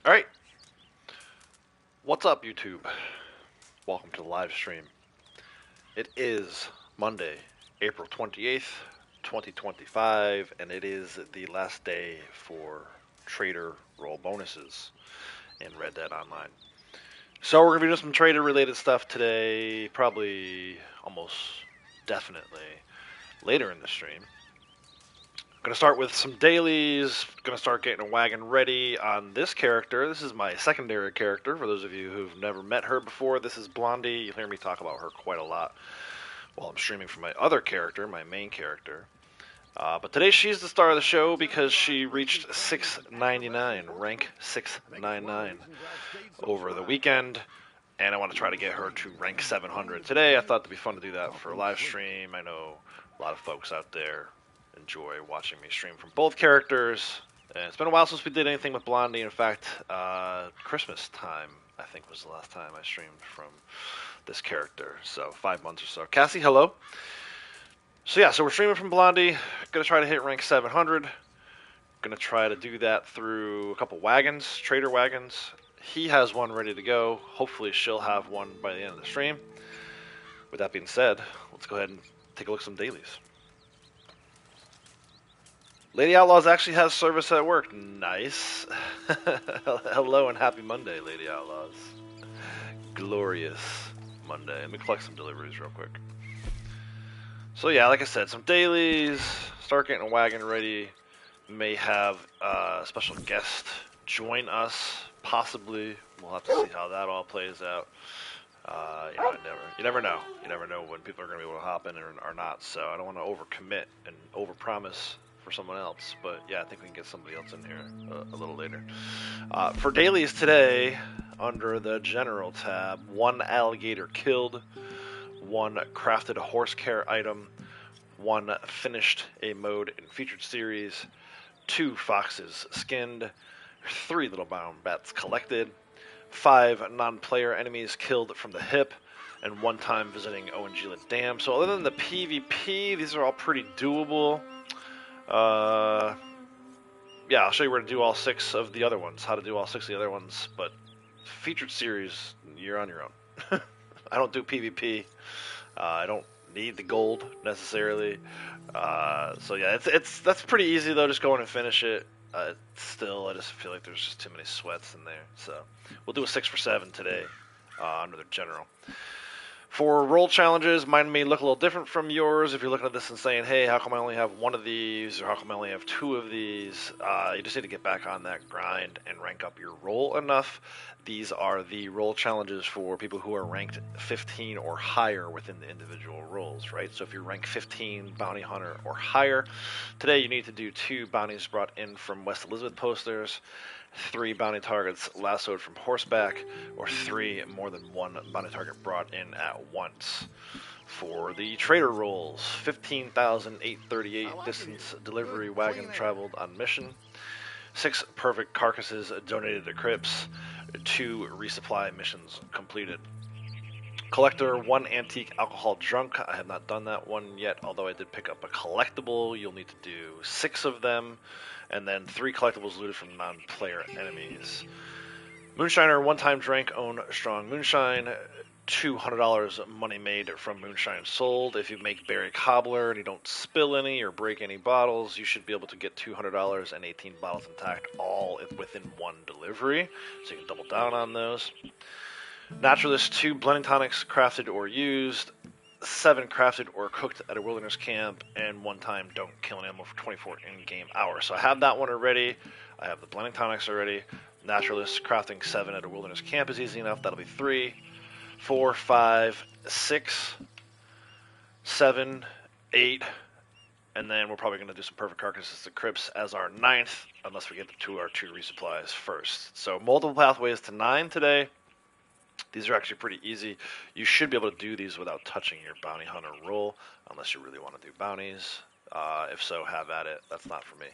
Alright, what's up YouTube? Welcome to the live stream. It is Monday, April 28th, 2025, and it is the last day for trader role bonuses in Red Dead Online. So we're going to be doing some trader related stuff today, probably almost definitely later in the stream. Going to start with some dailies, going to start getting a wagon ready on this character. This is my secondary character, for those of you who've never met her before. This is Blondie. You'll hear me talk about her quite a lot while I'm streaming for my other character, my main character. But today she's the star of the show because she reached 699, rank 699 over the weekend. And I want to try to get her to rank 700 today. I thought it'd be fun to do that for a live stream. I know a lot of folks out there enjoy watching me stream from both characters. And it's been a while since we did anything with Blondie. In fact, Christmas time, I think, was the last time I streamed from this character. So 5 months or so. Cassie, hello. So yeah, so we're streaming from Blondie. Gonna try to hit rank 700. Gonna try to do that through a couple wagons, trader wagons. He has one ready to go. Hopefully she'll have one by the end of the stream. With that being said, let's go ahead and take a look at some dailies. Lady Outlaws actually has service at work. Nice. Hello and happy Monday, Lady Outlaws. Glorious Monday. Let me collect some deliveries real quick. So yeah, like I said, some dailies. Start getting a wagon ready. May have a special guest join us, possibly. We'll have to see how that all plays out. You never know. You never know when people are going to be able to hop in or not. So I don't want to overcommit and overpromise for someone else. But yeah, I think we can get somebody else in here a little later. For dailies today, under the general tab, 1 alligator killed, 1 crafted a horse care item, 1 finished a mode in featured series, 2 foxes skinned, 3 little brown bats collected, 5 non-player enemies killed from the hip, and 1 time visiting Oangila Dam. So other than the PvP, these are all pretty doable. Yeah, I'll show you where to do all 6 of the other ones, how to do all 6 of the other ones, but featured series, you're on your own. I don't do PvP. I don't need the gold necessarily. So yeah, that's pretty easy though. Just go in and finish it. Still, I just feel like there's just too many sweats in there. So we'll do a 6 for 7 today under the general. For role challenges, mine may look a little different from yours. If you're looking at this and saying, hey, how come I only have 1 of these, or how come I only have 2 of these, you just need to get back on that grind and rank up your role enough. These are the role challenges for people who are ranked 15 or higher within the individual roles, right? So if you're ranked 15 bounty hunter or higher, today you need to do 2 bounties brought in from West Elizabeth posters, 3 bounty targets lassoed from horseback, or 3 more than 1 bounty target brought in at once. For the trader rolls, 15,838 distance delivery wagon traveled on mission, 6 perfect carcasses donated to crypts, 2 resupply missions completed. Collector, 1 antique alcohol drunk. I have not done that one yet, although I did pick up a collectible. You'll need to do 6 of them, and then 3 collectibles looted from non-player enemies. Moonshiner, 1-time drink, own strong moonshine. $200 money made from moonshine sold. If you make berry cobbler and you don't spill any or break any bottles, you should be able to get $200 and 18 bottles intact, all within 1 delivery. So you can double down on those. Naturalist, 2 blending tonics crafted or used, 7 crafted or cooked at a wilderness camp, and 1 time don't kill an animal for 24 in-game hours. So I have that one already. I have the blending tonics already. Naturalist, crafting 7 at a wilderness camp is easy enough. That'll be 3, 4, 5, 6, 7, 8, and then we're probably going to do some perfect carcasses to crypts as our 9th, unless we get to our 2 resupplies first. So multiple pathways to 9 today. These are actually pretty easy. You should be able to do these without touching your bounty hunter roll, unless you really want to do bounties. If so, have at it. That's not for me.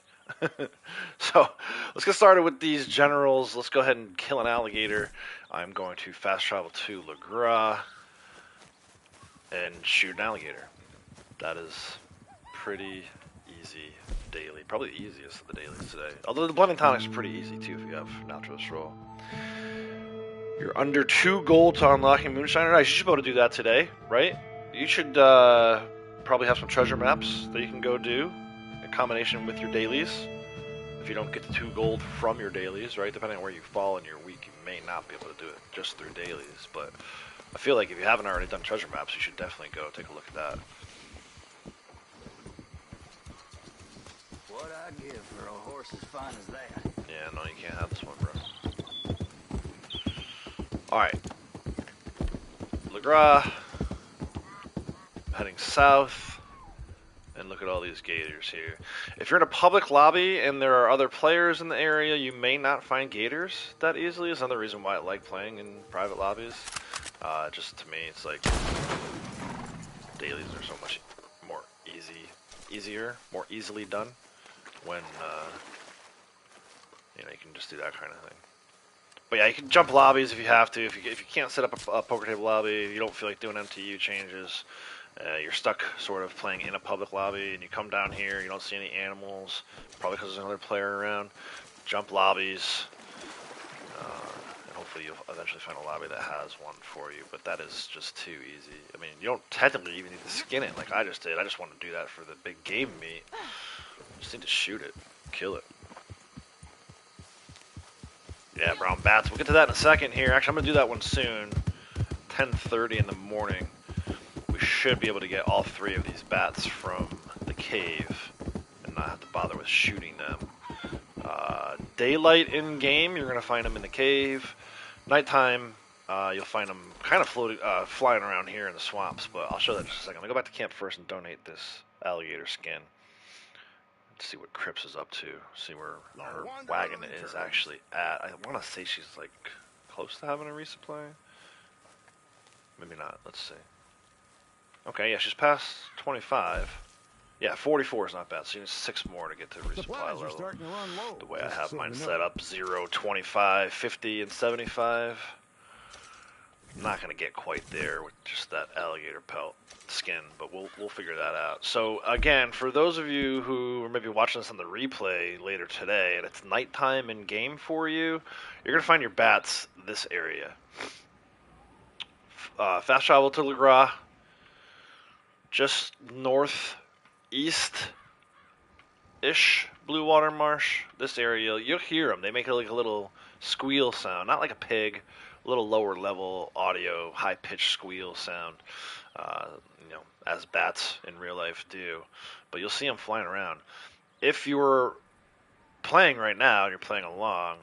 So let's get started with these generals. Let's go ahead and kill an alligator. I'm going to fast travel to Le Gras and shoot an alligator. That is pretty easy daily. Probably the easiest of the dailies today. Although the blending tonics are pretty easy too if you have Naturalist Roll. You're under 2 gold to unlocking Moonshiner Nights. You should be able to do that today, right? You should probably have some treasure maps that you can go do in combination with your dailies. If you don't get the 2 gold from your dailies, right? Depending on where you fall in your week, you may not be able to do it just through dailies. But I feel like if you haven't already done treasure maps, you should definitely go take a look at that. What I give for a horse as fine as that? Yeah, no, you can't have this one, bro. Alright. LeGras. Heading south. And look at all these gators here. If you're in a public lobby and there are other players in the area, you may not find gators that easily. It's another reason why I like playing in private lobbies. Just to me, it's like dailies are so much more easier, more easily done when you know, you can just do that kind of thing. But yeah, you can jump lobbies if you have to. If you can't set up a poker table lobby, you don't feel like doing MTU changes. You're stuck sort of playing in a public lobby, and you come down here, you don't see any animals, probably because there's another player around. Jump lobbies, and hopefully you'll eventually find a lobby that has one for you, but that is just too easy. I mean, you don't technically even need to skin it like I just did. I just want to do that for the big game meat. You just need to shoot it, kill it. Yeah, brown bats. We'll get to that in a second here. Actually, I'm going to do that one soon. 10:30 in the morning. We should be able to get all 3 of these bats from the cave and not have to bother with shooting them. Daylight in game, you're going to find them in the cave. Nighttime, you'll find them kind of flying around here in the swamps, but I'll show that in just a second. I'm going to go back to camp first and donate this alligator skin. Let's see what Crips is up to. See where her wagon is actually at. I want to say she's like close to having a resupply. Maybe not. Let's see. Okay, yeah, she's past 25. Yeah, 44 is not bad. So you need 6 more to get to resupply level. The way I have mine set up, 0, 25, 50, and 75. I'm not going to get quite there with just that alligator pelt skin, but we'll figure that out. So again, for those of you who are maybe watching this on the replay later today, and it's nighttime in game for you, you're going to find your bats this area. Fast travel to LeGras, just northeast-ish Blue Water Marsh. This area, you'll hear them. They make like a little squeal sound, not like a pig, a little lower level audio, high-pitched squeal sound, you know, as bats in real life do. But you'll see them flying around. If you're playing right now and you're playing along,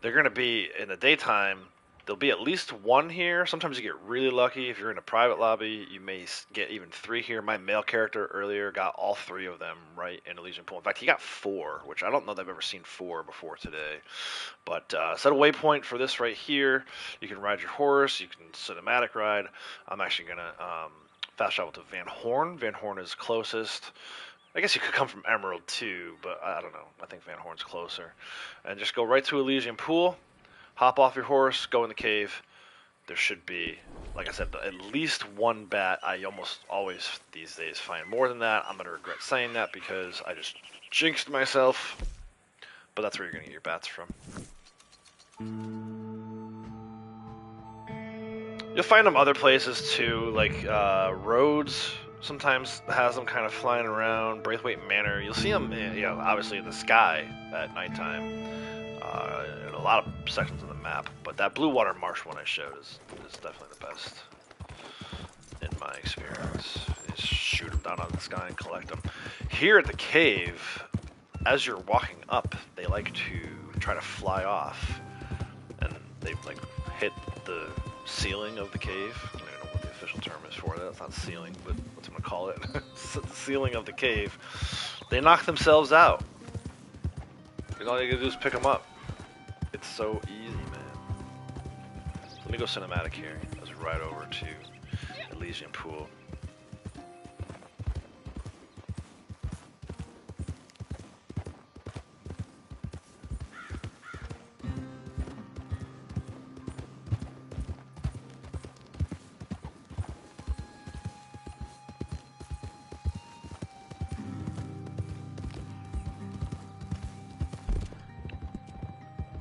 they're going to be in the daytime. There'll be at least 1 here. Sometimes you get really lucky. If you're in a private lobby, you may get even 3 here. My male character earlier got all 3 of them right in Elysian Pool. In fact, he got 4, which I don't know that I've ever seen 4 before today. But set a waypoint for this right here. You can ride your horse. You can cinematic ride. I'm actually going to fast travel to Van Horn. Van Horn is closest. I guess you could come from Emerald too, but I don't know. I think Van Horn's closer. And just go right to Elysian Pool. Hop off your horse, go in the cave. There should be, like I said, at least 1 bat. I almost always these days find more than that. I'm going to regret saying that because I just jinxed myself. But that's where you're going to get your bats from. You'll find them other places too, like Rhodes sometimes has them kind of flying around. Braithwaite Manor, you'll see them, you know, obviously in the sky at nighttime. In a lot of sections of the map, but that Blue Water Marsh one I showed is definitely the best in my experience. You just shoot them down out of the sky and collect them. Here at the cave, as you're walking up, they like to try to fly off, and they like hit the ceiling of the cave. I don't know what the official term is for that. It's not ceiling, but what's I'm gonna call it? The ceiling of the cave. They knock themselves out. And all you gotta do is pick them up. It's so easy, man. Let me go cinematic here. Let's ride over to Elysian Pool.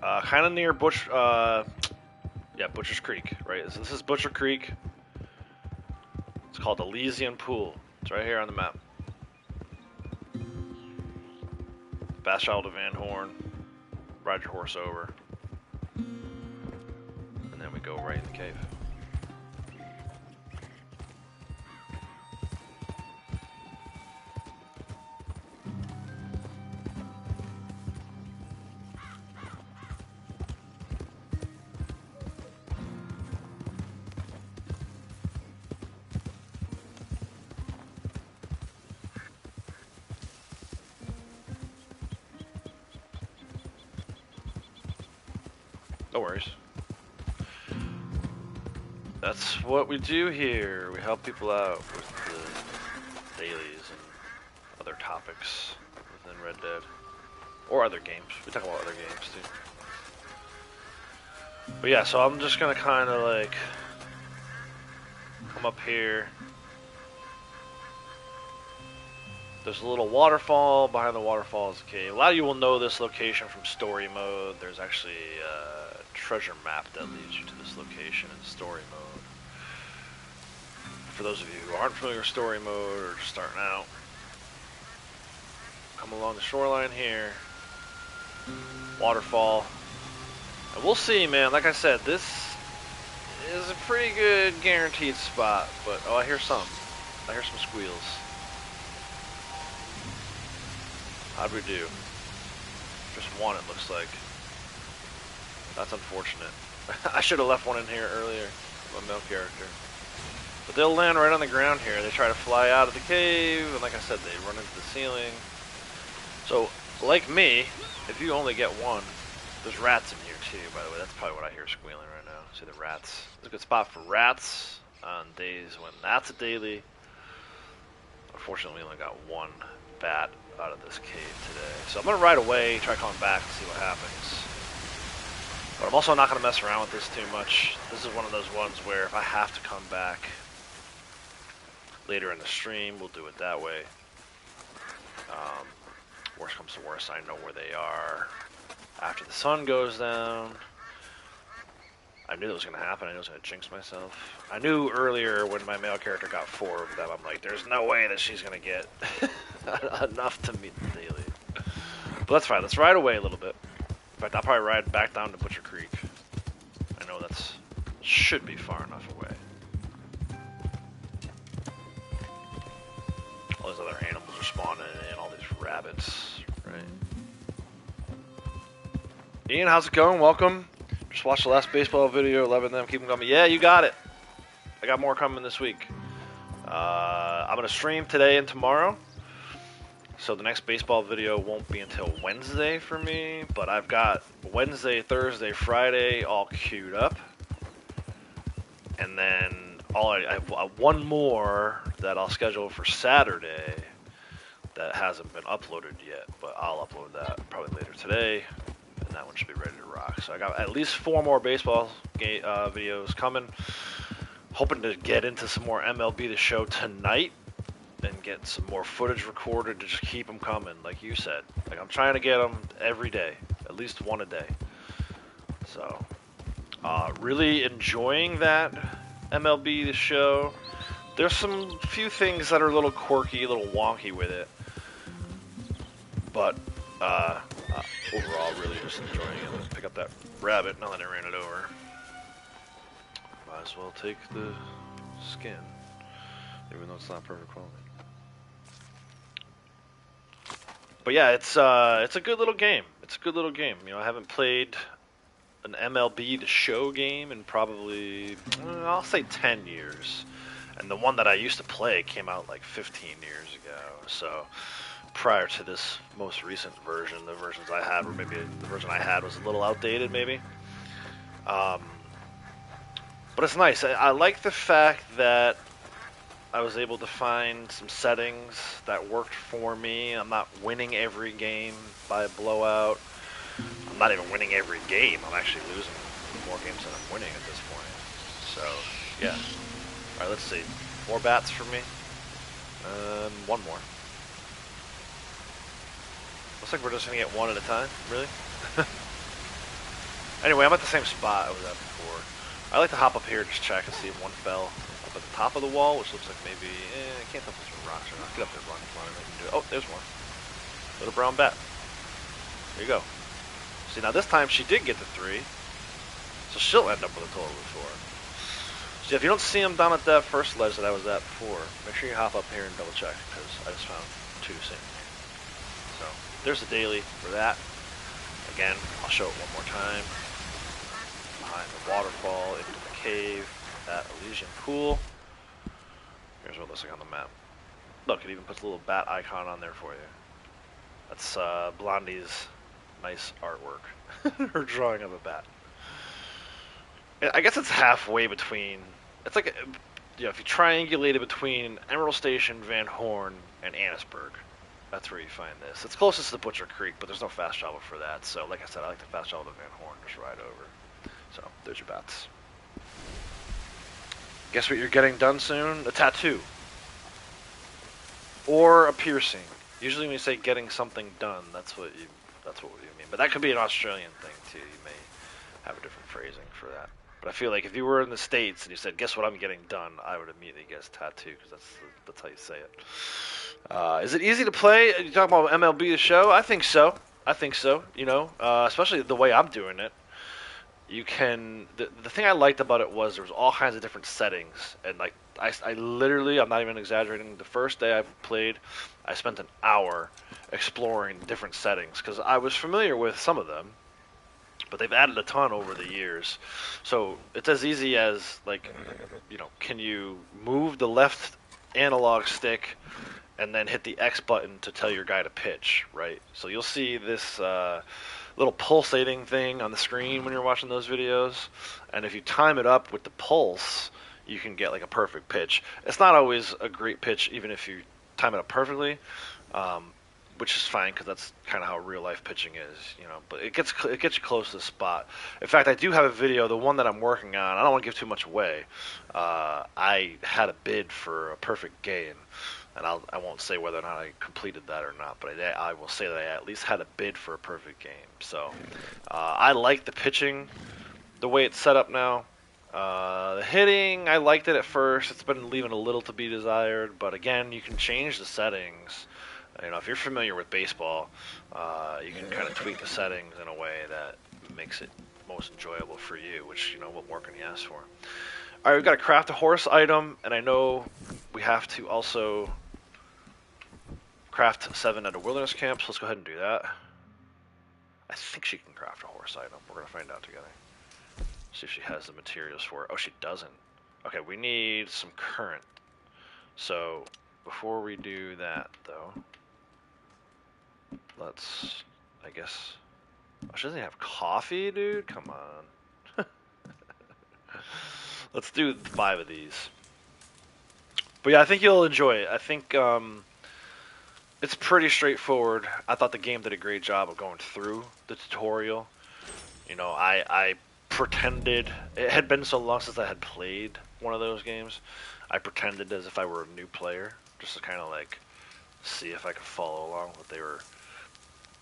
Kind of near yeah, Butcher's Creek, right? So this is Butcher Creek. It's called Elysian Pool. It's right here on the map. Bathschild of Van Horn. Ride your horse over. And then we go right in the cave. No worries. That's what we do here. We help people out with the dailies and other topics within Red Dead. Or other games. We talk about other games too. But yeah, so I'm just gonna kind of like come up here. There's a little waterfall. Behind the waterfall is a cave. A lot of you will know this location from story mode. There's actually a treasure map that leads you to this location in story mode. For those of you who aren't familiar with story mode or just starting out, come along the shoreline here. Waterfall. And we'll see, man. Like I said, this is a pretty good guaranteed spot. But, oh, I hear some. I hear some squeals. How'd we do? Just one, it looks like. That's unfortunate. I should have left one in here earlier. My male character. But they'll land right on the ground here. They try to fly out of the cave, and like I said, they run into the ceiling. So, like me, if you only get one, there's rats in here too, by the way. That's probably what I hear squealing right now. See the rats. It's a good spot for rats on days when that's a daily. Unfortunately, we only got one bat out of this cave today. So I'm going to ride away, try coming back and see what happens. But I'm also not going to mess around with this too much. This is one of those ones where if I have to come back later in the stream, we'll do it that way. Worst comes to worst, I know where they are after the sun goes down. I knew that was going to happen. I knew I was going to jinx myself. I knew earlier when my male character got 4 of them, I'm like, there's no way that she's going to get enough to meet the daily. But that's fine. Let's ride away a little bit. In fact, I'll probably ride back down to Butcher Creek. I know that's should be far enough away. All these other animals are spawning in, all these rabbits, right? Ian, how's it going? Welcome. Just watched the last baseball video, 11 of them, keep them coming. Yeah, you got it. I got more coming this week. I'm going to stream today and tomorrow. So the next baseball video won't be until Wednesday for me. But I've got Wednesday, Thursday, Friday all queued up. And then I have one more that I'll schedule for Saturday that hasn't been uploaded yet. But I'll upload that probably later today. And that one should be ready to rock. So I got at least 4 more baseball videos coming. Hoping to get into some more MLB The Show tonight and get some more footage recorded to just keep them coming, like you said. Like I'm trying to get them every day, at least one a day. So, really enjoying that MLB The Show. There's some few things that are a little quirky, a little wonky with it, but overall, really just enjoying it. Let's pick up that rabbit now that I ran it over. Might as well take the skin, even though it's not perfect quality. But yeah, it's a good little game. It's a good little game. You know, I haven't played an MLB The Show game in probably, I'll say 10 years. And the one that I used to play came out like 15 years ago. So prior to this most recent version, the versions I had, or maybe the version I had was a little outdated, maybe. But it's nice. I like the fact that I was able to find some settings that worked for me. I'm not winning every game by a blowout. I'm not even winning every game. I'm actually losing more games than I'm winning at this point. So, yeah. Alright, let's see. More bats for me. One more. Looks like we're just going to get one at a time. Really? Anyway, I'm at the same spot I was at before. I like to hop up here and just check and see if one fell up at the top of the wall, which looks like maybe, I can't tell if it's rocks or not. Get up there, run, come on, I can do it. Oh, there's one. Little brown bat. There you go. See, now this time she did get the 3, so she'll end up with a total of 4. See, if you don't see them down at that first ledge that I was at before, make sure you hop up here and double check, because I just found 2 sitting here. So, there's the daily for that. Again, I'll show it one more time. Behind the waterfall, into the cave, that Elysian pool. Here's what it looks like on the map. Look, it even puts a little bat icon on there for you. That's Blondie's nice artwork. Her drawing of a bat. I guess it's halfway between. It's like, you know, if you triangulate it between Emerald Station, Van Horn, and Annisburg, that's where you find this. It's closest to Butcher Creek, but there's no fast travel for that. So, like I said, I like the fast travel to Van Horn. Just ride over. So, there's your bats. Guess what you're getting done soon? A tattoo. Or a piercing. Usually when you say getting something done, that's what you mean. But that could be an Australian thing too. You may have a different phrasing for that. But I feel like if you were in the States and you said, guess what I'm getting done, I would immediately guess tattoo, because that's how you say it. Is it easy to play? You talking about MLB The Show? I think so. You know, especially the way I'm doing it. You can. The thing I liked about it was there was all kinds of different settings, and like I literally, I'm not even exaggerating. The first day I played, I spent an hour exploring different settings because I was familiar with some of them, but they've added a ton over the years. So it's as easy as, like, you know, can you move the left analog stick and then hit the X button to tell your guy to pitch, right? So you'll see this little pulsating thing on the screen when you're watching those videos, and if you time it up with the pulse, you can get like a perfect pitch. It's not always a great pitch even if you time it up perfectly, which is fine because that's kind of how real life pitching is, you know. But it gets you close to the spot. In fact, I do have a video, the one that I'm working on. I don't want to give too much away. I had a bid for a perfect game, and I won't say whether or not I completed that or not, but I will say that I at least had a bid for a perfect game. So I like the pitching, the way it's set up now. The hitting, I liked it at first. It's been leaving a little to be desired, but again, you can change the settings. You know, if you're familiar with baseball, you can kind of tweak the settings in a way that makes it most enjoyable for you, which, you know, what more can you ask for? All right, we've got to craft a horse item, and I know we have to also craft 7 at a wilderness camp, so let's go ahead and do that. I think she can craft a horse item. We're going to find out together. See if she has the materials for it. Oh, she doesn't. Okay, we need some current. So, before we do that, though, let's, I guess... Oh, she doesn't have coffee, dude? Come on. Let's do 5 of these. But yeah, I think you'll enjoy it. I think it's pretty straightforward. I thought the game did a great job of going through the tutorial. You know, I pretended, it had been so long since I had played one of those games, I pretended as if I were a new player, just to kind of like see if I could follow along what they were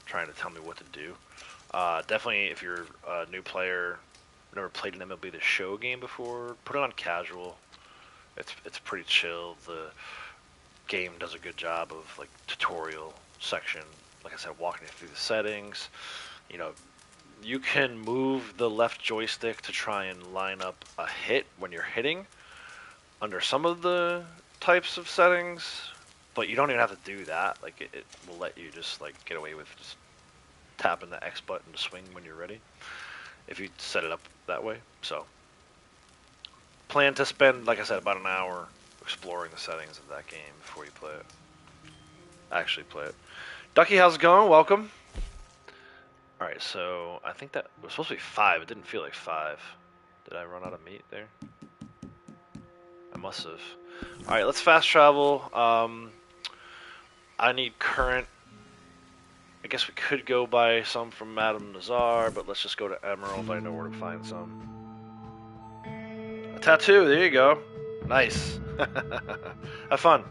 trying to tell me what to do. Definitely, if you're a new player, never played an MLB The Show game before, put it on casual. It's pretty chill. The game does a good job of like tutorial section. Like I said, walking you through the settings. You know, you can move the left joystick to try and line up a hit when you're hitting under some of the types of settings, but you don't even have to do that. Like it will let you just like get away with just tapping the X button to swing when you're ready, if you set it up that way. So plan to spend, like I said, about an hour exploring the settings of that game before you play it. Actually play it. Ducky, how's it going? Welcome. Alright, so I think that was supposed to be 5. It didn't feel like 5. Did I run out of meat there? I must have. Alright, let's fast travel. I need current. I guess we could go buy some from Madame Nazar, but let's just go to Emerald. I know where to find some. A tattoo, there you go. Nice. Have fun.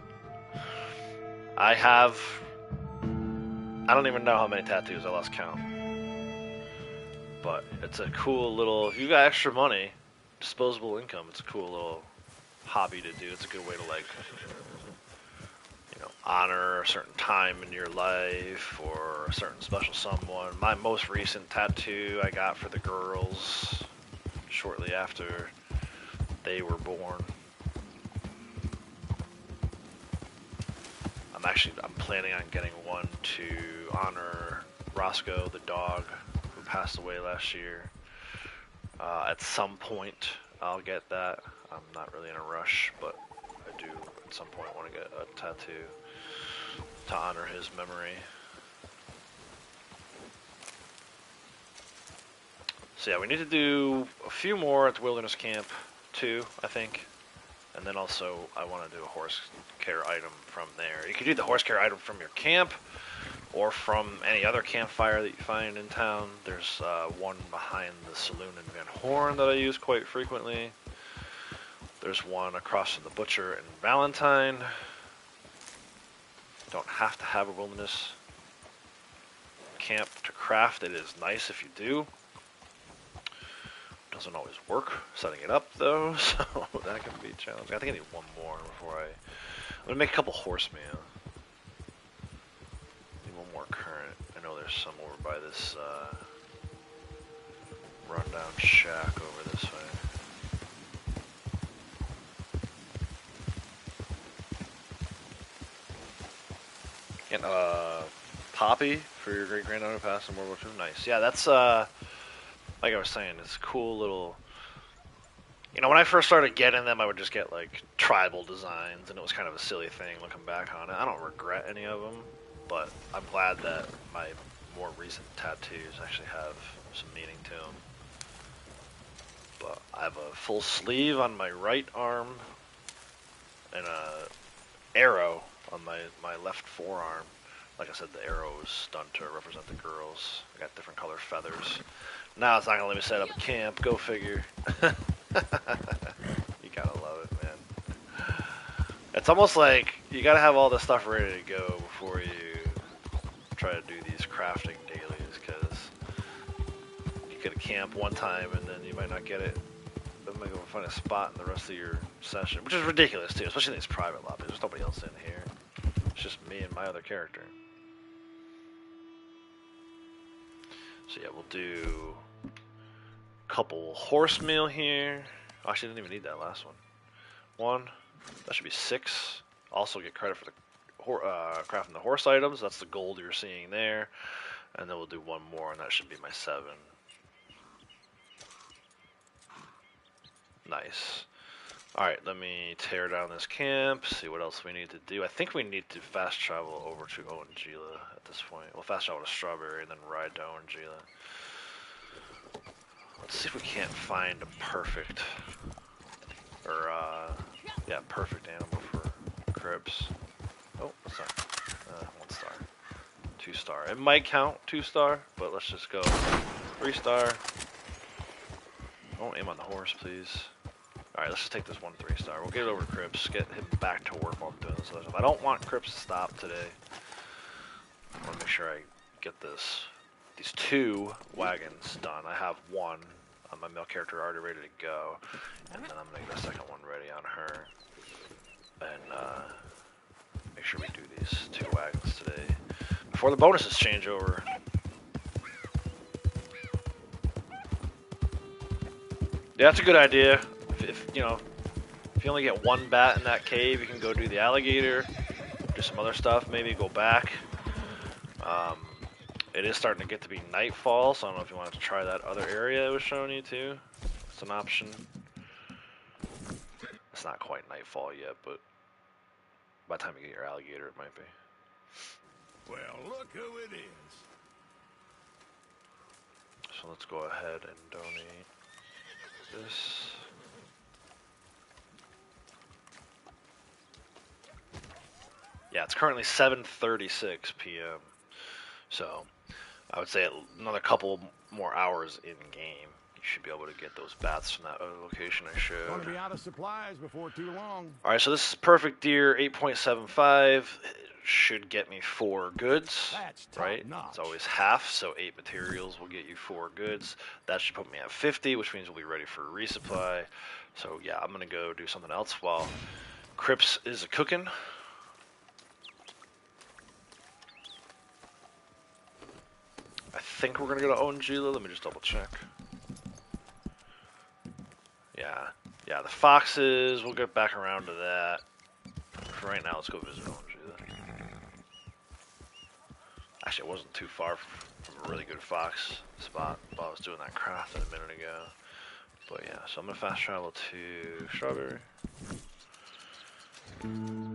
I don't even know how many tattoos, I lost count. But it's a cool little, if you got extra money, disposable income, it's a cool little hobby to do. It's a good way to, like, you know, honor a certain time in your life or a certain special someone. My most recent tattoo I got for the girls shortly after they were born. I'm planning on getting one to honor Roscoe, the dog, who passed away last year. At some point, I'll get that. I'm not really in a rush, but I do at some point want to get a tattoo to honor his memory. So yeah, we need to do a few more at the wilderness camp too, I think. And then also, I want to do a horse care item from there. You can do the horse care item from your camp, or from any other campfire that you find in town. There's one behind the saloon in Van Horn that I use quite frequently. There's one across from the butcher in Valentine. Don't have to have a wilderness camp to craft. It is nice if you do. Doesn't always work setting it up though, so that can be challenging. I think I need one more before I'm gonna make a couple horsemen. Need one more current. I know there's some over by this rundown shack over this way. Getting Poppy for your great granddaughter passed in World War II. Nice. Yeah, that's like I was saying, it's a cool little. You know, when I first started getting them, I would just get like tribal designs, and it was kind of a silly thing looking back on it. I don't regret any of them, but I'm glad that my more recent tattoos actually have some meaning to them. But I have a full sleeve on my right arm, and a arrow on my left forearm. Like I said, the arrow is done to represent the girls. I got different color feathers. Now it's not gonna let me set up a camp. Go figure. You gotta love it, man. It's almost like you gotta have all the stuff ready to go before you try to do these crafting dailies, because you could camp one time and then you might not get it. Then you might go find a spot in the rest of your session, which is ridiculous too, especially in these private lobbies. There's nobody else in here. It's just me and my other character. So yeah, we'll do a couple horse meal here. Actually, I didn't even need that last one. One. That should be 6. Also get credit for the crafting the horse items. That's the gold you're seeing there. And then we'll do one more, and that should be my 7. Nice. Alright, let me tear down this camp, see what else we need to do. I think we need to fast travel over to Orangila at this point. We'll fast travel to Strawberry and then ride to Orangila. Let's see if we can't find a perfect, or yeah, perfect animal for Cribs. Oh, what's that? 1 star. 2 star. It might count 2 star, but let's just go 3 star. Don't aim on the horse, please. Alright, let's just take this 1 3 star. We'll get it over to Cribs, get him back to work while I'm doing this other stuff. I don't want Cribs to stop today. I want to make sure I get these 2 wagons done. I have 1 on my male character already ready to go, and then I'm going to get a second one ready on her. And make sure we do these 2 wagons today before the bonuses change over. Yeah, that's a good idea. If you know, if you only get 1 bat in that cave, you can go do the alligator, do some other stuff, maybe go back. It is starting to get to be nightfall, so I don't know if you wanted to try that other area I was showing you too. It's an option. It's not quite nightfall yet, but by the time you get your alligator, it might be. Well, look who it is. So let's go ahead and donate this. Yeah, it's currently 7:36 p.m. So I would say another couple more hours in game, you should be able to get those bats from that other location I showed. Gonna be out of supplies before too long. All right, so this is perfect deer, 8.75. should get me 4 goods, That's right? top-notch. It's always half, so 8 materials will get you 4 goods. That should put me at 50, which means we'll be ready for a resupply. So yeah, I'm gonna go do something else while Crips is cooking. I think we're gonna go to Ongila. Let me just double check. Yeah, the foxes. We'll get back around to that. For right now, let's go visit Ongila. Actually, it wasn't too far from a really good fox spot while I was doing that crafting a minute ago. But yeah, so I'm gonna fast travel to Strawberry.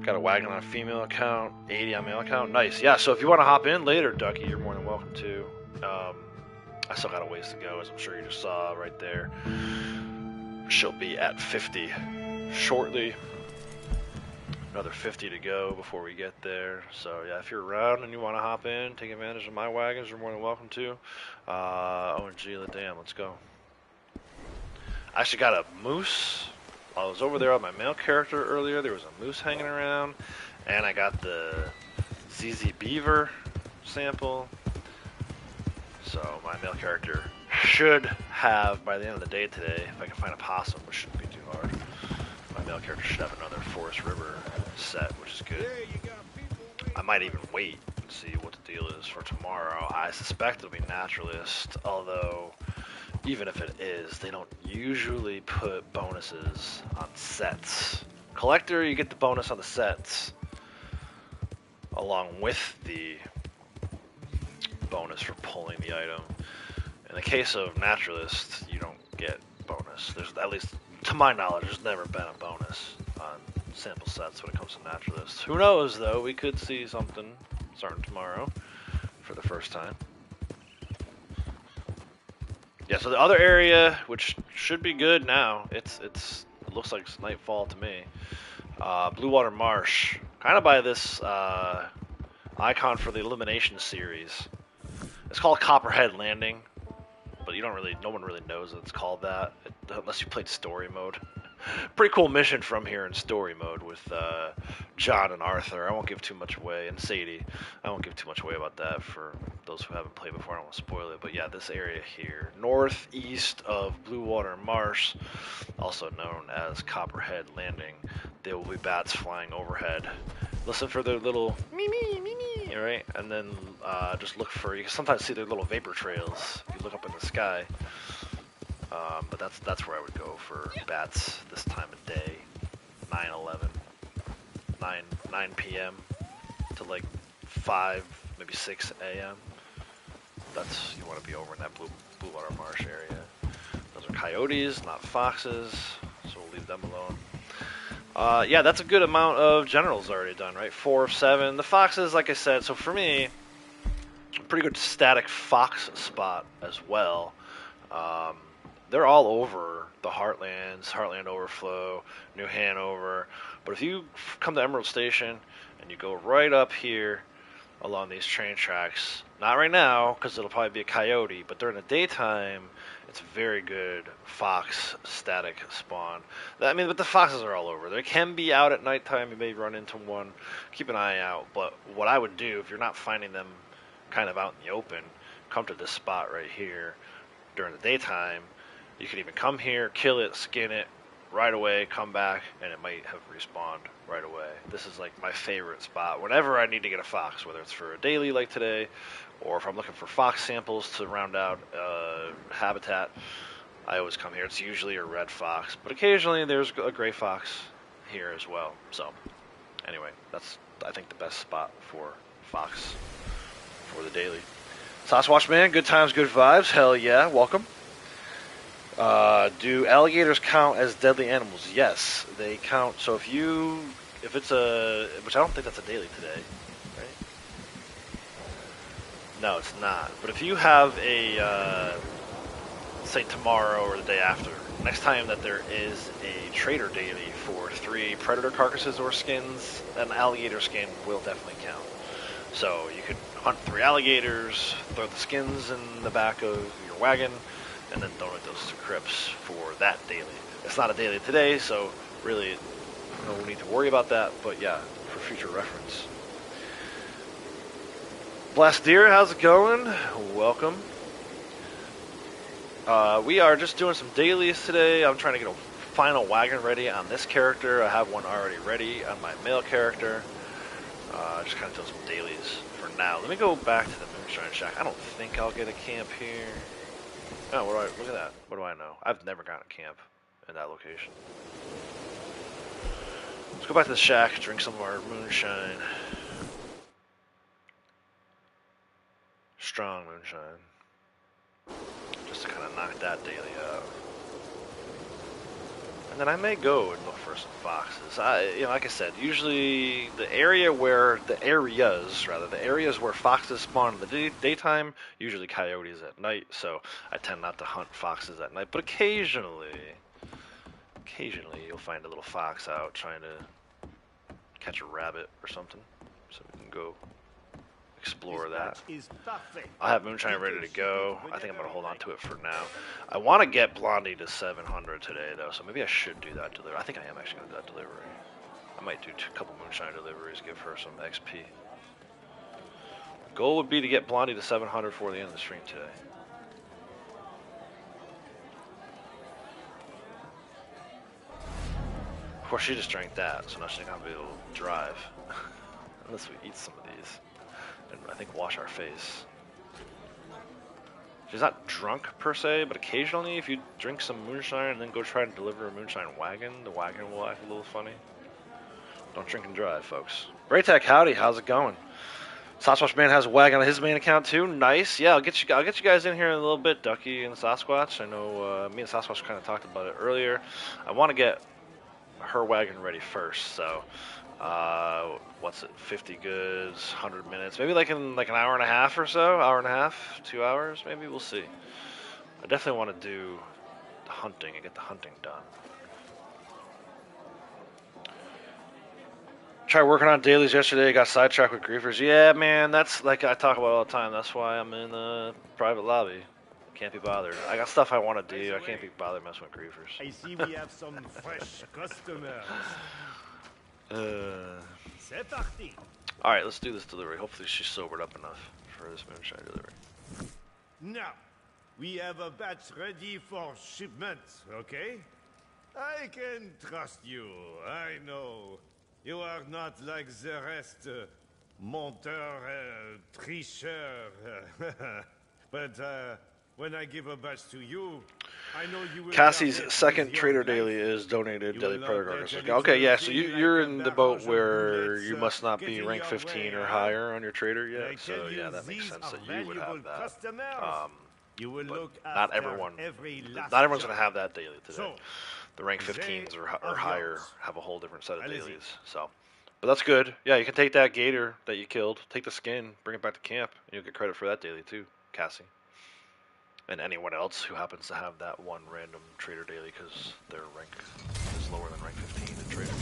Got a wagon on a female account, 80 on male account. Nice. Yeah, so if you want to hop in later, Ducky, you're more than welcome to. I still got a ways to go, as I'm sure you just saw right there. She'll be at 50 shortly. Another 50 to go before we get there. So yeah, if you're around and you want to hop in, take advantage of my wagons, you're more than welcome to. ONG, damn, let's go. I actually got a moose. I was over there on my male character earlier. There was a moose hanging around, and I got the ZZ Beaver sample. So my male character should have, by the end of the day today, if I can find a possum, which shouldn't be too hard, my male character should have another Forest River set, which is good. I might even wait and see what the deal is for tomorrow. I suspect it'll be Naturalist, although even if it is, they don't usually put bonuses on sets. Collector, you get the bonus on the sets, along with the bonus for pulling the item. In the case of Naturalist, you don't get bonus. There's, at least to my knowledge, there's never been a bonus on sample sets when it comes to Naturalist. Who knows, though? We could see something starting tomorrow for the first time. Yeah, so the other area, which should be good now, it looks like it's nightfall to me. Blue Water Marsh, kind of by this icon for the Elimination series. It's called Copperhead Landing, but no one really knows that it's called that unless you played story mode. Pretty cool mission from here in story mode with John and Arthur. I won't give too much away, and Sadie. I won't give too much away about that for those who haven't played before. I don't want to spoil it, but yeah, this area here, northeast of Blue Water Marsh, also known as Copperhead Landing, there will be bats flying overhead. Listen for their little me, right? And then just look for, you can sometimes see their little vapor trails if you look up in the sky. But that's where I would go for bats this time of day, 9 p.m. to like 5, maybe 6 a.m. That's, you want to be over in that Blue Water Marsh area. Those are coyotes, not foxes, so we'll leave them alone. Yeah, that's a good amount of generals already done, right? 4 of 7. The foxes, like I said, so for me, pretty good static fox spot as well. They're all over the Heartlands, Heartland Overflow, New Hanover. But if you come to Emerald Station and you go right up here along these train tracks, not right now because it'll probably be a coyote, but during the daytime, it's very good fox static spawn. I mean, but the foxes are all over. They can be out at nighttime. You may run into one. Keep an eye out. But what I would do if you're not finding them kind of out in the open, come to this spot right here during the daytime. You can even come here, kill it, skin it, right away, come back, and it might have respawned right away. This is like my favorite spot. Whenever I need to get a fox, whether it's for a daily like today, or if I'm looking for fox samples to round out habitat, I always come here. It's usually a red fox, but occasionally there's a gray fox here as well. So anyway, that's, I think, the best spot for fox for the daily. Sasquatch Man, good times, good vibes. Hell yeah, welcome. Do alligators count as deadly animals? Yes, they count. So if it's a, which I don't think that's a daily today, right? No, it's not. But if you have a, say tomorrow or the day after, next time that there is a trader daily for 3 predator carcasses or skins, an alligator skin will definitely count. So you could hunt 3 alligators, throw the skins in the back of your wagon, and then donate those to Crips for that daily. It's not a daily today, so really no need to worry about that, but yeah, for future reference. Blastier, how's it going? Welcome. We are just doing some dailies today. I'm trying to get a final wagon ready on this character. I have one already ready on my male character. Just kind of doing some dailies for now. Let me go back to the Moonshine Shack. I don't think I'll get a camp here. Oh, look at that. What do I know? I've never gotten a camp in that location. Let's go back to the shack, drink some of our moonshine. Strong moonshine. Just to kind of knock that daily out. And then I may go and look for some foxes. Like I said, usually the areas where foxes spawn in the daytime, usually coyotes at night, so I tend not to hunt foxes at night. But occasionally you'll find a little fox out trying to catch a rabbit or something, so we can go explore that. I have moonshine ready to go. I think I'm going to hold on to it for now. I want to get Blondie to 700 today, though, so maybe I should do that delivery. I think I am actually going to do that delivery. I might do a couple moonshine deliveries, give her some XP. Goal would be to get Blondie to 700 before the end of the stream today. Of course, she just drank that, so now she's not going to be able to drive. Unless we eat some of these. And I think wash our face. She's not drunk per se, but occasionally if you drink some moonshine and then go try and deliver a moonshine wagon, the wagon will act a little funny. Don't drink and drive, folks. Braytech, howdy, how's it going? Sasquatch Man has a wagon on his main account too. Nice. Yeah, I'll get you guys in here in a little bit, Ducky and Sasquatch. I know me and Sasquatch kind of talked about it earlier. I want to get her wagon ready first, so what's it, 50 goods, 100 minutes, maybe like in like an hour and a half or so, hour and a half, 2 hours, maybe, we'll see. I definitely want to do the hunting and get the hunting done. Tried working on dailies yesterday, got sidetracked with griefers. Yeah, man, that's like I talk about all the time. That's why I'm in a private lobby. Can't be bothered. I got stuff I want to do. I can't be bothered messing with griefers. I see we have some fresh customers. C'est parti. Alright, let's do this delivery. Hopefully she's sobered up enough for this moonshine delivery. Now, we have a batch ready for shipment, okay? I can trust you, I know. You are not like the rest, menteur, tricheur. But when I give a batch to you, I know you will. Cassie's second trader daily is donated daily program. Okay, yeah, so you're in the boat where you must not be rank 15 or higher on your trader yet. So yeah, that makes sense that you would have that. Not everyone's gonna have that daily today. The rank 15s or higher have a whole different set of dailies. So, but that's good. Yeah, you can take that gator that you killed, take the skin, bring it back to camp, and you'll get credit for that daily too, Cassie. And anyone else who happens to have that one random trader daily because their rank is lower than rank 15 in trader.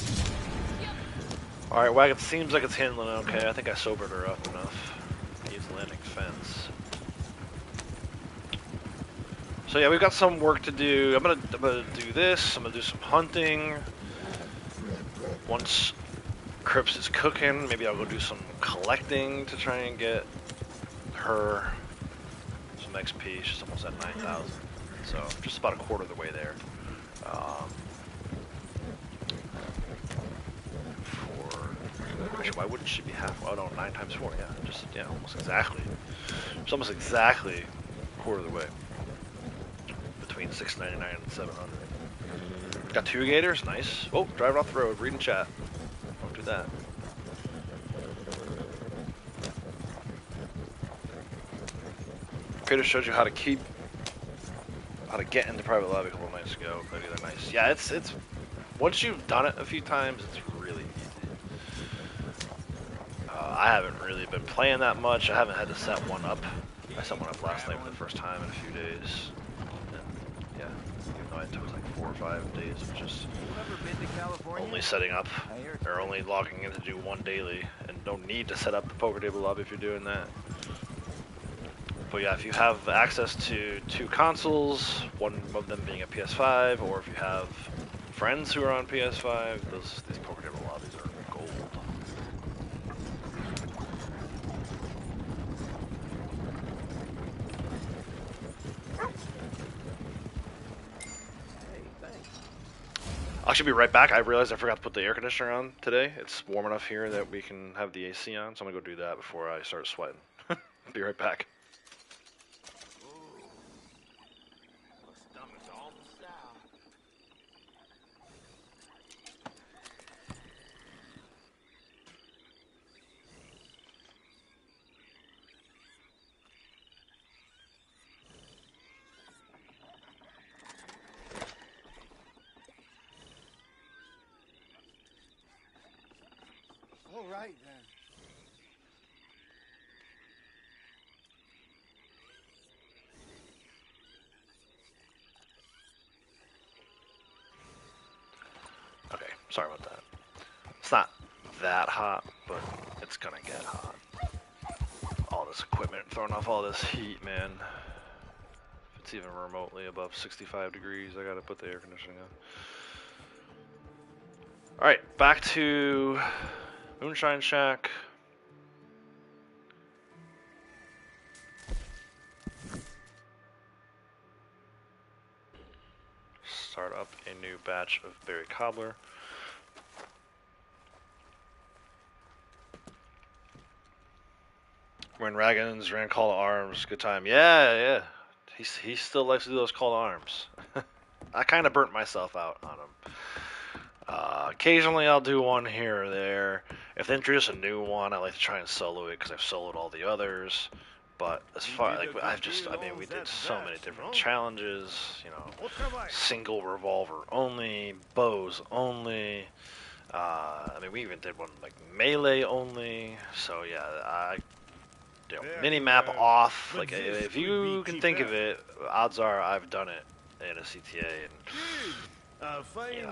Alright, wagon seems like it's handling okay. I think I sobered her up enough. Needs landing fence. So yeah, we've got some work to do. I'm gonna do this. I'm gonna do some hunting. Once Crips is cooking, maybe I'll go do some collecting to try and get her some XP. She's almost at 9,000, so just about a quarter of the way there. Actually, why wouldn't she be half? Oh no, 9 times 4. Yeah, almost exactly. It's almost exactly a quarter of the way. Between 699 and 700. Got 2 gators, nice. Oh, driving off the road, reading chat. Don't do that. Creator showed you how to get into private lobby a couple nights ago. Maybe they're nice. Yeah, it's once you've done it a few times, it's really easy. I haven't really been playing that much. I haven't had to set one up. I set one up last night for the first time in a few days. Yeah, even though it took like 4 or 5 days of just only setting up, or only logging in to do one daily, and no need to set up the poker table lobby if you're doing that. But yeah, if you have access to 2 consoles, one of them being a PS5, or if you have friends who are on PS5, these poker table lobbies are gold. I should be right back. I realized I forgot to put the air conditioner on today. It's warm enough here that we can have the AC on, so I'm gonna go do that before I start sweating. Be right back. My stomach's awful sour. All right, then. Okay, sorry about that. It's not that hot, but it's gonna get hot. All this equipment throwing off all this heat, man. If it's even remotely above 65 degrees, I gotta put the air conditioning on. Alright, back to Moonshine Shack. Start up a new batch of berry cobbler. When Raggins ran call to arms, good time. Yeah. He still likes to do those call to arms. I kind of burnt myself out on him. Occasionally I'll do one here or there. If they introduce a new one, I like to try and solo it because I've soloed all the others. But as far like we did so many different challenges. You know, single revolver only, bows only. We even did one like melee only. So yeah, mini map off. Like if you can think of it, odds are I've done it in a CTA and. At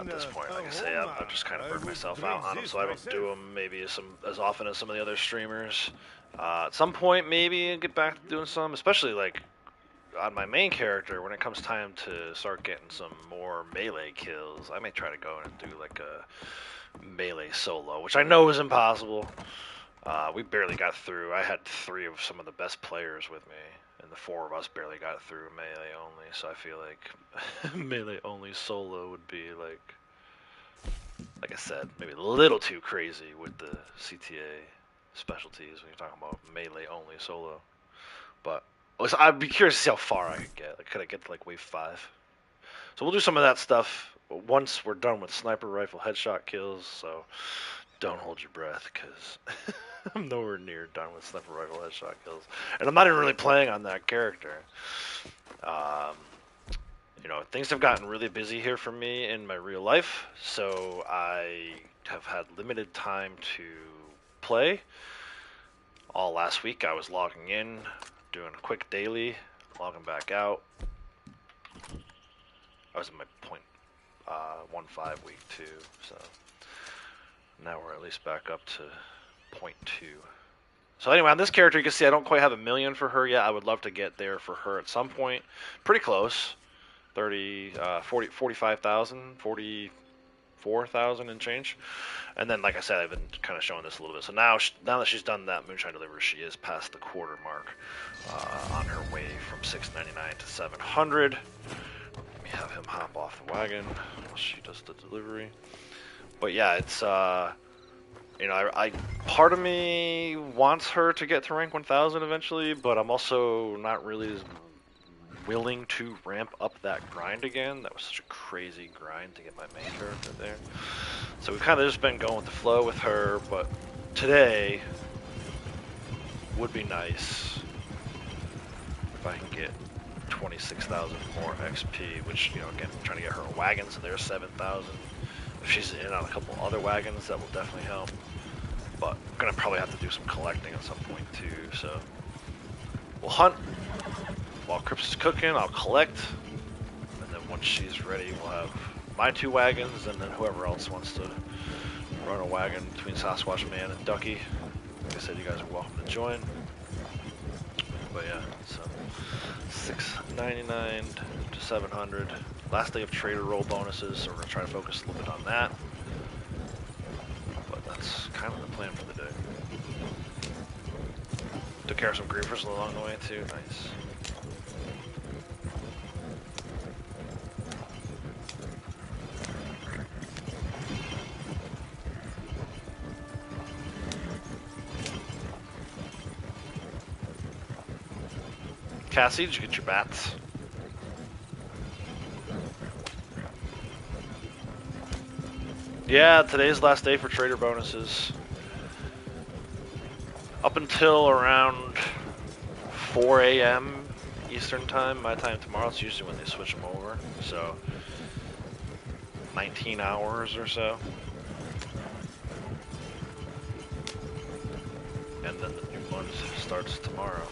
this point, like I say, I've just kind of burned myself out on them, so I don't do them maybe as often as some of the other streamers. At some point, maybe get back to doing some, especially like on my main character. When it comes time to start getting some more melee kills, I may try to go and do like a melee solo, which I know is impossible. We barely got through. I had 3 of some of the best players with me, and the 4 of us barely got through melee only, so I feel like melee only solo would be like I said, maybe a little too crazy with the CTA specialties when you're talking about melee only solo. But I'd be curious to see how far I could get. Like, could I get to like wave 5? So we'll do some of that stuff once we're done with sniper rifle headshot kills, so don't hold your breath, because I'm nowhere near done with sniper rifle headshot kills. And I'm not even really playing on that character. Things have gotten really busy here for me in my real life, so I have had limited time to play. All last week I was logging in, doing a quick daily, logging back out. I was in my point 1.5 week 2, so now we're at least back up to 0.2. So anyway, on this character, you can see I don't quite have 1 million for her yet. I would love to get there for her at some point. Pretty close. 45,000, 44,000 and change. And then, like I said, I've been kind of showing this a little bit. So now that she's done that Moonshine Delivery, she is past the quarter mark on her way from 699 to 700. Let me have him hop off the wagon while she does the delivery. But yeah, it's I part of me wants her to get to rank 1,000 eventually, but I'm also not really willing to ramp up that grind again. That was such a crazy grind to get my main character there. So we've kind of just been going with the flow with her, but today would be nice if I can get 26,000 more XP, which, again, I'm trying to get her a wagon, so there's 7,000. If she's in on a couple other wagons, that will definitely help. But I'm going to probably have to do some collecting at some point too, so we'll hunt. While Crips is cooking, I'll collect, and then once she's ready, we'll have my 2 wagons, and then whoever else wants to run a wagon between Sasquatch Man and Ducky. Like I said, you guys are welcome to join. But yeah, so 699 to 700. Last day of trader roll bonuses, so we're gonna try to focus a little bit on that. But that's kind of the plan for the day. Took care of some griefers along the way too. Nice. Cassie, did you get your bats? Yeah, today's the last day for trader bonuses. Up until around 4 a.m. Eastern time, my time tomorrow. It's usually when they switch them over. So 19 hours or so. And then the new month starts tomorrow.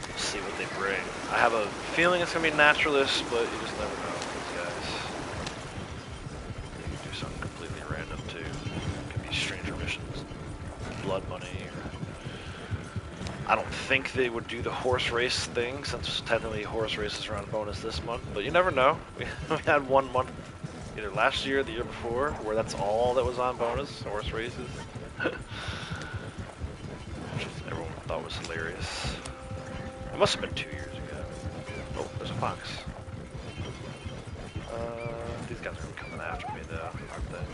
We'll see what they bring. I have a feeling it's going to be naturalist, but you just never know with these guys. They can do something completely random too. It could be stranger missions, blood money. I don't think they would do the horse race thing, since technically horse races are on bonus this month, but you never know. We had 1 month, either last year or the year before, where that's all that was on bonus, horse races. Which everyone thought was hilarious. It must have been 2 years ago. Oh, there's a fox. These guys are gonna be coming after me though, aren't they?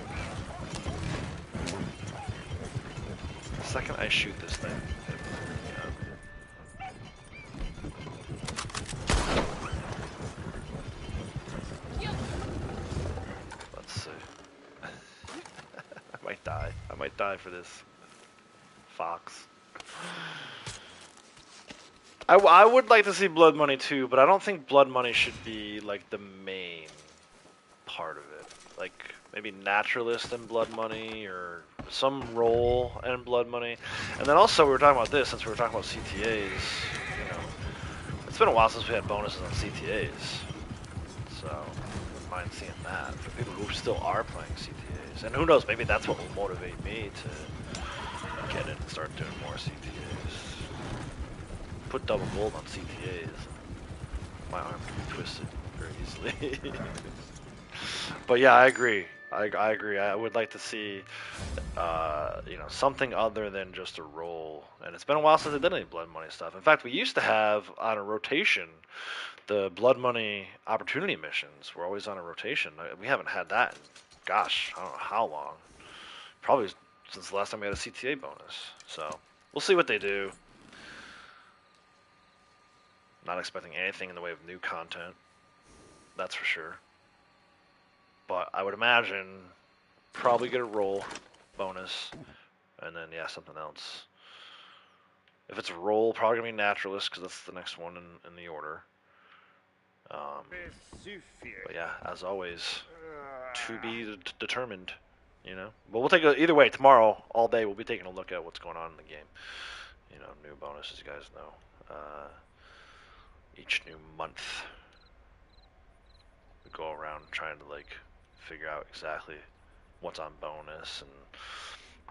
The second I shoot this thing, let's see. I might die. I might die for this fox. I would like to see blood money too, but I don't think blood money should be like the main part of it. Like maybe naturalist and blood money, or some role and blood money. And then also we were talking about this, since we were talking about CTAs. You know, it's been a while since we had bonuses on CTAs, so I wouldn't mind seeing that for people who still are playing CTAs. And who knows, maybe that's what will motivate me to get in and start doing more CTAs. Put double gold on CTAs, my arm can be twisted very easily. But yeah, I agree. I agree. I would like to see, you know, something other than just a roll. And it's been a while since I did any blood money stuff. In fact, we used to have on a rotation the blood money opportunity missions. Were always on a rotation. We haven't had that in, gosh, I don't know how long. Probably since the last time we had a CTA bonus. So we'll see what they do. Not expecting anything in the way of new content, that's for sure. But I would imagine probably get a roll bonus, and then yeah, something else. If it's a roll, probably gonna be naturalist, because that's the next one in the order. But yeah, as always, to be determined. You know, but we'll take either way. Tomorrow, all day, we'll be taking a look at what's going on in the game. You know, new bonuses, you guys know. Each new month, we go around trying to like figure out exactly what's on bonus, and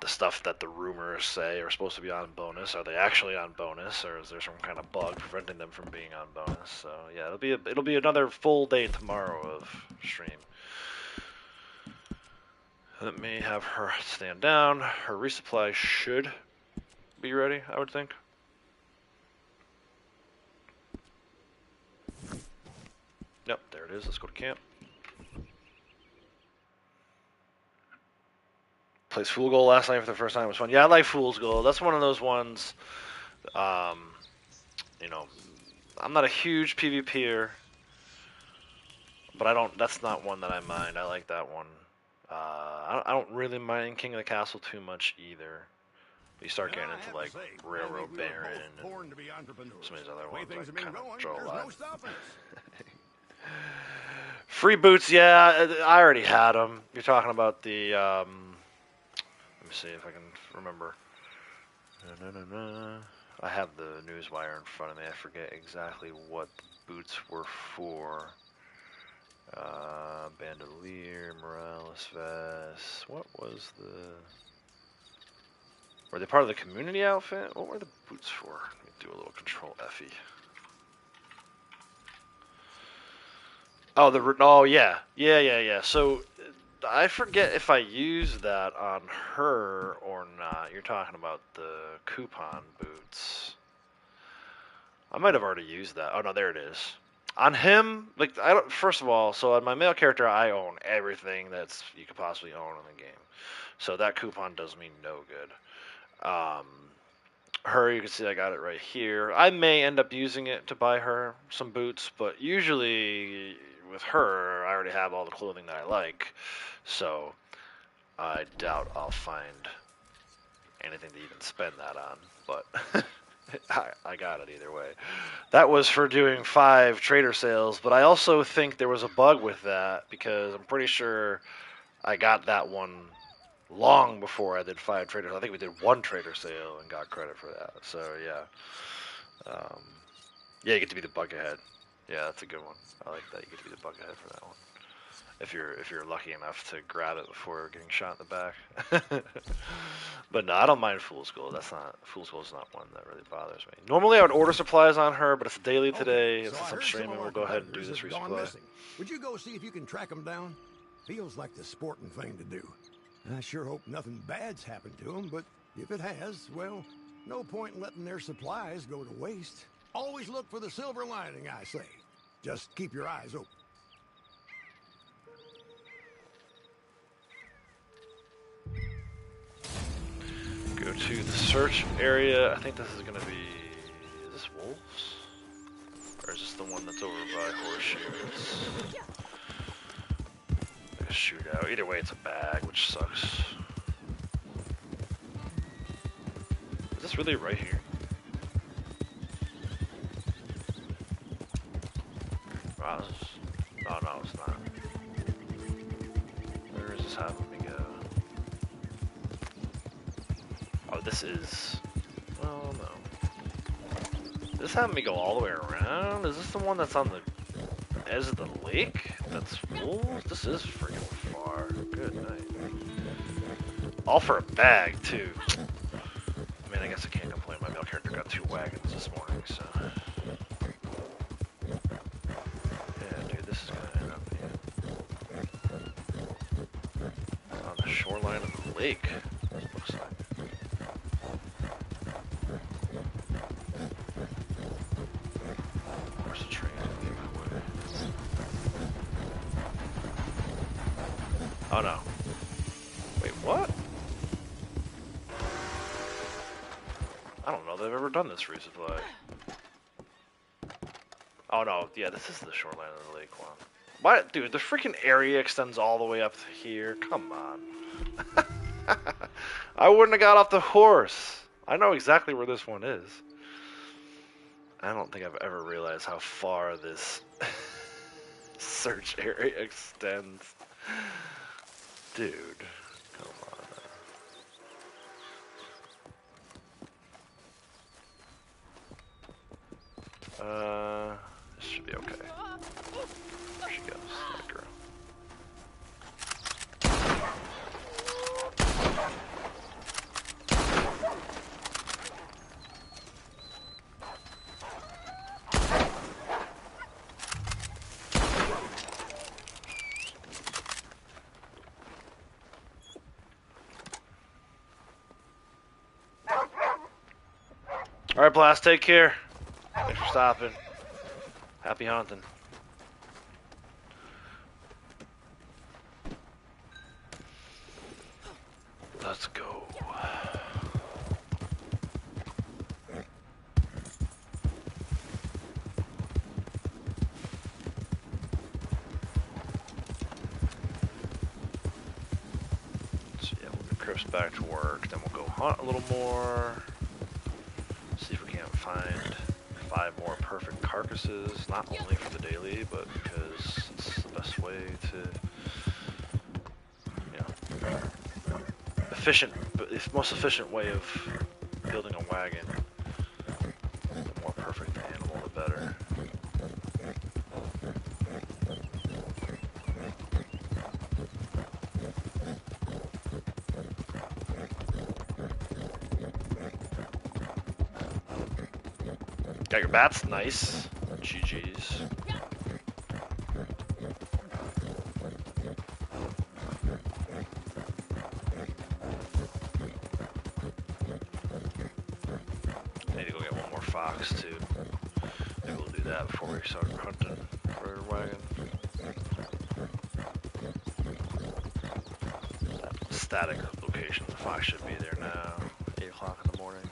the stuff that the rumors say are supposed to be on bonus. Are they actually on bonus, or is there some kind of bug preventing them from being on bonus? So yeah, it'll be another full day tomorrow of stream. Let me have her stand down. Her resupply should be ready, I would think. Yep, there it is. Let's go to camp. Plays Fool Goal last night for the first time. It was fun. Yeah, I like Fool's Goal. That's one of those ones, you know, I'm not a huge PvPer, but that's not one that I mind. I like that one. I don't really mind King of the Castle too much either. You start getting into like Railroad Baron and some of these other ones I kind of draw a lot. Free boots, yeah, I already had them. You're talking about the, let me see if I can remember. I have the newswire in front of me. I forget exactly what the boots were for. Bandolier, Morales vest. What was the... Were they part of the community outfit? What were the boots for? Let me do a little control F-E. Oh, yeah. Yeah. So, I forget if I used that on her or not. You're talking about the coupon boots. I might have already used that. Oh, no, there it is. On him, like, first of all, so on my male character, I own everything that's you could possibly own in the game. So that coupon does me no good. her, you can see I got it right here. I may end up using it to buy her some boots, but usually with her, I already have all the clothing that I like, so I doubt I'll find anything to even spend that on, but I got it either way. That was for doing 5 trader sales, but I also think there was a bug with that because I'm pretty sure I got that one long before I did 5 traders. I think we did 1 trader sale and got credit for that. So yeah, yeah, you get to be the buckethead. Yeah, that's a good one. I like that. You get to be the buckethead for that one. If you're lucky enough to grab it before getting shot in the back. But no, I don't mind Fool's Gold. Fool's Gold's not one that really bothers me. Normally I would order supplies on her, but it's daily today. Okay, And so since I I'm heard some streaming, of we'll our go ahead and do competitors this have gone resupply. missing. Would you go see if you can track them down? Feels like the sporting thing to do. I sure hope nothing bad's happened to them, but if it has, well, no point in letting their supplies go to waste. Always look for the silver lining, I say. Just keep your eyes open. Go to the search area. I think this is gonna be. Is this wolves? Or is this the one that's over by horseshoes? Like a shootout. Either way, it's a bag, which sucks. Is this really right here? Wow, this is... Oh no, it's not. Where is this having me go? Oh, this is... Oh no. Is this having me go all the way around? Is this the one that's on the edge of the lake? That's wolves? This is freaking far. Good night. All for a bag, too. I mean, I guess I can't complain. My male character got 2 wagons this morning, so... Yeah, dude, this is gonna end up being... on the shoreline of the lake, looks like. Where's the train? Oh no. Wait, what? I don't know that I've ever done this resupply. Oh no, yeah, this is the shoreline of the lake one. Why, dude, the freaking area extends all the way up to here. Come on. I wouldn't have got off the horse. I know exactly where this one is. I don't think I've ever realized how far this search area extends. Dude, come on. This should be okay. There she goes, that girl. Alright, Blast, take care. Thanks for stopping. Happy hunting. Let's go. So yeah, we'll get Crips back to work, then we'll go hunt a little more. See if we can't find 5 more perfect carcasses, not only for the daily, but because it's the best way to, you know, the most efficient way of building a wagon. The more perfect the animal, the better. Got your bats, nice. GG's. I need to go get one more fox too. Maybe we'll do that before we start hunting for a wagon. That static location, the fox should be there now. 8 o'clock in the morning.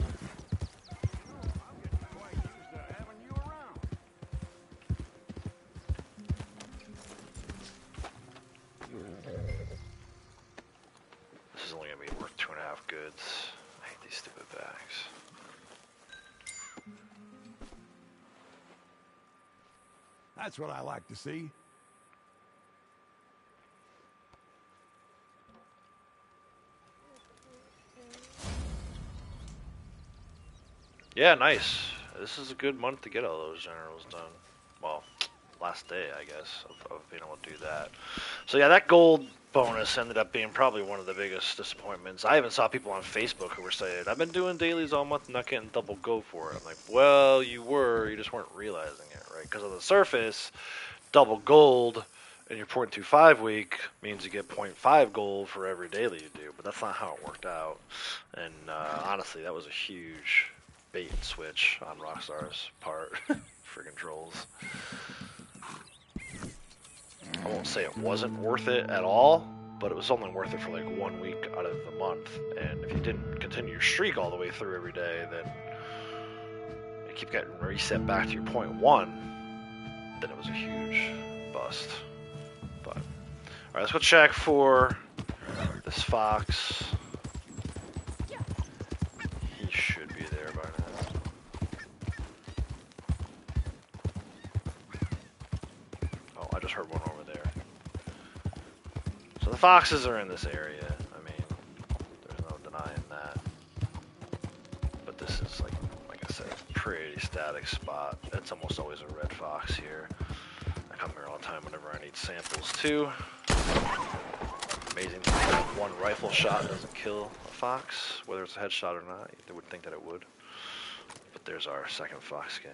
goods. I hate these stupid bags. That's what I like to see. Yeah, nice. This is a good month to get all those generals done. Well, last day, I guess, of being able to do that. So yeah, that gold bonus ended up being probably one of the biggest disappointments. I even saw people on Facebook who were saying, I've been doing dailies all month and not getting double go for it. I'm like, well, you just weren't realizing it, right? Because on the surface, double gold in your 0.25 week means you get 0.5 gold for every daily you do, but that's not how it worked out. And honestly, that was a huge bait and switch on Rockstar's part. Friggin' trolls. I won't say it wasn't worth it at all, but it was only worth it for like 1 week out of the month. And if you didn't continue your streak all the way through every day, then you keep getting reset back to your 0.1, then it was a huge bust. But alright, let's go check for this fox. He should be there by now. Oh, I just heard one over there. So the foxes are in this area. I mean, there's no denying that. But this is like I said, a pretty static spot. It's almost always a red fox here. I come here all the time whenever I need samples too. Amazing that one rifle shot doesn't kill a fox, whether it's a headshot or not. You would think that it would. But there's our second fox skin.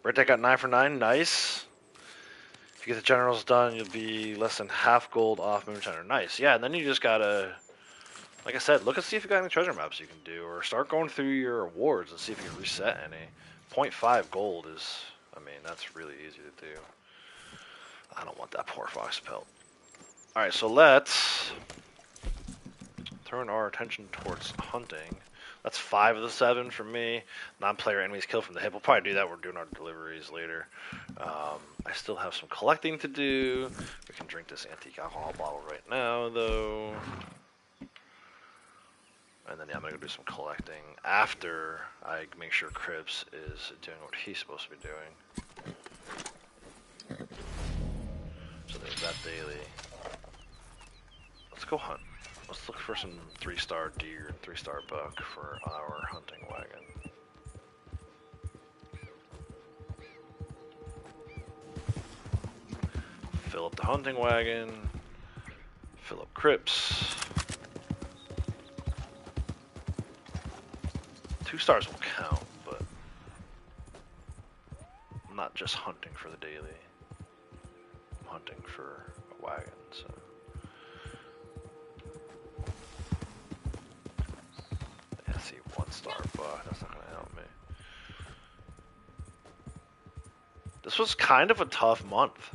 Red Deck got 9 for 9, nice. If you get the generals done, you'll be less than half gold off Moonshiner. Nice, yeah, and then you just gotta, like I said, look and see if you got any treasure maps you can do, or start going through your awards and see if you can reset any. 0.5 gold is, I mean, that's really easy to do. I don't want that poor fox pelt. Alright, so let's turn our attention towards hunting. That's 5 of the 7 for me. Non-player enemies killed from the hip. We'll probably do that. We're doing our deliveries later. I still have some collecting to do. We can drink this antique alcohol bottle right now, though. And then yeah, I'm going to go do some collecting after I make sure Cribs is doing what he's supposed to be doing. So there's that daily. Let's go hunt. Let's look for some 3-star deer and 3-star buck for our hunting wagon. Fill up the hunting wagon. Fill up crypts. 2 stars will count, but I'm not just hunting for the daily. I'm hunting for a wagon, so. I see 1-star buck, that's not gonna help me. This was kind of a tough month.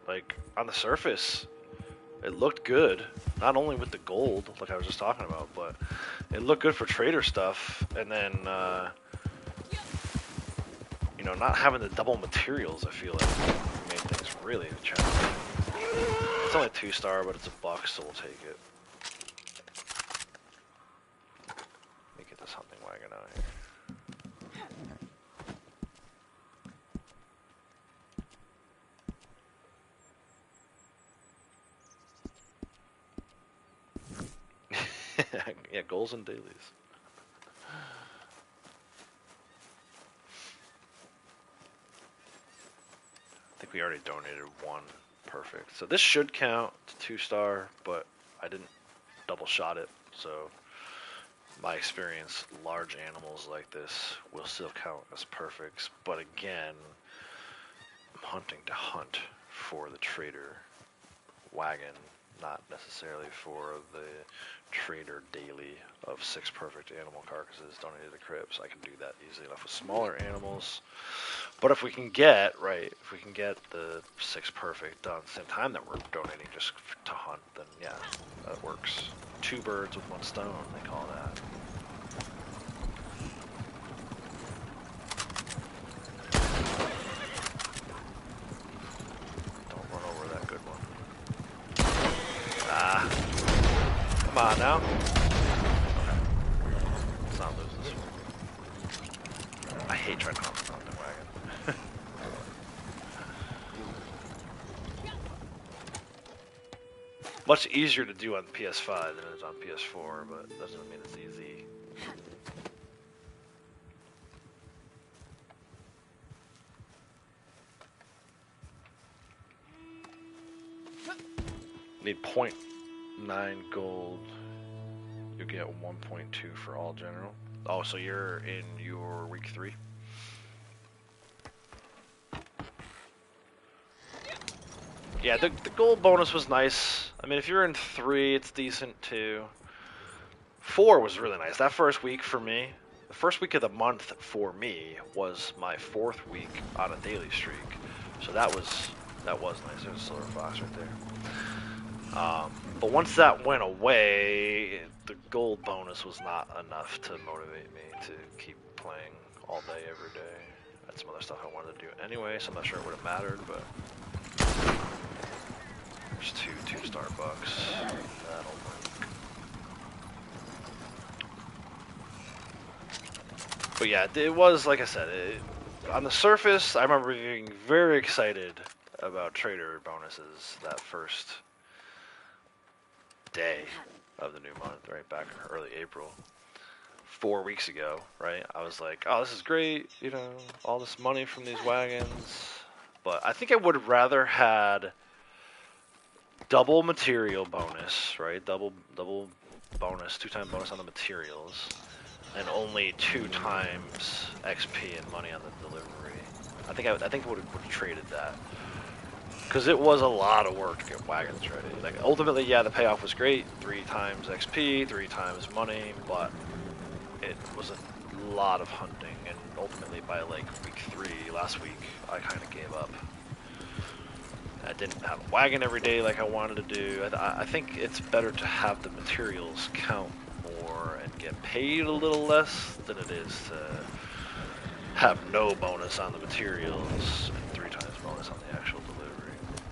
Like, on the surface, it looked good. Not only with the gold, like I was just talking about, but it looked good for trader stuff. And then, you know, not having the double materials, I feel like, made things really challenging. It's only a 2-star, but it's a buck, so we'll take it. Let me get this hunting wagon out here. Yeah, goals and dailies. I think we already donated 1 perfect. So this should count to 2-star, but I didn't double shot it. So my experience, large animals like this will still count as perfects. But again, I'm hunting to hunt for the trader wagon, not necessarily for the trader daily of 6 perfect animal carcasses donated to crypts. I can do that easily enough with smaller animals. But if we can get, the 6 perfect done at the same time that we're donating just to hunt, then yeah, that works. 2 birds with 1 stone, they call that. Don't run over that good one. Ah. now? Okay. Let's not lose this one. I hate trying to hop on the wagon. Much easier to do on PS5 than it is on PS4, but that doesn't mean it's easy. Need 0.9 gold. You get 1.2 for all general. Oh, so you're in your week 3? Yeah, the gold bonus was nice. I mean, if you're in 3, it's decent too. 4 was really nice. That first week for me, the first week of the month for me was my 4th week on a daily streak. So that was nice. There's a silver fox right there. But once that went away, the gold bonus was not enough to motivate me to keep playing all day, every day. That's some other stuff I wanted to do anyway, so I'm not sure it would have mattered, but there's 2 Starbucks. That'll work. But yeah, it was, like I said, on the surface, I remember being very excited about trader bonuses that first day of the new month, right back in early April, 4 weeks ago, right? I was like, oh, this is great, you know, all this money from these wagons. But I think I would have rather had double material bonus, right? Double bonus, 2-time bonus on the materials, and only 2 times XP and money on the delivery. I think I would have traded that. Because it was a lot of work to get wagons ready. Like, ultimately, yeah, the payoff was great. 3 times XP, 3 times money, but it was a lot of hunting. And ultimately, by like week 3, last week, I kind of gave up. I didn't have a wagon every day like I wanted to do. I think it's better to have the materials count more and get paid a little less than it is to have no bonus on the materials and 3 times bonus on the actual delivery.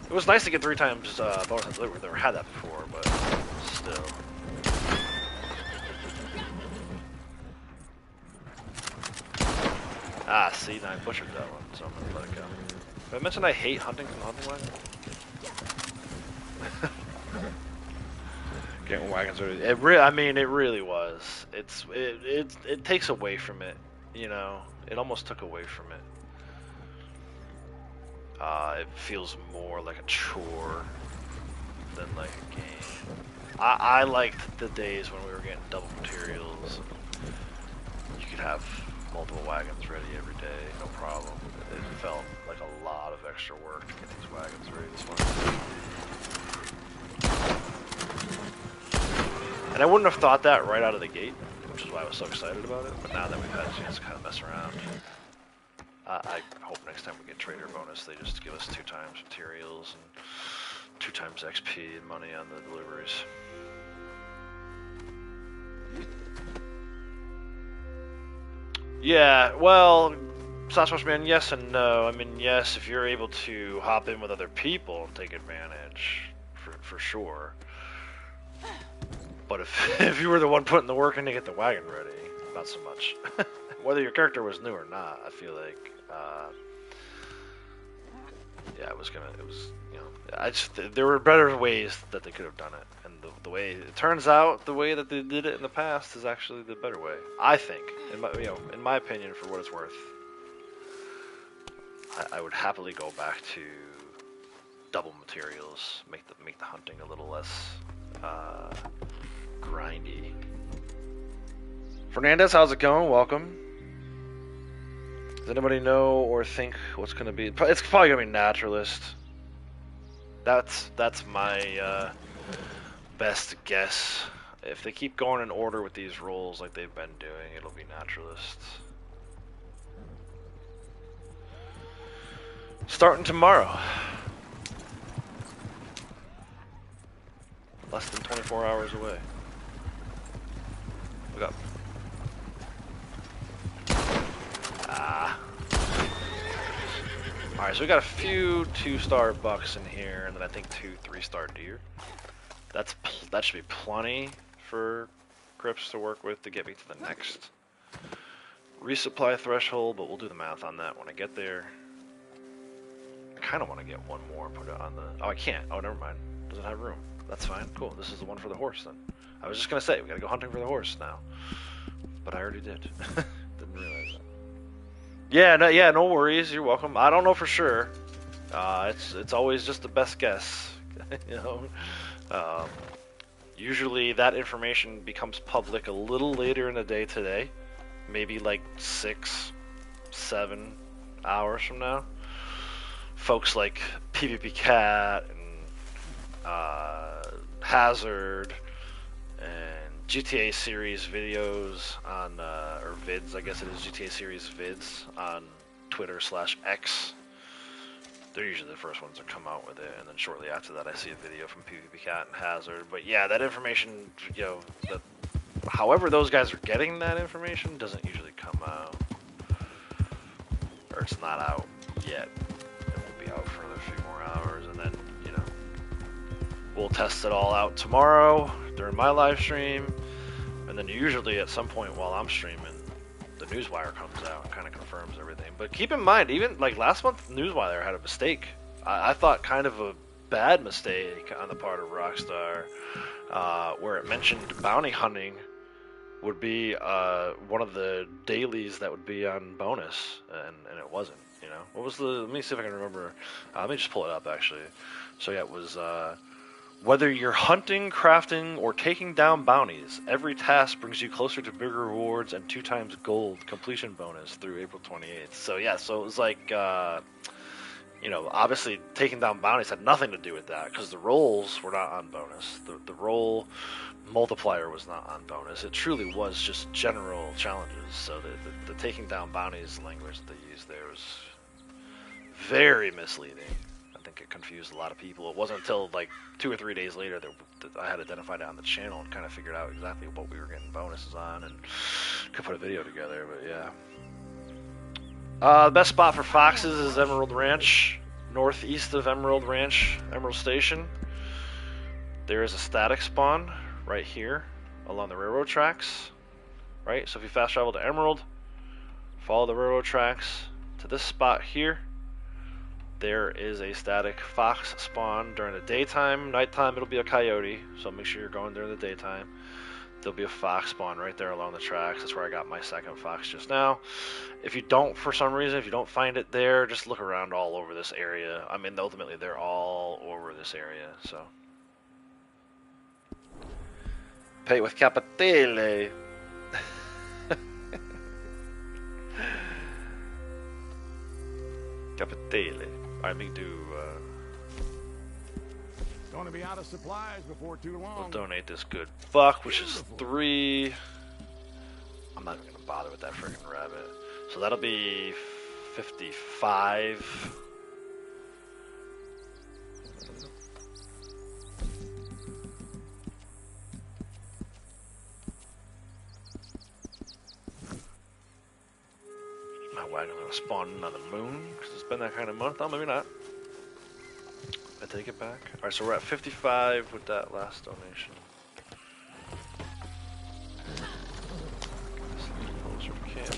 It was nice to get 3 times bonus on delivery. I've never had that before, but still. Ah, see, I butchered that one, so I'm gonna let it go. Did I mention I hate hunting from the hunting wagon? Getting wagons ready. I mean, it really was. It takes away from it, you know. It almost took away from it. It feels more like a chore than like a game. I liked the days when we were getting double materials. You could have multiple wagons ready every day, no problem. It felt like a lot of extra work to get these wagons ready this morning. And I wouldn't have thought that right out of the gate, which is why I was so excited about it. But now that we've had a chance to kind of mess around, I hope next time we get trader bonus, they just give us 2 times materials and 2 times XP and money on the deliveries. Yeah, well, Sasquatch Man, yes and no. I mean, yes, if you're able to hop in with other people and take advantage, for sure. But if you were the one putting the work in to get the wagon ready, not so much. Whether your character was new or not, I feel like, yeah, it was, you know, there were better ways that they could have done it. And the way, it turns out, the way that they did it in the past is actually the better way. I think, in my opinion, for what it's worth, I would happily go back to double materials, make the hunting a little less, grindy. Fernandez, how's it going? Welcome. Does anybody know or think what's going to be? It's probably going to be naturalist. That's my best guess. If they keep going in order with these rolls like they've been doing, it'll be naturalist. Starting tomorrow. Less than 24 hours away. Look up. Ah. Alright, so we got a few 2-star bucks in here, and then I think 2 3-star deer. That should be plenty for Crips to work with to get me to the next resupply threshold, but we'll do the math on that when I get there. I kind of want to get one more and put it on the... Oh, I can't. Oh, never mind. Doesn't have room. That's fine. Cool. This is the one for the horse, then. I was just going to say, we got to go hunting for the horse now. But I already did. Didn't realize that. Yeah, no worries. You're welcome. I don't know for sure. It's always just the best guess. You know? Usually that information becomes public a little later in the day today. Maybe like 6, 7 hours from now. Folks like PvP Cat and Hazard and GTA series videos on, or vids, I guess it is GTA series vids on Twitter/X. They're usually the first ones to come out with it, and then shortly after that I see a video from PvP Cat and Hazard. But yeah, that information, you know, however those guys are getting that information doesn't usually come out. Or it's not out yet. It won't be out for another few more hours, and then, you know, we'll test it all out tomorrow during my live stream, and then usually at some point while I'm streaming, the Newswire comes out and kind of confirms everything. But keep in mind, even like last month, Newswire had a mistake. I thought kind of a bad mistake on the part of Rockstar, where it mentioned bounty hunting would be one of the dailies that would be on bonus, and it wasn't. You know, what was the? Let me see if I can remember. Let me just pull it up actually. So yeah, it was whether you're hunting, crafting, or taking down bounties, every task brings you closer to bigger rewards and 2 times gold completion bonus through April 28th. So yeah, so it was like, you know, obviously taking down bounties had nothing to do with that because the rolls were not on bonus. The roll multiplier was not on bonus. It truly was just general challenges. So the taking down bounties language that they used there was very misleading. I think it confused a lot of people. It wasn't until like 2 or 3 days later that I had identified it on the channel and kind of figured out exactly what we were getting bonuses on and could put a video together. But yeah, the best spot for foxes is Emerald Ranch, northeast of Emerald Ranch, Emerald Station. There is a static spawn right here along the railroad tracks. Right, so if you fast travel to Emerald, follow the railroad tracks to this spot here. There is a static fox spawn during the daytime. Nighttime it'll be a coyote, so make sure you're going during the daytime. There'll be a fox spawn right there along the tracks. That's where I got my second fox just now. If you don't, for some reason, if you don't find it there, just look around all over this area. I mean, ultimately they're all over this area, so. Pay with Capitale. Capitale. Alright, we can do, Going to be out of supplies before too long. we'll donate this good buck, which is 3. I'm not even going to bother with that freaking rabbit. So that'll be 55. My wagon's going to spawn on the moon, because it's been that kind of month. Oh, maybe not. I take it back. Alright, so we're at 55 with that last donation. Get this a little closer if we can.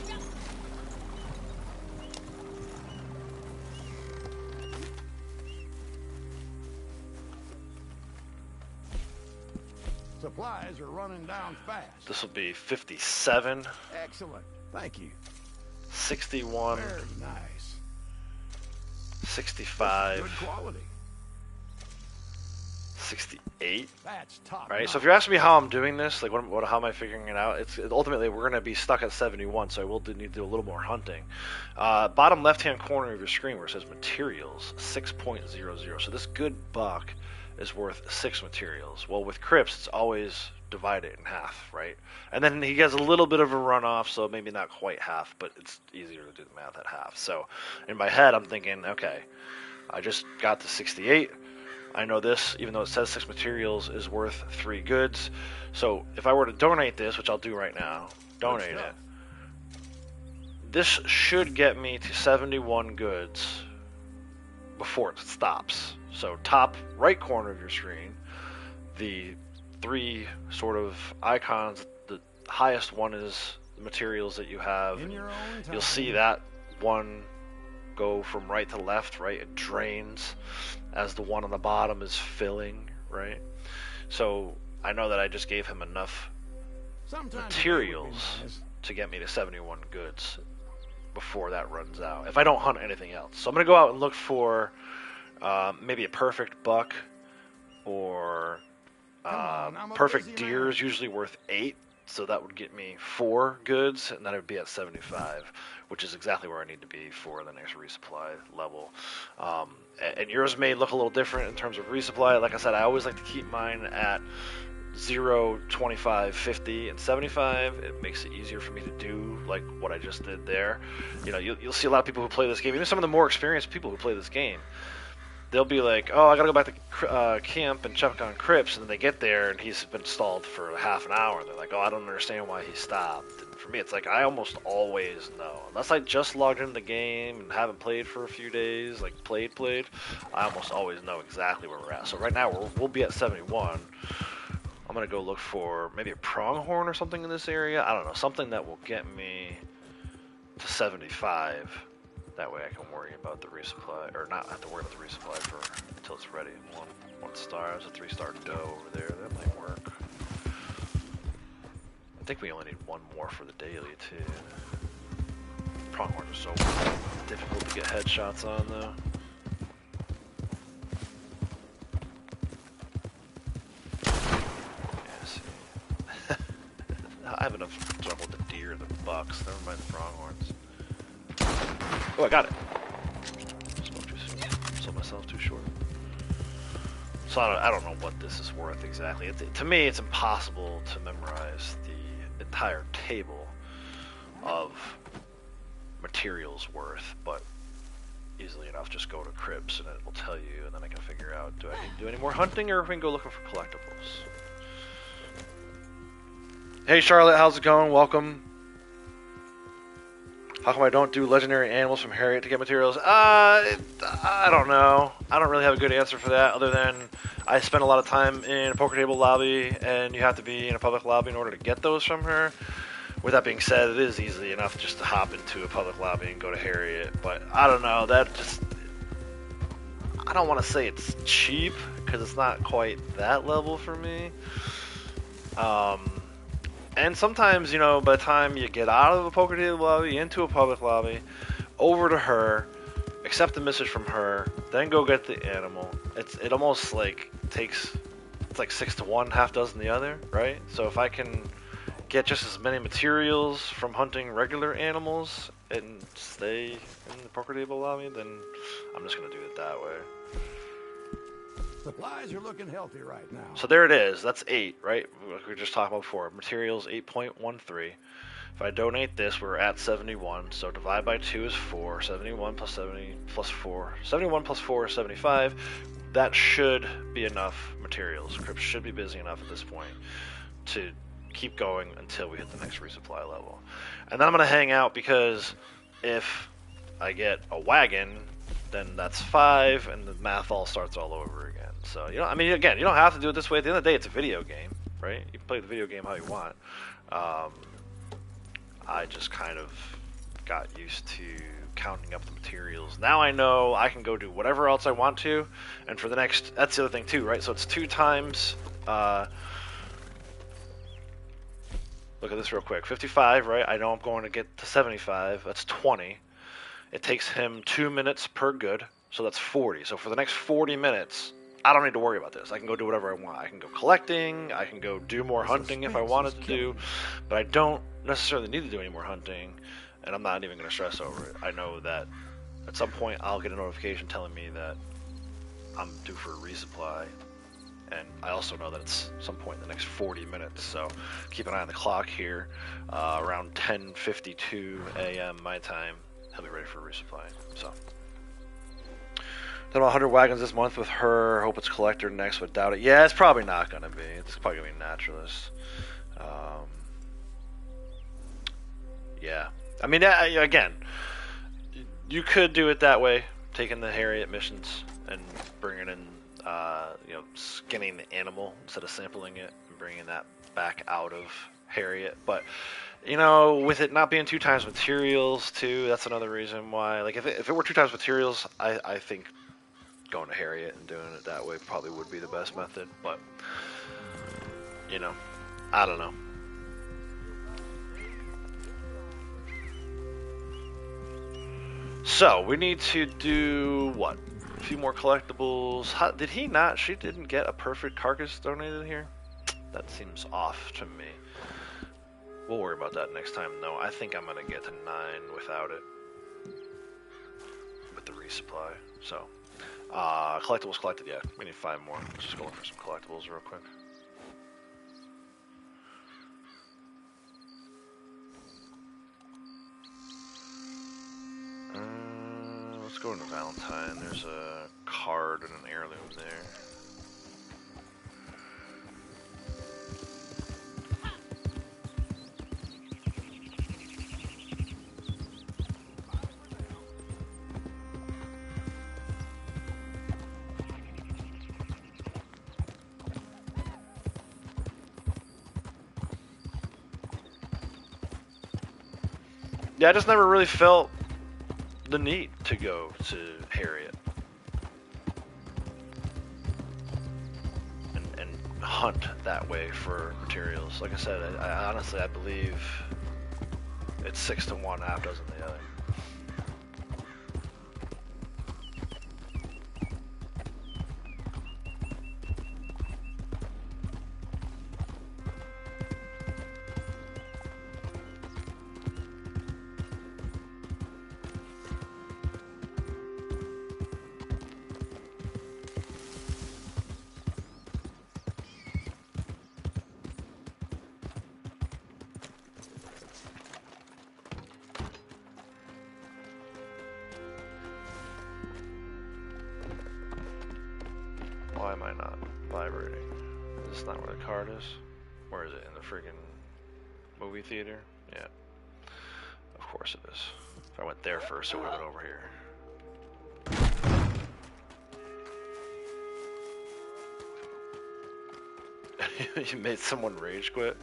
Supplies are running down fast. This will be 57, Excellent. Thank you. 61, Very nice. 65, Good quality. 68. That's top. Right, so if you're asking me how I'm doing this, like how am I figuring it out? It's ultimately we're going to be stuck at 71, so I will need to do a little more hunting. Bottom left-hand corner of your screen where it says materials, 6.00. So this good buck is worth 6 materials. Well, with Crips, it's always divided in half, right? And then he has a little bit of a runoff, so maybe not quite half, but it's easier to do the math at half. So in my head, I'm thinking, okay, I just got to 68. I know this, even though it says 6 materials, is worth 3 goods. So if I were to donate this, which I'll do right now, donate it, this should get me to 71 goods before it stops. So top right corner of your screen, the three sort of icons. The highest one is the materials that you have. In your own time. You'll see that one go from right to left, right? It drains as the one on the bottom is filling, right? So I know that I just gave him enough Sometimes materials it would be nice. to get me to 71 goods before that runs out, if I don't hunt anything else. So I'm going to go out and look for maybe a perfect buck, or on, I'm a perfect busy deer man. is usually worth 8, so that would get me 4 goods, and then it would be at 75, which is exactly where I need to be for the next resupply level. And yours may look a little different in terms of resupply. Like I said, I always like to keep mine at 0, 25, 50, and 75. It makes it easier for me to do like what I just did there. You know, you'll see a lot of people who play this game, even some of the more experienced people who play this game, they'll be like, oh, I gotta go back to camp and check on Crips, and then they get there and he's been stalled for half an hour, and they're like, oh, I don't understand why he stopped. And for me, it's like, I almost always know, unless I just logged into the game and haven't played for a few days, like played, I almost always know exactly where we're at. So right now we'll be at 71. I'm gonna go look for maybe a pronghorn or something in this area. I don't know, something that will get me to 75. That way I can worry about the resupply, or not have to worry about the resupply until it's ready. One star, there's a 3-star doe over there. That might work. I think we only need 1 more for the daily too. Pronghorns are so difficult to get headshots on though. Yeah, see. I have enough trouble with the deer and the bucks. Never mind the pronghorns. Oh, I got it. Spoke too soon. Sold myself too short. So I don't know what this is worth exactly. To me, it's impossible to memorize the entire table of materials worth, but easily enough, just go to Cribs and it will tell you, and then I can figure out, do I need to do any more hunting, or if we can go looking for collectibles. Hey Charlotte, how's it going? Welcome. How come I don't do legendary animals from Harriet to get materials? I don't know. I don't really have a good answer for that, other than I spend a lot of time in a poker table lobby, and you have to be in a public lobby in order to get those from her. With that being said, it is easy enough just to hop into a public lobby and go to Harriet, but I don't know, that just... I don't want to say it's cheap, because it's not quite that level for me. And sometimes, you know, by the time you get out of a poker table lobby, into a public lobby, over to her, accept the message from her, then go get the animal, it almost like takes, it's like 6 to 1, half dozen the other, right? So if I can get just as many materials from hunting regular animals and stay in the poker table lobby, then I'm just going to do it that way. Supplies are looking healthy right now. So there it is. That's 8, right? Like we were just talking about before. Materials 8.13. If I donate this, we're at 71. So divide by 2 is 4. 71 plus 70 plus 4. 71 plus 4 is 75. That should be enough materials. Crypt should be busy enough at this point to keep going until we hit the next resupply level. And then I'm going to hang out, because if I get a wagon, then that's 5, and the math all starts all over again. So, you know, I mean, again, you don't have to do it this way. At the end of the day, it's a video game, right? You can play the video game how you want. I just kind of got used to counting up the materials. Now I know I can go do whatever else I want to, and for the next, that's the other thing too, right? So it's 2 times, look at this real quick, 55, right? I know I'm going to get to 75, that's 20. It takes him 2 minutes per good, so that's 40. So for the next 40 minutes, I don't need to worry about this. I can go do whatever I want. I can go collecting, I can go do more hunting if I wanted to do, but I don't necessarily need to do any more hunting, and I'm not even going to stress over it. I know that at some point I'll get a notification telling me that I'm due for a resupply, and I also know that it's some point in the next 40 minutes, so keep an eye on the clock here. Around 10:52 a.m. my time, he'll be ready for a resupply. So, done 100 wagons this month with her. Hope it's collector next, but doubt it. Yeah, it's probably not gonna be. It's probably gonna be naturalist. Yeah, I mean, again, you could do it that way, taking the Harriet missions and bringing in, you know, skinning the animal instead of sampling it and bringing that back out of Harriet. But you know, with it not being 2 times materials too, that's another reason why. Like if it were 2 times materials, I think going to Harriet and doing it that way probably would be the best method. But you know, I don't know. So we need to do what? A few more collectibles. How, did he not? She didn't get a perfect carcass donated here? That seems off to me. We'll worry about that next time. No, I think I'm going to get to 9 without it. With the resupply. So, collectibles collected, yeah. We need 5 more. Let's just go look for some collectibles real quick. Let's go into Valentine. There's a card and an heirloom there. Yeah, I just never really felt the need to go to Harriet and hunt that way for materials. Like I said, I honestly I believe it's 6 to 1, half dozen the other. Why am I not vibrating? Is this not where the card is? Where is it? In the friggin' movie theater? Yeah. Of course it is. If I went there first, it would have been over here. You made someone rage quit?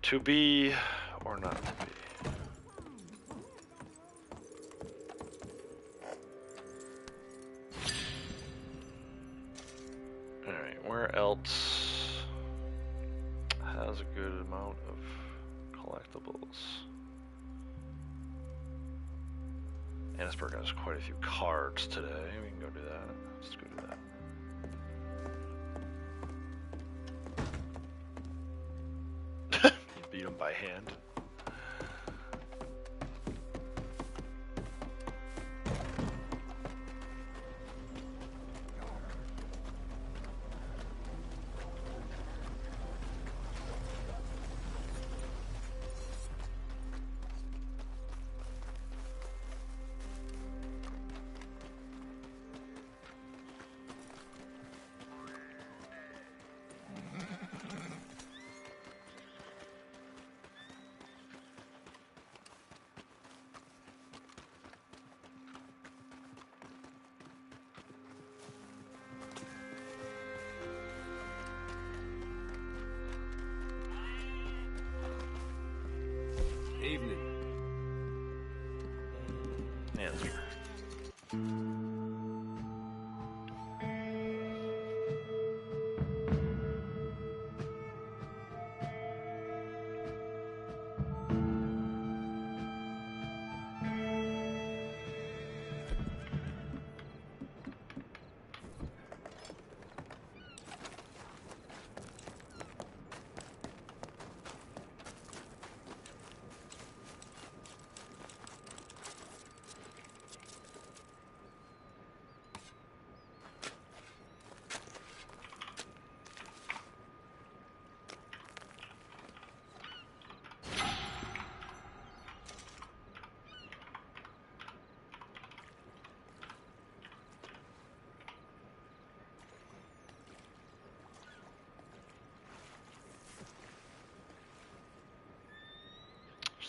To be or not to be? Alright, where else has a good amount of collectibles? Annisburg has quite a few cards today. We can go do that. Let's go do that. Beat them by hand. Evening. Answer.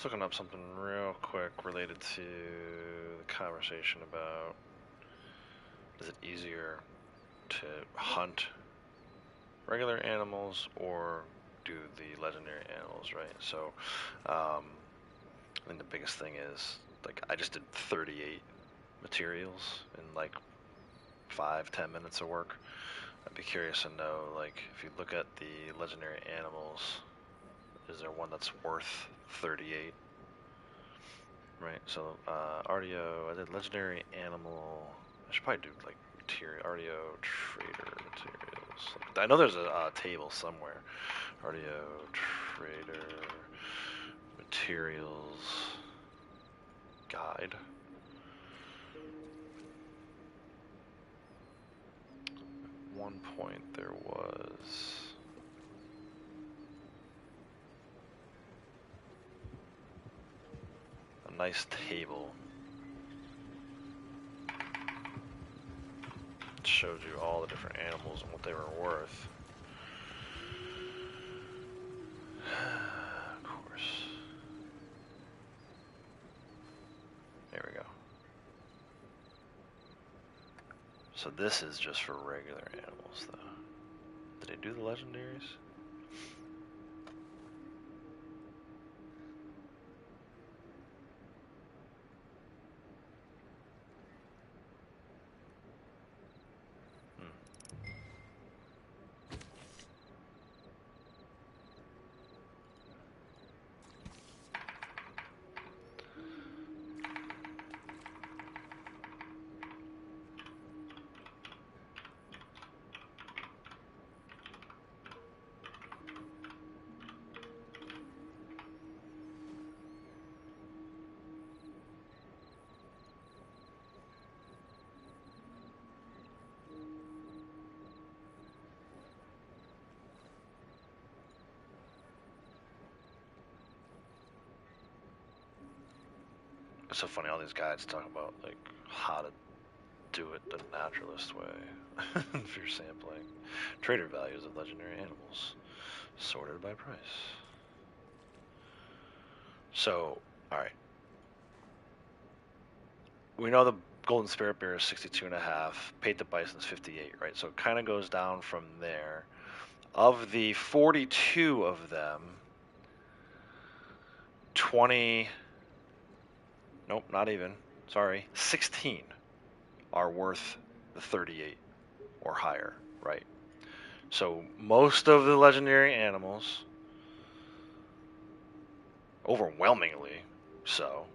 Just looking up something real quick related to the conversation about is it easier to hunt regular animals or do the legendary animals, right? So, I think the biggest thing is, like, I just did 38 materials in like 5-10 minutes of work. I'd be curious to know, like, if you look at the legendary animals, is there one that's worth 38? Right, so RDO, I did legendary animal. I should probably do like material, RDO trader materials. I know there's a table somewhere. RDO trader materials guide. At one point there was a nice table. It showed you all the different animals and what they were worth. Of course. There we go. So this is just for regular animals, though. Did they do the legendaries? It's so funny, all these guides talk about like how to do it the naturalist way if you're sampling. Trader values of legendary animals, sorted by price. So, alright. We know the golden spirit bear is 62.5, paid to bison is 58, right? So it kind of goes down from there. Of the 42 of them, 20... Nope, not even. Sorry. 16 are worth the 38 or higher, right? So most of the legendary animals, overwhelmingly so,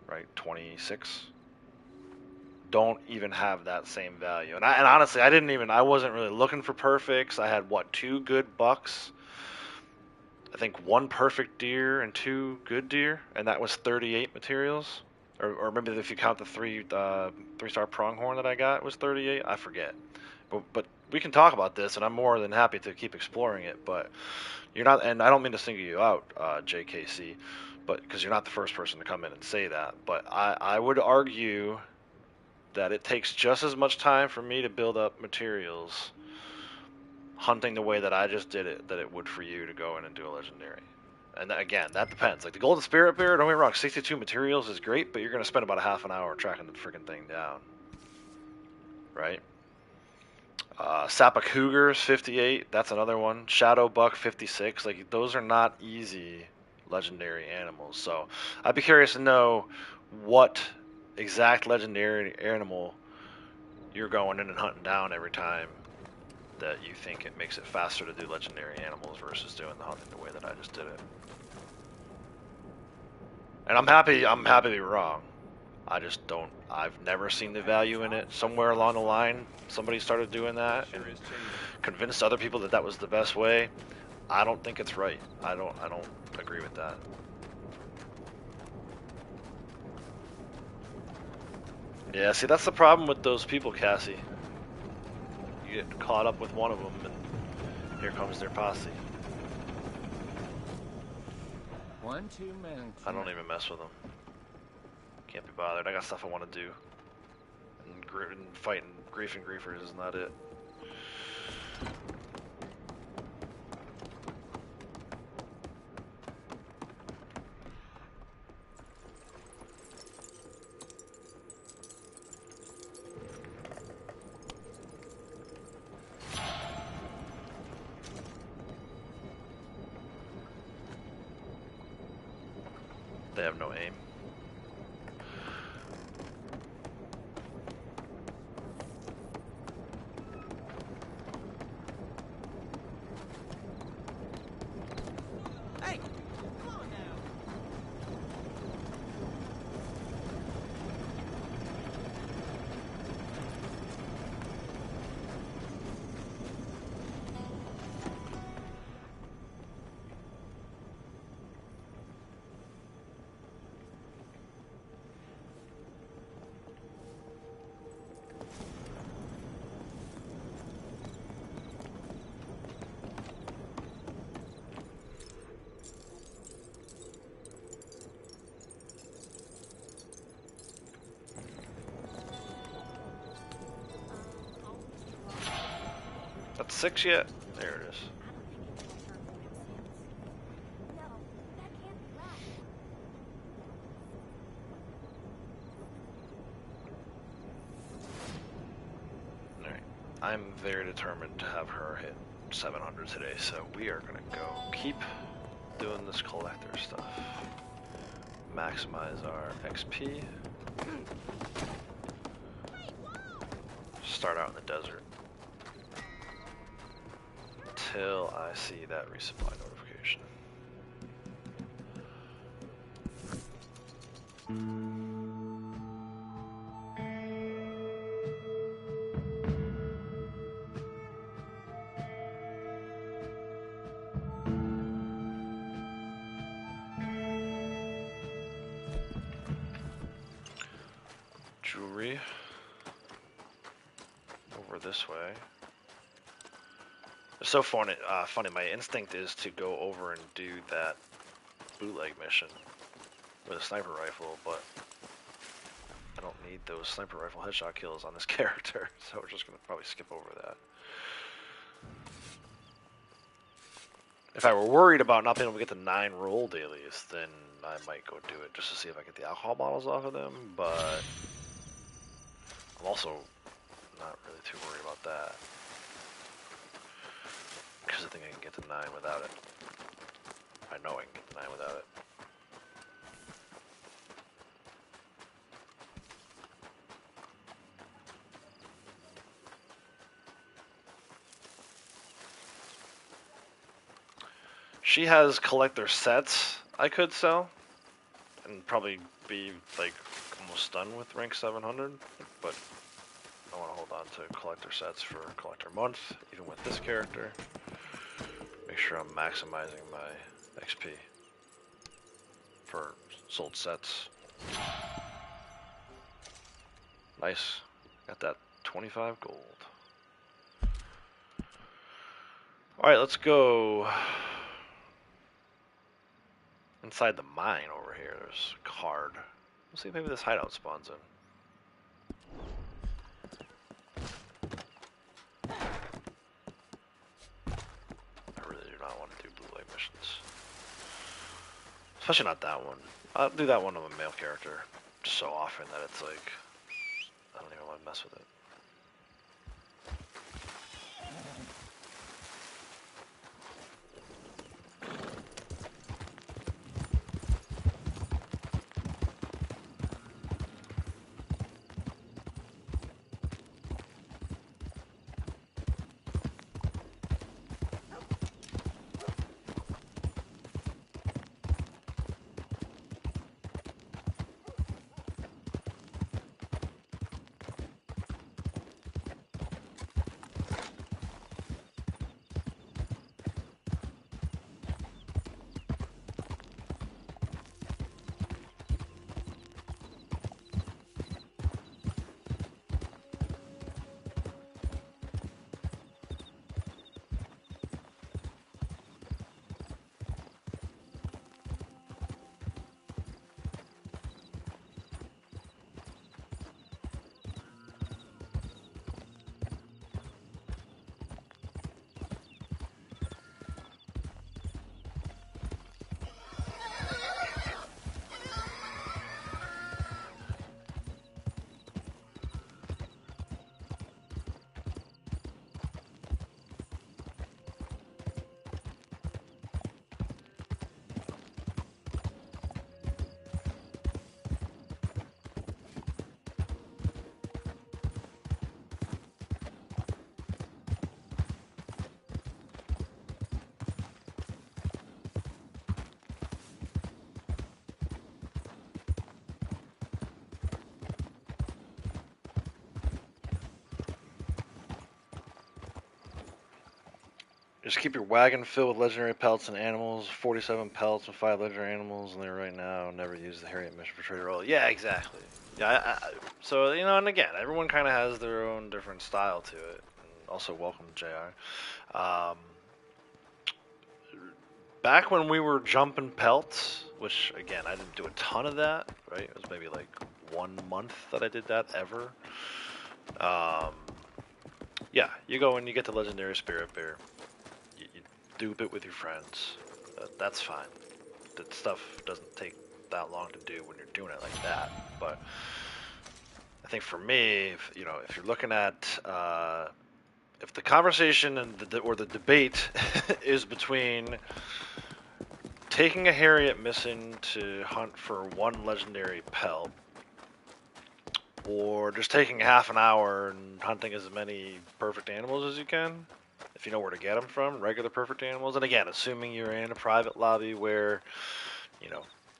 right? 26 don't even have that same value. And honestly, I wasn't really looking for perfects. I had what, 2 good bucks? I think 1 perfect deer and 2 good deer, and that was 38 materials. Or maybe if you count the 3-star pronghorn that I got, it was 38. I forget. But we can talk about this, and I'm more than happy to keep exploring it. But you're not, and I don't mean to single you out, JKC, but because you're not the first person to come in and say that. But I would argue that it takes just as much time for me to build up materials hunting the way that I just did it that it would for you to go in and do a legendary. And again, that depends. Like the golden spirit bear, don't get me wrong, 62 materials is great, but you're going to spend about a half an hour tracking the freaking thing down. Right? Sapa Cougars, 58. That's another one. Shadow Buck, 56. Like, those are not easy legendary animals. So, I'd be curious to know what exact legendary animal you're going in and hunting down every time that you think it makes it faster to do legendary animals versus doing the hunting the way that I just did it. And I'm happy to be wrong. I've never seen the value in it. Somewhere along the line, somebody started doing that and convinced other people that that was the best way. I don't think it's right. I don't agree with that. Yeah, see, that's the problem with those people, Cassie. You get caught up with one of them, and here comes their posse. One too many. I don't even mess with them. Can't be bothered. I got stuff I want to do. And fighting grief and griefers is not it. They have no aim. Hey, come on now. That's 6 yet? There it is. Alright. I'm very determined to have her hit 700 today, so we are gonna go keep doing this collector stuff. Maximize our XP. Start out in the desert. Until I see that resupply notification. Jewelry over this way. It's so funny. My instinct is to go over and do that bootleg mission with a sniper rifle, but I don't need those sniper rifle headshot kills on this character, so we're just gonna probably skip over that. If I were worried about not being able to get the 9 roll dailies, then I might go do it just to see if I get the alcohol bottles off of them, but I'm also not really too worried about that. Because I think I can get to 9 without it. I know I can get to 9 without it. She has collector sets I could sell, and probably be like almost done with rank 700, but I want to hold on to collector sets for collector month, even with this character. Make sure I'm maximizing my XP for sold sets. Nice, got that 25 gold. Alright, let's go inside the mine over here. There's a card. Let's see if maybe this hideout spawns in. I really do not want to do blue light missions. Especially not that one. I'll do that one of a male character so often that it's like, I don't even want to mess with it. Just keep your wagon filled with legendary pelts and animals. 47 pelts and 5 legendary animals, and there right now. Never use the Harriet mission for trader roll. Yeah, exactly. Yeah, so you know, and again, everyone kind of has their own different style to it. And also, welcome, Jr. Back when we were jumping pelts, which again, I didn't do a ton of that. Right, it was maybe like 1 month that I did that ever. Yeah, you go and you get the legendary spirit bear. You dupe it with your friends. That's fine. That stuff doesn't take that long to do when you're doing it like that. But I think for me, if you're looking at if the conversation and or the debate is between taking a Harriet missing to hunt for 1 legendary pelt, or just taking half an hour and hunting as many perfect animals as you can, if you know where to get them from, regular perfect animals. And again, assuming you're in a private lobby where,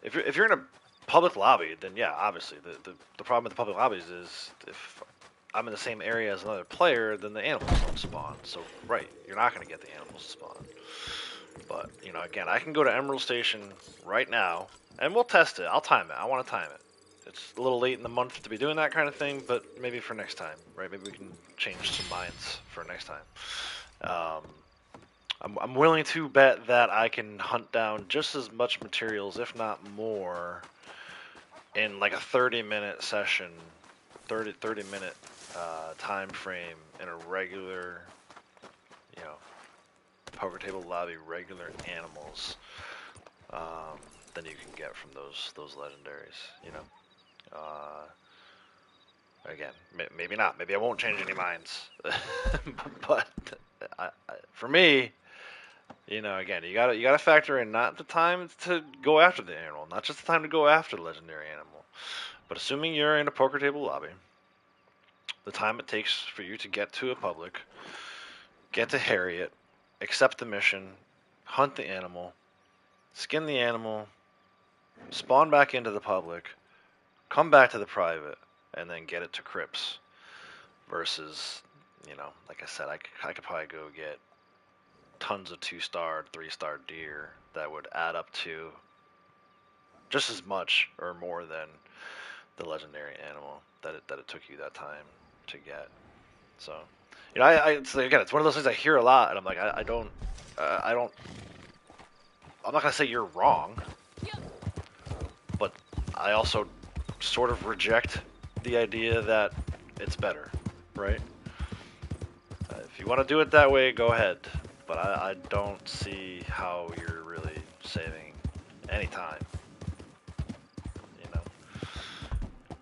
if you're in a public lobby, then yeah, obviously the problem with the public lobbies is if I'm in the same area as another player, then the animals don't spawn. So right, you're not going to get the animals to spawn. But again, I can go to Emerald Station right now, and we'll test it. I'll time it. I want to time it. It's a little late in the month to be doing that kind of thing, but maybe for next time, right? Maybe we can change some minds for next time. I'm willing to bet that I can hunt down just as much materials, if not more, in like a 30-minute session, 30-minute time frame in a regular, poker table lobby, regular animals, than you can get from those legendaries, Again, maybe not. Maybe I won't change any minds. But for me, again, you gotta factor in not the time to go after the animal, not just the time to go after the legendary animal, but assuming you're in a poker table lobby, the time it takes for you to get to a public, get to Harriet, accept the mission, hunt the animal, skin the animal, spawn back into the public, come back to the private, and then get it to Crips. Versus, like I said, I could probably go get tons of 2-star, 3-star deer that would add up to just as much or more than the legendary animal that it took you that time to get. So, again, it's one of those things I hear a lot, and I'm like, I don't, I'm not gonna say you're wrong, but I also sort of reject the idea that it's better, right? If you want to do it that way, go ahead. But I don't see how you're really saving any time.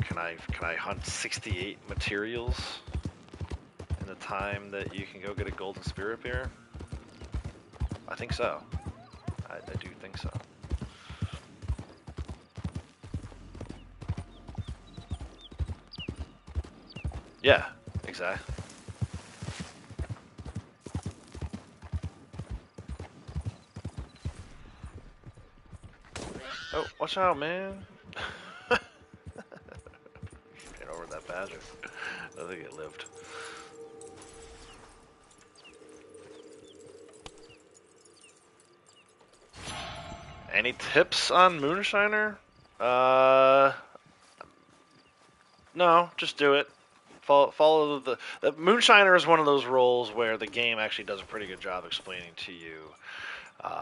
Can I hunt 68 materials in the time that you can go get a golden spirit beer? I think so. I do think so. Yeah, exactly. Oh, watch out, man. Get over that badger. I think it lived. Any tips on Moonshiner? No, just do it. Follow the Moonshiner is one of those roles where the game actually does a pretty good job explaining to you,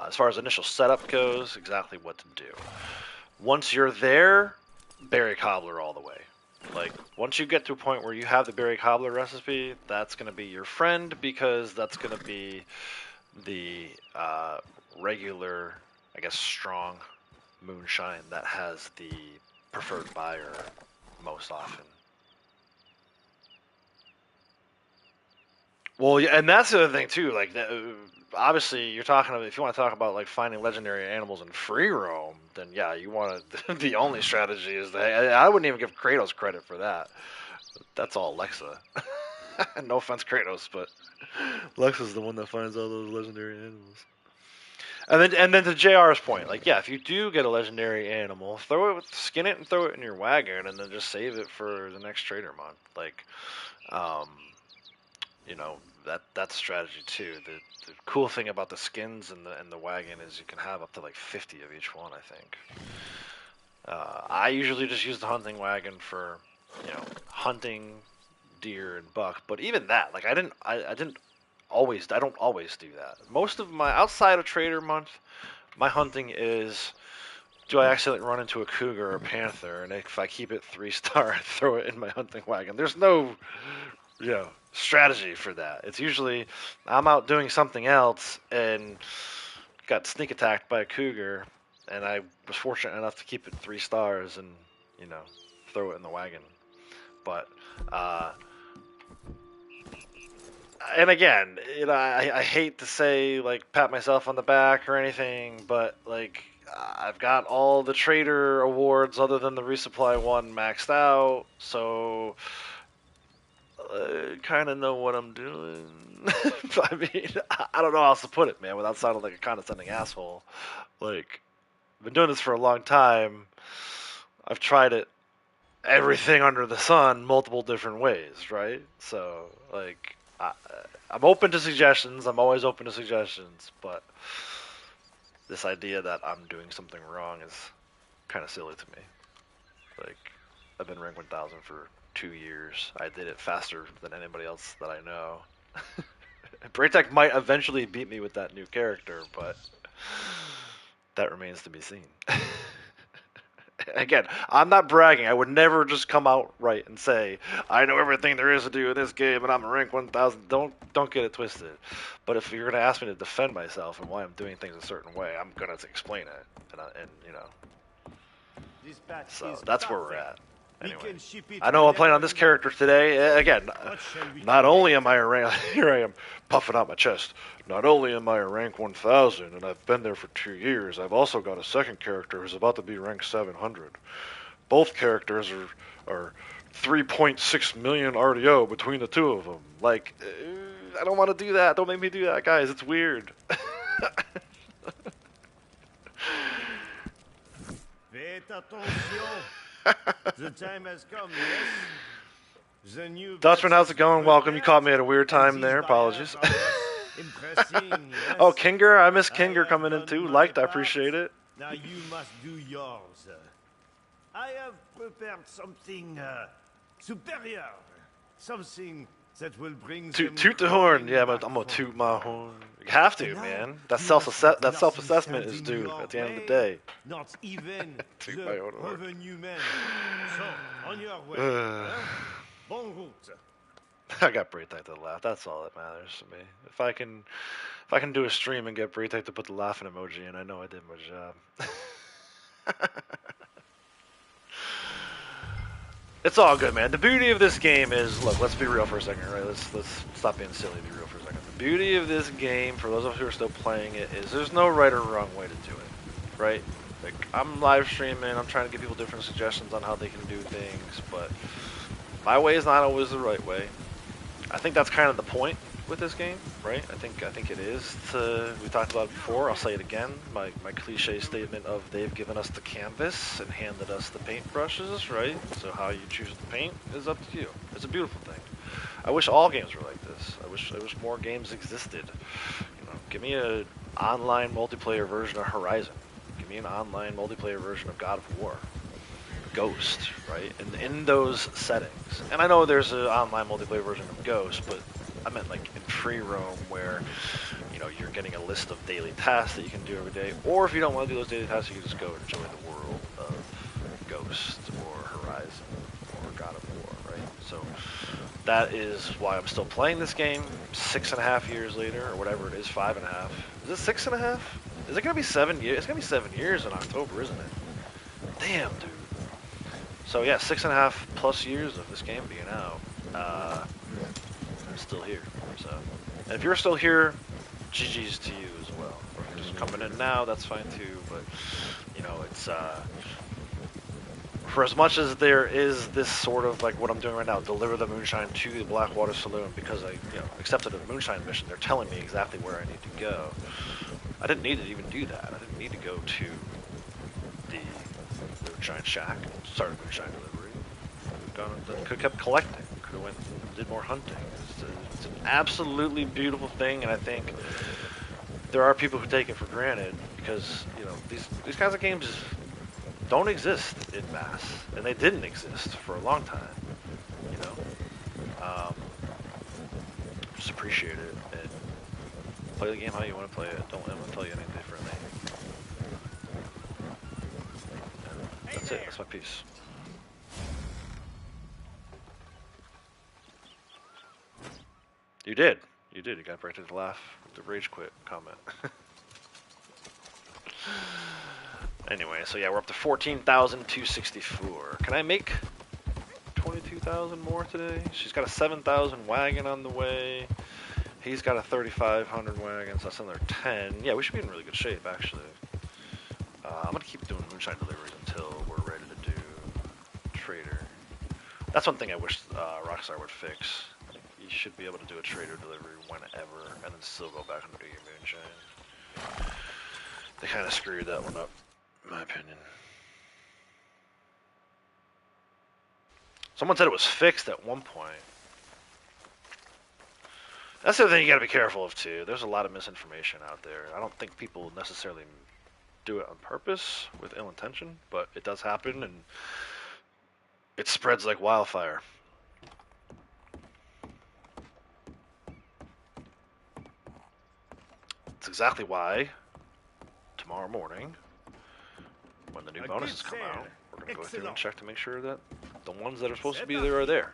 as far as initial setup goes, exactly what to do. Once you're there, berry cobbler all the way. Like, once you get to a point where you have the berry cobbler recipe, that's going to be your friend, because that's going to be the regular, I guess, strong moonshine that has the preferred buyer most often. Well, yeah, and that's the other thing too. Like, obviously, you're talking about, if you want to talk about like finding legendary animals in free roam, then yeah, you want to. The only strategy is that I wouldn't even give Kratos credit for that. That's all Lexa. No offense, Kratos, but Lexa's the one that finds all those legendary animals. And then to JR's point, like, yeah, if you do get a legendary animal, skin it and throw it in your wagon, and then just save it for the next trader month. Like, you know, that's strategy too. The cool thing about the skins and the wagon is you can have up to like 50 of each one, I think. I usually just use the hunting wagon for, you know, hunting deer and buck, but even that, like I don't always do that. Most of my outside of Trader Month, my hunting is, do I accidentally run into a cougar or a panther, and if I keep it 3-star, I throw it in my hunting wagon. There's no, you know, strategy for that. It's usually I'm out doing something else and got sneak attacked by a cougar, and I was fortunate enough to keep it 3 stars and, you know, throw it in the wagon. But and again, you know, I hate to say like pat myself on the back or anything, but like I've got all the trader awards other than the resupply one maxed out, so I kind of know what I'm doing. I mean, I don't know how else to put it, man, without sounding like a condescending asshole. Like, I've been doing this for a long time. I've tried it, everything under the sun, multiple different ways, right? So, like, I'm open to suggestions. I'm always open to suggestions, but this idea that I'm doing something wrong is kind of silly to me. Like, I've been rank 1000 for 2 years. I did it faster than anybody else that I know. Braytech might eventually beat me with that new character, but that remains to be seen. Again, I'm not bragging. I would never just come out right and say I know everything there is to do in this game and I'm a rank 1000. Don't get it twisted. But if you're gonna ask me to defend myself and why I'm doing things a certain way, I'm gonna explain it. And you know, so that's where we're at. Anyway, I know I'm playing on this character today. Again, not only am I a rank, here I am puffing out my chest. Not only am I a rank 1000, and I've been there for 2 years, I've also got a second character who's about to be rank 700. Both characters are 3.6 million RDO between the two of them. Like, I don't want to do that. Don't make me do that, guys. It's weird. Faites attention. The time has come, yes? The new Dutchman, how's it going? Welcome. You prepared. caught me at a weird time there. Apologies. Impressing, yes? Oh, Kinger. I miss I Kinger have coming in done too. my Liked. I part. appreciate it. Now you must do yours. I have prepared something superior. Something that will bring them Toot the horn. crawling Yeah, I'm back gonna for toot you. my horn. You have to, Now, man. That you must have self-assessment nothing is due standing at the end of the your day. way, not even Toot the my own horn. revenue man. So, on your way. Hein? Bon route. I got Braytech to laugh. That's all that matters to me. If I can do a stream and get Braytech to put the laughing emoji in, I know I did my job. It's all good, man. The beauty of this game is, look, let's be real for a second, right? Let's stop being silly and be real for a second. The beauty of this game, for those of us who are still playing it, is there's no right or wrong way to do it, right? Like, I'm live streaming, I'm trying to give people different suggestions on how they can do things, but my way is not always the right way. I think that's kind of the point with this game, right? I think it is. We talked about it before. I'll say it again. My cliche statement of they've given us the canvas and handed us the paintbrushes, right? So how you choose to paint is up to you. It's a beautiful thing. I wish all games were like this. I wish more games existed. You know, give me an online multiplayer version of Horizon. Give me an online multiplayer version of God of War. Ghost, right? In those settings. And I know there's an online multiplayer version of Ghost, but I meant like in free roam where, you know, you're getting a list of daily tasks that you can do every day, or if you don't want to do those daily tasks, you can just go enjoy the world of Ghost or Horizon or God of War, right? So that is why I'm still playing this game 6.5 years later, or whatever it is, 5.5. Is it 6.5? Is it gonna be 7 years? It's gonna be 7 years in October, isn't it? Damn, dude. So yeah, 6.5+ years of this game being out. I'm still here. So, and if you're still here, GG's to you as well. Or if you're just coming in now, that's fine too. But you know, it's for as much as there is this sort of like what I'm doing right now, deliver the moonshine to the Blackwater Saloon because I, you know, accepted a moonshine mission. They're telling me exactly where I need to go. I didn't need to even do that. I didn't need to go to the moonshine shack and start a moonshine delivery. Could have kept collecting. could have went and did more hunting. It's an absolutely beautiful thing, and I think there are people who take it for granted because, you know, these kinds of games don't exist in mass, and they didn't exist for a long time, you know. Just appreciate it and play the game how you want to play it. Don't let them tell you anything differently. And that's it. That's my piece. You did. You did. You got right to the laugh with the rage quit comment. Anyway, so yeah, we're up to 14,264. Can I make 22,000 more today? She's got a 7,000 wagon on the way. He's got a 3,500 wagon, so that's another 10. Yeah, we should be in really good shape, actually. I'm gonna keep doing moonshine deliveries until we're ready to do trader. That's one thing I wish Rockstar would fix. You should be able to do a trader delivery whenever, and then still go back and do your moonshine. They kind of screwed that one up, in my opinion. Someone said it was fixed at one point. That's the other thing you gotta be careful of, too. There's a lot of misinformation out there. I don't think people necessarily do it on purpose with ill intention, but it does happen, and it spreads like wildfire. That's exactly why tomorrow morning, when the new bonuses come out, we're going to go through and check to make sure that the ones that are supposed to be there are there,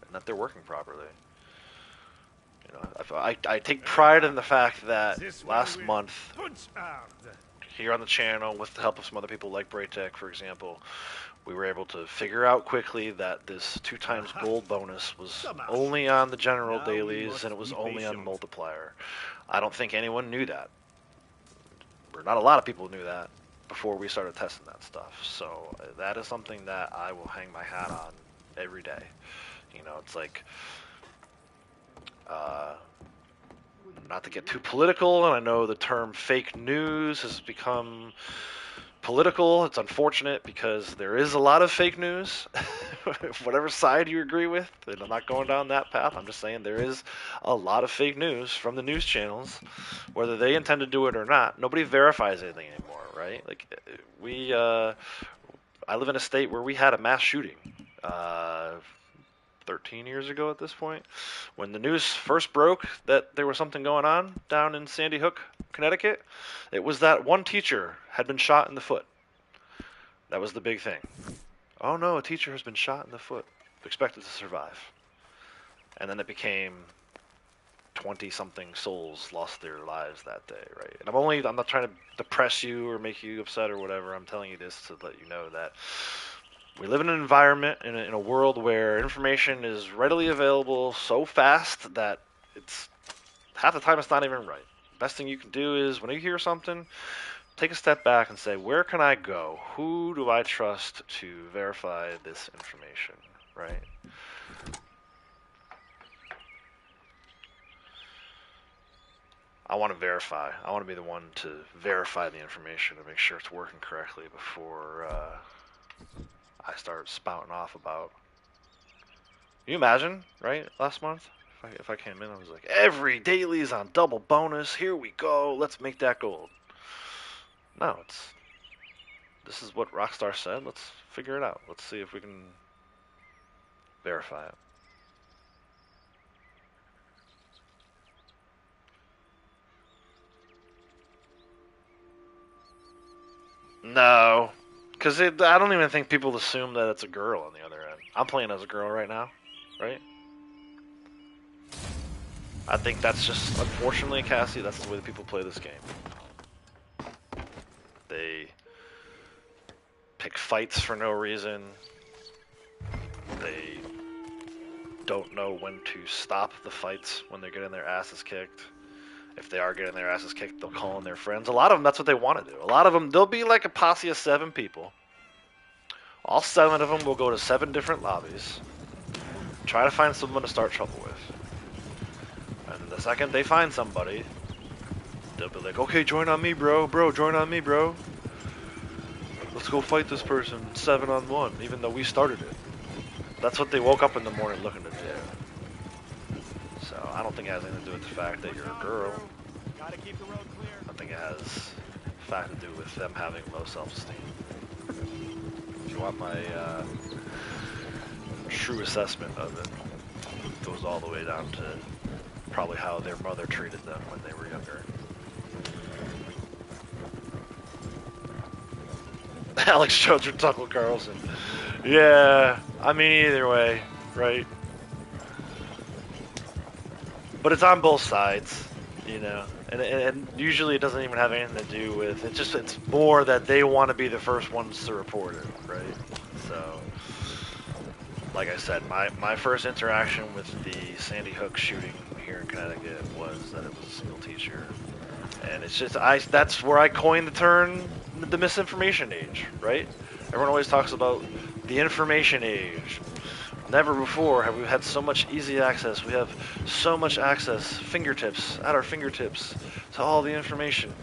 and that they're working properly. You know, I take pride in the fact that last month, here on the channel, with the help of some other people like Braytech, for example, we were able to figure out quickly that this 2x gold bonus was only on the general dailies, and it was only on multiplier. I don't think anyone knew that. Or not a lot of people knew that before we started testing that stuff. So that is something that I will hang my hat on every day. You know, it's like, not to get too political, and I know the term fake news has become political. It's unfortunate because there is a lot of fake news, whatever side you agree with, and I'm not going down that path. I'm just saying there is a lot of fake news from the news channels, whether they intend to do it or not. Nobody verifies anything anymore, right? Like, I live in a state where we had a mass shooting 13 years ago at this point. When the news first broke that there was something going on down in Sandy Hook, Connecticut, it was that one teacher had been shot in the foot. That was the big thing. Oh no, a teacher has been shot in the foot, expected to survive. And then it became 20-something souls lost their lives that day, right? And I'm not trying to depress you or make you upset or whatever. I'm telling you this to let you know that we live in an environment, in a world where information is readily available so fast that it's half the time it's not even right. Best thing you can do is when you hear something, take a step back and say, where can I go? Who do I trust to verify this information, right? I want to verify. I want to be the one to verify the information and make sure it's working correctly before I start spouting off about. Can you imagine, right? Last month, if I came in, I was like, every daily's on double bonus. Here we go. Let's make that gold. No, this is what Rockstar said. Let's figure it out. Let's see if we can verify it. No. Because I don't even think people assume that it's a girl on the other end. I'm playing as a girl right now, right? I think that's just, unfortunately, Cassie, that's the way that people play this game. They pick fights for no reason. They don't know when to stop the fights when they're getting their asses kicked. If they are getting their asses kicked, they'll call in their friends. A lot of them, that's what they want to do. A lot of them, they'll be like a posse of 7 people. All 7 of them will go to 7 different lobbies, try to find someone to start trouble with. And the second they find somebody, they'll be like, okay, join on me, bro. Bro, join on me, bro. Let's go fight this person 7-on-1, even though we started it. That's what they woke up in the morning looking to do. So I don't think it has anything to do with the fact that you're a girl. Gotta keep the road clear. I think it has a fact to do with them having low self-esteem. If you want my true assessment of it, it goes all the way down to probably how their mother treated them when they were younger. Alex Jones or Tucker Carlson. Yeah, I mean either way, right? But it's on both sides, you know. And usually it doesn't even have anything to do with it's more that they want to be the first ones to report it, right? So like I said, my first interaction with the Sandy Hook shooting here in Connecticut was that it was a single teacher. And it's just that's where I coined the term the misinformation age, right? Everyone always talks about the information age. Never before have we had so much easy access. We have so much access, fingertips, at our fingertips, to all the information.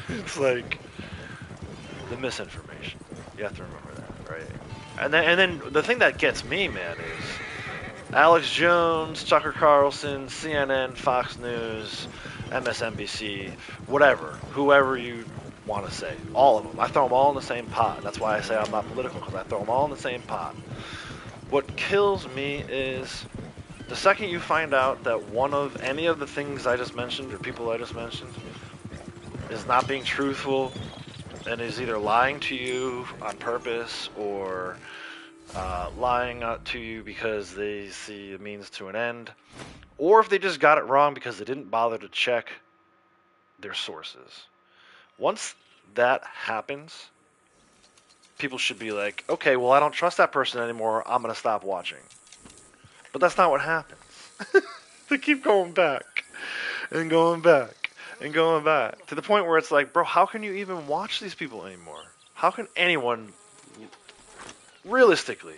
It's like the misinformation. You have to remember that, right? And then the thing that gets me, man, is Alex Jones, Tucker Carlson, CNN, Fox News, MSNBC, whatever, whoever you want to say, all of them. I throw them all in the same pot. That's why I say I'm not political, because I throw them all in the same pot. What kills me is the second you find out that one of any of the things I just mentioned or people I just mentioned is not being truthful and is either lying to you on purpose or lying to you because they see a means to an end, or if they just got it wrong because they didn't bother to check their sources. Once that happens, people should be like, okay, well, I don't trust that person anymore. I'm going to stop watching. But that's not what happens. They keep going back and going back and going back to the point where it's like, bro, how can you even watch these people anymore? How can anyone, realistically,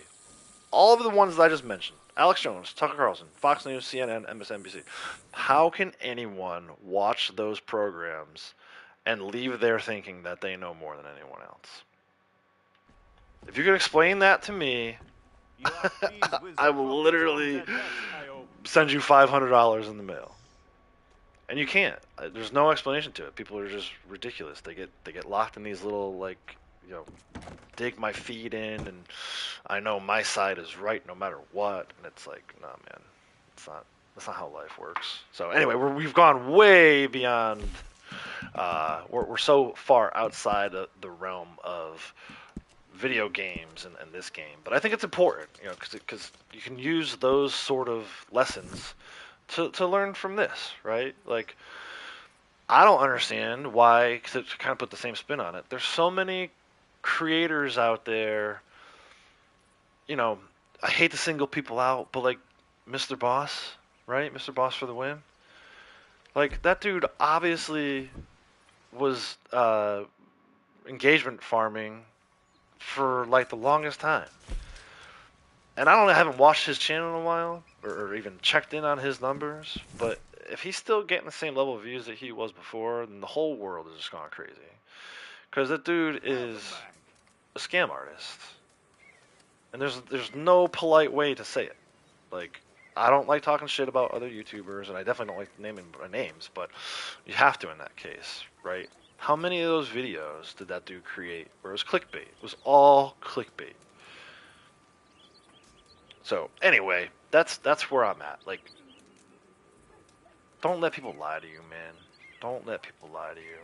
all of the ones that I just mentioned, Alex Jones, Tucker Carlson, Fox News, CNN, MSNBC, how can anyone watch those programs and leave there thinking that they know more than anyone else? If you could explain that to me, I will literally send you $500 in the mail. And you can't. There's no explanation to it. People are just ridiculous. They get locked in these little, like, you know, dig my feet in, and I know my side is right no matter what. And it's like, nah, man, that's not how life works. So anyway, we've gone way beyond. We're so far outside of the realm of video games and this game, but I think it's important, you know, because you can use those sort of lessons to learn from this, right? Like, I don't understand why, to kind of put the same spin on it, there's so many creators out there, you know, I hate to single people out, but like Mr. Boss, right? Mr. Boss for the win. Like, that dude obviously was engagement farming for like the longest time. And I haven't watched his channel in a while, or even checked in on his numbers, but if he's still getting the same level of views that he was before, then the whole world is just gone crazy. Because that dude is a scam artist. And there's no polite way to say it. Like, I don't like talking shit about other YouTubers, and I definitely don't like naming names, but you have to in that case, right? How many of those videos did that dude create where it was clickbait? It was all clickbait. So anyway, that's where I'm at. Like, don't let people lie to you, man. Don't let people lie to you.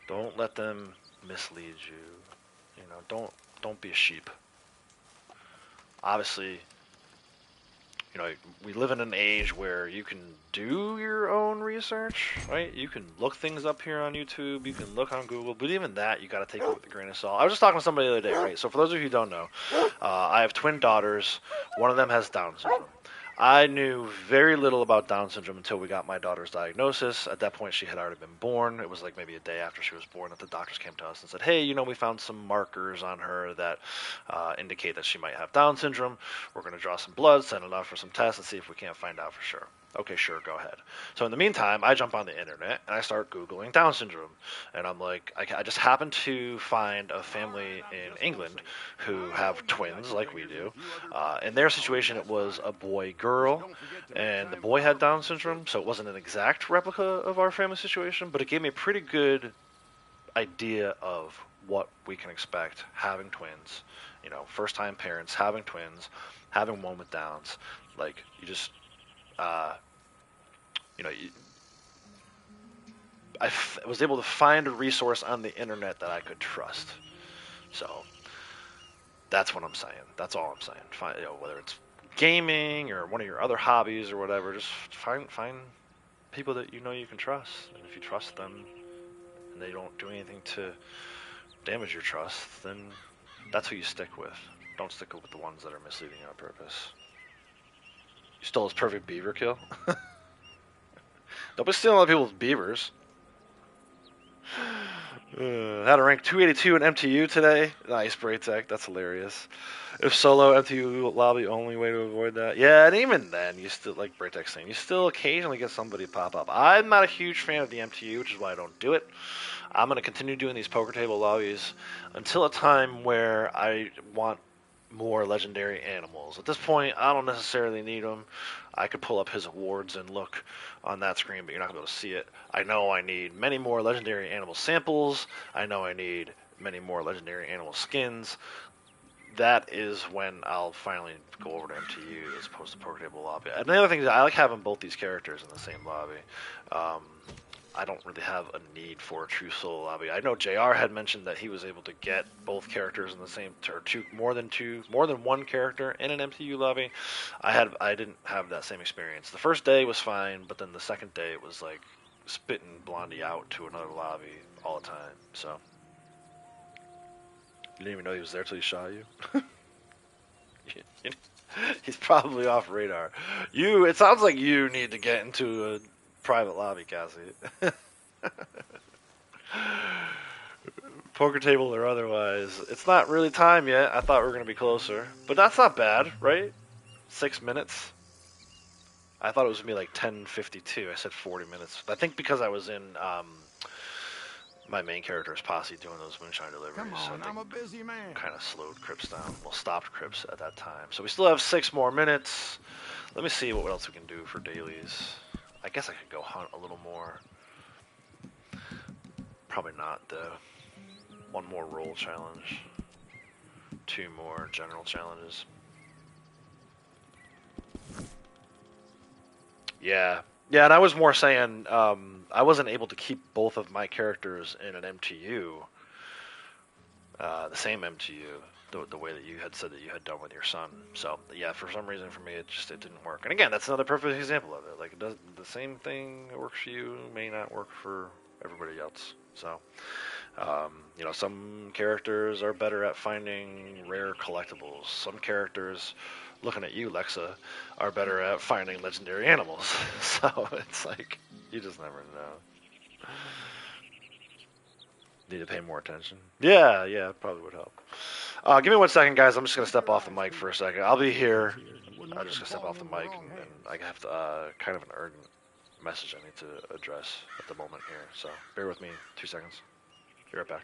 Don't let them mislead you. You know, don't be a sheep. Obviously, you know, we live in an age where you can do your own research, right? You can look things up here on YouTube, you can look on Google, but even that, you got to take it with a grain of salt. I was just talking to somebody the other day, right? So for those of you who don't know, I have twin daughters. One of them has Down syndrome. I knew very little about Down syndrome until we got my daughter's diagnosis. At that point, she had already been born. It was like maybe a day after she was born that the doctors came to us and said, hey, you know, we found some markers on her that indicate that she might have Down syndrome. We're going to draw some blood, send it off for some tests, and see if we can't find out for sure. Okay, sure, go ahead. So in the meantime, I jump on the internet and I start Googling Down syndrome. And I'm like, I just happen to find a family in England who have twins like we do. In their situation, it was a boy-girl, and the boy had Down syndrome, so it wasn't an exact replica of our family situation, but it gave me a pretty good idea of what we can expect having twins. You know, first-time parents having twins, having one with Downs. Like, you just... you know, was able to find a resource on the internet that I could trust. So that's what I'm saying. That's all I'm saying. Find, whether it's gaming or one of your other hobbies or whatever, just find people that you know you can trust. And if you trust them and they don't do anything to damage your trust, then that's who you stick with. Don't stick with the ones that are misleading you on purpose. You stole his perfect beaver kill. Don't be stealing other people's beavers. Had a rank 282 in MTU today. Nice, Braytech. That's hilarious. If solo MTU lobby, only way to avoid that. Yeah, and even then, you still, like Braytech saying, you still occasionally get somebody pop up. I'm not a huge fan of the MTU, which is why I don't do it. I'm going to continue doing these poker table lobbies until a time where I want more legendary animals. At this point, I don't necessarily need them. I could pull up his awards and look on that screen, but you're not going to be able to see it. I know I need many more legendary animal samples. I know I need many more legendary animal skins. That is when I'll finally go over to MTU as opposed to poker table lobby. And the other thing is I like having both these characters in the same lobby. I don't really have a need for a true solo lobby. I know JR had mentioned that he was able to get both characters in the same, or more than one character in an MTU lobby. I didn't have that same experience. The first day was fine, but then the second day it was like spitting Blondie out to another lobby all the time. So you didn't even know he was there till he shot you. He's probably off radar. It sounds like you need to get into a private lobby, Cassie. Poker table or otherwise. It's not really time yet. I thought we were going to be closer. But that's not bad, right? 6 minutes. I thought it was going to be like 10:52. I said 40 minutes. I think because I was in my main character's posse doing those moonshine deliveries. Come on, I'm a busy man. Kind of slowed Crips down. Well, stopped Crips at that time. So we still have 6 more minutes. Let me see what else we can do for dailies. I guess I could go hunt a little more. Probably not, though. 1 more roll challenge. 2 more general challenges. Yeah. Yeah, and I was more saying I wasn't able to keep both of my characters in an MTU. The same MTU. The way that you had said that you had done with your son. So, yeah, for some reason for me it didn't work. And again, that's another perfect example of it. Like, the same thing that works for you may not work for everybody else. So, some characters are better at finding rare collectibles. Some characters, looking at you, Lexa, are better at finding legendary animals. So it's like, you just never know. Need to pay more attention. Yeah, probably would help. Give me 1 second, guys. I'm just going to step off the mic for a second. I'll be here. I'm just going to step off the mic, and I have to, kind of an urgent message I need to address at the moment here. So bear with me 2 seconds. Be right back.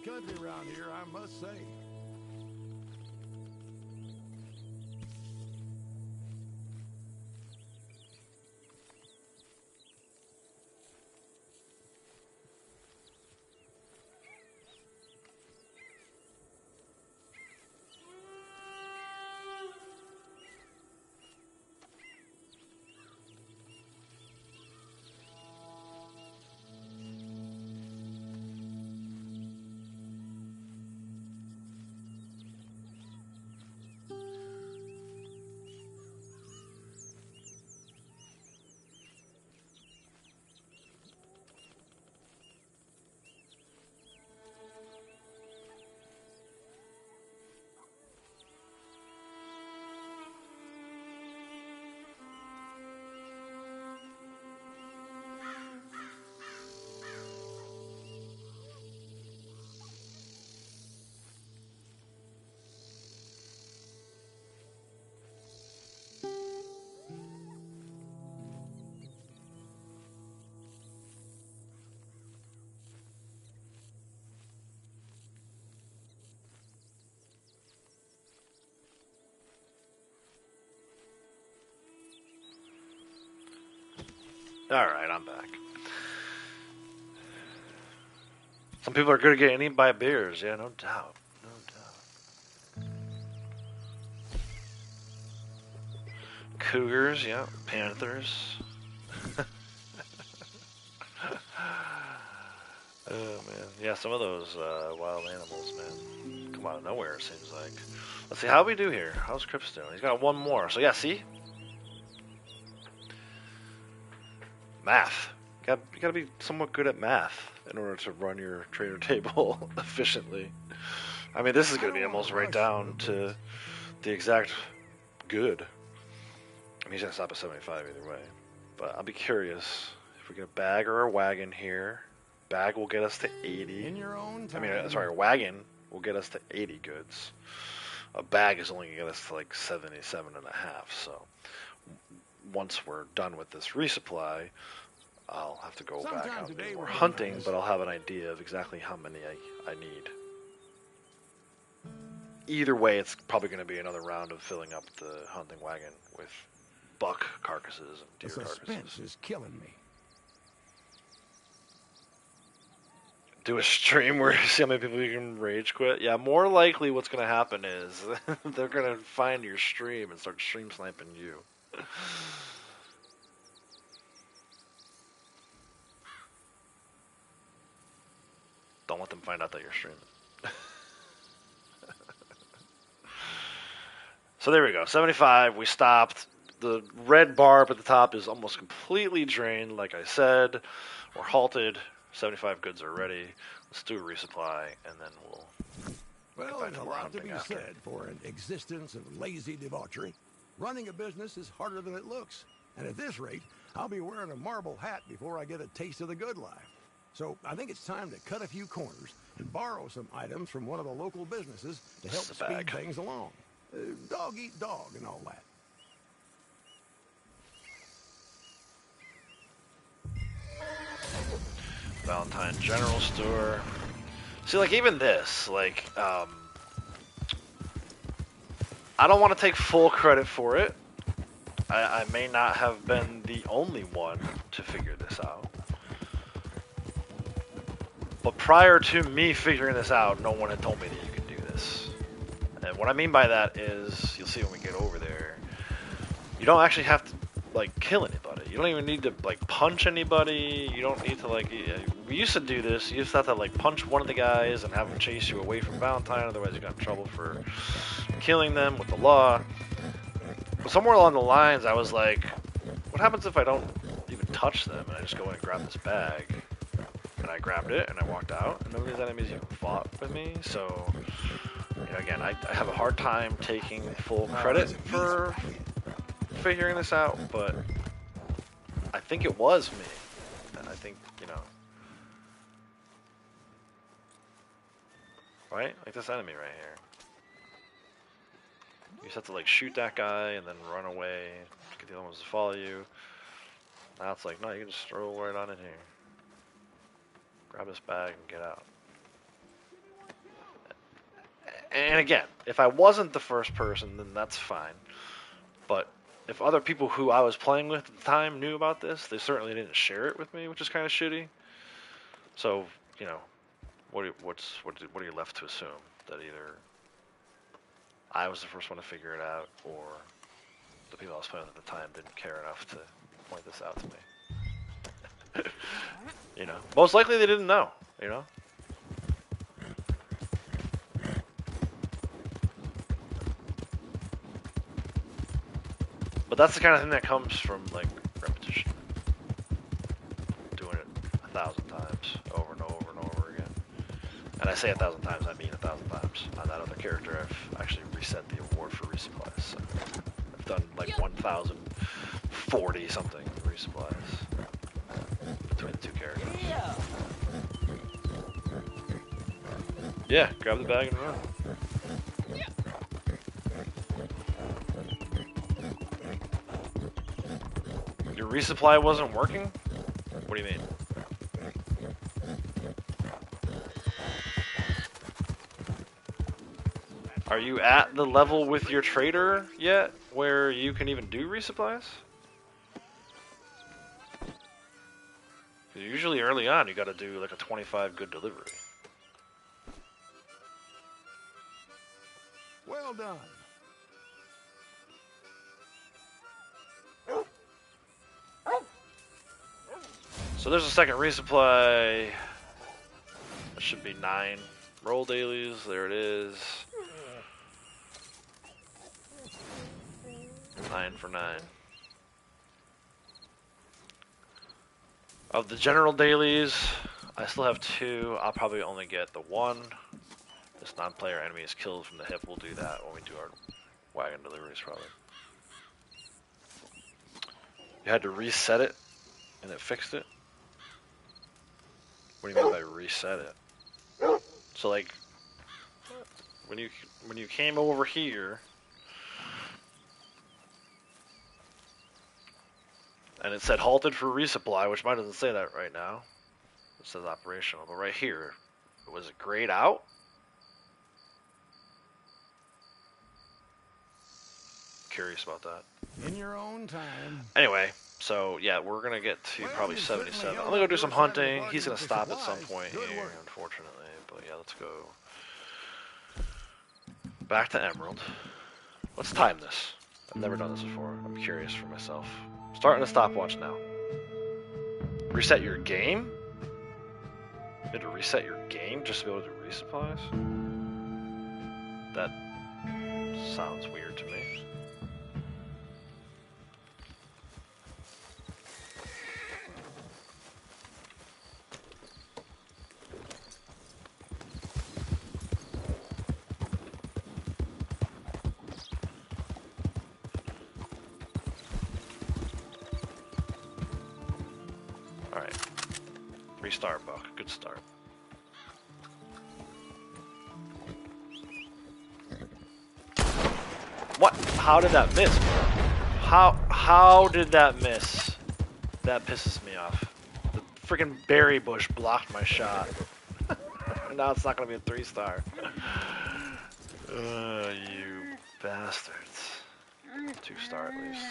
beautiful country around here, I must say. Alright, I'm back. Some people are good at getting eaten by bears, yeah, no doubt. No doubt. Cougars, yeah. Panthers. Oh, man. Yeah, some of those wild animals, man, come out of nowhere, it seems like. Let's see, how we do here? How's Cripps doing? He's got one more. So, yeah, see? Math. You gotta be somewhat good at math in order to run your trader table efficiently. I mean, this is gonna be almost right down to the exact good. I mean, he's gonna stop at 75 either way. But I'll be curious if we get a bag or a wagon here. Bag will get us to 80. In your own time. I mean, sorry, a wagon will get us to 80 goods. A bag is only gonna get us to like 77 and a half. So once we're done with this resupply, I'll have to go back out and do more hunting, but I'll have an idea of exactly how many I need. Either way, it's probably going to be another round of filling up the hunting wagon with buck carcasses and deer the suspense carcasses. is killing me. Do a stream where you see how many people you can rage quit? Yeah, more likely what's going to happen is they're going to find your stream and start stream sniping you. Don't let them find out that you're streaming. So there we go, 75, we stopped. The red bar up at the top is almost completely drained, like I said. We're halted, 75 goods are ready. Let's do a resupply, and then we'll Well, back there's to a more lot to hunting be after. said for an existence of lazy debauchery. Running a business is harder than it looks. And at this rate, I'll be wearing a marble hat before I get a taste of the good life. So I think it's time to cut a few corners and borrow some items from one of the local businesses to help This is a speed bag. things along. Dog eat dog and all that. Valentine General Store. See, like, even this, like, I don't want to take full credit for it. I may not have been the only one to figure this out. But prior to me figuring this out, no one had told me that you could do this. And what I mean by that is, you'll see when we get over there, you don't actually have to, like, kill anybody. You don't even need to, like, punch anybody. You don't need to, like, we used to do this. You just have to, like, punch one of the guys and have them chase you away from Valentine, otherwise you got in trouble for killing them with the law. But somewhere along the lines, I was like, what happens if I don't even touch them and I just go in and grab this bag? And I grabbed it and I walked out, and none of these enemies even fought with me. So, you know, again, I have a hard time taking full credit for figuring this out, but I think it was me. And I think, you know, right? Like this enemy right here. You just have to, like, shoot that guy and then run away, get the other ones to follow you. Now it's like, no, you can just stroll right on in here. Grab this bag and get out. And again, if I wasn't the first person, then that's fine. But if other people who I was playing with at the time knew about this, they certainly didn't share it with me, which is kind of shitty. So, you know, what are you left to assume? That either I was the first one to figure it out, or the people I was playing with at the time didn't care enough to point this out to me. You know, most likely they didn't know, you know? But that's the kind of thing that comes from, like, repetition. Doing it 1,000 times, over and over and over again. And I say 1,000 times, I mean 1,000 times. On that other character, I've actually reset the award for resupplies. So I've done, like, 1,040 something resupplies between the two characters. Yeah, grab the bag and run. Your resupply wasn't working? What do you mean? Are you at the level with your trader yet where you can even do resupplies? 'Cause usually early on you gotta do like a 25 good delivery. Well done. So there's a second resupply. That should be 9 roll dailies. There it is. 9 for 9. Of the general dailies, I still have 2. I'll probably only get the 1. This non-player enemy is killed from the hip. We'll do that when we do our wagon deliveries, probably. You had to reset it, and it fixed it? What do you mean by reset it? So, like, when you came over here, and it said halted for resupply, which mine doesn't say that right now. It says operational, but right here, was it grayed out? Curious about that. In your own time. Anyway, so yeah, we're gonna get to probably 77. I'm gonna go do some hunting. He's gonna stop at some point here, unfortunately. But yeah, let's go back to Emerald. Let's time this. I've never done this before. I'm curious for myself. Starting a stopwatch now. Reset your game? You had to reset your game just to be able to do resupplies? That sounds weird to me. Alright. 3-star buck. Good start. What? How did that miss, bro? How did that miss? That pisses me off. The freaking berry bush blocked my shot. Now it's not gonna be a 3-star. You bastards. 2-star at least.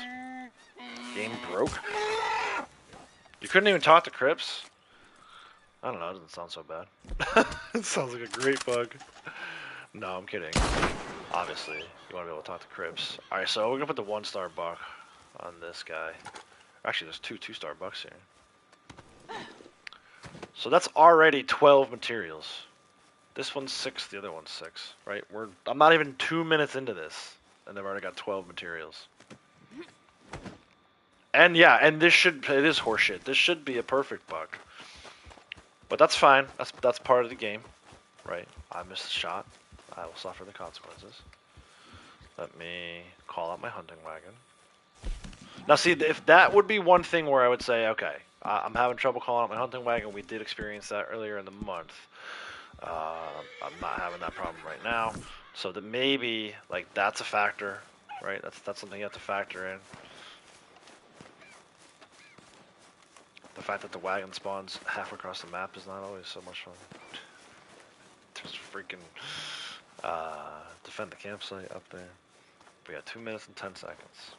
Game broke? You couldn't even talk to Crips? I don't know, it doesn't sound so bad. It sounds like a great bug. No, I'm kidding. Obviously, you want to be able to talk to Crips. Alright, so we're gonna put the 1-star buck on this guy. Actually, there's 2 2-star bucks here. So that's already 12 materials. This one's 6, the other one's 6, right? I'm not even 2 minutes into this, and they've already got 12 materials. And yeah, and it is horseshit. This should be a perfect buck. But that's fine. That's part of the game, right? I missed the shot. I will suffer the consequences. Let me call out my hunting wagon. Now see, if that would be one thing where I would say, okay, I'm having trouble calling out my hunting wagon. We did experience that earlier in the month. I'm not having that problem right now. So that maybe, like, that's a factor, right? That's something you have to factor in. The fact that the wagon spawns half across the map is not always so much fun. There's freaking... Defend the campsite up there. We got 2 minutes and 10 seconds.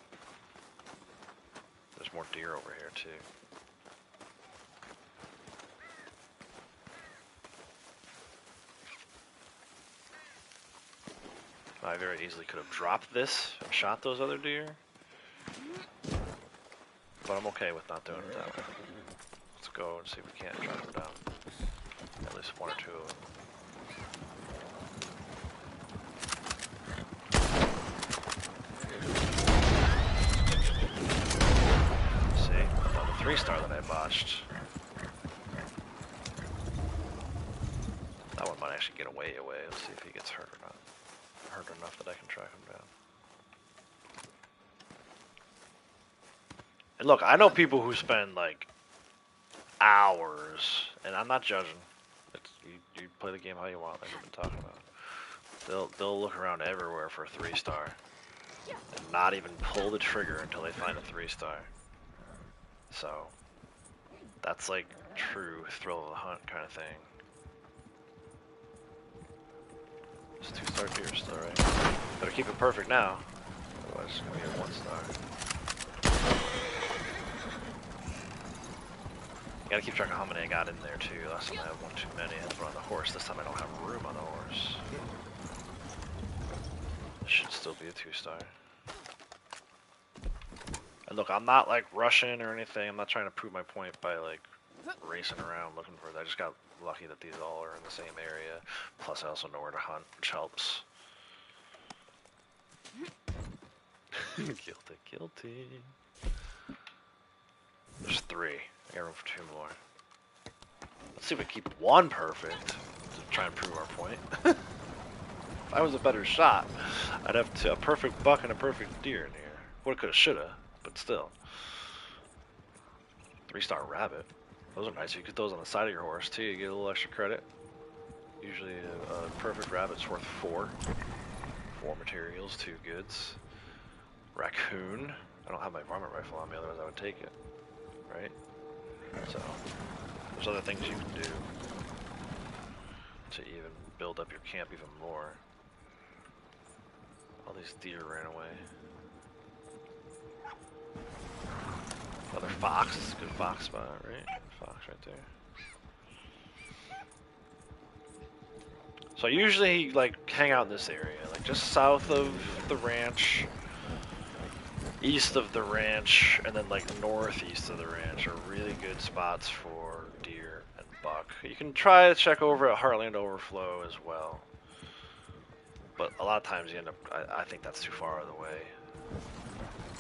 There's more deer over here too. I very easily could have dropped this and shot those other deer. But I'm okay with not doing it that way. Let's go and see if we can't track them down. At least 1 or 2 of them. See? Well, the 3-star that I botched. That one might actually get away. Let's see if he gets hurt or not. Hurt enough that I can track him down. And look, I know people who spend like hours, and I'm not judging. It's, you play the game how you want, like we've been talking about. They'll look around everywhere for a 3-star, and not even pull the trigger until they find a 3-star. So that's like true thrill of the hunt kind of thing. It's 2-star deer still, right? Better keep it perfect now, otherwise it's gonna be a 1-star. Gotta keep track of how many I got in there too. Last time I had one too many. I had to put on the horse. This time I don't have room on the horse. This should still be a 2-star. And look, I'm not like rushing or anything. I'm not trying to prove my point by like racing around looking for it. I just got lucky that these all are in the same area. Plus I also know where to hunt, which helps. Guilty. There's 3. I got room for 2 more. Let's see if we keep 1 perfect to try and prove our point. If I was a better shot, I'd have a perfect buck and a perfect deer in here. Woulda, coulda, shoulda, but still. 3-star rabbit. Those are nice. You get those on the side of your horse too. You get a little extra credit. Usually a perfect rabbit's worth 4. 4 materials, 2 goods. Raccoon. I don't have my varmint rifle on me, otherwise I would take it. Right? So, there's other things you can do to even build up your camp even more. All these deer ran away. Another fox. This is a good fox spot, right? Fox right there. So I usually like hang out in this area, like just south of the ranch, east of the ranch, and then like northeast of the ranch are really good spots for deer and buck. You can try to check over at Heartland Overflow as well, but a lot of times you end up, I think that's too far out of the way.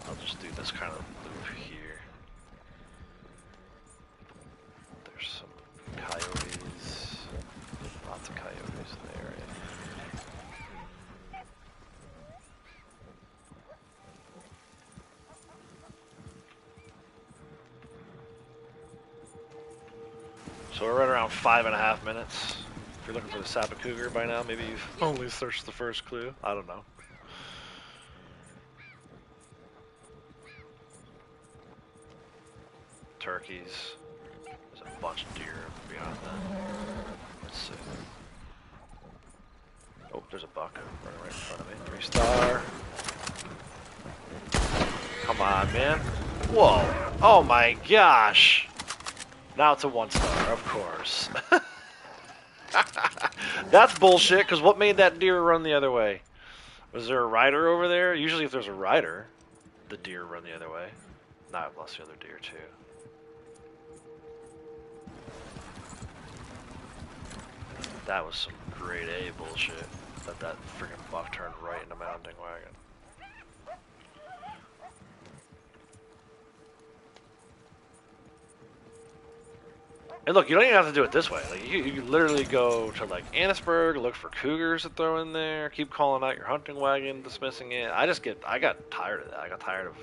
I'll just do this kind of loop here. There's some coyotes, lots of coyotes in the area. So we're right around 5.5 minutes. If you're looking for the Sapa Cougar by now, maybe you've only searched the first clue. I don't know. Turkeys. There's a bunch of deer beyond that. Let's see. Oh, there's a buck running right in front of me. 3-star. Come on, man. Whoa. Oh my gosh. Now it's a 1-star, of course. That's bullshit, because what made that deer run the other way? Was there a rider over there? Usually if there's a rider, the deer run the other way. Nah, I've lost the other deer too. That was some grade A bullshit. That freaking buck turned right into my hunting wagon. And look, you don't even have to do it this way. Like you literally go to like Annisburg, look for cougars to throw in there, keep calling out your hunting wagon, dismissing it. I got tired of that. I got tired of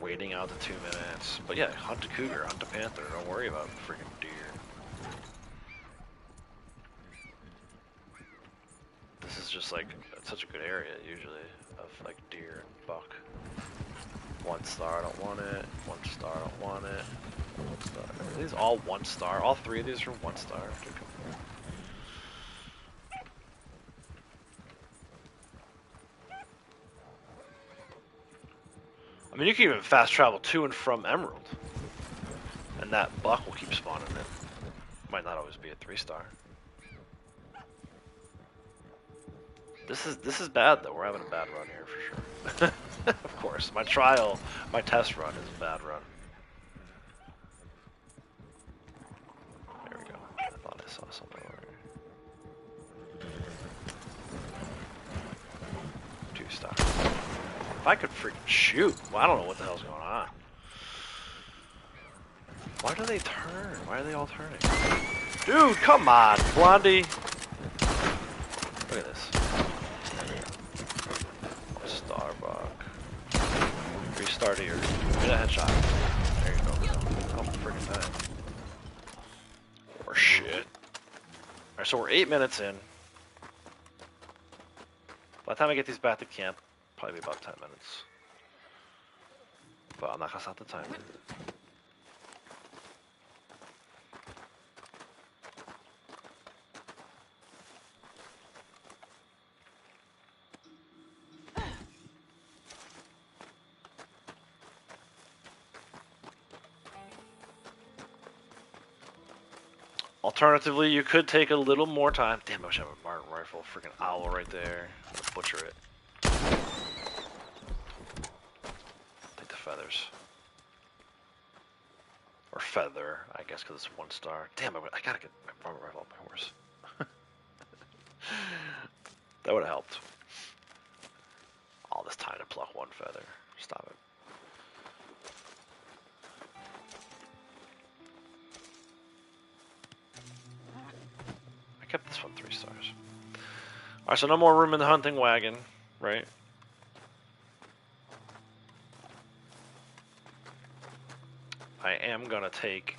waiting out the 2 minutes. But yeah, hunt a cougar, hunt a panther. Don't worry about freaking deer. This is just like such a good area usually of like deer and buck. 1-star, I don't want it. 1-star, I don't want it. 1-star. Are these all 1-star? All 3 of these are 1-star. mean, you can even fast travel to and from Emerald. And that buck will keep spawning it. Might not always be a 3-star. This is bad though. We're having a bad run here for sure. Of course, my test run is a bad run. There we go. I thought I saw something over here. 2-star. If I could freaking shoot, well, I don't know what the hell's going on. Why do they turn? Why are they all turning? Dude, come on, Blondie. Look at this. Starbuck. Restart here. Get a headshot. There you go. Oh, freaking that. Or shit. Alright, so we're 8 minutes in. By the time I get these back to camp, probably be about 10 minutes. But I'm not gonna stop the timer. Alternatively, you could take a little more time. Damn, I wish I had a Martin rifle. Freaking owl right there. Butcher it. Take the feathers. Or feather, I guess, because it's 1-star. Damn, I gotta get my Martin rifle on my horse. That would have helped. All this time to pluck 1 feather. Stop it. Kept this one 3 stars. Alright, so no more room in the hunting wagon, right? I am gonna take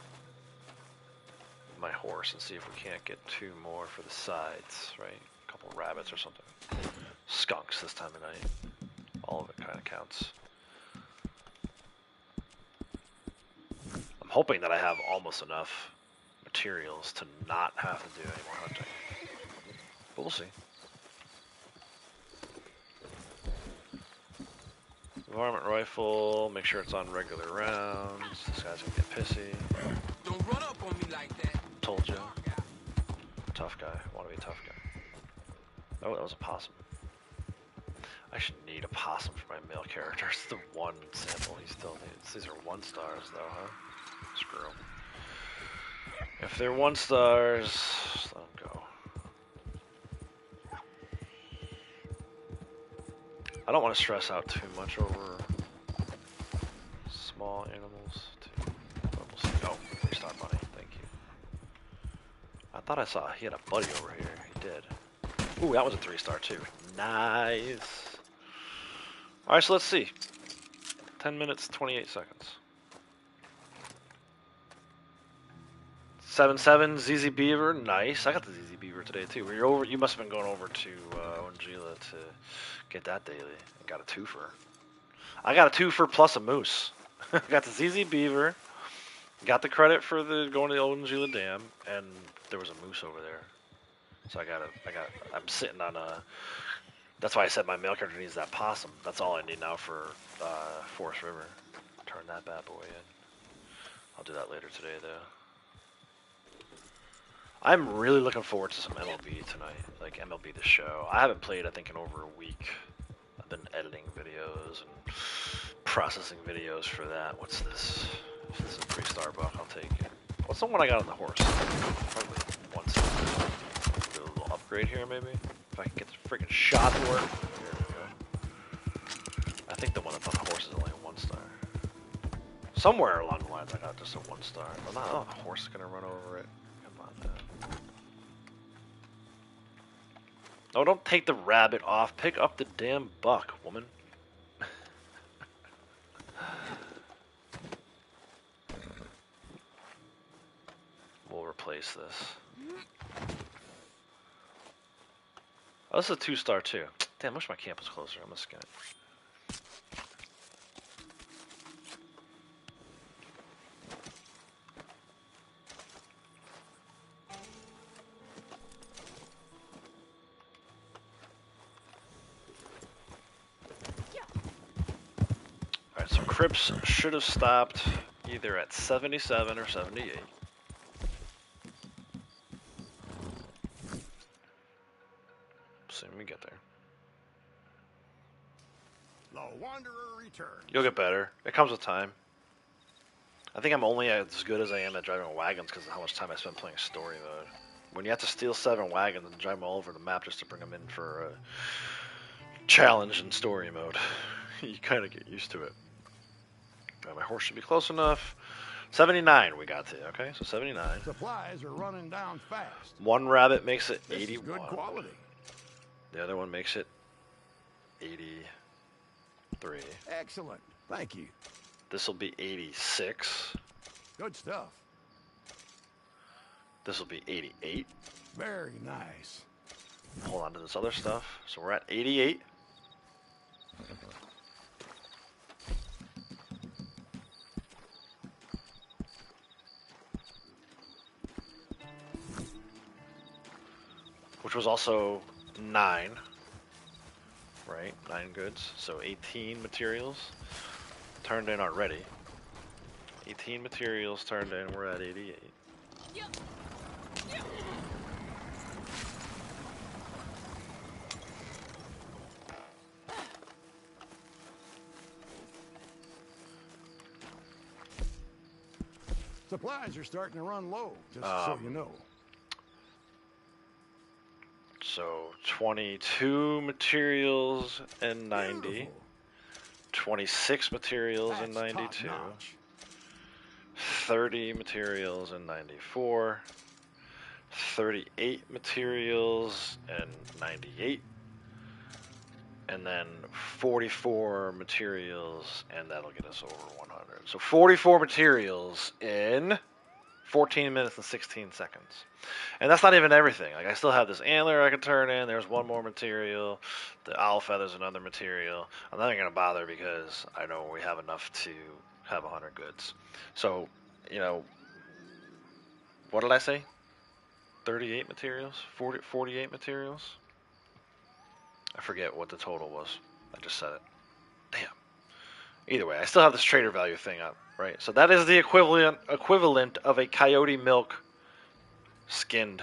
my horse and see if we can't get 2 more for the sides, right? A couple rabbits or something. Skunks this time of night. All of it kind of counts. I'm hoping that I have almost enough materials to not have to do any more hunting. But we'll see. Varmint rifle, make sure it's on regular rounds. This guy's gonna get pissy. Don't run up on me like that. Told you. Tough guy. Wanna be a tough guy. Oh, that was a possum. I should need a possum for my male character. It's the 1 sample he still needs. These are 1-stars though, huh? Screw 'em. If they're 1-stars, let them go. I don't want to stress out too much over small animals. We'll see. Oh, 3-star bunny. Thank you. I thought I saw he had a buddy over here. He did. Ooh, that was a 3-star too. Nice. All right, so let's see. 10 minutes, 28 seconds. 7-7 ZZ Beaver, nice. I got the ZZ Beaver today too. You're over. You must have been going over to Ongila to get that daily. I got a 2-fer. I got a 2-fer plus a moose. Got the ZZ Beaver. Got the credit for the going to the Ongila Dam, and there was a moose over there. So I'm sitting on a. That's why I said my male character needs that possum. That's all I need now for Forest River. Turn that bad boy in. I'll do that later today though. I'm really looking forward to some MLB tonight, like MLB The Show. I haven't played, I think, in over a week. I've been editing videos and processing videos for that. What's this? This is a 3-star buck, I'll take it. What's the one I got on the horse? Probably 1-star. Do a little upgrade here, maybe? If I can get the freaking shot to work. There we go. I think the one that's on the horse is only a 1-star. Somewhere along the lines I got just a 1-star. Oh, the horse is going to run over it. Oh, don't take the rabbit off. Pick up the damn buck, woman. We'll replace this. Oh, this is a 2-star too. Damn, I wish my camp was closer. I'm gonna scan it. trips should have stopped either at 77 or 78. See when we get there. The Wanderer returns. You'll get better. It comes with time. I think I'm only as good as I am at driving wagons because of how much time I spend playing story mode. When you have to steal 7 wagons and drive them all over the map just to bring them in for a challenge in story mode, you kind of get used to it. My horse should be close enough. 79 we got to, okay? So 79. Supplies are running down fast. One rabbit makes it This is 81. good quality. The other one makes it 83. Excellent. Thank you. This will be 86. Good stuff. This will be 88. Very nice. Hold on to this other stuff. So we're at 88. Which was also 9. Right? 9 goods. So 18 materials turned in already. 18 materials turned in. We're at 88. Supplies are starting to run low, just so you know. So 22 materials and 90. Beautiful. 26 materials and That's 92. top-notch. 30 materials and 94. 38 materials and 98. And then 44 materials, and that'll get us over 100. So 44 materials in 14 minutes and 16 seconds. And that's not even everything. Like, I still have this antler I can turn in. There's one more material. The owl feather's another material. I'm not even going to bother because I know we have enough to have 100 goods. So, you know, what did I say? 38 materials? 48 materials? I forget what the total was. I just said it. Damn. Either way, I still have this trader value thing up, right? So that is the equivalent of a coyote milk skinned.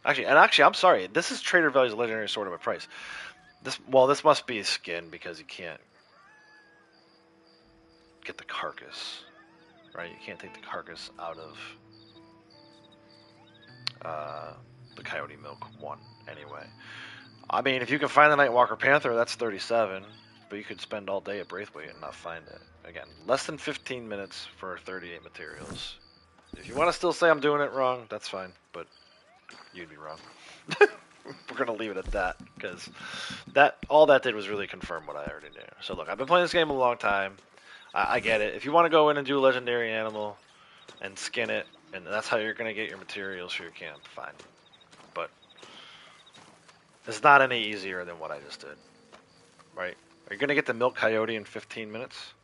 Actually, I'm sorry. This is trader value's legendary sword of a price. This must be skinned because you can't get the carcass, right? You can't take the carcass out of the coyote milk one anyway. I mean, if you can find the Nightwalker Panther, that's 37, but you could spend all day at Braithwaite and not find it. Again, less than 15 minutes for 38 materials. If you want to still say I'm doing it wrong, that's fine, but you'd be wrong. We're going to leave it at that, because all that did was really confirm what I already knew. So look, I've been playing this game a long time. I get it. If you want to go in and do a legendary animal and skin it, and that's how you're going to get your materials for your camp, fine. But it's not any easier than what I just did, right? Are you going to get the milk coyote in 15 minutes?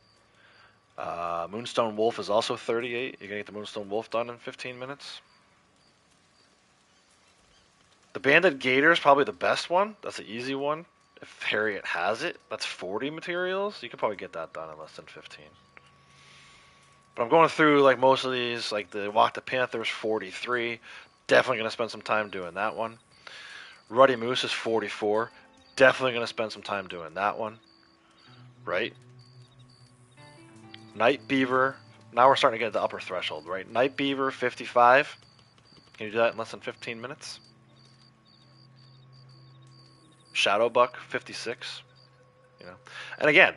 Moonstone Wolf is also 38. You're going to get the Moonstone Wolf done in 15 minutes. The Banded Gator is probably the best one. That's the easy one. If Harriet has it, that's 40 materials. You could probably get that done in less than 15. But I'm going through like most of these, like the Walk the Panther's 43. Definitely going to spend some time doing that one. Ruddy Moose is 44. Definitely going to spend some time doing that one. Right? Night Beaver. Now we're starting to get the upper threshold, right? Night Beaver, 55. Can you do that in less than 15 minutes? Shadow Buck, 56. You know, and again,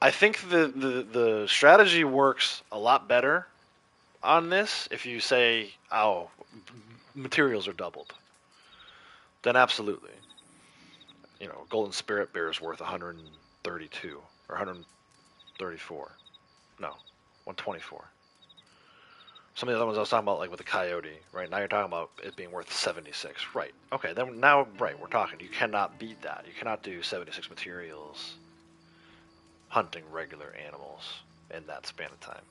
I think the strategy works a lot better on this if you say, "Oh, materials are doubled." Then absolutely. You know, Golden Spirit Bear is worth 132 or 134. No, 124. Some of the other ones I was talking about, like with the coyote, right? Now you're talking about it being worth 76. Right. Okay, then now, right, we're talking. You cannot beat that. You cannot do 76 materials hunting regular animals in that span of time.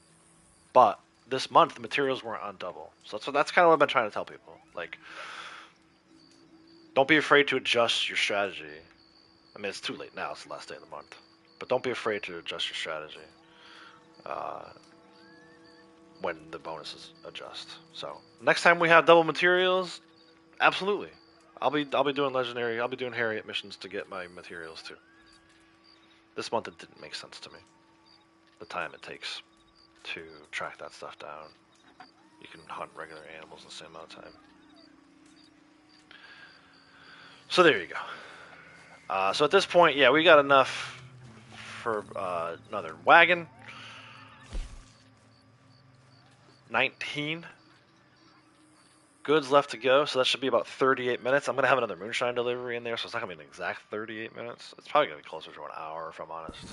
But this month, the materials weren't on double. So that's kind of what I've been trying to tell people. Like, don't be afraid to adjust your strategy. I mean, it's too late now. It's the last day of the month. But don't be afraid to adjust your strategy. when the bonuses adjust. So next time we have double materials, absolutely. I'll be doing legendary. I'll be doing Harriet missions to get my materials too. This month it didn't make sense to me. The time it takes to track that stuff down. You can hunt regular animals in the same amount of time. So there you go. So at this point, yeah, we got enough for another wagon. 19 goods left to go, so that should be about 38 minutes. I'm going to have another moonshine delivery in there, so it's not going to be an exact 38 minutes. It's probably going to be closer to an hour, if I'm honest.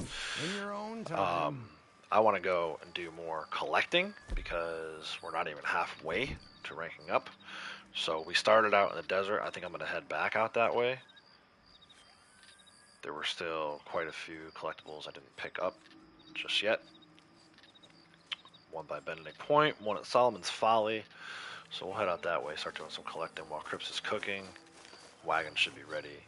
In your own time. I want to go and do more collecting, because we're not even halfway to ranking up. So we started out in the desert. I think I'm going to head back out that way. There were still quite a few collectibles I didn't pick up just yet. One by Benedict Point, one at Solomon's Folly. So we'll head out that way, start doing some collecting while Cripps is cooking. Wagon should be ready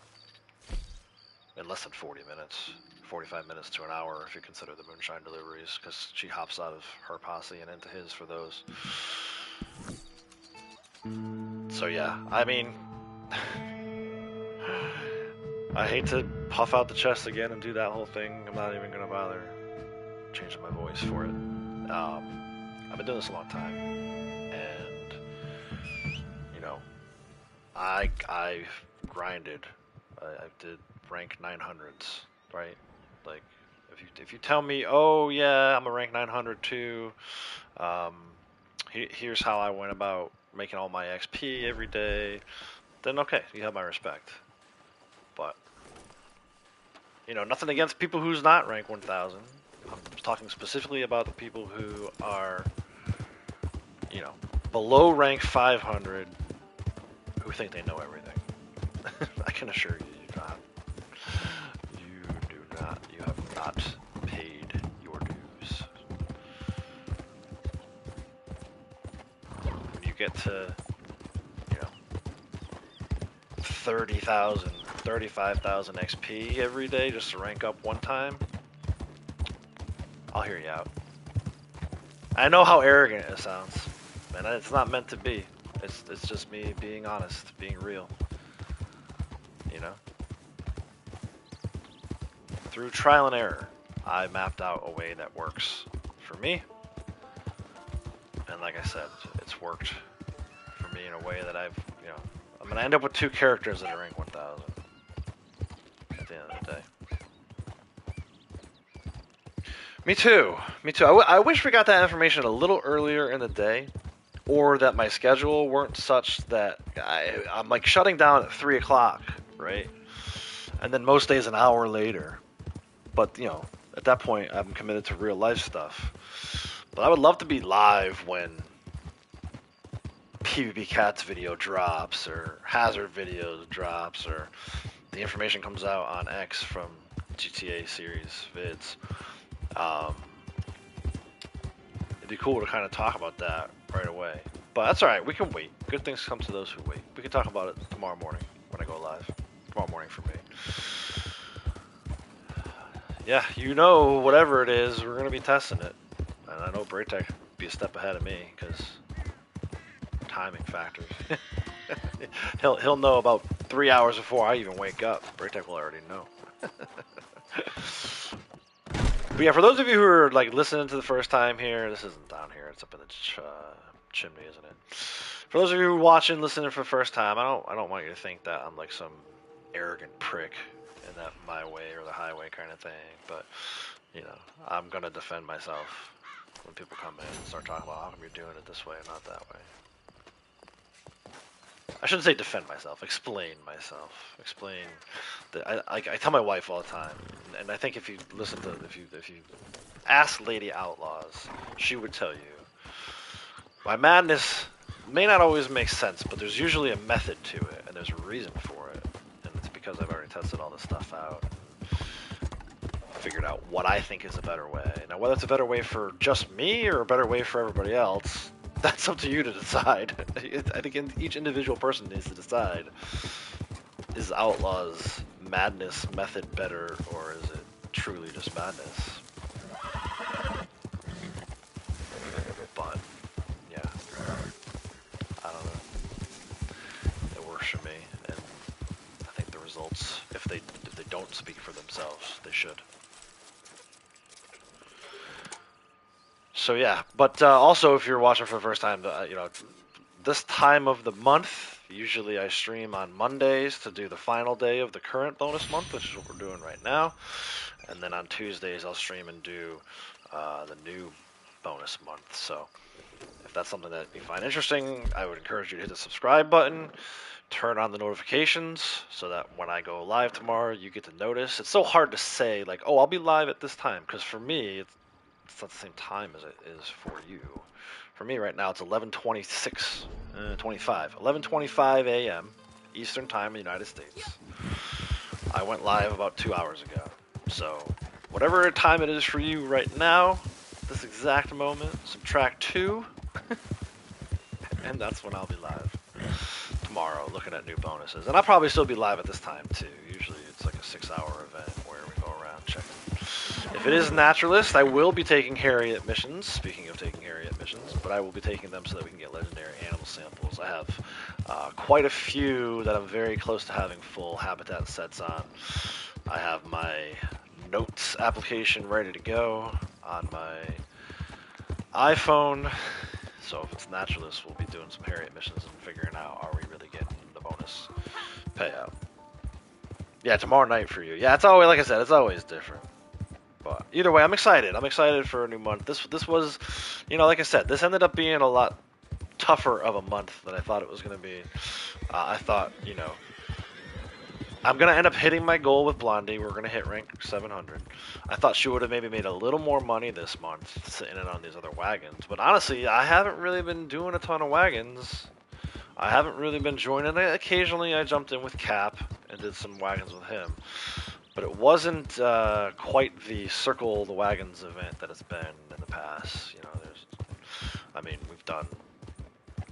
in less than 40 minutes. 45 minutes to an hour if you consider the moonshine deliveries, because she hops out of her posse and into his for those. So yeah, I mean, I hate to puff out the chest again and do that whole thing. I'm not even going to bother changing my voice for it. I've been doing this a long time, and you know, I grinded. I did rank 900s, right? Like, if you tell me, oh yeah, I'm a rank 900 too. Here's how I went about making all my XP every day. Then okay, you have my respect. But you know, nothing against people who's not rank 1000. I'm talking specifically about the people who are, you know, below rank 500, who think they know everything. I can assure you, you do not. You do not. You have not paid your dues. When you get to, you know, 30,000, 35,000 XP every day just to rank up one time, I'll hear you out. I know how arrogant it sounds, and it's not meant to be. It's just me being honest, being real. You know? Through trial and error, I mapped out a way that works for me. And like I said, it's worked for me in a way that I'm gonna end up with 2 characters that are rank 1000 at the end of the day. Me too. Me too. I wish we got that information a little earlier in the day, or that my schedule weren't such that I'm like shutting down at 3 o'clock, right? And then most days an hour later. But, you know, at that point, I'm committed to real life stuff. But I would love to be live when PvP Cats video drops, or Hazard videos drops, or the information comes out on X from GTA series vids. It'd be cool to kind of talk about that right away. But that's alright, we can wait. Good things come to those who wait. We can talk about it tomorrow morning when I go live. Tomorrow morning for me. Yeah, you know, whatever it is, we're going to be testing it. And I know Braytech will be a step ahead of me, because timing factors. he'll know about 3 hours before I even wake up. Braytech will already know. But yeah, for those of you who are like listening to the first time here, this isn't down here. It's up in the chimney, isn't it? For those of you who are watching, listening for the first time, I don't want you to think that I'm like some arrogant prick in that my way or the highway kind of thing. But you know, I'm gonna defend myself when people come in and start talking about how come you're doing it this way and not that way. I shouldn't say defend myself. Explain myself. Explain. I tell my wife all the time, and I think if you listen to if you ask Lady Outlaws, she would tell you my madness may not always make sense, but there's usually a method to it, and there's a reason for it, and it's because I've already tested all this stuff out, figured out what I think is a better way. Now, whether it's a better way for just me or a better way for everybody else, that's up to you to decide. I think each individual person needs to decide, is Outlaw's madness method better, or is it truly just madness? themselves. They should. So yeah, but also if you're watching for the first time, you know, this time of the month, usually I stream on Mondays to do the final day of the current bonus month, which is what we're doing right now. And then on Tuesdays, I'll stream and do the new bonus month. So if that's something that you find interesting, I would encourage you to hit the subscribe button, turn on the notifications so that when I go live tomorrow, you get to notice. It's so hard to say, like, oh, I'll be live at this time, because for me, it's not the same time as it is for you. For me right now, it's 11:25 a.m. Eastern Time in the United States. I went live about 2 hours ago. So whatever time it is for you right now, this exact moment, subtract 2, and that's when I'll be live tomorrow, looking at new bonuses. And I'll probably still be live at this time too. Usually it's like a 6-hour event where we go around checking. If it is Naturalist, I will be taking Harriet missions. Speaking of taking Harriet missions, but I will be taking them so that we can get legendary animal samples. I have quite a few that I'm very close to having full habitat sets on. I have my notes application ready to go on my iPhone. So if it's Naturalist, we'll be doing some Harriet missions and figuring out, are we really getting the bonus payout? Yeah, tomorrow night for you. Yeah, it's always, like I said, it's always different. But either way, I'm excited. I'm excited for a new month. This was, you know, like I said, this ended up being a lot tougher of a month than I thought it was going to be. I thought, you know, I'm going to end up hitting my goal with Blondie. We're going to hit rank 700. I thought she would have maybe made a little more money this month sitting in on these other wagons. But honestly, I haven't really been doing a ton of wagons. I haven't really been joining. Occasionally, I jumped in with Cap and did some wagons with him. But it wasn't quite the Circle the Wagons event that it's been in the past. You know, I mean, we've done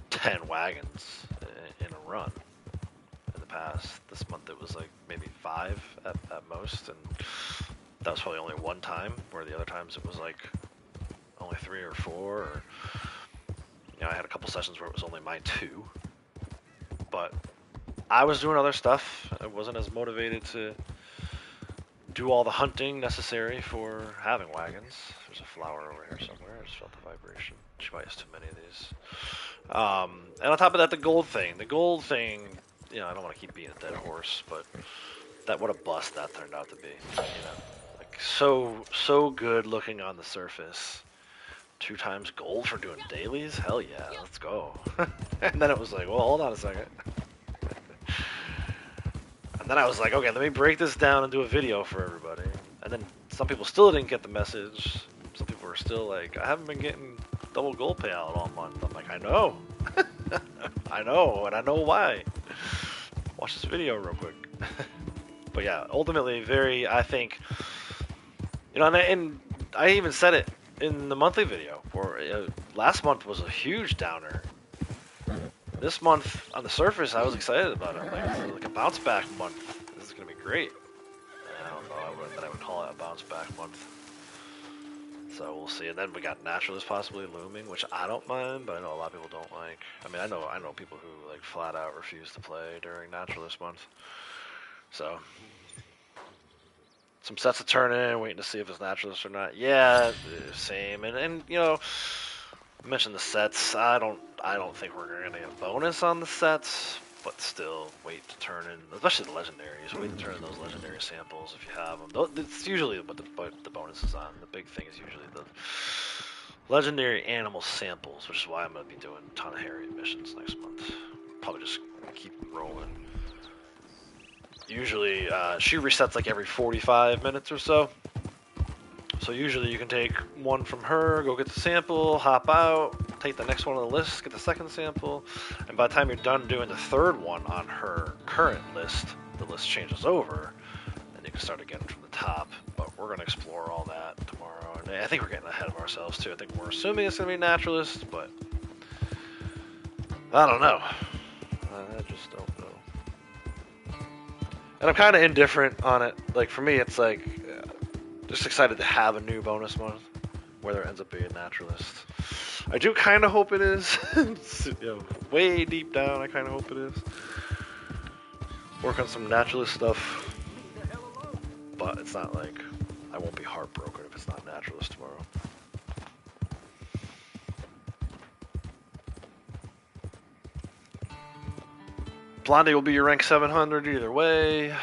10 wagons in a run in the past. This month it was like maybe 5 at most, and that was probably only one time, where the other times it was like only 3 or 4. Or, you know, I had a couple sessions where it was only my 2. But I was doing other stuff. I wasn't as motivated to do all the hunting necessary for having wagons. There's a flower over here somewhere. I just felt the vibration. She might use too many of these. And on top of that, the gold thing. The gold thing, you know, I don't want to keep being a dead horse, but that what a bust that turned out to be. You know, like so good looking on the surface. 2 times gold for doing dailies? Hell yeah, let's go. And then it was like, well, hold on a second. And then I was like, okay, let me break this down and do a video for everybody. And then some people still didn't get the message. Some people were still like, I haven't been getting double gold payout all month. I'm like, I know. I know, and I know why. Watch this video real quick. But yeah, ultimately, I think, you know, and I even said it in the monthly video, where last month was a huge downer. This month, on the surface, I was excited about it. Like a bounce back month. This is gonna be great. And I don't know that I would call it a bounce back month. So we'll see. And then we got Naturalist possibly looming, which I don't mind, but I know a lot of people don't like. I mean, I know people who like flat out refuse to play during Naturalist month. So some sets to turn in, waiting to see if it's Naturalist or not. Yeah, same. And you know, I mentioned the sets. I don't think we're gonna get a bonus on the sets, but still wait to turn in, especially the legendaries. Wait to turn in those legendary samples if you have them. It's usually what the bonus is on. The big thing is usually the legendary animal samples, which is why I'm gonna be doing a ton of Harriet missions next month. Probably just keep rolling. Usually, she resets like every 45 minutes or so. So usually you can take one from her, go get the sample, hop out, take the next one on the list, get the second sample, and by the time you're done doing the third one on her current list, the list changes over, and you can start again from the top. But we're going to explore all that tomorrow, and I think we're getting ahead of ourselves too. I think we're assuming it's going to be Naturalist, but I don't know. I just don't know. And I'm kind of indifferent on it. Like, for me, it's like, just excited to have a new bonus month, whether it ends up being Naturalist. I do kind of hope it is. You know, way deep down, I kind of hope it is. Work on some Naturalist stuff. but it's not like I won't be heartbroken if it's not Naturalist tomorrow. Blondie will be your rank 700 either way.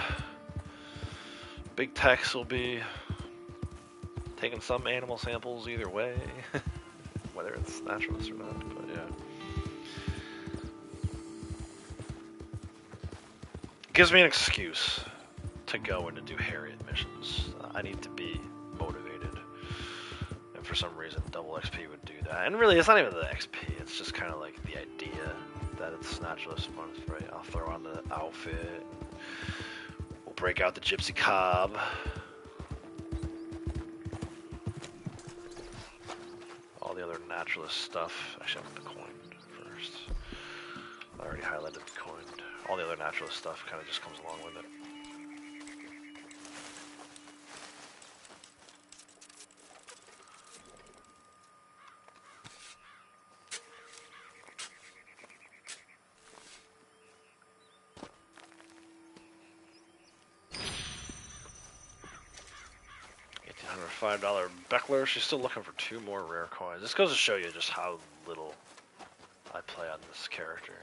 Big Tex will be taking some animal samples either way, whether it's Naturalist or not, but yeah. Gives me an excuse to go and to do Harriet missions. I need to be motivated, and for some reason double XP would do that. And really, it's not even the XP, it's just kind of like the idea that it's Naturalist month, right? I'll throw on the outfit, we'll break out the Gypsy Cob. All the other Naturalist stuff. Actually, I want the coin first. I already highlighted the coin. All the other Naturalist stuff kind of just comes along with it. $5 Beckler. She's still looking for 2 more rare coins. This goes to show you just how little I play on this character.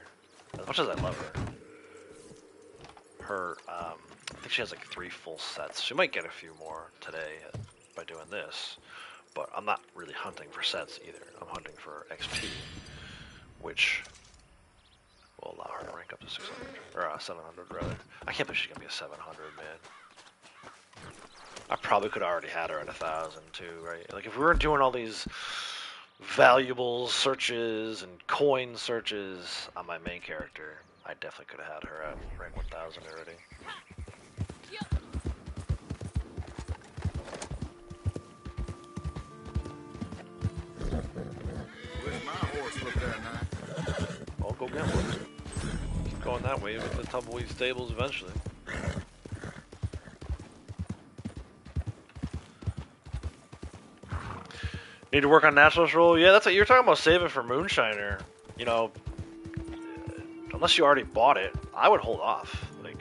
As much as I love her, I think she has like 3 full sets. She might get a few more today by doing this, but I'm not really hunting for sets either. I'm hunting for XP, which will allow her to rank up to 600 or 700 rather. I can't believe she's gonna be a 700, man. I probably could have already had her at 1,000 too, right? Like if we weren't doing all these valuable searches and coin searches on my main character, I definitely could have had her at rank 1,000 already. Where's my horse look there now? I'll go get one. Keep going that way with the Tumbleweed Stables eventually. Need to work on Naturalist roll? Yeah, that's what you're talking about, saving for Moonshiner. You know, unless you already bought it, I would hold off. Like,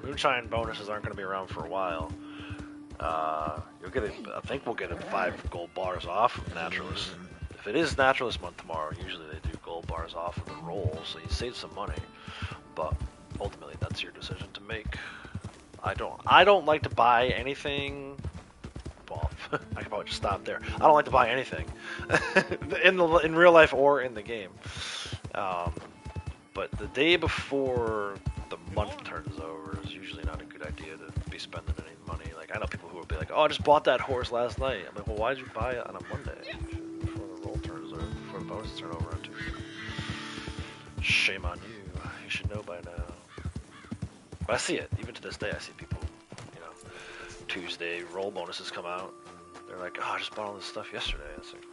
Moonshine bonuses aren't going to be around for a while. You'll get it. I think we'll get 5 gold bars off of Naturalist. If it is Naturalist month tomorrow, usually they do gold bars off of the roll, so you save some money. But ultimately, that's your decision to make. I don't like to buy anything. Well, I can probably just stop there. I don't like to buy anything in real life or in the game. But the day before the month turns over is usually not a good idea to be spending any money. Like I know people who will be like, "Oh, I just bought that horse last night." I'm like, "Well, why did you buy it on a Monday before the roll turns over, before the bonuses turn over on Tuesday?" Shame on you. You should know by now. But I see it. Even to this day, I see people. Tuesday roll bonuses come out and they're like, "Oh, I just bought all this stuff yesterday." It's like,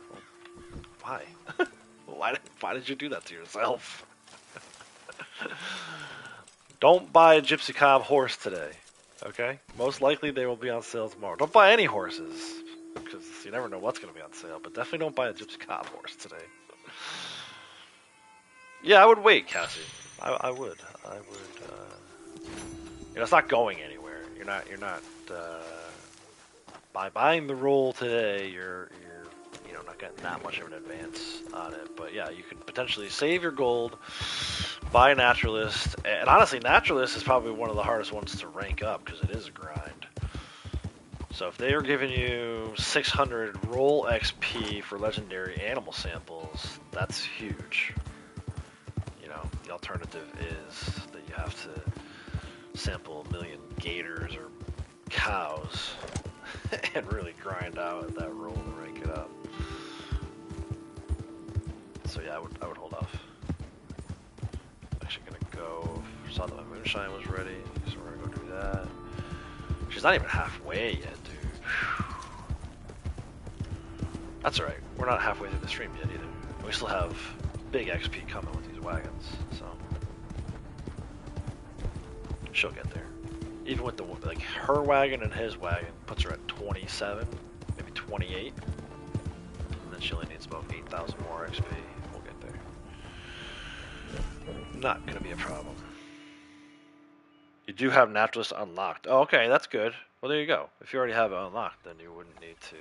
well, why? Why did you do that to yourself? Don't buy a Gypsy Cob horse today, okay? Most likely they will be on sale tomorrow. Don't buy any horses because you never know what's going to be on sale. But definitely don't buy a Gypsy Cob horse today. Yeah, I would wait, Cassie. I would. It's not going anywhere. You're not. By buying the roll today, you're not getting that much of an advance on it. But yeah, you could potentially save your gold, buy a Naturalist, and honestly, Naturalist is probably one of the hardest ones to rank up because it is a grind. So if they are giving you 600 roll XP for legendary animal samples, that's huge. The alternative is that you have to sample 1 million gators or cows and really grind out that roll to rank it up. So yeah, I would hold off. I'm actually gonna go. Saw that my Moonshine was ready, so we're gonna go do that. She's not even halfway yet, dude. That's alright. We're not halfway through the stream yet either. We still have big XP coming with these wagons, so she'll get there. Even with the her wagon and his wagon puts her at 27, maybe 28, and then she only needs about 8,000 more XP. We'll get there. Not gonna be a problem. You You do have Naturalist unlocked. Oh, okay, that's good. Well, there you go. If you already have it unlocked, then you wouldn't need to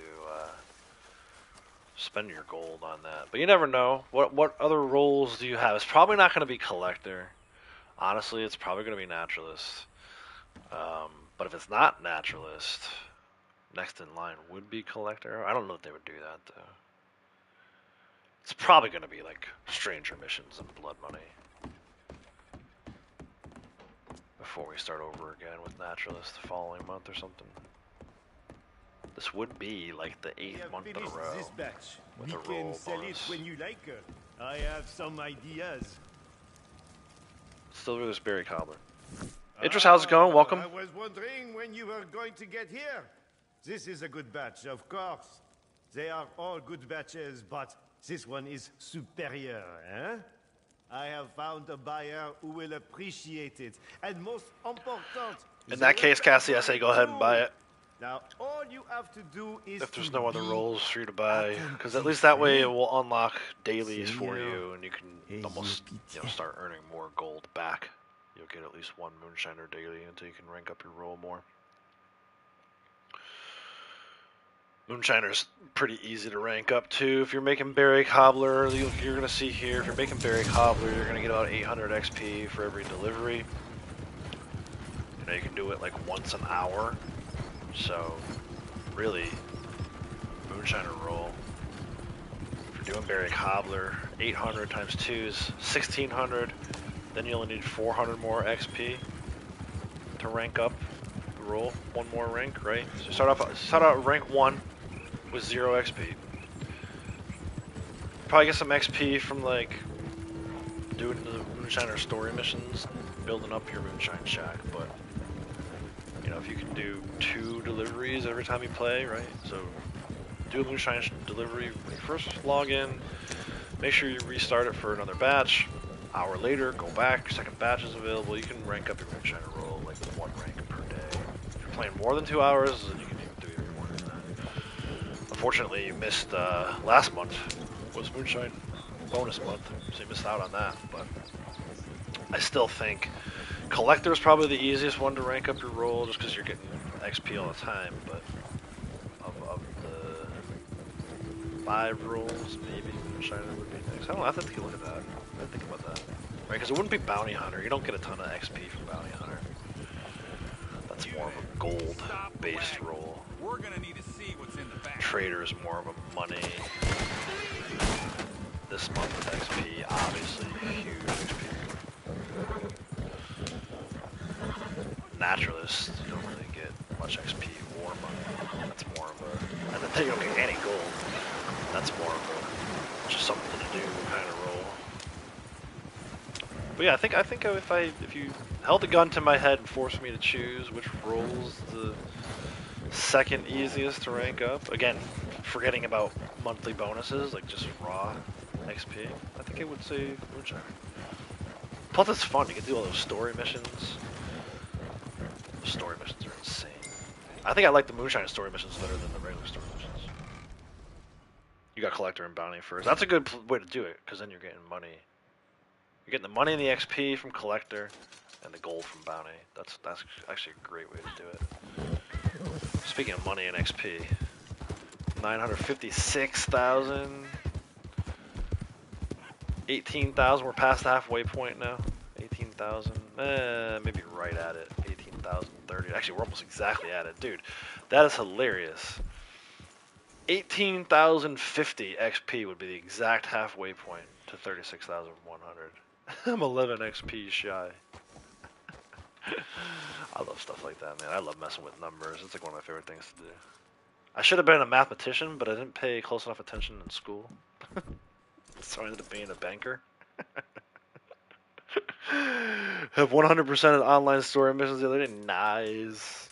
spend your gold on that. But you never know. What other roles do you have? It's probably not going to be Collector. Honestly, it's probably going to be Naturalist. But if it's not Naturalist, next in line would be Collector. I don't know if they would do that, though. It's probably going to be like Stranger Missions and Blood Money before we start over again with Naturalist the following month or something. This would be like the 8th month in a row This batch. with We a can roll sell bonus. it when you like. I have some ideas. Still with this Berry Cobbler. Idris, how's it going? Welcome. I was wondering when you were going to get here. This is a good batch, of course. They are all good batches, but this one is superior, eh? I have found a buyer who will appreciate it. And most important... In that case, Cassie, I say go ahead and buy it. Now, all you have to do is If there's to no other be roles for you to buy, because at least that way it will unlock dailies for you, and you can almost start earning more gold back. You'll get at least one Moonshiner daily until you can rank up your role more. Moonshiner's pretty easy to rank up too. If you're making Berry Cobbler, you're gonna see here. If you're making Berry Cobbler, you're gonna get about 800 XP for every delivery. You know, you can do it like once an hour. So, really, Moonshiner roll. If you're doing Berry Cobbler, 800 times 2 is 1600. Then you only need 400 more XP to rank up the roll. One more rank, right? So start out at rank 1 with 0 XP. Probably get some XP from like doing the Moonshiner story missions, building up your Moonshine Shack, but you know, if you can do 2 deliveries every time you play, right? So do a Moonshine delivery when you first log in, make sure you restart it for another batch. Hour later, go back, second batch is available, you can rank up your Moonshiner roll like 1 rank per day. If you're playing more than 2 hours, then you can even do even more than that. Unfortunately, you missed last month was Moonshine bonus month, so you missed out on that, but I still think Collector is probably the easiest one to rank up your roll just because you're getting XP all the time, but of the 5 rolls, maybe Moonshiner would be next. I don't know, I have to take a look at that. I have to think about that. Right, because it wouldn't be Bounty Hunter. You don't get a ton of XP from Bounty Hunter. That's more of a gold-based roll. We're gonna need to see what's in the back. Trader is more of a money. This month with XP, obviously, huge XP. Naturalist, you don't really get much XP or money. That's more of a, and then you don't get any gold. That's more of a, just something to do kind of roll. But yeah, I think if you held a gun to my head and forced me to choose which roll's the second easiest to rank up, again, forgetting about monthly bonuses, like just raw XP, I think it would say Moonshiner. Plus it's fun, you can do all those story missions. The story missions are insane. I think I like the Moonshine story missions better than the regular story missions. You got Collector and Bounty first. That's a good way to do it, because then you're getting money. You're getting the money and the XP from Collector, and the gold from Bounty. That's actually a great way to do it. Speaking of money and XP, 956,000, 18,000. We're past the halfway point now. 18,000, maybe right at it. 18,030. Actually, we're almost exactly at it, dude. That is hilarious. 18,050 XP would be the exact halfway point to 36,100. I'm 11 XP shy. I love stuff like that, man. I love messing with numbers. It's like one of my favorite things to do. I should have been a mathematician, but I didn't pay close enough attention in school. So I ended up being a banker. Have 100% of online story missions the other day. Nice.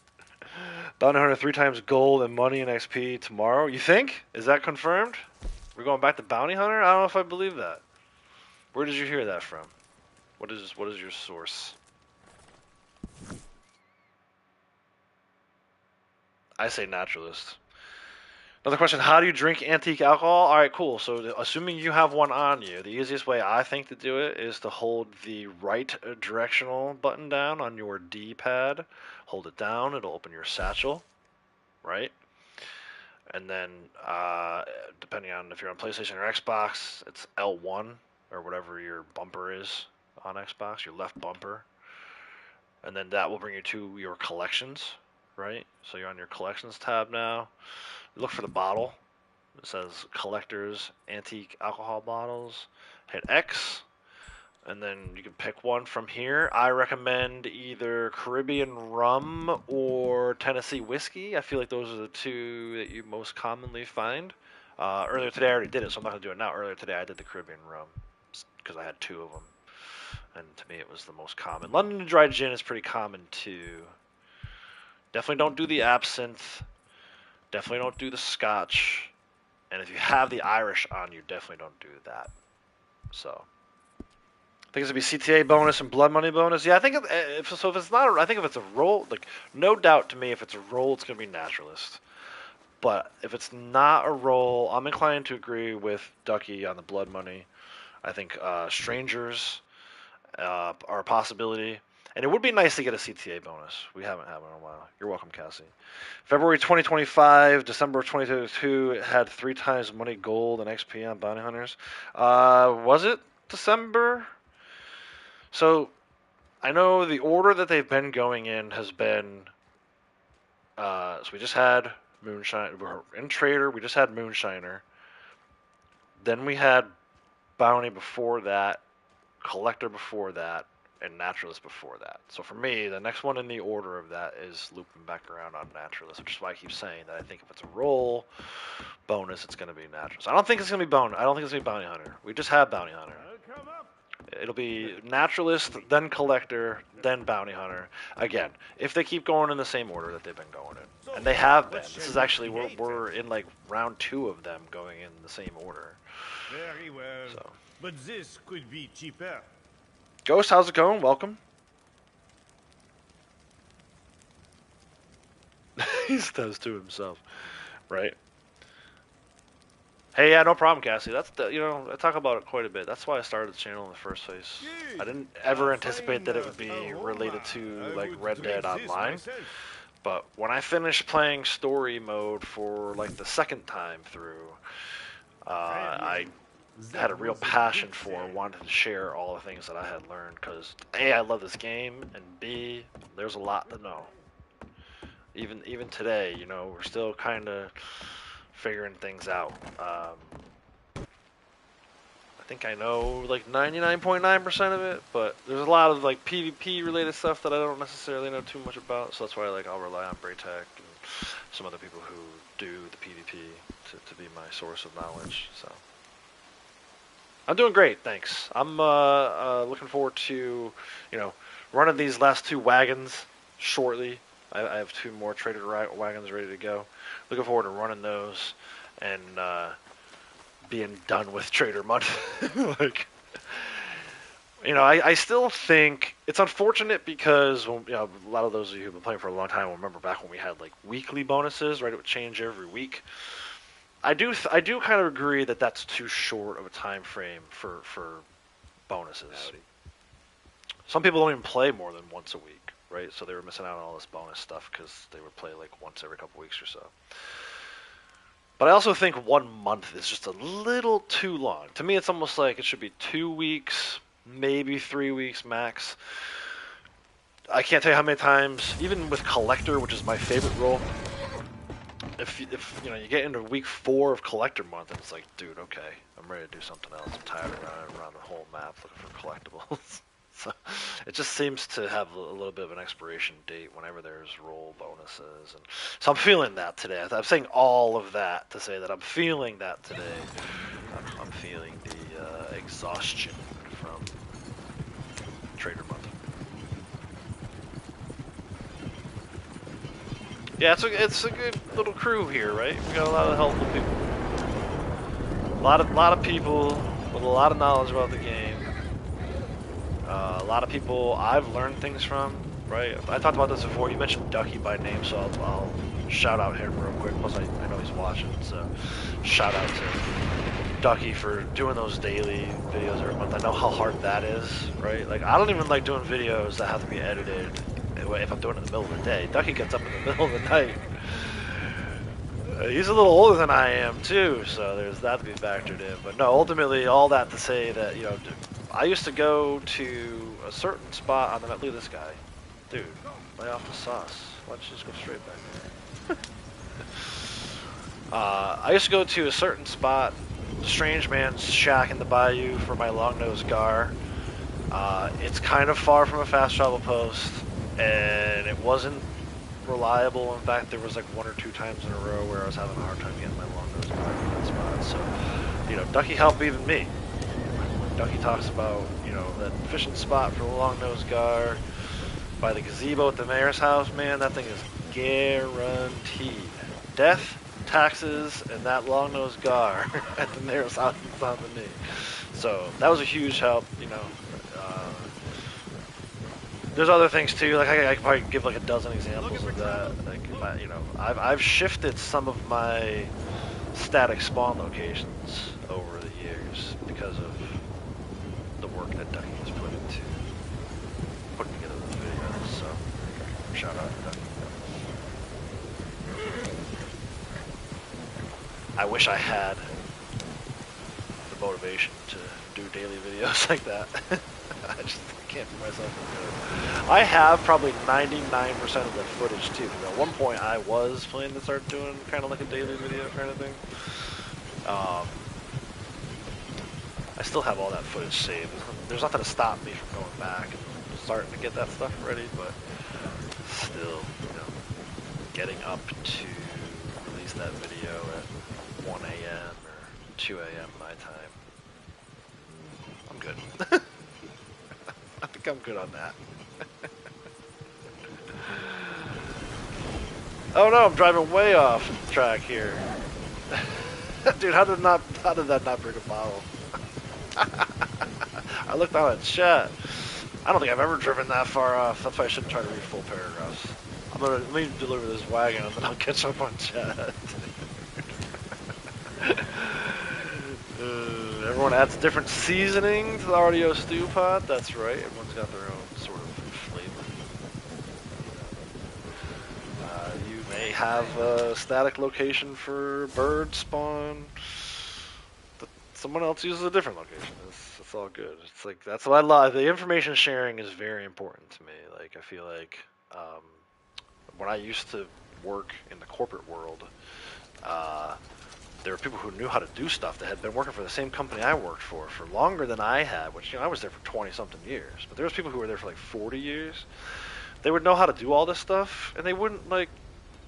Bounty Hunter 3 times gold and money and XP tomorrow. You think? Is that confirmed? We're going back to Bounty Hunter? I don't know if I believe that. Where did you hear that from? What is your source? I say Naturalist. Another question, how do you drink antique alcohol? All right, cool. So assuming you have one on you, the easiest way I think to do it is to hold the right directional button down on your D-pad. Hold it down, it'll open your satchel, right? And then, depending on if you're on PlayStation or Xbox, it's L1 or whatever your bumper is on Xbox, your left bumper. And then that will bring you to your collections, right? So you're on your collections tab now. Look for the bottle. It says collectors, antique alcohol bottles. Hit X, and then you can pick one from here. I recommend either Caribbean rum or Tennessee whiskey. I feel like those are the two that you most commonly find. Earlier today I already did it, so I'm not going to do it now. Earlier today I did the Caribbean rum because I had two of them. And to me it was the most common. London Dry Gin is pretty common too. Definitely don't do the absinthe. Definitely don't do the Scotch. And if you have the Irish on you, definitely don't do that. So I think it's gonna be CTA bonus and blood money bonus. Yeah, I think if it's not, I think if it's a roll, like no doubt to me, if it's a roll, it's gonna be naturalist. But if it's not a roll, I'm inclined to agree with Ducky on the blood money. I think strangers are a possibility, and it would be nice to get a CTA bonus. We haven't had one in a while. You're welcome, Cassie. February 2025, December of 2022, it had 3 times money, gold, and XP on bounty hunters. Was it December? So I know the order that they've been going in has been. So we just had Moonshine. We're in Trader. We just had Moonshiner. Then we had Bounty before that, Collector before that, and Naturalist before that. So for me, the next one in the order of that is looping back around on Naturalist, which is why I keep saying that I think if it's a roll bonus, it's going to be Naturalist. I don't think it's going to be Bounty. I don't think it's going to be Bounty Hunter. We just had Bounty Hunter. It'll be Naturalist, then Collector, then Bounty Hunter. Again, if they keep going in the same order that they've been going in. And they have been. This is actually, we're in like round 2 of them going in the same order. Very well. So. But this could be cheaper. Ghost, how's it going? Welcome. He says to himself, right? Hey, yeah, no problem, Cassie. That's the, I talk about it quite a bit. That's why I started the channel in the first place. I didn't ever anticipate that it would be related to like Red Dead Online. But when I finished playing story mode for like the second time through, I had a real passion for, wanted to share all the things that I had learned because A, I love this game, and B, there's a lot to know. Even today, we're still kind of figuring things out. I think I know like 99.9% of it, but there's a lot of like PvP related stuff that I don't necessarily know too much about, so that's why I'll rely on Braytech and some other people who do the PvP to be my source of knowledge. So I'm doing great, thanks. I'm looking forward to running these last 2 wagons shortly. I have 2 more Trader wagons ready to go. Looking forward to running those and being done with Trader Month. I still think it's unfortunate because a lot of those of you who've been playing for a long time will remember back when we had like weekly bonuses, right? It would change every week. I do kind of agree that that's too short of a time frame for bonuses. Some people don't even play more than once a week. Right, so they were missing out on all this bonus stuff because they would play like once every couple weeks or so. But I also think 1 month is just a little too long. To me, it's almost like it should be 2 weeks, maybe 3 weeks max. I can't tell you how many times, even with Collector, which is my favorite role, if you get into week 4 of Collector month, and it's like, dude, okay, I'm ready to do something else. I'm tired of running around the whole map looking for collectibles. So it just seems to have a little bit of an expiration date whenever there's roll bonuses, and so I'm feeling that today. I'm saying all of that to say that I'm feeling that today. I'm feeling the exhaustion from Trader Month. Yeah, it's a good little crew here, right? We got a lot of helpful people, a lot of people with a lot of knowledge about the game. A lot of people I've learned things from, right? I talked about this before. You mentioned Ducky by name, so I'll shout out him real quick. Plus, I know he's watching, so shout out to Ducky for doing those daily videos every month. I know how hard that is, right? Like, I don't even like doing videos that have to be edited if I'm doing it in the middle of the day. Ducky gets up in the middle of the night. He's a little older than I am too, so there's that to be factored in. But no, ultimately, all that to say that, you know, I used to go to a certain spot on the map. Look at this guy. Dude, lay off the sauce. Why don't you just go straight back there? I used to go to a certain spot, Strange Man's Shack in the Bayou for my long-nosed gar. It's kind of far from a fast travel post, and it wasn't reliable. In fact, there was like 1 or 2 times in a row where I was having a hard time getting my long-nosed gar in that spot. So, you know, Ducky helped even me. When Ducky talks about, you know, that fishing spot for the long-nosed gar by the gazebo at the mayor's house, man, that thing is guaranteed. Death, taxes, and that long-nosed gar at the mayor's house is on to me. So that was a huge help, you know. There's other things too. Like I could probably give like a dozen examples of that. Like you know, I've shifted some of my static spawn locations over the years because of the work that Ducky has put into putting together those videos. So shout out to Ducky. I wish I had the motivation to do daily videos like that. I just can't do myself to do it. I have probably 99% of the footage too. At one point I was planning to start doing kind of like a daily video kind of thing. I still have all that footage saved. There's nothing to stop me from going back and starting to get that stuff ready, but still, you know, getting up to release that video at 1 a.m. or 2 a.m. my time, I'm good. I think I'm good on that. Oh no, I'm driving way off track here. Dude, how did that not bring a bottle? I looked down at chat. I don't think I've ever driven that far off. That's why I shouldn't try to read full paragraphs. Let me deliver this wagon and then I'll catch up on chat. Everyone adds different seasoning to the RDO stew pot. That's right. Everyone's got their own sort of flavor. You may have a static location for bird spawn, but someone else uses a different location. It's all good. It's like that's what I love. The information sharing is very important to me. Like I feel like when I used to work in the corporate world. There were people who knew how to do stuff that had been working for the same company I worked for longer than I had, which, you know, I was there for 20-something years. But there was people who were there for like 40 years. They would know how to do all this stuff, and they wouldn't, like,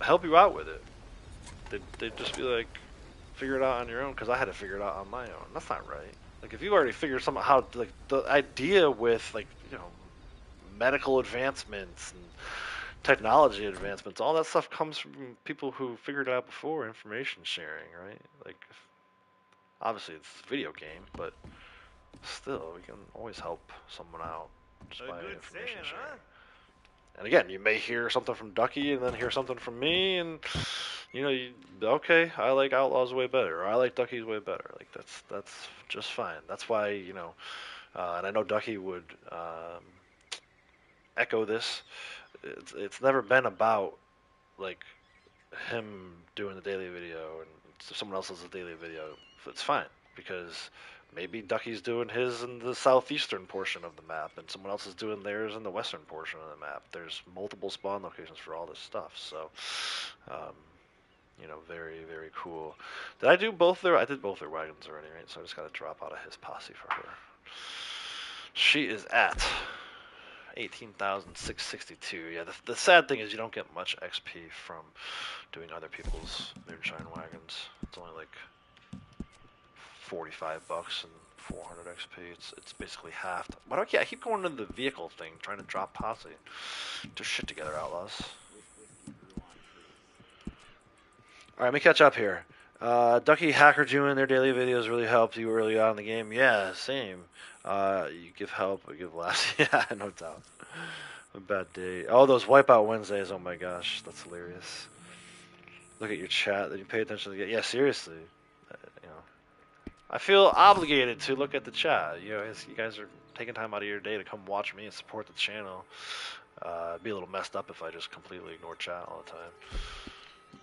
help you out with it. They'd just be like, figure it out on your own, because I had to figure it out on my own. That's not right. Like, if you already figured something how, like, the idea with, like, you know, medical advancements and technology advancements, all that stuff comes from people who figured it out before. Information sharing, right? Like, obviously it's a video game, but still, we can always help someone out just by information sharing. Huh? And again, you may hear something from Ducky and then hear something from me, and you know, okay, I like Outlaw's way better, or I like Ducky's way better. Like that's just fine. That's why, you know, and I know Ducky would echo this. It's never been about like him doing the daily video and someone else does a daily video. It's fine because maybe Ducky's doing his in the southeastern portion of the map and someone else is doing theirs in the western portion of the map. There's multiple spawn locations for all this stuff. So, you know, very, very cool. Did I do both their? I did both their wagons already, right? So I just got to drop out of his posse for her. She is at 18,662. Yeah, the sad thing is you don't get much XP from doing other people's moonshine wagons. It's only like $45 and 400 XP. It's basically half. Why do I keep going into the vehicle thing, trying to drop posse? Just shit together, Outlaws. All right, let me catch up here. Ducky Hacker doing their daily videos really helped you early on in the game. Yeah, same. You give help, I give less. Yeah, no doubt. A bad day. Oh, those Wipeout Wednesdays. Oh my gosh, that's hilarious. Look at your chat. That you pay attention to. Yeah, seriously. You know, I feel obligated to look at the chat. You know, you guys are taking time out of your day to come watch me and support the channel. It'd be a little messed up if I just completely ignore chat all the time.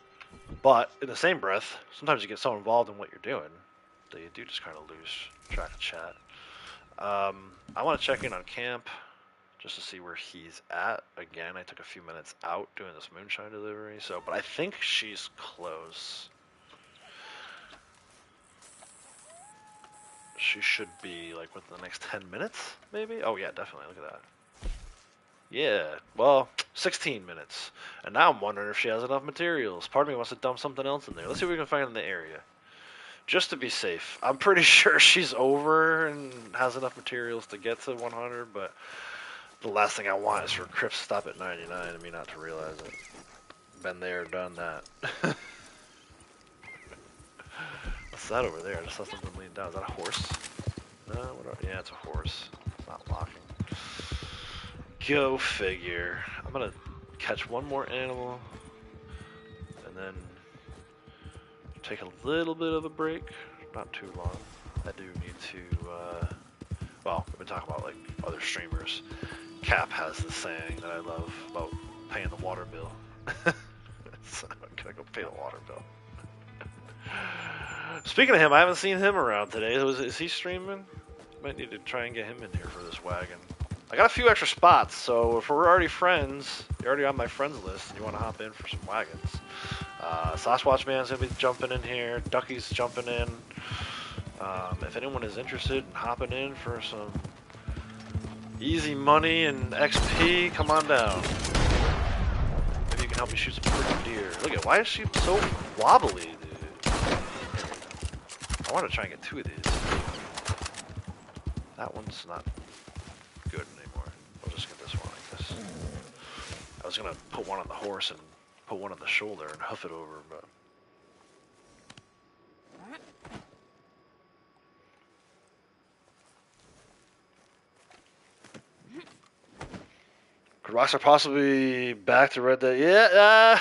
But in the same breath, sometimes you get so involved in what you're doing that you do just kind of lose track of chat. I want to check in on Camp just to see where he's at. Again, I took a few minutes out doing this moonshine delivery, but I think she's close. She should be like within the next 10 minutes, maybe? Oh yeah, definitely, look at that. Yeah, well, 16 minutes. And now I'm wondering if she has enough materials. Part of me wants to dump something else in there. Let's see what we can find in the area. Just to be safe. I'm pretty sure she's over and has enough materials to get to 100, but the last thing I want is for Crips to stop at 99 and me not to realize it. Been there, done that. What's that over there? I just saw something lean down. Is that a horse? No, yeah, it's a horse. It's not locking. Go figure. I'm gonna catch one more animal and then take a little bit of a break. Not too long. I do need to, well, we've been talking about like other streamers. Cap has this saying that I love about paying the water bill. So I'm gonna go pay the water bill. Speaking of him, I haven't seen him around today. Is he streaming? Might need to try and get him in here for this wagon. I got a few extra spots, so if we're already friends, you're already on my friends list, and you want to hop in for some wagons. Sasquatch Man's going to be jumping in here. Ducky's jumping in. If anyone is interested in hopping in for some easy money and XP, come on down. Maybe you can help me shoot some freaking deer. Look at, why is she so wobbly, dude? I want to try and get 2 of these. That one's not good anymore. We'll just get this one like this. I was gonna put one on the horse and put one on the shoulder and hoof it over, but could Rockstar possibly back to Red Dead? Yeah,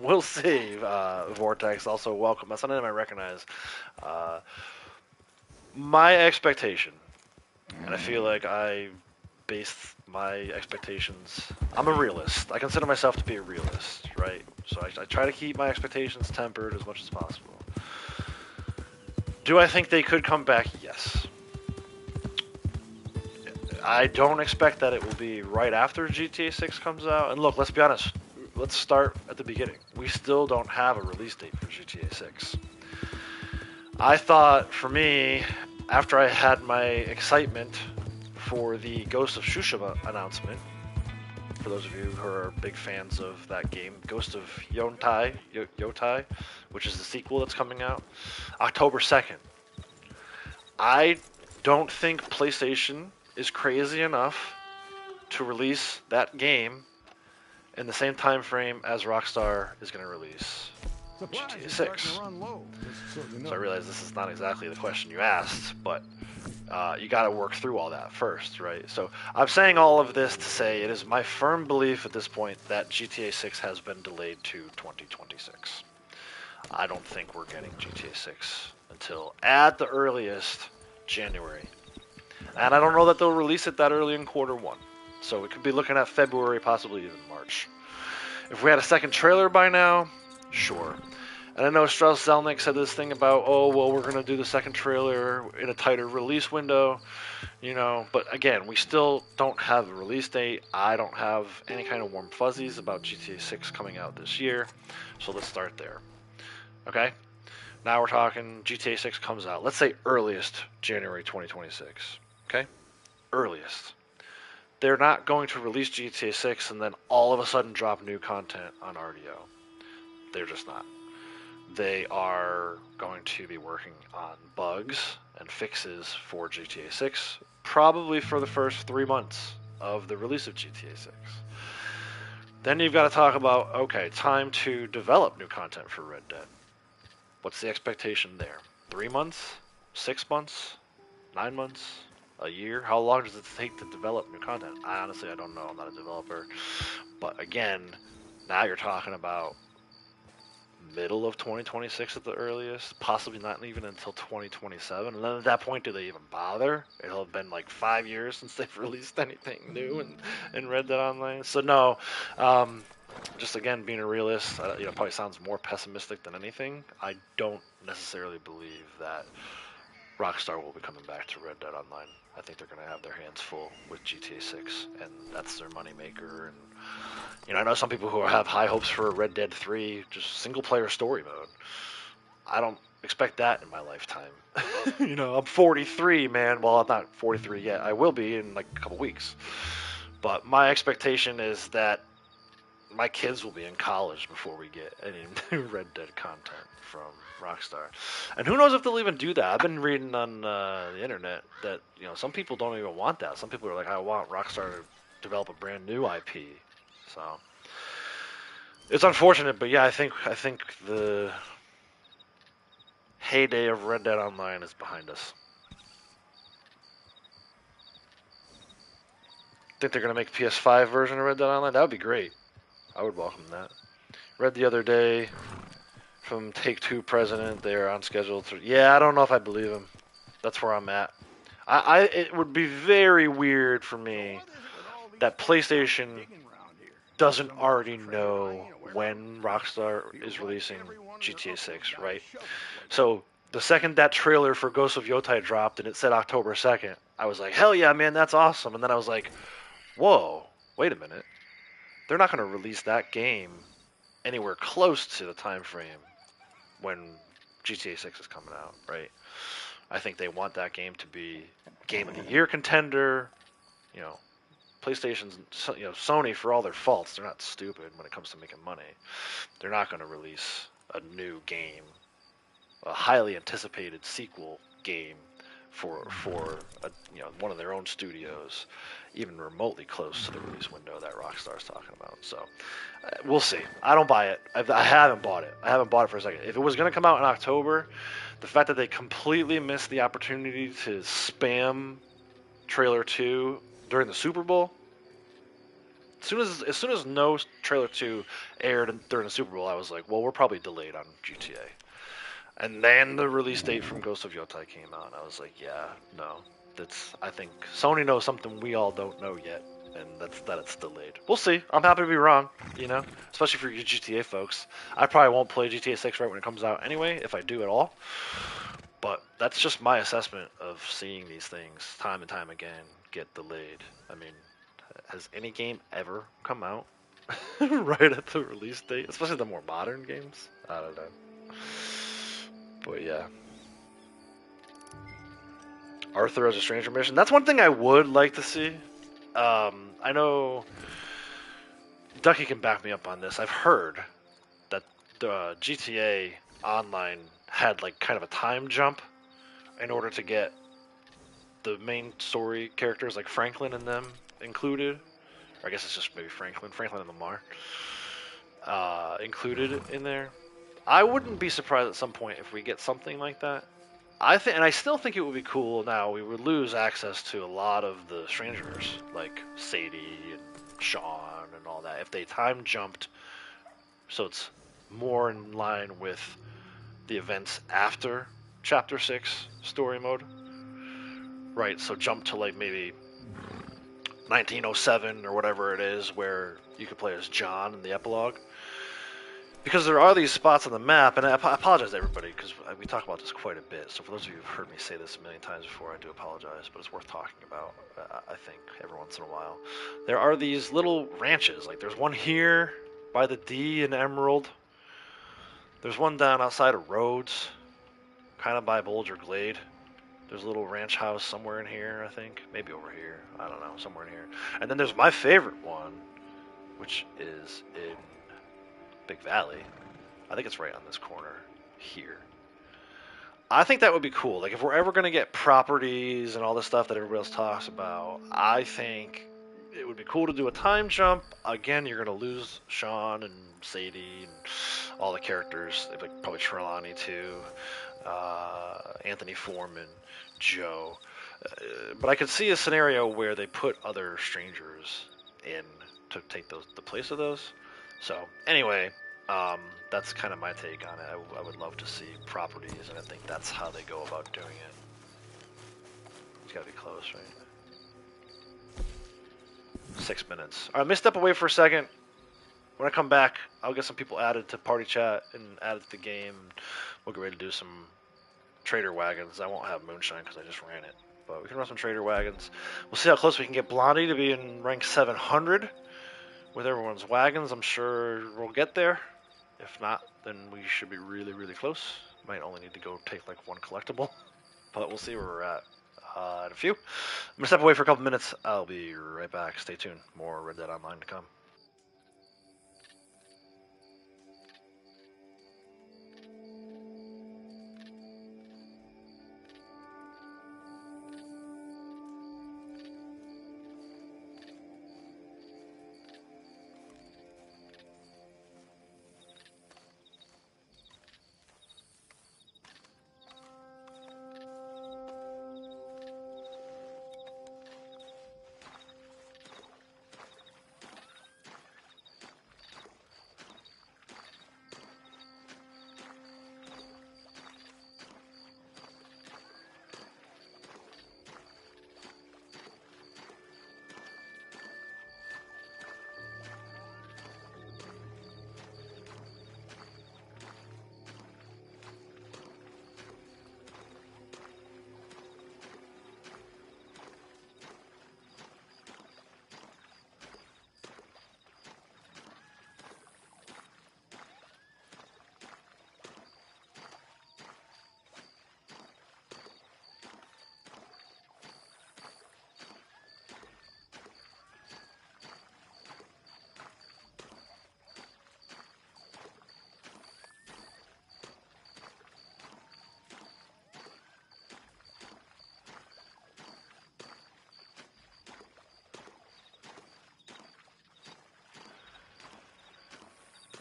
we'll see. Vortex, also welcome. That's not a name I recognize. My expectation, and I feel like I based my expectations. I'm a realist. I consider myself to be a realist, right? So I try to keep my expectations tempered as much as possible. Do I think they could come back? Yes. I don't expect that it will be right after GTA 6 comes out. And look, let's be honest. Let's start at the beginning. We still don't have a release date for GTA 6. I thought, for me, after I had my excitement for the Ghost of Tsushima announcement, for those of you who are big fans of that game, Ghost of Yotai, which is the sequel that's coming out, October 2nd. I don't think PlayStation is crazy enough to release that game in the same time frame as Rockstar is going to release GTA 6. So I realize this is not exactly the question you asked, but you got to work through all that first, right? So I'm saying all of this to say it is my firm belief at this point that GTA 6 has been delayed to 2026. I don't think we're getting GTA 6 until, at the earliest, January. And I don't know that they'll release it that early in Q1. So we could be looking at February, possibly even March. If we had a second trailer by now, sure. And I know Strauss Zelnick said this thing about, oh, well, we're going to do the second trailer in a tighter release window, you know. But again, we still don't have a release date. I don't have any kind of warm fuzzies about GTA 6 coming out this year. So let's start there. Okay? Now we're talking GTA 6 comes out. Let's say earliest January 2026. Okay? Earliest. They're not going to release GTA 6 and then all of a sudden drop new content on RDO. They're just not. They are going to be working on bugs and fixes for GTA 6, probably for the first 3 months of the release of GTA 6. Then you've got to talk about, okay, time to develop new content for Red Dead. What's the expectation there? 3 months? 6 months? 9 months? A year? How long does it take to develop new content? I don't know. I'm not a developer. But again, now you're talking about middle of 2026 at the earliest, possibly not even until 2027. And then at that point, do they even bother? It'll have been like 5 years since they've released anything new in Red Dead Online. So no, just again being a realist, probably sounds more pessimistic than anything. I don't necessarily believe that Rockstar will be coming back to Red Dead Online. I think they're going to have their hands full with GTA 6, and that's their moneymaker. And I know some people who have high hopes for Red Dead 3, just single-player story mode. I don't expect that in my lifetime. I'm 43, man. Well, I'm not 43 yet. I will be in like a couple weeks. But my expectation is that my kids will be in college before we get any new Red Dead content from Rockstar. And who knows if they'll even do that. I've been reading on the internet that some people don't even want that. Some people are like, I want Rockstar to develop a brand new IP. So it's unfortunate, but yeah, I think the heyday of Red Dead Online is behind us. Think they're gonna make a PS5 version of Red Dead Online? That would be great. I would welcome that. Read the other day from Take-Two president, they're on schedule to. Yeah, I don't know if I believe him. That's where I'm at. It would be very weird for me that PlayStation doesn't already know when Rockstar is releasing GTA 6, right? So the second that trailer for Ghost of Yotai dropped and it said October 2nd, I was like, hell yeah, man, that's awesome. And then I was like, whoa, wait a minute. They're not going to release that game anywhere close to the time frame when GTA 6 is coming out, right? I think they want that game to be Game of the Year contender. PlayStation's, Sony, for all their faults, they're not stupid when it comes to making money. They're not going to release a new game, a highly anticipated sequel game for one of their own studios, even remotely close to the release window that Rockstar's talking about. So we'll see. I don't buy it. I haven't bought it. I haven't bought it for a second. If it was going to come out in October, the fact that they completely missed the opportunity to spam trailer 2 during the Super Bowl. As soon as no trailer 2 aired during the Super Bowl, I was like, well, we're probably delayed on GTA. And then the release date from Ghost of Yotai came out, and I was like, yeah, no. I think Sony knows something we all don't know yet, and that's that it's delayed. We'll see. I'm happy to be wrong, especially for you GTA folks. I probably won't play GTA 6 right when it comes out anyway, if I do at all. But that's just my assessment of seeing these things time and time again get delayed. I mean, has any game ever come out right at the release date? Especially the more modern games? I don't know. But yeah. Arthur as a stranger mission. That's one thing I would like to see. I know Ducky can back me up on this. I've heard that the GTA Online had like kind of a time jump in order to get the main story characters like Franklin and them included. Or I guess it's just maybe Franklin and Lamar included in there. I wouldn't be surprised at some point if we get something like that. I still think it would be cool. Now we would lose access to a lot of the strangers, like Sadie and Sean and all that, if they time jumped, so it's more in line with the events after Chapter 6 story mode. Right, so jump to like maybe 1907 or whatever it is, where you could play as John in the epilogue. Because there are these spots on the map, and I apologize to everybody, because we talk about this quite a bit, so for those of you who've heard me say this a million times before, I do apologize, but it's worth talking about, I think, every once in a while. There are these little ranches, like there's one here by the D in Emerald. There's one down outside of Rhodes, kind of by Boulder Glade. There's a little ranch house somewhere in here, I think. Maybe over here. I don't know, somewhere in here. And then there's my favorite one, which is in Big Valley. I think it's right on this corner here. I think that would be cool. Like, if we're ever going to get properties and all this stuff that everybody else talks about, I think it would be cool to do a time jump. Again, you're going to lose Sean and Sadie and all the characters. Like, probably Trelawney too. Anthony Foreman, Joe. But I could see a scenario where they put other strangers in to take the place of those. So, anyway, That's kind of my take on it. I would love to see properties, and I think that's how they go about doing it. It's gotta be close, right? 6 minutes. Alright, let me step away for a second. When I come back, I'll get some people added to party chat and added to the game. We'll get ready to do some trader wagons. I won't have moonshine because I just ran it, but we can run some trader wagons. We'll see how close we can get Blondie to be in rank 700 with everyone's wagons. I'm sure we'll get there. If not, then we should be really, really close. Might only need to go take like one collectible, but we'll see where we're at in a few. I'm gonna step away for a couple minutes. I'll be right back. Stay tuned. More Red Dead Online to come.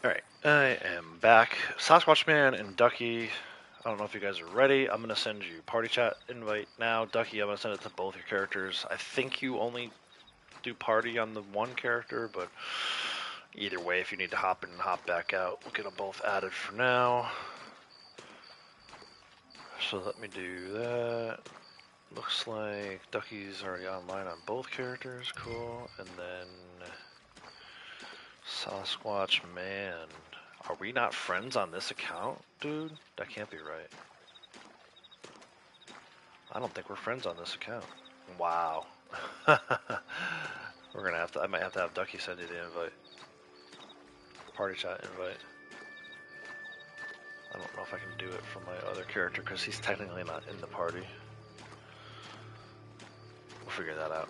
Alright, I am back. Sasquatch Man and Ducky, I don't know if you guys are ready. I'm going to send you party chat invite now. Ducky, I'm going to send it to both your characters. I think you only do party on the one character, but either way, if you need to hop in and hop back out, we'll get them both added for now. So let me do that. Looks like Ducky's already online on both characters. Cool. And then Sasquatch Man. Are we not friends on this account, dude? That can't be right. I don't think we're friends on this account. Wow. We're gonna have to. I might have to have Ducky send you the invite. Party chat invite. I don't know if I can do it from my other character because he's technically not in the party. We'll figure that out.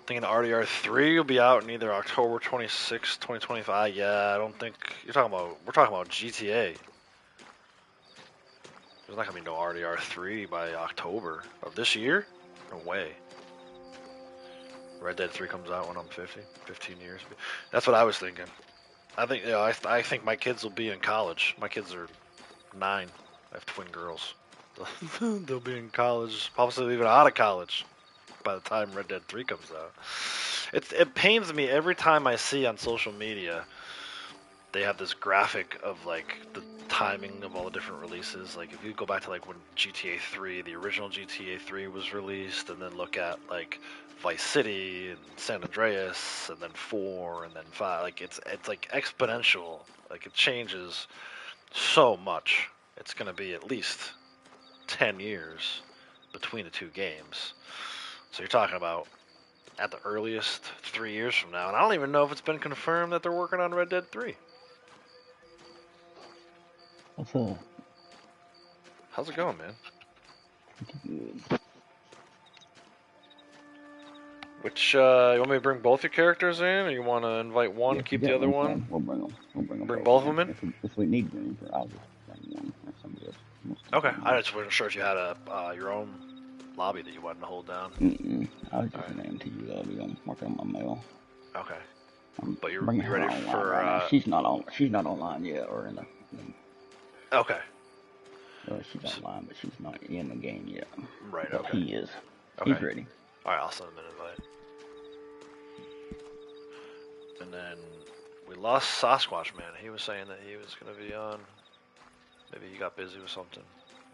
Thinking the RDR3 will be out in either October 26, 2025. Yeah, I don't think you're talking about. We're talking about GTA. There's not gonna be no RDR3 by October of this year. No way. Red Dead 3 comes out when I'm 50, 15 years. That's what I was thinking. I think, I think my kids will be in college. My kids are 9. I have twin girls. They'll be in college, possibly even out of college by the time Red Dead 3 comes out. It pains me every time I see on social media they have this graphic of like the timing of all the different releases. Like if you go back to like when GTA 3, the original GTA 3 was released, and then look at like Vice City and San Andreas, and then 4, and then 5. Like it's like exponential. Like it changes so much. It's gonna be at least 10 years between the two games. So you're talking about at the earliest 3 years from now, and I don't even know if it's been confirmed that they're working on Red Dead 3. What's up? How's it going, man? Good. Which, you want me to bring both your characters in, or you want to invite one, Yeah, keep yeah, the other one? We'll bring them. Bring both of them in? If we need room for, I'll just bring one or somebody else. Okay, I just wasn't sure if you had a your own lobby that you wanted to hold down. I was just named to you. I'm working on my mail. Okay. I'm But you're bringing her ready online for, right now. She's not on. She's not online yet, or in the. Okay. She's online, but she's not in the game yet. Right, But okay. he is. Okay. He's ready. Alright, I'll send him an invite. And then we lost Sasquatch, man. He was saying that he was going to be on. Maybe he got busy with something.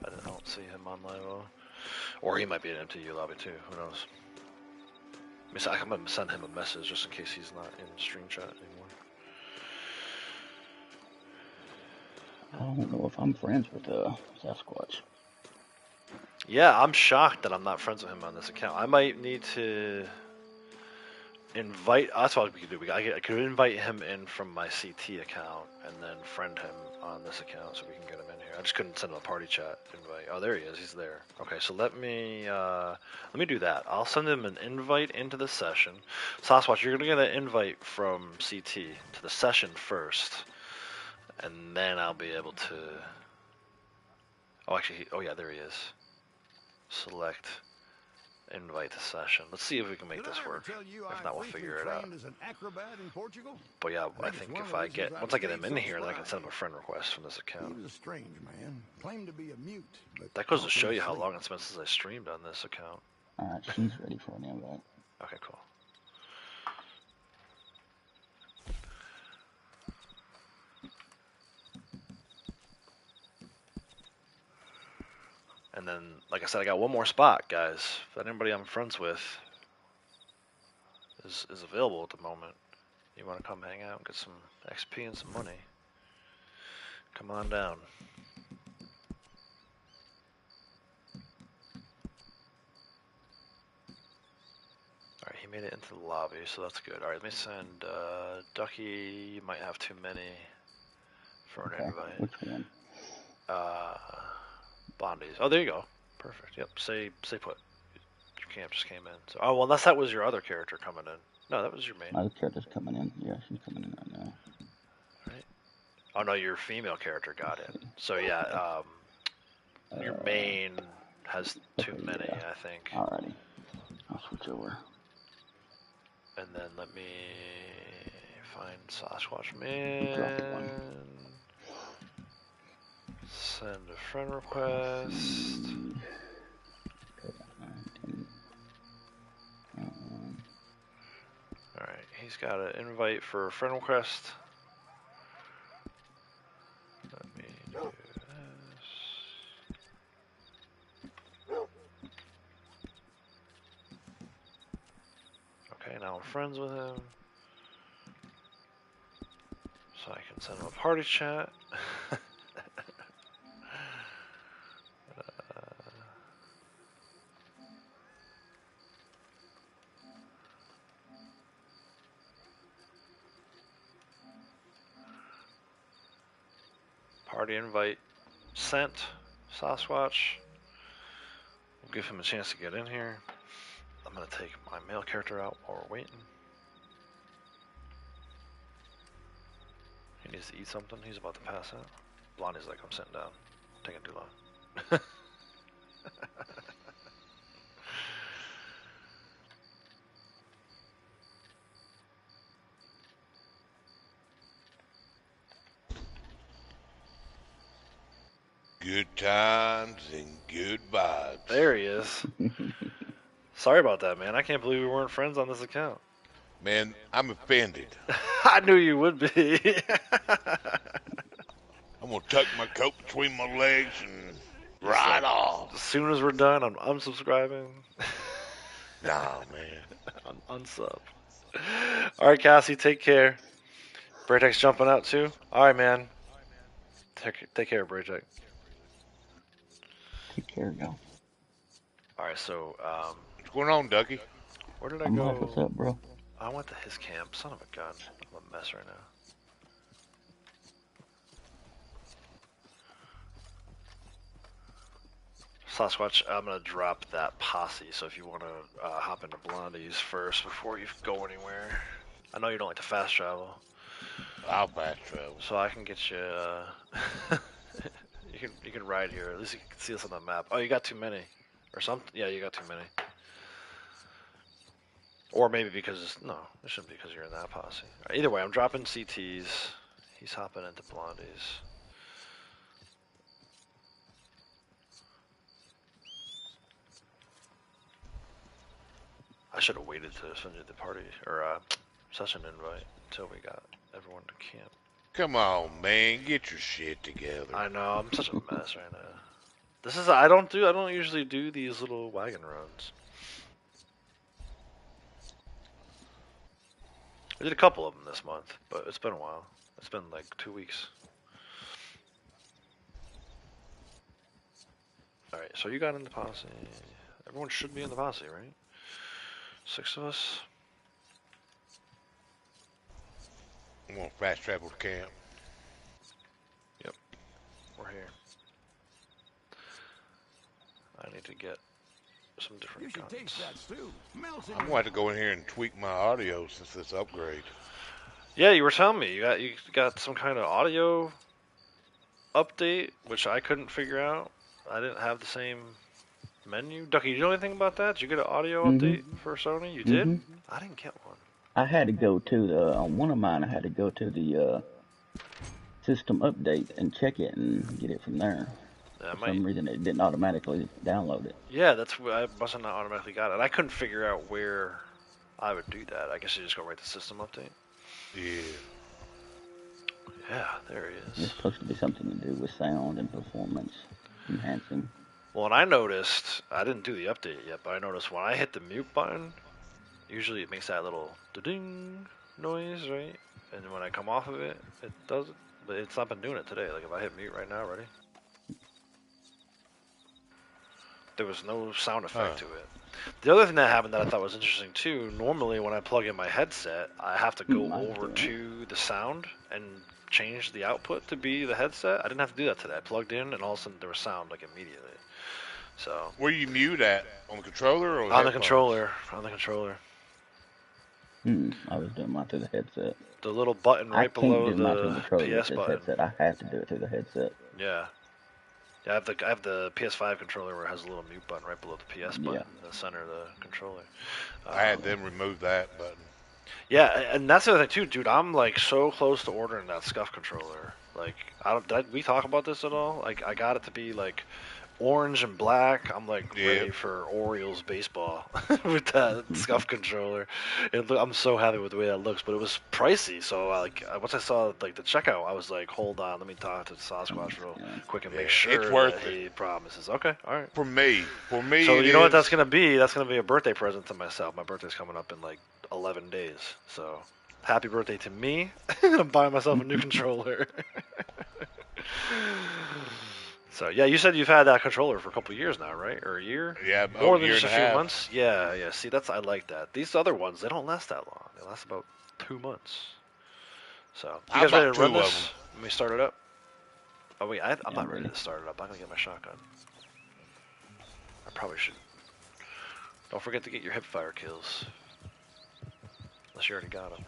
I don't see him on live. Or he might be in MTU lobby too. Who knows? I'm going to send him a message just in case he's not in stream chat anymore. I don't know if I'm friends with Sasquatch. Yeah, I'm shocked that I'm not friends with him on this account. I might need to invite. That's what we could do. I could invite him in from my CT account and then friend him on this account so we can get him in here. I just couldn't send him a party chat invite. Oh, there he is. He's there. Okay, so let me do that. I'll send him an invite into the session. Sasquatch, you're gonna get an invite from CT to the session first, and then I'll be able to. Oh, actually, oh yeah, there he is. Select. Invite to session. Let's see if we can make this work. If not, we'll figure it out. But yeah, I think if I get once I get him in here, then I can send him a friend request from this account. He was a strange man, claimed to be a mute. But That goes to show you how long it's been since I streamed on this account. Alright, she's ready for an invite. Okay, cool. And then, like I said, I got one more spot, guys. If anybody I'm friends with is available at the moment, you want to come hang out and get some XP and some money, come on down. Alright, he made it into the lobby, so that's good. Alright, let me send Ducky. You might have too many for an invite. Which one? Blondies. Oh, there you go. Perfect. Yep. Stay put. Your camp just came in. So, oh, well, unless that was your other character coming in. No, that was your main. My other character's coming in. Yeah, she's coming in right now. Right. Oh no, your female character got in. So yeah, your main has too many, yeah. I think. Alrighty. I'll switch over. And then let me find Sasquatch Man. Drop one. Send a friend request. Alright, he's got an invite for a friend request. Let me do this. Okay, now I'm friends with him. So I can send him a party chat. Party invite sent. Sasquatch. We'll give him a chance to get in here. I'm gonna take my male character out while we're waiting. He needs to eat something. He's about to pass out. Blondie's like, I'm sitting down. Taking too long. Good times and good vibes. There he is. Sorry about that, man. I can't believe we weren't friends on this account. Man, I'm offended. I knew you would be. I'm gonna tuck my coat between my legs and ride off. As soon as we're done, I'm unsubscribing. Nah, man. Unsub. Alright, Cassie, take care. Braytek's jumping out too? Alright, man. Take care, Braytek. Take care, y'all. Alright, so, What's going on, Ducky? where did I I'm go? live. What's up, bro? I went to his camp. Son of a gun. I'm a mess right now. Sasquatch, I'm gonna drop that posse, so if you wanna hop into Blondie's first before you go anywhere. I know you don't like to fast travel. I'll fast travel. So I can get you, you can ride here. At least you can see us on the map. Oh, you got too many. Or something? Yeah, you got too many. Or maybe because, no, it shouldn't be because you're in that posse. Either way, I'm dropping CTs. He's hopping into Blondie's. I should have waited to send you the party, or session invite until we got everyone to camp. Come on, man, get your shit together. I know, I'm such a mess right now. This is I don't usually do these little wagon runs. I did a couple of them this month, but it's been a while. It's been like 2 weeks. Alright, so you got in the posse. Everyone should be in the posse, right? 6 of us. I'm gonna fast travel to camp. Yep, we're here. I need to get some different You should guns. taste that stew. Melts in I'm your gonna have to go in here and tweak my audio since this upgrade. Yeah, you were telling me you got some kind of audio update, which I couldn't figure out. I didn't have the same menu. Ducky, you know anything about that? Did you get an audio update for Sony? You did? I didn't get one. I had to go to the on one of mine. I had to go to the system update and check it and get it from there. For some reason, it didn't automatically download it. Yeah, that's I must have not automatically got it. I couldn't figure out where I would do that. I guess you just go right to system update. Yeah. Yeah, there he is. It's supposed to be something to do with sound and performance enhancing. Well, and I noticed, I didn't do the update yet, but I noticed when I hit the mute button, usually it makes that little ding noise, right? And when I come off of it, it does it. But it's not been doing it today. Like if I hit mute right now, ready? There was no sound effect to it. The other thing that happened that I thought was interesting too, normally when I plug in my headset, I have to go over to the sound and change the output to be the headset. I didn't have to do that today. I plugged in and all of a sudden there was sound like immediately. So. Where you mute at? On the controller or on the controller? On the controller. I was doing mine through the headset. The little button right below the PS button. Headset. I have to do it through the headset. Yeah. Yeah, I have the PS5 controller where it has a little mute button right below the PS button in the center of the controller. I had them remove that button. Yeah, and that's the other thing too, dude. I'm like so close to ordering that Scuff controller. Like, did we talk about this at all? Like, I got it to be like orange and black. I'm like ready for Orioles baseball with that Scuff controller. I'm so happy with the way that looks, but it was pricey. So once I saw like the checkout, I was like, hold on, let me talk to Sasquatch real quick and make sure it's worth that he promises. Okay, all right. For me. So you know what that's gonna be? That's gonna be a birthday present to myself. My birthday's coming up in like 11 days. So happy birthday to me. I'm buying myself a new controller. So yeah, you said you've had that controller for a couple of years now, right? Or a year? Yeah, more than just a few months. Yeah, yeah. See, I like that. These other ones, they don't last that long. They last about 2 months. So you guys ready to run this? Let me start it up. Oh wait, I'm not ready to start it up. I'm gonna get my shotgun. I probably should. Don't forget to get your hipfire kills. Unless you already got them.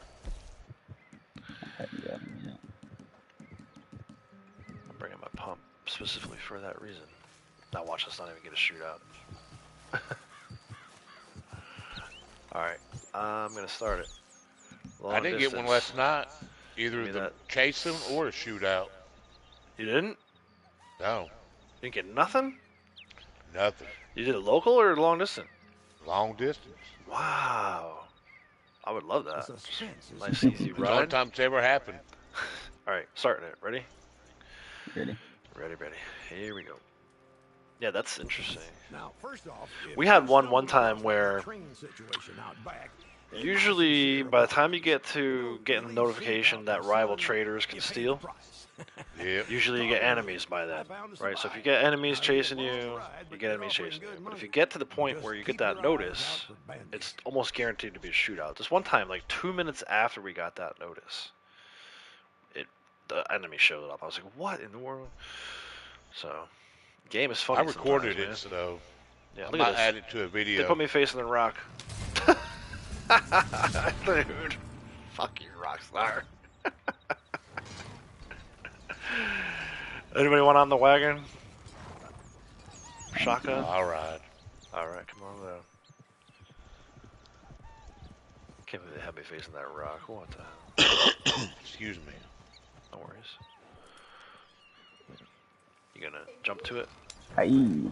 I'm bringing my pump specifically for that reason. Now watch us not even get a shootout. Alright, I'm gonna start it. I didn't get one last night. Either the chasing or a shootout. You didn't? No. You didn't get nothing? Nothing. You did a local or long distance? Long distance. Wow. I would love that. Nice easy ride. Only time it's ever happened. Alright, starting it. Ready? Ready. Ready. Here we go. Yeah, that's interesting. Now, first off, we had one time where usually by the time you get to getting the notification that rival traders can steal, usually you get enemies by then, right? So if you get enemies chasing you, you get enemies chasing you. But if you get to the point where you get that notice, it's almost guaranteed to be a shootout. This one time, like 2 minutes after we got that notice, the enemy showed up. I was like, what in the world? So, game is funny. I recorded it, man. so yeah, I might add it to a video. They put me facing the rock. Dude, fuck you, Rockstar. Anybody want on the wagon? Shotgun? Alright. Alright, come on down. Can't believe they have me facing that rock. What the hell? Excuse me. No worries. You gonna jump to it? Aye.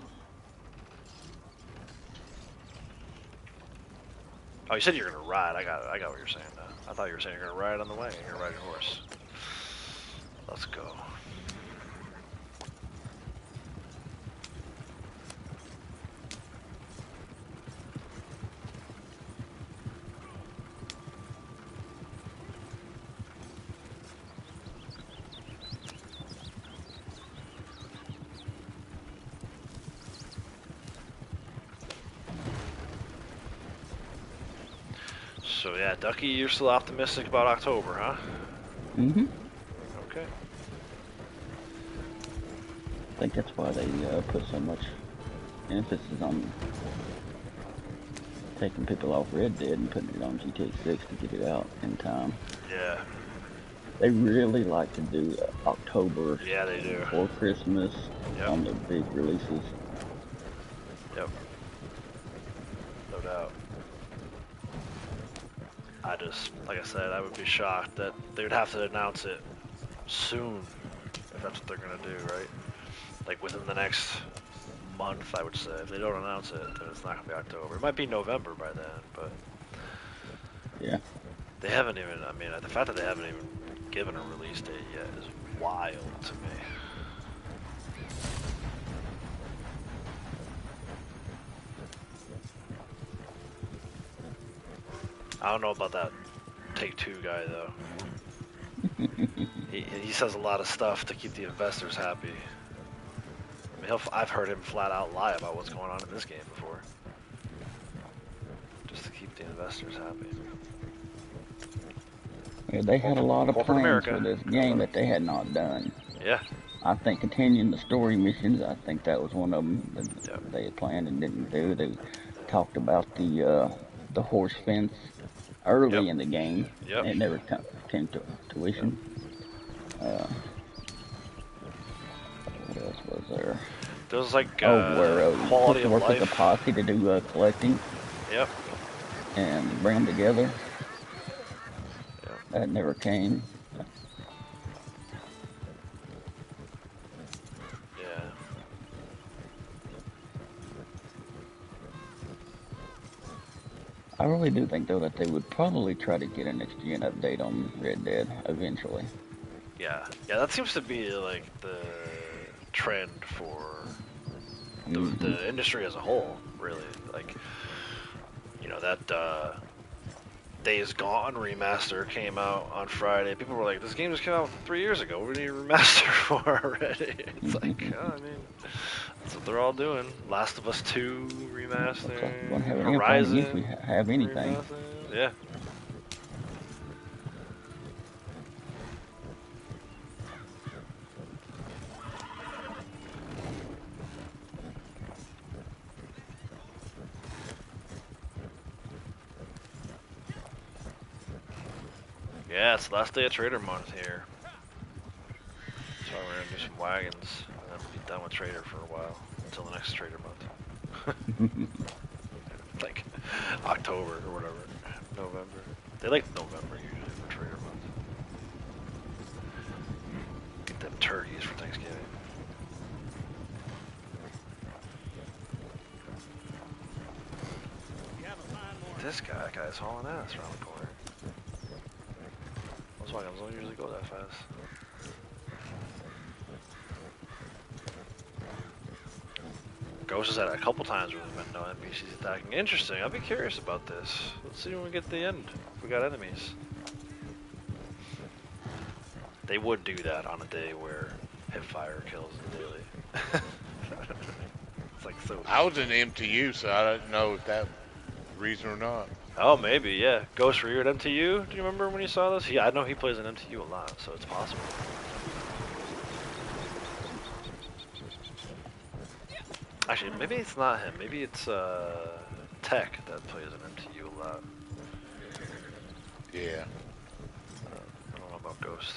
Oh, you said you're gonna ride. I got what you're saying now. I thought you were saying you're gonna ride on the way. You're gonna ride your horse. Let's go. So yeah, Ducky, you're still optimistic about October, huh? Mm-hmm. Okay. I think that's why they put so much emphasis on taking people off Red Dead and putting it on GTA 6 to get it out in time. Yeah. They really like to do October. Yeah, they do. Before Christmas on their big releases. Yep. No doubt. I just, like I said, I would be shocked that they would have to announce it soon, if that's what they're gonna do, right? Like within the next month, I would say. If they don't announce it, then it's not gonna be October. It might be November by then, but yeah, they haven't even. I mean, the fact that they haven't even given a release date yet is wild to me. I don't know about that Take-Two guy though. he says a lot of stuff to keep the investors happy. I mean, I've heard him flat out lie about what's going on in this game before, just to keep the investors happy. Yeah, they had a lot of plans America. for this game that they had not done. Yeah. I think continuing the story missions, I think that was one of them that they had planned and didn't do. They talked about the horse fence early in the game. It never came to fruition. What else was there? There was like where quality of work life. with the posse to do collecting. Yep. And bring them together. Yep. That never came. Yeah. I really do think though that they would probably try to get a next gen update on Red Dead eventually. Yeah, that seems to be like the trend for the industry as a whole, really. Like, you know, that Days Gone remaster came out on Friday. People were like, this game just came out 3 years ago. What do we need a remaster for already? It's like, I mean, that's what they're all doing. Last of Us 2 remaster, Horizon, if we have anything. Remaster. Yeah. Yeah, it's the last day of Trader Month here. So we're gonna do some wagons and then be done with Trader for a while until the next Trader Month. Like October or whatever, November. They like November usually for Trader Month. Get them turkeys for Thanksgiving. This guy's hauling ass around the corner. Volkswagens don't usually go that fast. Ghost has had it a couple times where there's been no NPCs attacking. Interesting. I'll be curious about this. Let's see when we get to the end. If we got enemies. They would do that on a day where hipfire kills daily. It's like so. I was in MTU, so I don't know if that reason or not. Oh, maybe, yeah. Ghost, were you at MTU? Do you remember when you saw this? I know he plays in MTU a lot, so it's possible. Actually, maybe it's not him. Maybe it's Tech that plays in MTU a lot. Yeah. I don't know about Ghost.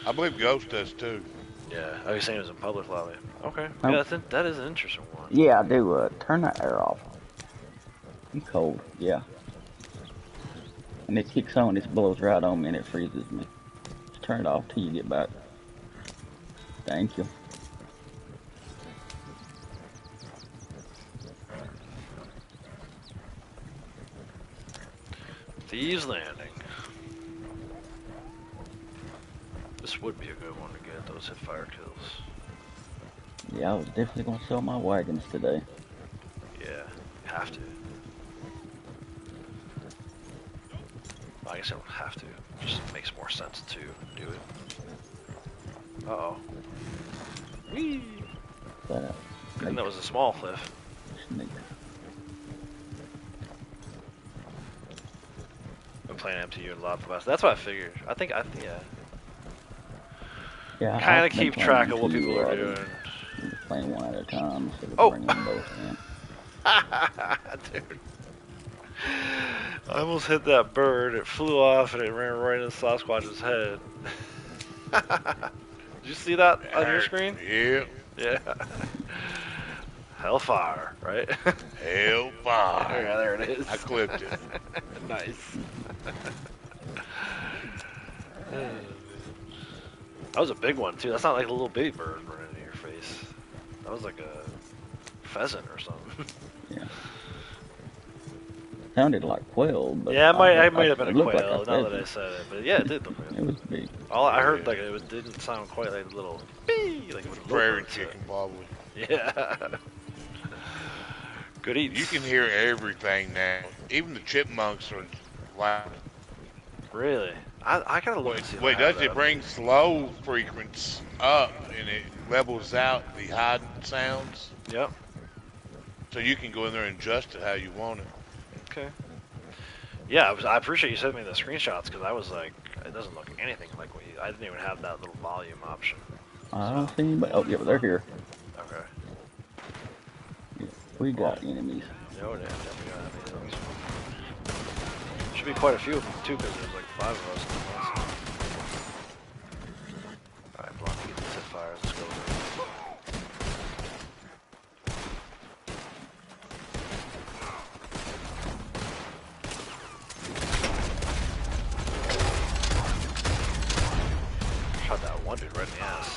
I believe Ghost does too. Yeah, I was saying it was in public lobby. Okay, Oh. yeah, that is an interesting one. Yeah, I do. Turn that air off. I'm cold, yeah. And it kicks on, it blows right on me and it freezes me. Just turn it off till you get back. Thank you. Thieves Landing. This would be a good one to get, those hipfire kills. Yeah, I was definitely gonna sell my wagons today. Yeah, have to. Well, I guess I don't have to. Just makes more sense to do it. Uh-oh. Whee! But, Good thing that was a small cliff. Snake. I'm playing MTU and Lava Blast. That's what I figured. I think, yeah. Yeah, Kind of keep track of what people are doing. Playing one at a time instead of Oh! bringing them both in. Dude. I almost hit that bird. It flew off and it ran right into Sasquatch's head. Did you see that on your screen? Yeah. Yeah. Hellfire, right? Hellfire. Yeah, there it is. I clipped it. Nice. That was a big one too. That's not like a little baby bird running into your face. That was like a pheasant or something. Yeah. Sounded like quail, but yeah, it might have been a looked quail. like Now that I said it, but yeah, it did look like it was big. all I heard, like it didn't sound quite like a little bee, like a Prairie chicken, probably. Yeah. Good eats. You can hear everything now. Even the chipmunks are loud. Really? I gotta look and see. Wait, does it bring slow frequency up and it levels out the high sounds? Yep. So you can go in there and adjust it how you want it. Okay. Yeah, I appreciate you sending me the screenshots because I was like, it doesn't look anything like what you. I didn't even have that little volume option. I don't see anybody. Oh, yeah, but they're here. Okay. Yeah, we got enemies. No, we got enemies. Should be quite a few of them too because there's like 5 of us. Alright, Blondie, get these hipfires. Let's go. Shot that one dude right in the ass.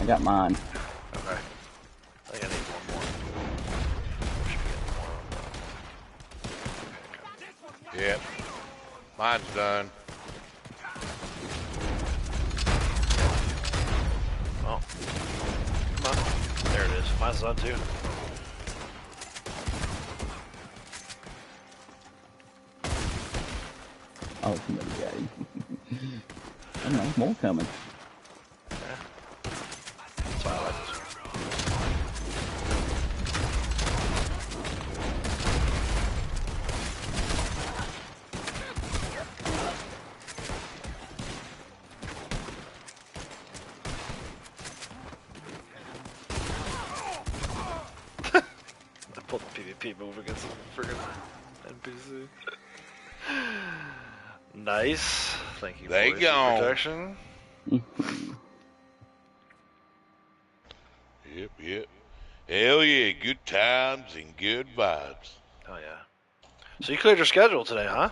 I got mine. Okay. I think I need one more. Should be getting more. Yep. Mine's done. Oh. Come on. There it is. Mine's done too. Oh, somebody got him. I don't know, more coming. Yeah. That's why I like this one. I pulled the PvP move against some friggin' NPC. Nice. Thank you They boys for gone. protection. Yep. Hell yeah, good times and good vibes. Oh yeah. So you cleared your schedule today, huh?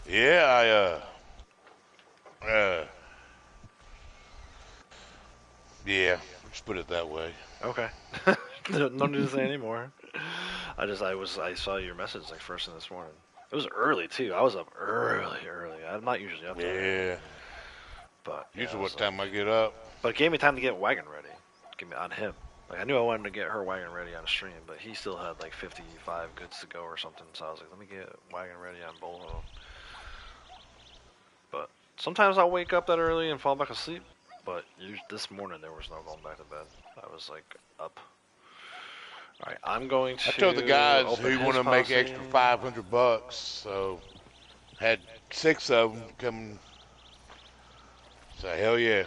Yeah, yeah, let's put it that way. Okay. No need to say anymore. I saw your message like first thing this morning. It was early too. I was up early. I'm not usually up there. Yeah. But yeah, Usually I what was time I get up. But it gave me time to get wagon ready. Give me on him. Like I knew I wanted to get her wagon ready on stream, but he still had like 55 goods to go or something. So I was like, let me get wagon ready on both of them. But sometimes I'll wake up that early and fall back asleep. But this morning there was no going back to bed. I was like up. All right, I'm going to. I told the guys open who his want to make posse. extra $500, so had 6 of them come. So hell yeah,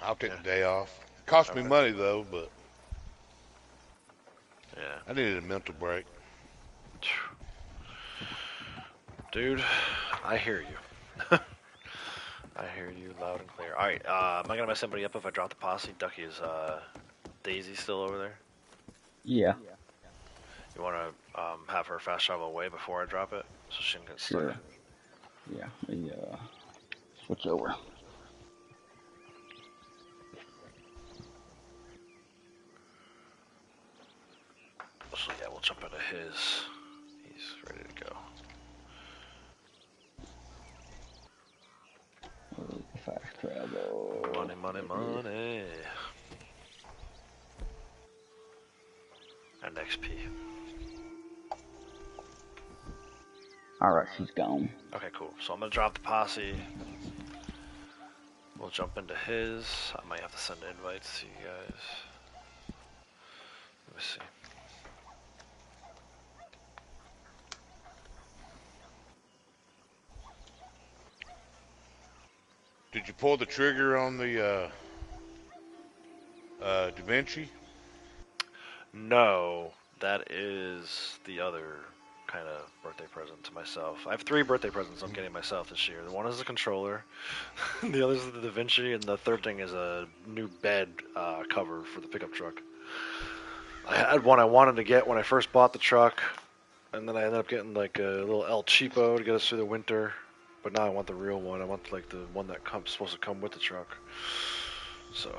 I'll take the day off. Cost me money though, but yeah, I needed a mental break. Dude, I hear you. I hear you loud and clear. All right, am I gonna mess somebody up if I drop the posse? Ducky, is Daisy still over there? Yeah. You want to have her fast travel away before I drop it, so she can get stuck. Sure. Yeah, let me switch over. So yeah, we'll jump into his. He's ready to go. Fast travel. Money, money, money. And XP. Alright, she's gone. Okay, cool. So I'm gonna drop the posse. We'll jump into his. I might have to send invites to you guys. Let me see. Did you pull the trigger on the Da Vinci? No, that is the other kind of birthday present to myself. I have 3 birthday presents I'm getting myself this year. The one is a controller, the other is the Da Vinci, and the third thing is a new bed cover for the pickup truck. I had one I wanted to get when I first bought the truck, and then I ended up getting like a little El Cheapo to get us through the winter. But now I want the real one. I want like the one that supposed to come with the truck. So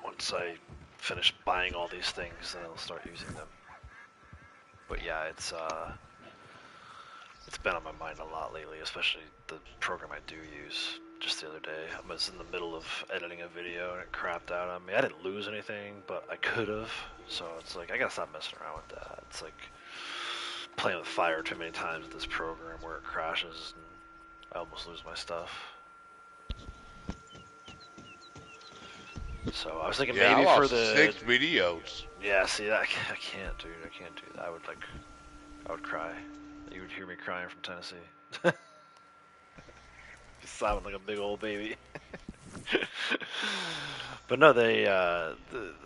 once I finish buying all these things, then I'll start using them. But yeah, it's been on my mind a lot lately, especially the program I do use. Just the other day, I was in the middle of editing a video and it crapped out on me. I didn't lose anything, but I could have. So it's like I gotta stop messing around with that. It's like playing with fire too many times with this program where it crashes and I almost lose my stuff. So I was thinking Yeah, maybe I for lost the 6 videos. Yeah, see, I can't, dude. I can't do that. I would cry. You would hear me crying from Tennessee. Just sounding like a big old baby. But no,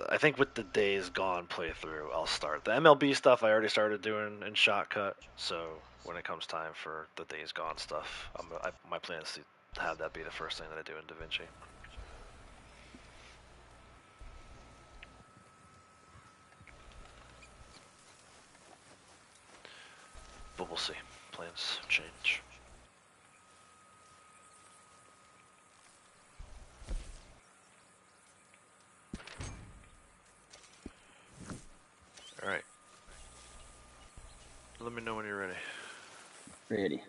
I think with the Days Gone playthrough, I'll start. The MLB stuff I already started doing in Shotcut, so when it comes time for the Days Gone stuff, my plan is to have that be the first thing that I do in Da Vinci. But we'll see. Plans change. Alright. Let me know when you're ready. Ready.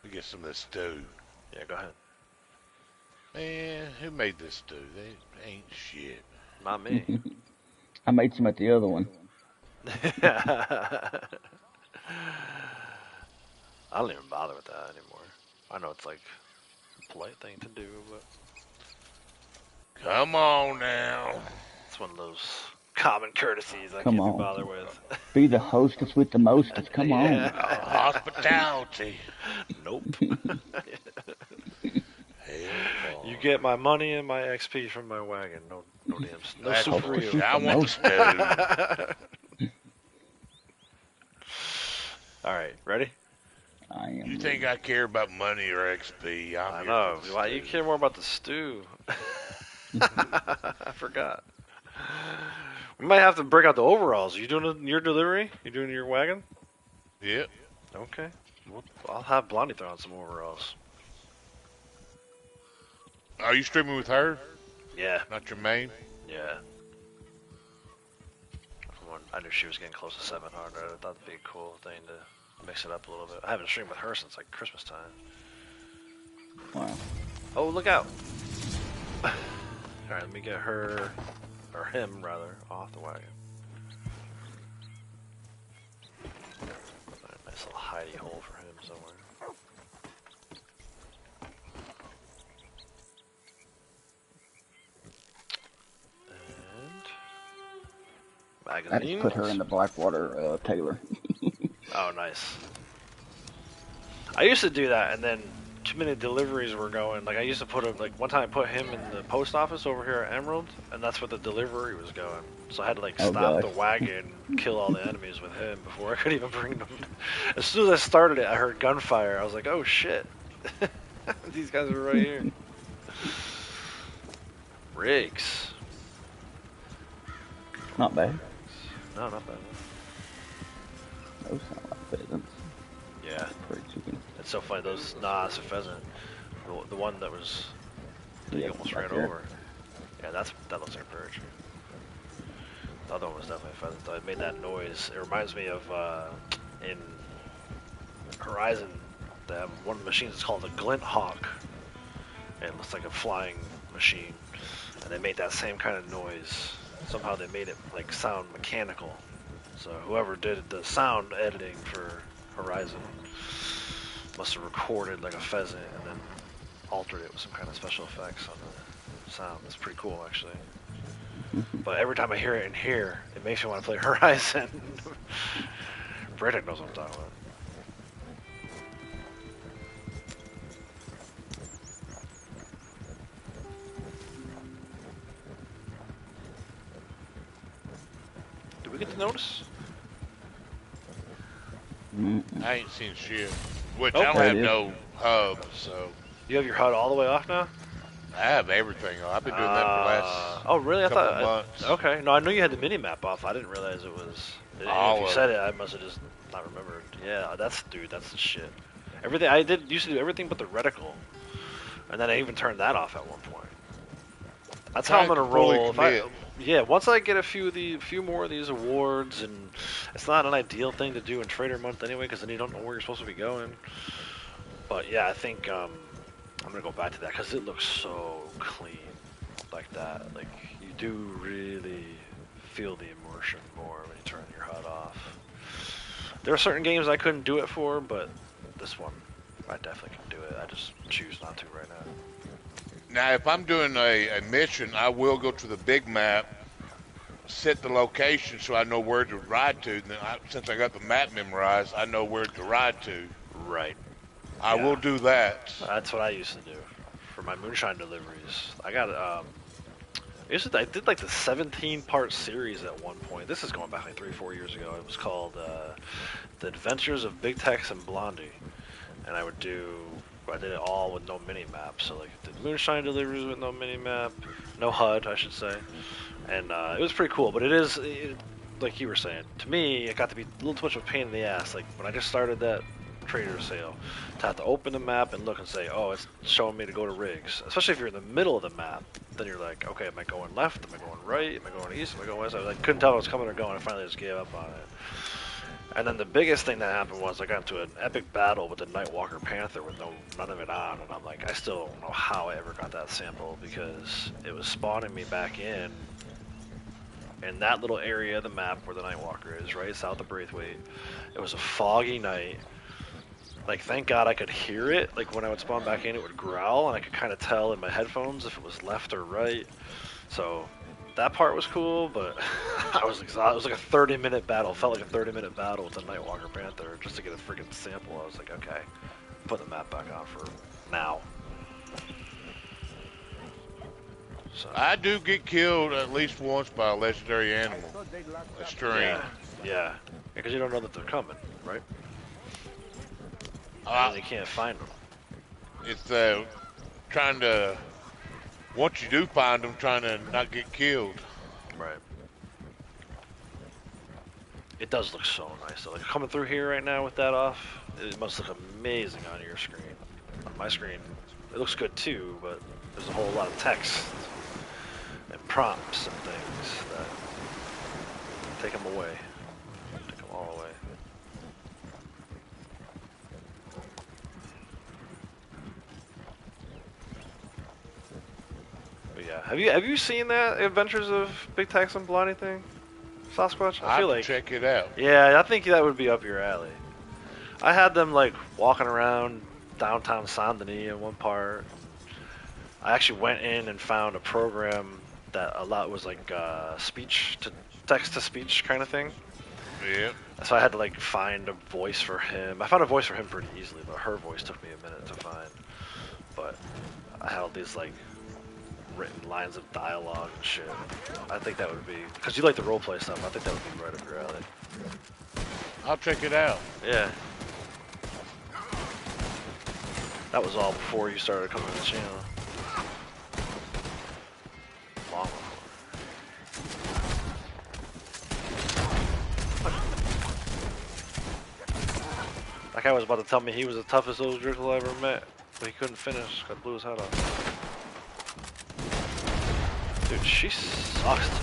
We get some of this stew. Yeah, go ahead. Man, who made this stew? They ain't shit. Not me. I made some at the other one. I don't even bother with that anymore. I know it's like a polite thing to do, but Come on now. it's one of those common courtesties I Come can't on. be bothered with. Be the hostess with the mostest. Come on. Hospitality. Nope. Hell, You get my money and my XP from my wagon. No damn. No That's soup for bullshit. you. I want the stew. All right, ready? I am. You think I care about money or XP? I know. Why you care more about the stew? I forgot. We might have to break out the overalls. You doing your delivery? You doing your wagon? Yep. Okay. Well, I'll have Blondie throw on some overalls. Are you streaming with her? Yeah. Not your main? Yeah. I knew she was getting close to 700. I thought it'd be a cool thing to mix it up a little bit. I haven't streamed with her since like Christmas time. Wow. Oh, look out! All right, let me get her, or him rather, off the wagon. A nice little hidey hole for him somewhere. And I magazine. just put her in the Blackwater Taylor. Oh, nice. I used to do that, and then too many deliveries were going. Like I used to put him, like one time I put him in the post office over here at Emerald, and that's where the delivery was going. So I had to like stop the wagon, kill all the enemies with him before I could even bring them. As soon as I started it, I heard gunfire. I was like, oh shit, these guys are right here. Rigs. Not bad. No, not bad. Those sound like pheasants. Yeah. Pretty chicken. It's so funny. Those, nah, it's a pheasant. The one that was, that you almost ran over. Yeah, that looks like a perch. The other one was definitely a pheasant. It made that noise. It reminds me of in Horizon, they have one of the machines is called a glint hawk. And it looks like a flying machine. And they made that same kind of noise. Somehow they made it like sound mechanical. So whoever did the sound editing for Horizon must have recorded like a pheasant and then altered it with some kind of special effects on the sound. It's pretty cool actually. But every time I hear it in here, it makes me want to play Horizon. Braydick knows what I'm talking about. Did we get to notice? I ain't seen shit. Which Oh, I don't have no hub, so. You have your HUD all the way off now? I have everything. I've been doing that for the last oh, really? I couple thought. months. Okay. No, I knew you had the mini map off. I didn't realize it was. If you said it, I must have just not remembered. Yeah, that's the shit. Everything I used to do everything but the reticle, and then I even turned that off at one point. That's how I'm gonna roll. Yeah, once I get a few more of these awards, and it's not an ideal thing to do in Trader Month anyway, because then you don't know where you're supposed to be going. But yeah, I think I'm gonna go back to that because it looks so clean, like that. Like you do really feel the immersion more when you turn your HUD off. There are certain games I couldn't do it for, but this one I definitely can do it. I just choose not to right now. Now, if I'm doing a mission, I will go to the big map, set the location so I know where to ride to. And then since I got the map memorized, I know where to ride to. Right. I will do that. That's what I used to do for my moonshine deliveries. I got I did like the 17-part series at one point. This is going back like 3-4 years ago. It was called The Adventures of Big Tex and Blondie, and I did it all with no mini map. So like did moonshine deliveries with no mini map, no HUD, I should say, and it was pretty cool. But like you were saying, to me, it got to be a little too much of a pain in the ass. Like when I just started that trader sale, to have to open the map and look and say, oh, it's showing me to go to rigs. Especially if you're in the middle of the map, then you're like, okay, am I going left? Am I going right? Am I going east? Am I going west? I couldn't tell if I was coming or going. I finally just gave up on it. And then the biggest thing that happened was I got into an epic battle with the Nightwalker Panther with none of it on, and I'm like, I still don't know how I ever got that sample because it was spawning me back in that little area of the map where the Nightwalker is, right south of Braithwaite. It was a foggy night. Like, thank God I could hear it. Like, when I would spawn back in, it would growl, and I could kind of tell in my headphones if it was left or right. So that part was cool, but I was exhausted. It was like a 30-minute battle. It felt like a 30-minute battle with the Nightwalker Panther just to get a freaking sample. I was like, okay, put the map back on for now. So. I do get killed at least once by a legendary animal. A string. Yeah, because you don't know that they're coming, right? You can't find them. It's trying to, once you do find them, trying to not get killed. Right. It does look so nice. So, like coming through here right now with that off, it must look amazing on your screen. On my screen, it looks good too, but there's a whole lot of text and prompts and things that take them away. Take them all away. But yeah, have you seen that Adventures of Big Tex and Blondie thing, Sasquatch? I feel like check it out. Yeah, I think that would be up your alley. I had them like walking around downtown Saint Denis in one part. I actually went in and found a program that a lot was like speech to text to speech kind of thing. Yeah. So I had to like find a voice for him. I found a voice for him pretty easily, but her voice took me a minute to find. But I had all these like written lines of dialogue and shit. I think that would be, because you like the roleplay stuff, I think that would be right up your alley. I'll check it out. Yeah. That was all before you started coming to the channel. Long before. guy was about to tell me he was the toughest old Drizzle I ever met, but he couldn't finish. Got blew his head off. Dude, she sucks today.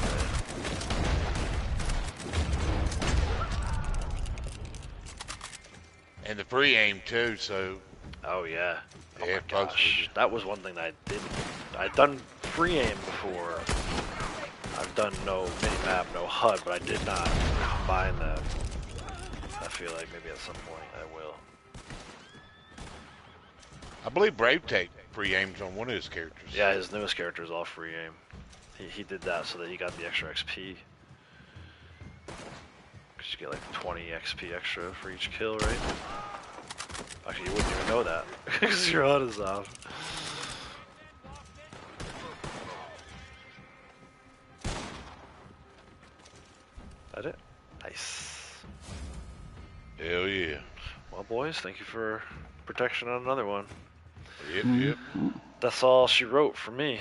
And the free aim too, so. Oh yeah. Oh Yeah, my gosh. That was one thing that I didn't. I'd done free aim before. I've done no mini-map, no HUD, but I did not combine them. I feel like maybe at some point I will. I believe Brave take free aims on one of his characters. Yeah, his newest character is all free aim. He did that so that he got the extra XP. Cause you get like 20 XP extra for each kill, right? Actually, you wouldn't even know that because your HUD is off. That it? Nice. Hell yeah. Well, boys, thank you for protection on another one. Yep. That's all she wrote for me.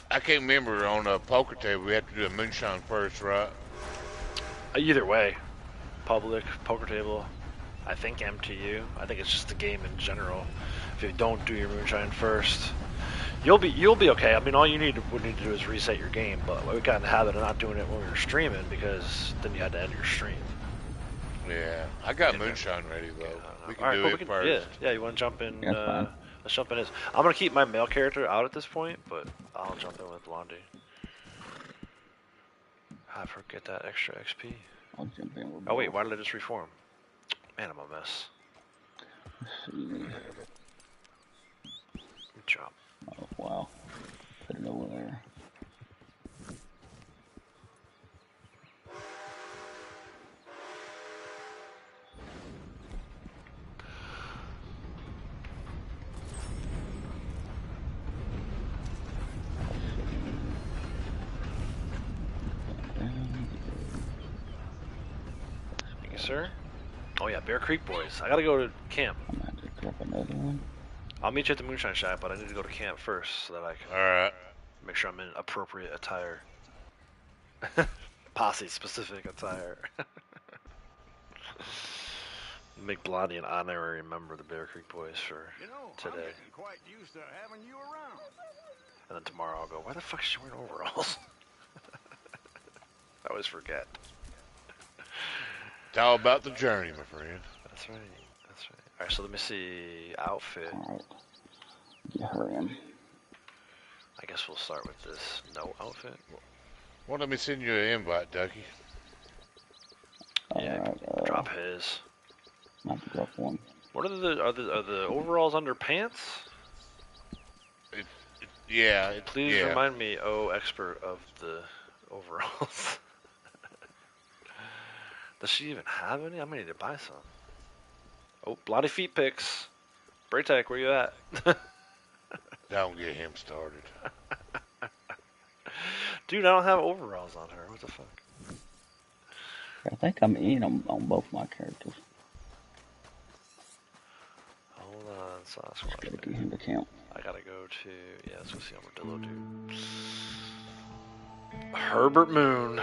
I can't remember on a poker table. We have to do a moonshine first, right? Either way, public, poker table, I think MTU. I think it's just the game in general. If you don't do your moonshine first, you'll be okay. I mean, all you would need to do is reset your game. But we got in the habit of not doing it when we were streaming because then you had to end your stream. Yeah, I got moonshine ready though. We can do it first. Yeah. You want to jump in? Yeah, let's jump in. I'm gonna keep my male character out at this point, but I'll jump in with Blondie. I forget that extra XP. I'll jump in with Oh wait, why did I just reform? Man, I'm a mess. Let's see. Good job. Oh, wow. Put it over there. Thank you, sir. Oh yeah, Bear Creek boys. I gotta go to camp. I'm gonna have to drop another one. I'll meet you at the Moonshine Shack, but I need to go to camp first so that I can Alright. make sure I'm in appropriate attire. Posse specific attire. Make Blondie an honorary member of the Bear Creek boys for today. I'm getting quite used to having you around. And then tomorrow I'll go, why the fuck is she wearing overalls? I always forget. It's all about the journey, my friend. That's right. That's right. Alright, so let me see. Outfit. Alright. You hurry him. I guess we'll start with this no outfit. Well, let me send you an invite, Ducky. Yeah, Alright, drop his. I have to drop one. What are the overalls under pants? Yeah. Please remind me, expert of the overalls. Does she even have any? I'm gonna need to buy some. Oh, Blondie feet pics. Braytech, where you at? Don't get him started. Dude, I don't have overalls on her. What the fuck? I think I'm in on both my characters. Hold on, Sasquatch. Just gotta get him to count. I gotta go to... Yeah, let's go see Armadillo, dude. Herbert Moon.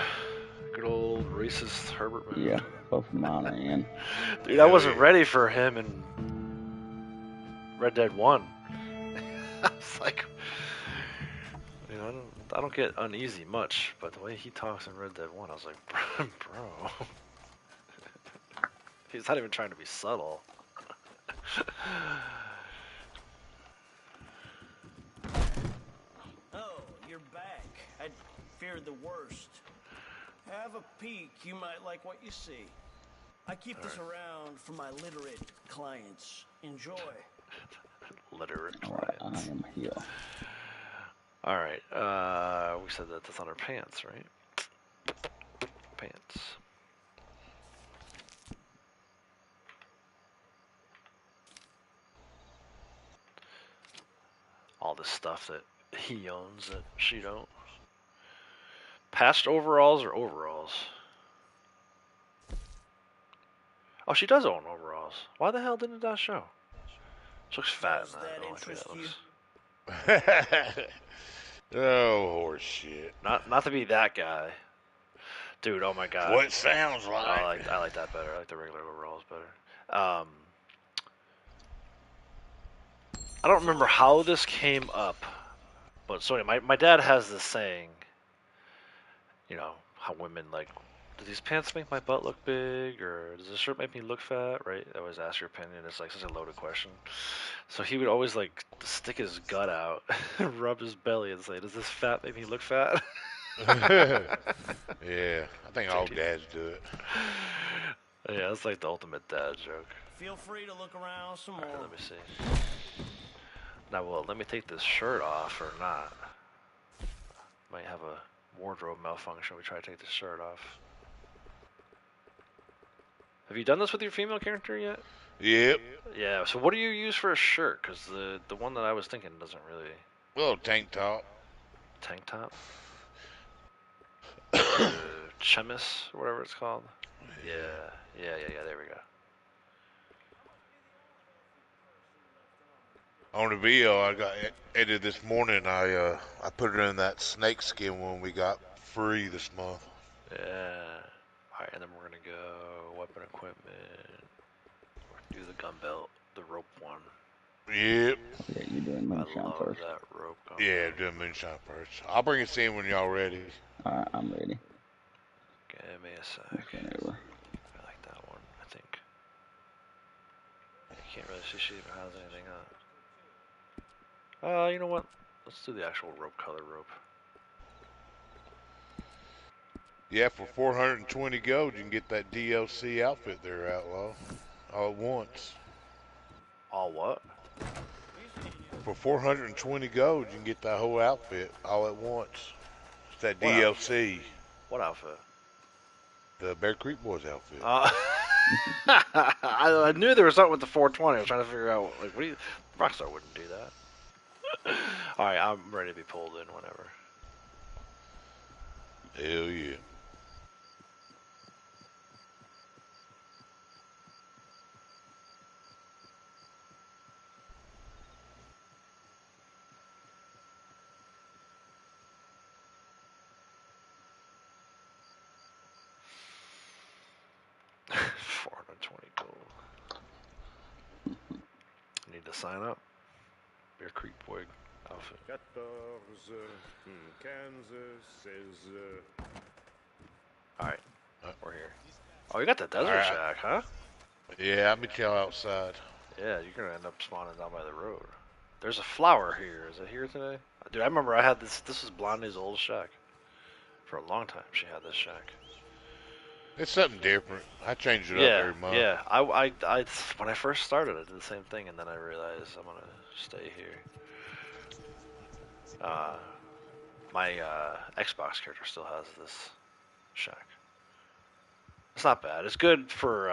Good old racist Herbert Moon. Yeah, both of mine are in. Dude, I wasn't ready for him in Red Dead 1. It's like... You know, I don't get uneasy much, but the way he talks in Red Dead 1, I was like, bro. He's not even trying to be subtle. Oh, you're back. I feared the worst. Have a peek. You might like what you see. I keep this around for my literate clients. Enjoy. Literate Alright, I clients. am here. Alright, we said that that's on our pants, right? Pants. All this stuff that he owns that she don't. Patched overalls or overalls? Oh, she does own overalls. Why the hell didn't that show? She looks fat in that. I don't like the way that looks. Oh, horse shit. Not to be that guy. Dude, oh my god. What it sounds like. I like that better. I like the regular overalls better. I don't remember how this came up, but so anyway, my dad has this saying, you know, how women like, do these pants make my butt look big, or does this shirt make me look fat, right? I always ask your opinion. It's like such a loaded question. So he would always like stick his gut out, and rub his belly, and say, does this fat make me look fat? Yeah, I think all dads do it. Yeah, that's like the ultimate dad joke. Feel free to look around some more. Alright, let me see. Now, well, let me take this shirt off or not. Might have a wardrobe malfunction. We try to take this shirt off. Have you done this with your female character yet? Yep. Yeah. So what do you use for a shirt? Because the one that I was thinking doesn't really. Little tank top. Tank top. Chemis or whatever it's called. Yeah. There we go. On the video I got edited this morning, I put it in that snake skin one we got free this month. Yeah. Alright, and then we're gonna go weapon equipment. Do the gun belt, the rope one. Yep. Yeah, you're doing moonshine first. That rope gun. Yeah, doing moonshine first. I'll bring us in when y'all ready. Alright, I'm ready. Give me a sec. Whatever. I like that one, I think. You can't really see she even has anything on. You know what? Let's do the actual rope color rope. Yeah, for 420 gold, you can get that DLC outfit there, Outlaw. All at once. All what? For 420 gold, you can get that whole outfit all at once. It's that What DLC. What outfit? The Bear Creek Boys outfit. I knew there was something with the 420. I was trying to figure out, like, what do you... Rockstar wouldn't do that. Alright, I'm ready to be pulled in whenever. Hell yeah. $420 gold. Need to sign up. Bear Creek Boy outfit. 14, Kansas is... Alright, we're here. Oh, you got the desert Alright. shack, huh? Yeah, I'll meet y'all outside. Yeah, you're gonna end up spawning down by the road. There's a flower here. Is it here today? Dude, I remember I had this. This was Blondie's old shack. For a long time, she had this shack. It's something different. I change it up every month. Yeah. I when I first started, I did the same thing, and then I realized I'm gonna stay here. My Xbox character still has this shack. It's not bad. It's good for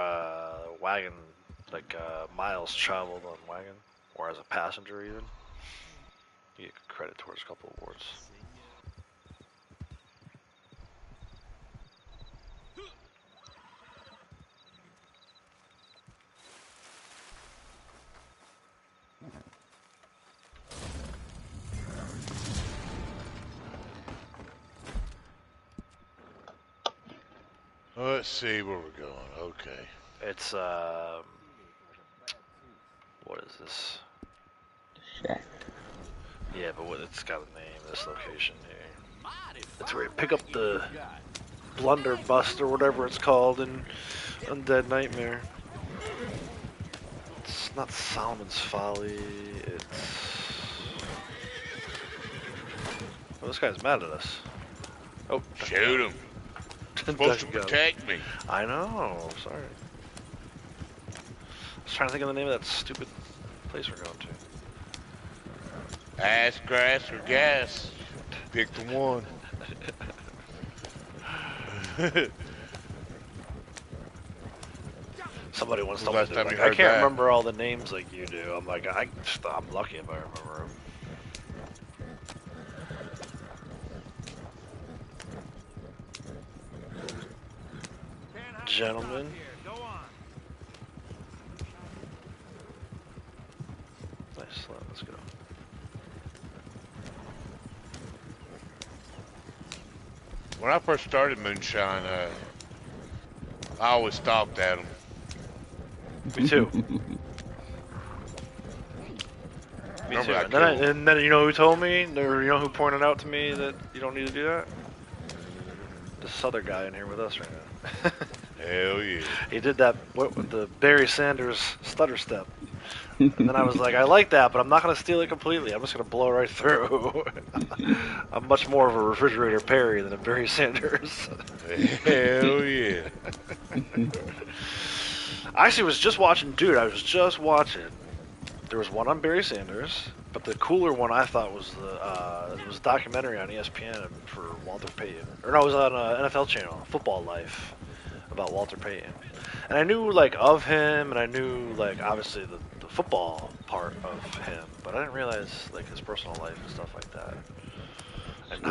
wagon, like miles traveled on wagon, or as a passenger even. You get credit towards a couple awards. Let's see where we're going. Okay. It's what is this? Shack. Yeah, but it's got a name. This location here. It's where you pick up the blunderbuss or whatever it's called in Undead Nightmare. It's not Solomon's Folly. It's oh, this guy's mad at us. Oh, shoot him. Supposed to protect me. I know. Sorry. I was trying to think of the name of that stupid place we're going to. Ass, grass, or gas. Pick the one. Somebody once told me Last that, time like, you I heard can't that? remember all the names like you do. I'm like, I'm lucky if I remember them. Gentlemen. Nice, let's go. When I first started Moonshine, I always stalked at them. Me too. Me too. And then you know who told me, or you know who pointed out to me that you don't need to do that? This other guy in here with us right now. Hell yeah. He did that, the Barry Sanders stutter step. And then I was like, I like that, but I'm not going to steal it completely. I'm just going to blow right through. I'm much more of a refrigerator Perry than a Barry Sanders. Hell yeah. I actually was just watching, I was just watching. There was one on Barry Sanders, but the cooler one I thought was it was a documentary on ESPN for Walter Payton. Or no, it was on NFL channel, Football Life, about Walter Payton. And I knew, like, of him, and I knew, like, obviously the football part of him, but I didn't realize, like, his personal life and stuff like that. And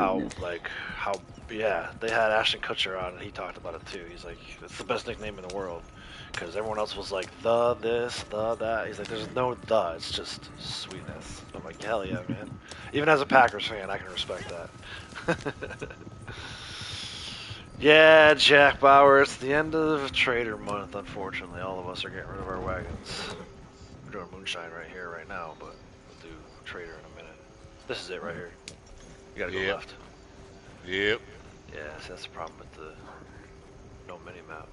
they had Ashton Kutcher on, and he talked about it too. He's like, it's the best nickname in the world, because everyone else was like, the this, the that. He's like, there's no the, it's just sweetness. I'm like, hell yeah, man. Even as a Packers fan, I can respect that. Yeah, Jack Bauer, it's the end of Trader Month, unfortunately. All of us are getting rid of our wagons. We're doing Moonshine right here, right now, but we'll do Trader in a minute. This is it right here. You gotta go left. Yep. Yeah, see, that's the problem with the no mini-map.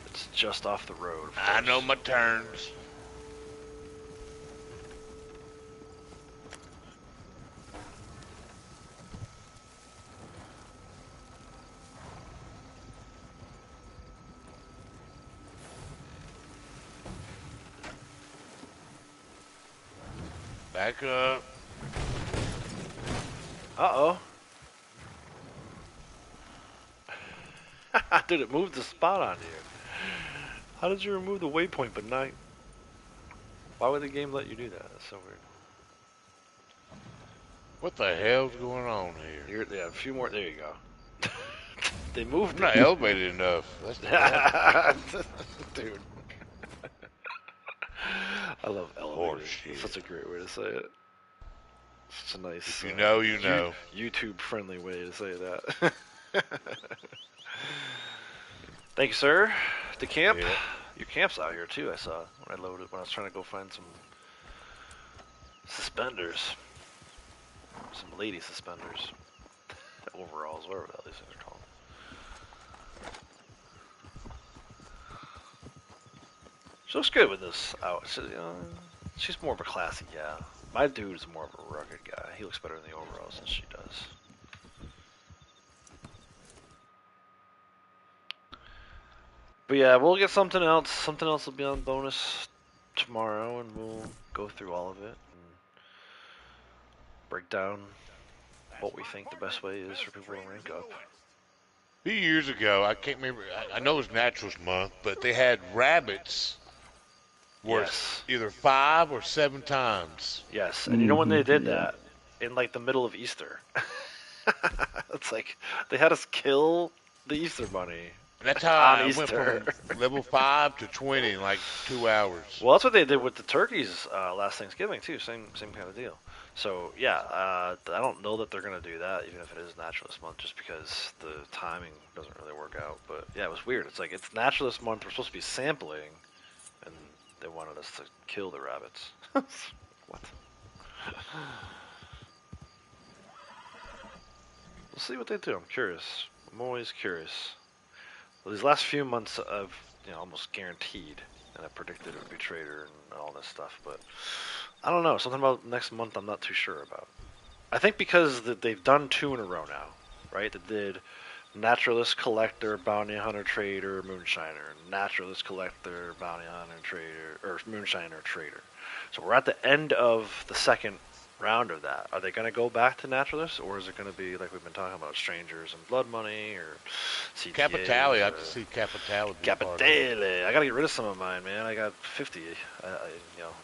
It's just off the road. I know my turns. Back up. Uh-oh. Dude, it moved the spot on you. How did you remove the waypoint but not... Why would the game let you do that? That's so weird. What the hell's going on here? Yeah, a few more... There you go. They moved I'm not elevated enough. That's the problem. Dude. I love elevated. It's such a great way to say it. Such a nice... If you know, you know. YouTube-friendly way to say that. Thank you, sir. The camp. Yeah. Your camp's out here too. I saw when I loaded when I was trying to go find some suspenders, some lady suspenders, overalls, whatever the hell these things are called. She looks good with this out. So, she's more of a classy gal. My dude's more of a rugged guy. He looks better in the overalls than she does. But yeah, we'll get something else. Something else will be on bonus tomorrow, and we'll go through all of it and break down what we think the best way is for people to rank up. A few years ago, I can't remember. I know it was Naturals Month, but they had rabbits worth either 5 or 7 times. Yes, and you know when they did that? In like the middle of Easter. It's like they had us kill the Easter bunny. And that's how I went from level 5 to 20 in like 2 hours. Well, that's what they did with the turkeys last Thanksgiving too. Same kind of deal. So yeah, I don't know that they're gonna do that, even if it is Naturalist Month, just because the timing doesn't really work out. But yeah, it was weird. It's like it's Naturalist Month. We're supposed to be sampling, and they wanted us to kill the rabbits. What? We'll see what they do. I'm curious. I'm always curious. Well, these last few months, I've almost guaranteed, and I predicted it would be Trader and all this stuff, but I don't know. Something about next month I'm not too sure about. I think because they've done 2 in a row now, right? They did Naturalist Collector, Bounty Hunter Trader, Moonshiner, Naturalist Collector, Bounty Hunter Trader, or Moonshiner Trader. So we're at the end of the second round of that. Are they going to go back to Naturalists, or is it going to be like we've been talking about, Strangers and Blood Money, or CTAs? Capitale, I have to see Capitale. Capitale. I got to get rid of some of mine, man. I got 50.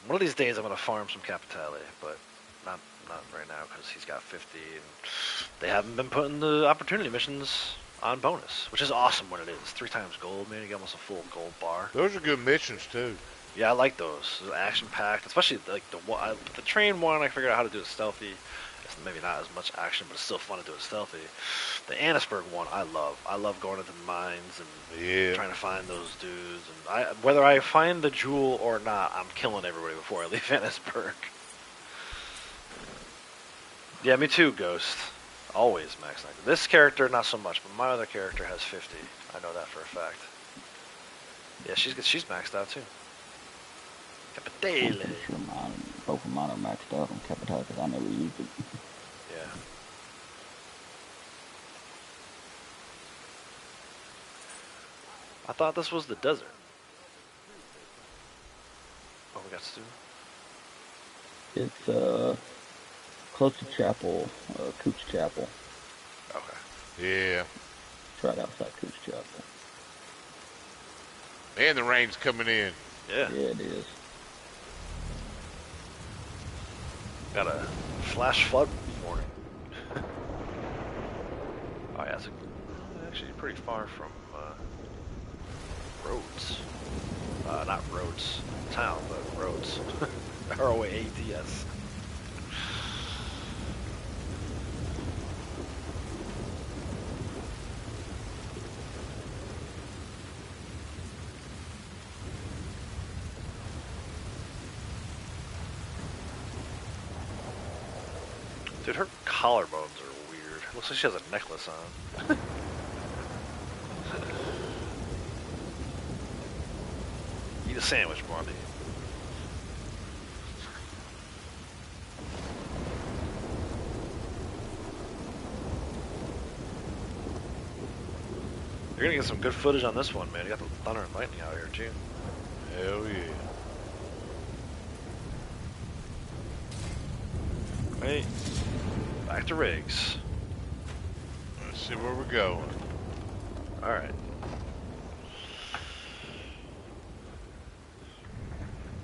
One of these days I'm going to farm some Capitale, but not right now because he's got 50, and they haven't been putting the opportunity missions on bonus, which is awesome when it is. 3 times gold, man. You get almost a full gold bar. Those are good missions too. Yeah, I like those. Action packed, especially like the train one. I figured out how to do it stealthy, maybe not as much action, but it's still fun to do it stealthy. The Annisburg one, I love. I love going into the mines and trying to find those dudes. And whether I find the jewel or not, I'm killing everybody before I leave Annisburg. Yeah, me too, Ghost. Always max 90. This character, not so much, but my other character has 50. I know that for a fact. Yeah, she's maxed out too. Capitale. Sure both of mine are maxed out on Capitale because I never used it. Yeah. I thought this was the desert. Oh, we got Stu. It's close to Chapel, Cooch Chapel. Okay. Yeah. It's right outside Cooch Chapel. And the rain's coming in. Yeah. Yeah, it is. Got a flash flood warning. Oh yeah, it's actually pretty far from roads. Not roads, town, but roads. R-O-A-D-S. Dude, her collarbones are weird. Looks like she has a necklace on. Eat a sandwich, Blondie. You're gonna get some good footage on this one, man. You got the thunder and lightning out here, too. Hell yeah. Hey, back to rigs. Let's see where we're going. Alright.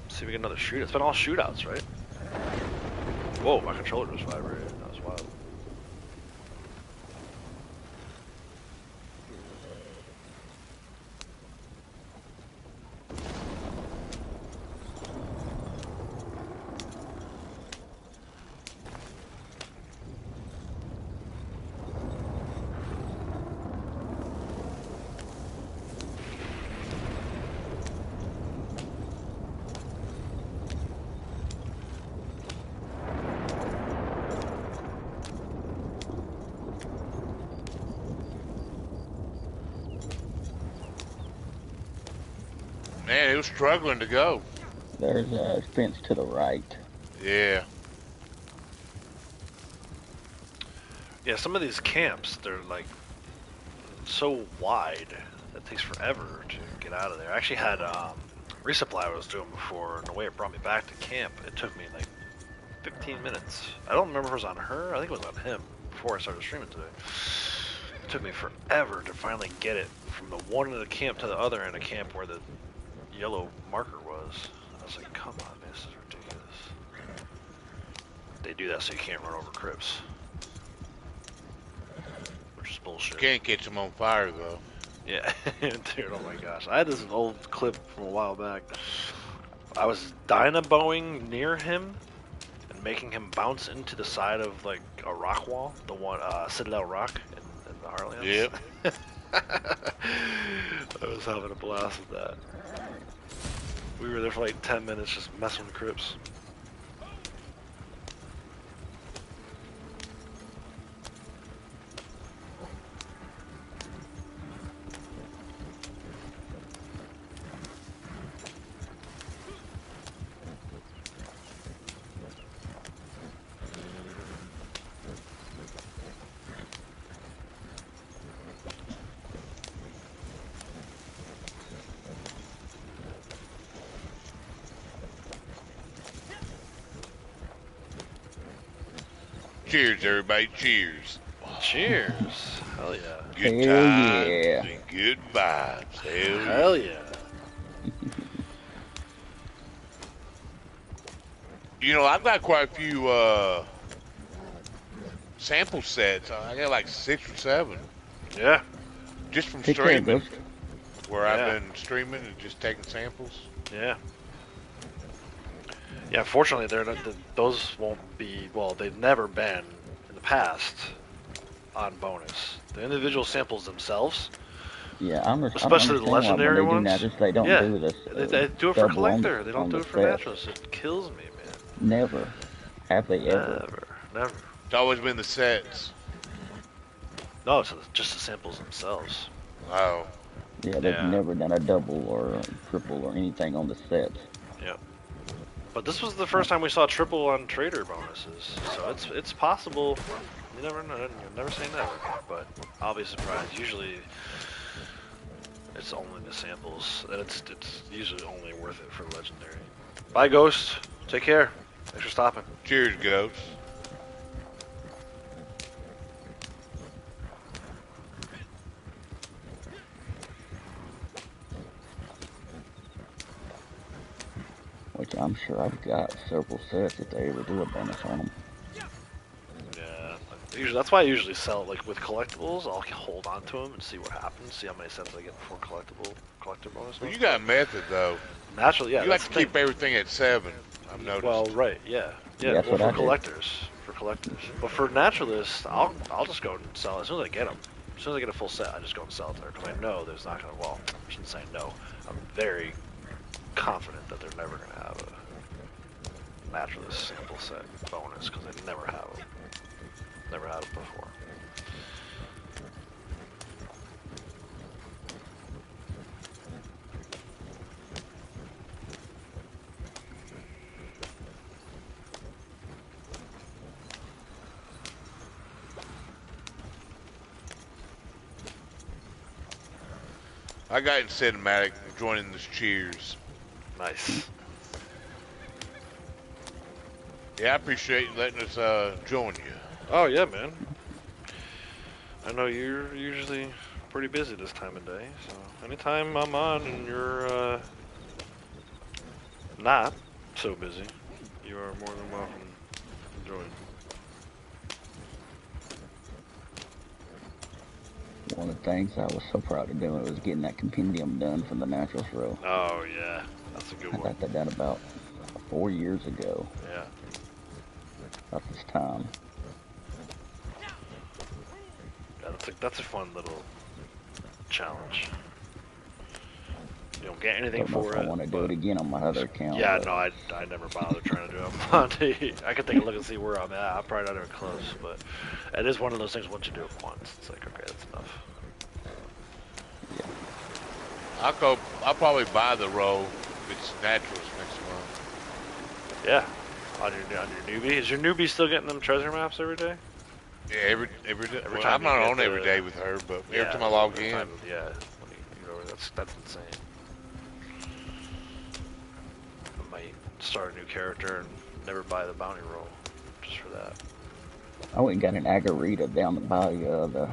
See if we get another shoot. It's been all shootouts, right? Whoa, my controller just vibrated. That was wild. Man, it was struggling to go. There's a fence to the right. Yeah. Yeah, some of these camps, they're like so wide that it takes forever to get out of there. I actually had resupply I was doing before, and the way it brought me back to camp, it took me like 15 minutes. I don't remember if it was on her, I think it was on him before I started streaming today. It took me forever to finally get it from the one end of the camp to the other end of camp where the yellow marker was. I was like, come on, man, this is ridiculous. They do that so you can't run over crypts. Which is bullshit. Can't catch them on fire, though. Yeah, dude, oh my gosh. I had this old clip from a while back. I was dynaboing near him and making him bounce into the side of like a rock wall, the one, Citadel Rock in the Heartlands. Yep. I was having a blast with that. We were there for like 10 minutes just messing with crypts. Cheers, everybody. Cheers. Cheers. Hell yeah. Good Hell times yeah. and good vibes. Hell yeah. You know, I've got quite a few sample sets. I got like 6 or 7. Yeah. Just from Take care, streaming. Ghost. Where Yeah. I've been streaming and just taking samples. Yeah. Yeah, unfortunately, those won't be. Well, they've never been in the past on bonus. The individual samples themselves. Yeah, I Especially the understand why when legendary they do ones. naturals, they don't Yeah, do this. they do it for Double collector. They don't on do the it for sets. naturals. It kills me, man. Never. Have they ever? Never. It's always been the sets. No, it's just the samples themselves. Oh. Yeah, they've never done a double or a triple or anything on the sets. Yep. But this was the first time we saw triple on trader bonuses, so it's possible. You never know. You never say never, but I'll be surprised. Usually, it's only the samples, and it's usually only worth it for legendary. Bye, Ghost. Take care. Thanks for stopping. Cheers, Ghost. Which I'm sure I've got several sets if they ever do a bonus on them. Yeah, usually that's why I usually sell. Like with collectibles, I'll hold on to them and see what happens. See how many sets I get before collector bonus. Well, you got a method though. Naturally, yeah. You have to keep everything at 7. I've noticed. Well, right, yeah. Yeah, well, for collectors. For collectors. But for naturalists, I'll just go and sell as soon as I get them. As soon as I get a full set, I just go and sell it there because I know there's not gonna. Well, I shouldn't say no. I'm very confident that they're never gonna have a naturalist sample set bonus because they never have them. Never had it before. I got in cinematic joining this cheers. Nice. Yeah, I appreciate you letting us join you. Oh yeah, man. I know you're usually pretty busy this time of day, so anytime I'm on and you're not so busy, you are more than welcome to join. One of the things I was so proud of doing was getting that compendium done for the naturals row. Oh yeah, that's a good I one. got that done about 4 years ago. Yeah. About this time. Yeah, that's a fun little challenge. You don't get anything Don't know for if it. I want to do it again on my other account. Yeah, but no, I never bother trying to do it on Monday. I can take a look and see where I'm at. I'm probably not even close, but it is one of those things. Once you do it once, it's like, okay, that's enough. Yeah. I'll probably buy the roll if it's naturals next month. Yeah, on your newbie. Is your newbie still getting them treasure maps every day? Yeah, every day. Every Well, time I'm you not get on every day with her, but every time I log in. Yeah, that's insane. I might start a new character and never buy the bounty roll just for that. I went and got an agarita down by the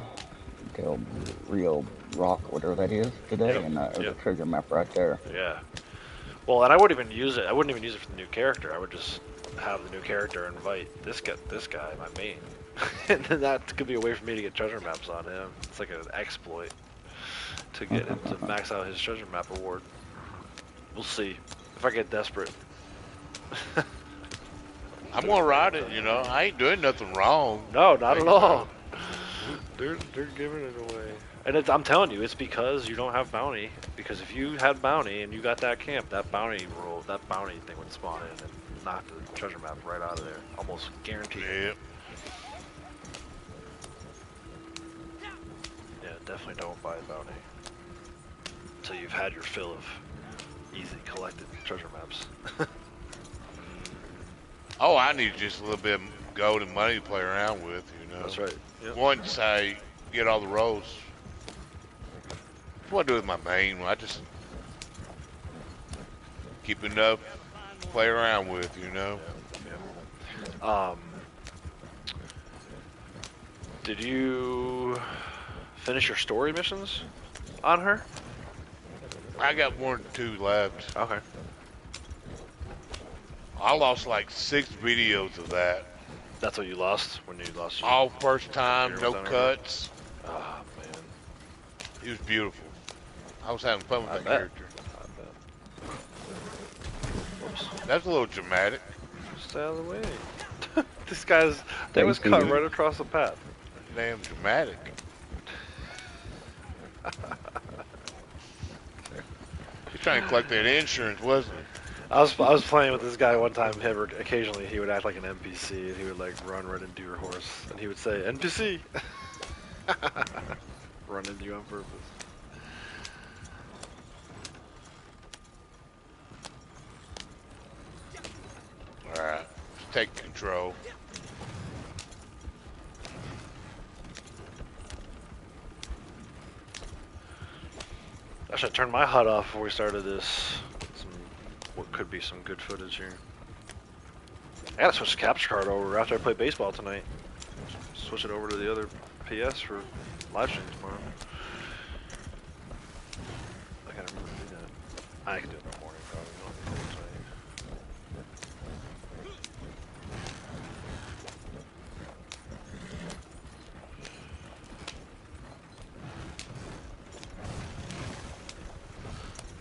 Del Rio Rock, whatever that is, today, Yep. and there's Yep. a treasure map right there. Yeah. Well, and I wouldn't even use it. I wouldn't even use it for the new character. I would just have the new character invite this guy, my main, and then that could be a way for me to get treasure maps on him. It's like an exploit to get him to max out his treasure map award. We'll see if I get desperate. I'm gonna ride it, you know. I ain't doing nothing wrong. No, not at all. They're giving it away. And I'm telling you, it's because you don't have bounty. Because if you had bounty and you got that camp, that bounty roll, that bounty thing would spawn in and knock the treasure map right out of there. Almost guaranteed. Yep. Yeah, definitely don't buy a bounty. Until you've had your fill of easy collected treasure maps. Oh, I need just a little bit of gold and money to play around with, you know. That's right. Yep. Once I get all the rolls. What do with my main one? I just keep enough to play around with, you know. Yeah. Did you finish your story missions on her? I got 1 or 2 left. Okay. I lost like 6 videos of that. That's what you lost when you lost your... All first time, no Was that cuts. Oh, man. It was beautiful. I was having fun with that bet. character. I bet. Well, That's a little dramatic. Just out of the way. This guy's, they was cut right across the path. Damn dramatic. He's trying to collect that insurance, wasn't he? I was playing with this guy one time. Occasionally he would act like an NPC and he would like run right into your horse and he would say NPC. Run into you on purpose. All right, let's take control. I should turn my HUD off before we started this. What could be some good footage here. I gotta switch the capture card over after I play baseball tonight. Switch it over to the other PS for live stream tomorrow. I gotta remember to do that. I can do it in the morning probably. I don't think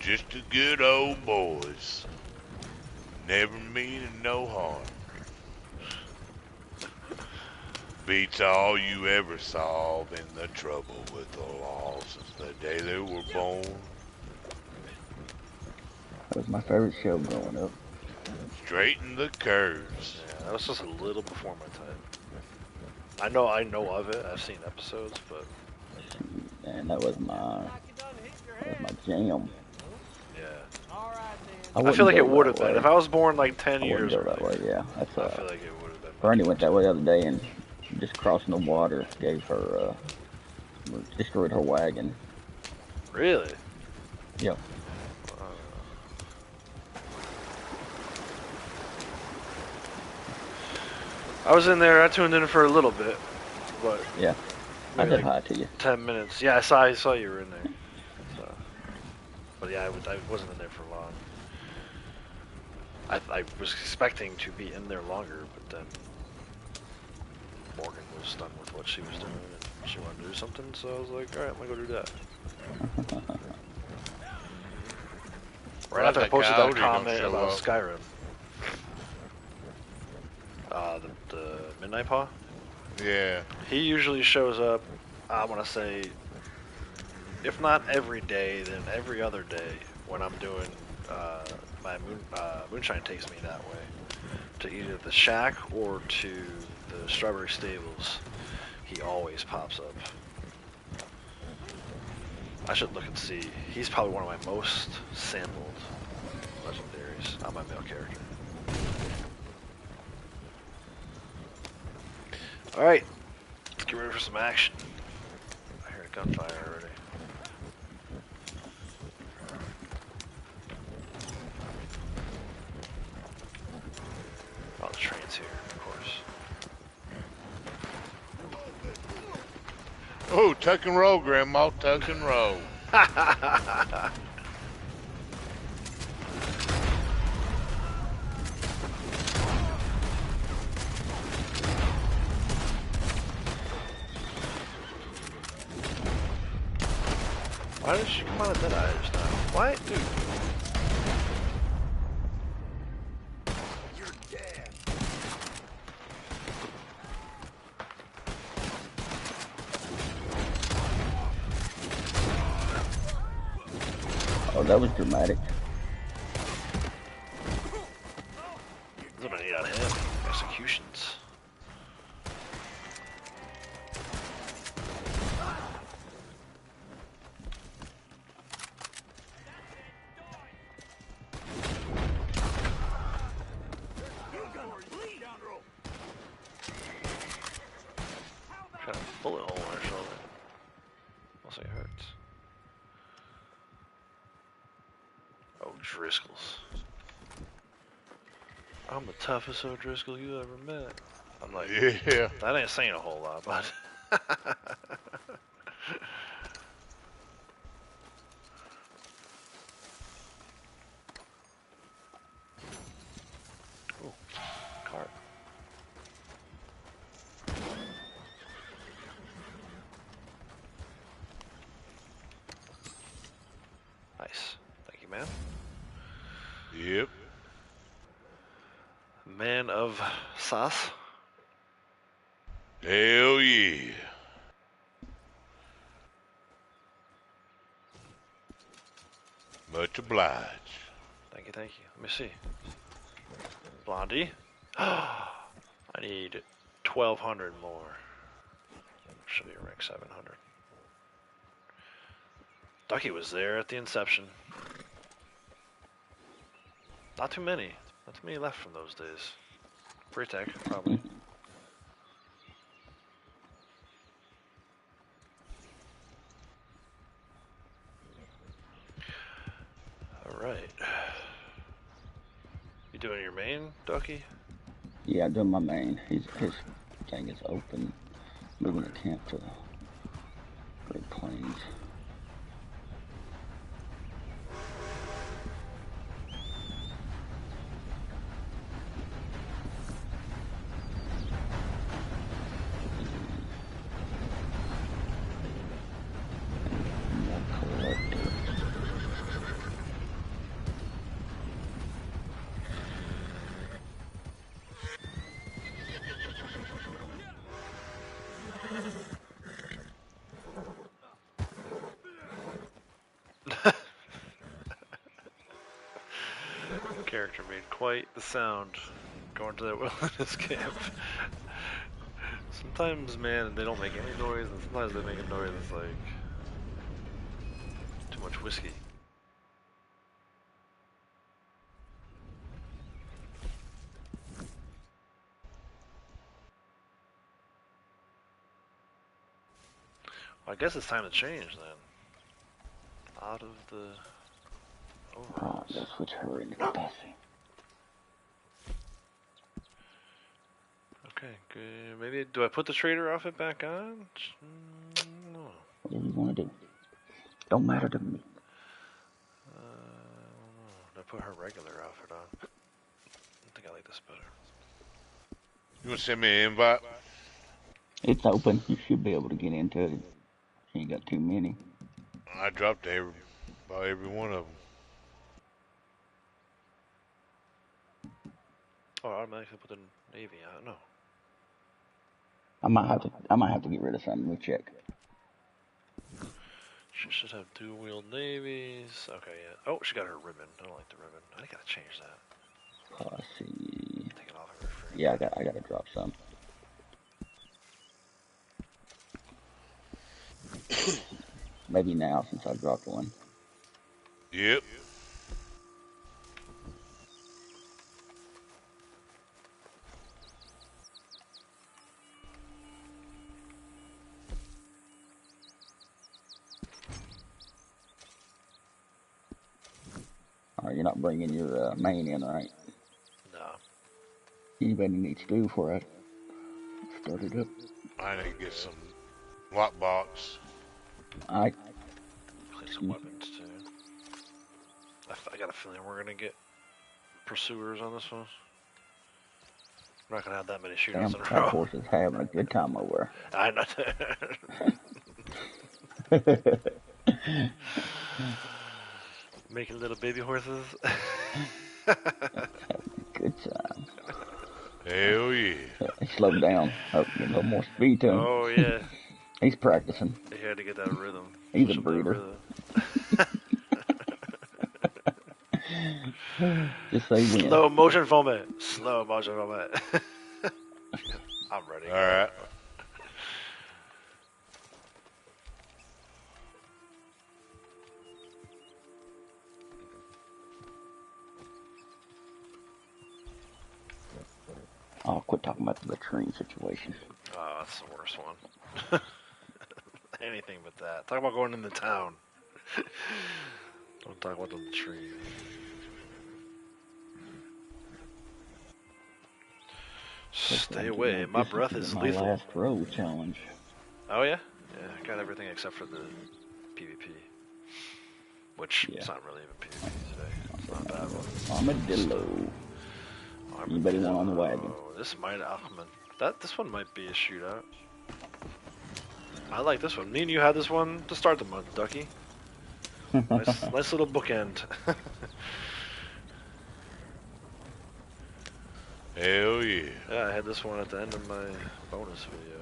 Just the good old boys. Never meaning no harm. Beats all you ever saw. Been the trouble with the law since the day they were born. That was my favorite show growing up. Straighten the curves. Yeah, that was just a little before my time. I know of it. I've seen episodes, but Man, that was my jam. yeah. I feel like it would have that been way. if I was born like 10 I years wouldn't go earlier. that way, yeah. That's I feel like it would have been. Bernie went that way the other day and just crossing the water gave her, destroyed her wagon. Really? Yep. I was in there. I tuned in for a little bit, but Yeah. I maybe said hi to you. 10 minutes. Yeah, I saw you were in there. So, but yeah, I wasn't in there for long. I was expecting to be in there longer, but then Morgan was done with what she was doing and she wanted to do something, so I was like, alright, I'm gonna go do that. Right after I posted that comment about Skyrim. The Midnight Paw? Yeah. He usually shows up, I want to say, if not every day, then every other day when I'm doing my Moonshine takes me that way. To either the shack or to the Strawberry Stables. He always pops up. I should look and see. He's probably one of my most sampled legendaries on my male character. Alright, let's get ready for some action. I heard a gunfire already. Oh, the train's here, of course. Oh, tuck and roll, Grandma, tuck and roll. Why did she come out of Deadeye just now? Why? Dude. You're dead. Oh, that was dramatic. That's what I need out of him. Executions. Got a bullet hole in her shoulder. Must say it hurts. Oh, Driscoll's. I'm the toughest O'Driscoll you ever met. I'm like, Yeah. that ain't saying a whole lot, but. Oh, cart. Nice. Thank you, man. Yep. of sauce. Hell yeah. Much obliged. Thank you, thank you. Let me see. Blondie. I need 1,200 more. Should be rank 700. Ducky was there at the inception. Not too many. Not too many left from those days. Free tech, probably. Alright. You doing your main, Ducky? Yeah, I'm doing my main. His thing is open. Moving the camp to the Great Plains. Character made quite the sound going to that wilderness camp. Sometimes, man, they don't make any noise, and sometimes they make a noise that's like too much whiskey. Well, I guess it's time to change then. Out of the overalls. Let's switch her into capacity. Okay, good. Maybe, do I put the trader outfit back on? No. Whatever you want to do. Don't matter to me. I put her regular outfit on. I think I like this better. You want to send me an invite? It's open. You should be able to get into it. You ain't got too many. I dropped about every one of them. Oh, I automatically put the Navy on. No. I might have to get rid of something. We'll check. She should have dual wield navies. Okay, yeah. Oh, she got her ribbon. I don't like the ribbon. I gotta change that. Posse. Take it off of her frame. Yeah, I gotta drop some. Maybe now since I dropped one. Yep. Alright, you're not bringing your main in, right? No. Anybody needs to before I start it up? I need to get some lockbox. Alright. Clean some weapons too. I got a feeling we're gonna get pursuers on this one. We're not gonna have that many shootouts in a row. That horse is having a good time over I know. Making little baby horses. Good time. Hell yeah. He slowed down. Oh, get a little more speed to him. Oh yeah. He's practicing. He had to get that rhythm. He's a breeder. Just say when. Slow motion vomit. Slow motion vomit. I'm ready. All right. Oh, quit talking about the latrine situation. Oh, that's the worst one. Anything but that. Talk about going into town. Don't talk about the latrine. Stay away. My breath is my lethal. last row challenge. Oh yeah? Yeah, I got everything except for the PvP. Which is not really even PvP today. It's not a bad one. Armadillo. Anybody want on the wagon? This might this one might be a shootout. I like this one. Me and you had this one to start the month, Ducky. Nice little bookend. Hell yeah. Yeah, I had this one at the end of my bonus video.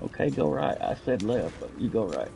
Okay, go right. I said left, but you go right.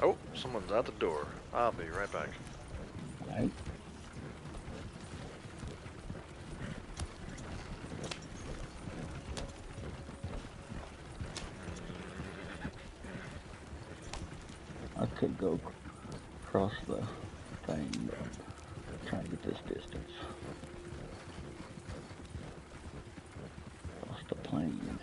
Oh, someone's at the door. I'll be right back. Right. I could go across the thing, but I'm trying to get this distance. Across the plains.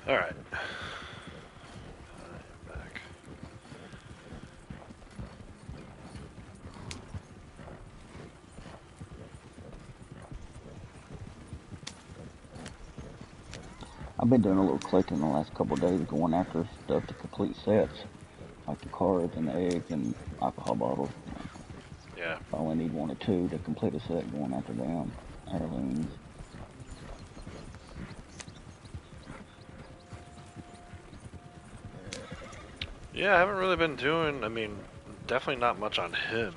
All right. I'm back. I've been doing a little collecting the last couple of days, going after stuff to complete sets, like the cards and the eggs and alcohol bottles. Yeah. I only need 1 or 2 to complete a set, going after them. Heirlooms. Yeah, I haven't really been doing, I mean, definitely not much on him.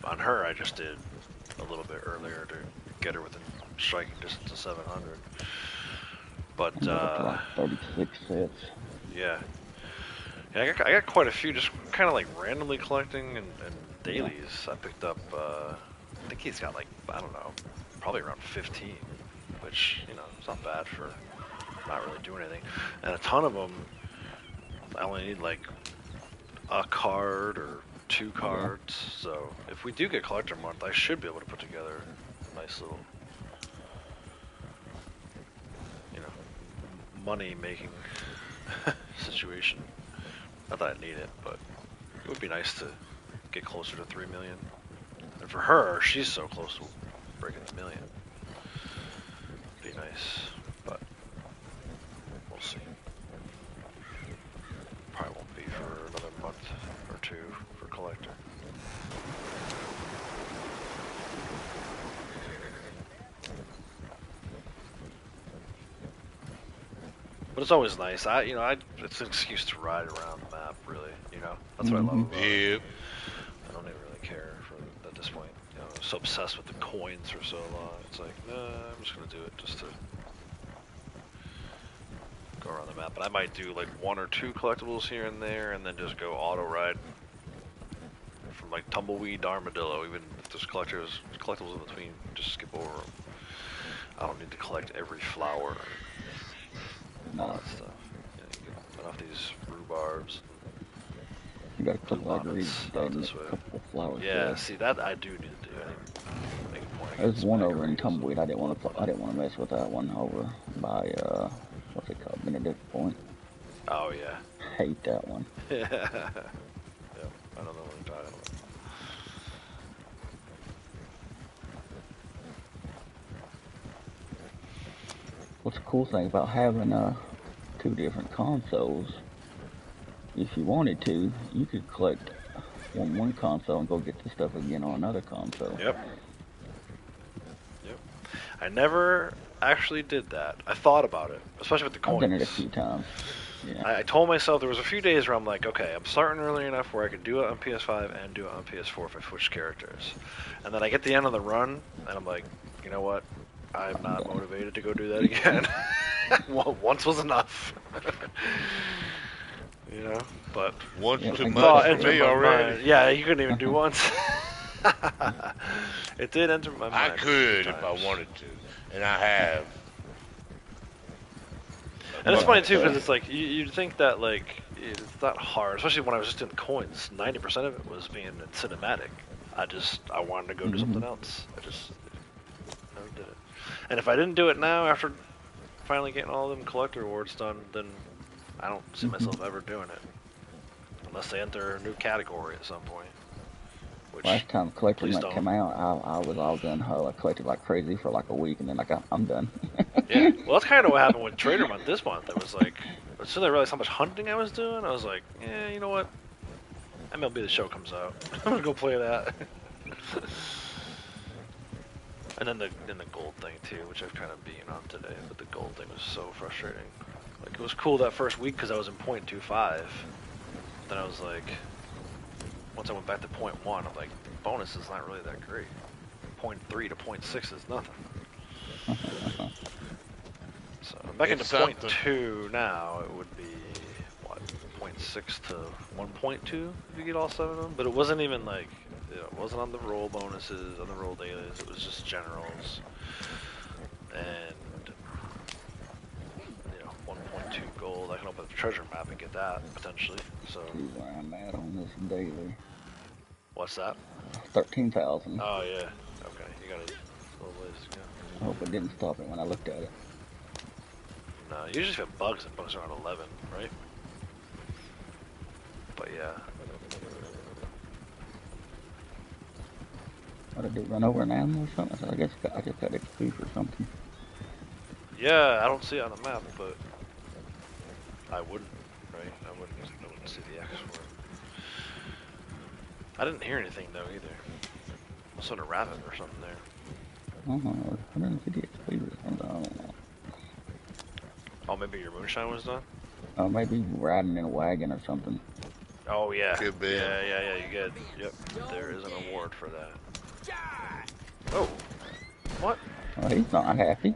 On her, I just did a little bit earlier to get her within striking distance of 700. But, like 36 sets. Yeah. Yeah, I got quite a few, just kind of like randomly collecting and dailies. I picked up, I think he's got like, I don't know, probably around 15, which, you know, it's not bad for not really doing anything. And a ton of them, I only need like a card or 2 cards. So if we do get collector month, I should be able to put together a nice little, you know, money making situation. Not that I need it, but it would be nice to get closer to 3 million. And for her, she's so close to breaking the million. Be nice, but we'll see. Probably won't be for another month or 2 for collector. But it's always nice. It's an excuse to ride around the map, really. You know, that's what I love about it. I don't even really care at this point. You know, I'm so obsessed with the coins for so long. It's like, nah, I'm just gonna do it just to go around the map. But I might do like 1 or 2 collectibles here and there, and then just go auto ride from like Tumbleweed to Armadillo. Even if there's collectibles in between, just skip over them. I don't need to collect every flower. All that stuff. Yeah, you can cut off these rhubarbs. You got a couple of green this way. A couple of flowers. Yeah, there. see that I do need to do. I need to make a point. There's one over in Tumbleweed. I didn't want to mess with that one over by what's it called, Benedict Point. Oh yeah. Hate that one. Yeah. Yeah. I don't know what I'm talking about. what's the cool thing about having 2 different consoles? If you wanted to, you could collect on one console and go get the stuff again on another console. Yep. Yep. I never actually did that. I thought about it, especially with the coins. I've done it a few times. Yeah. I told myself there was a few days where I'm like, okay, I'm starting early enough where I could do it on PS5 and do it on PS4 if I switch characters. And then I get the end of the run, and I'm like, you know what? I'm not motivated to go do that again. Well, once was enough. You know, but once Yeah, too I much got for me already. yeah, you couldn't even do once. It did enter my mind. I could if I wanted to, and I have. And it's funny too because it's like you'd think that like it's not hard, especially when I was just doing coins. 90% of it was being in cinematic. I wanted to go do something else. I just never did it. And if I didn't do it now after finally getting all of them collector awards done, then I don't see myself ever doing it unless they enter a new category at some point. Which, Last time Collector please Hunt don't. came out, I was all gun ho. I collected like crazy for like a week, and then like I'm done. Yeah, well, that's kind of what happened with Trader Month this month. It was like, as soon as I realized how much hunting I was doing, I was like, yeah, you know what? MLB The Show comes out. I'm gonna go play that. And then the gold thing too, which I've kind of been on today. But the gold thing was so frustrating. Like it was cool that first week because I was in 0.25. Then I was like, once I went back to 0.1, I'm like, the bonus is not really that great. 0.3 to 0.6 is nothing. So I'm back into 0.2 now. It would be what 0.6 to 1.2 if you get all 7 of them. But it wasn't even like it wasn't on the roll bonuses, on the roll dailies. It was just generals, and 1.2 gold. I can open the treasure map and get that potentially. So See where I'm at on this daily. What's that? 13,000. Oh yeah. Okay, you got a little ways to go. I hope it didn't stop it when I looked at it. No, usually if it bugs around 11, right? But yeah. What did I do? Run over an animal or something? I guess I just got XP for something. Yeah, I don't see it on the map, but I wouldn't, right? I wouldn't see the X for it. I didn't hear anything though either. Some sort of rabbit or something there. I don't know. 150 XP or something. I don't know. Oh, maybe your moonshine was done? Maybe riding in a wagon or something. Oh yeah. Could be. Yeah, you get, yep, there is an award for that. Oh, what? Oh, he's not happy.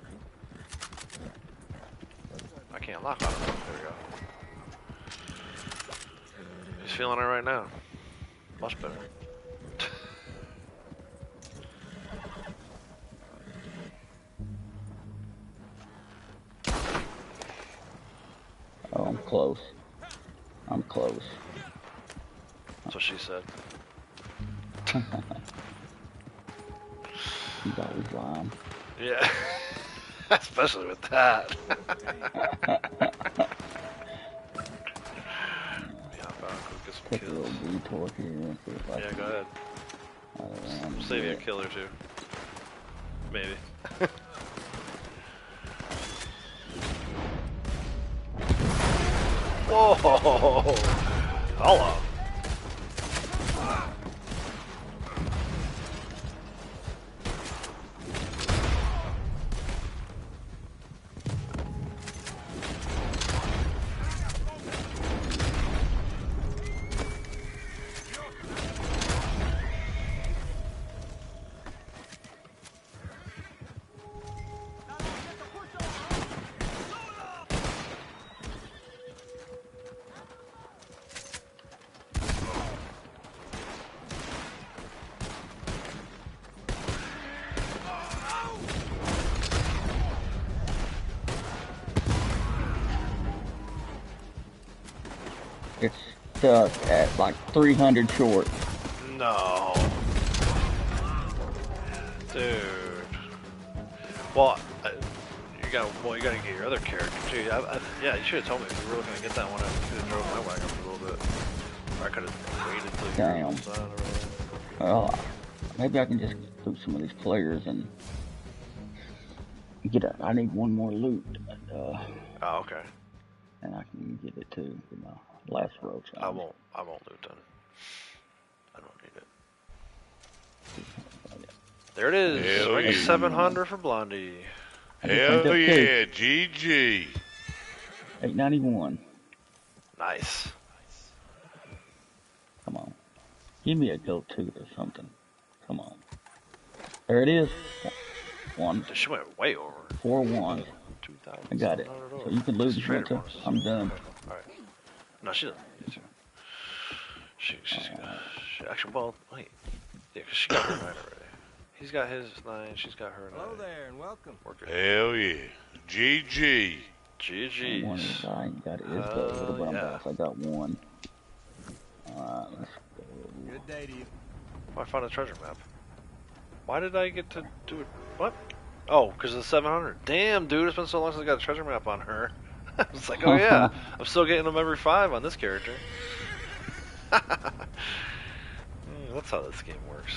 I can't lock on him. There we go. He's feeling it right now. Much better. Oh, I'm close. I'm close. That's what she said. He's always lying. Yeah. Especially with that. Take a little detour here and see if I Yeah, can go ahead. Save you a kill or two. Maybe. Whoa! Hello. It's stuck at like 300 short. No. Dude. Well, you gotta get your other character too. Yeah, you should have told me if you were looking to get that one. I could have drove my wagon up a little bit. Or I could have waited till you were outside or whatever. Well, maybe I can just do some of these players and I need one more loot. Oh, okay. And I can get it too. You know, last roach. I won't loot then. I don't need it. There it is. Hell yeah. 700 for Blondie. Hell yeah, GG. 891. Nice. Come on. Give me a go to or something. Come on. There it is. One. She went way over. 4-1. I got it. So you can lose if you want to. I'm done. Alright. No, she doesn't need to. She's actually, well, wait. Yeah, because she got her 9 already. He's got his 9, she's got her 9. Hello there and welcome. Hell yeah. GG. GG's. One I got it. It's the little brown box. I got one. Alright, let's go. Good day to you. Oh, I found a treasure map. Why did I get to do it? What? Oh, because of the 700. Damn, dude, it's been so long since I got a treasure map on her. I was like, oh yeah, I'm still getting them every 5 on this character. That's how this game works.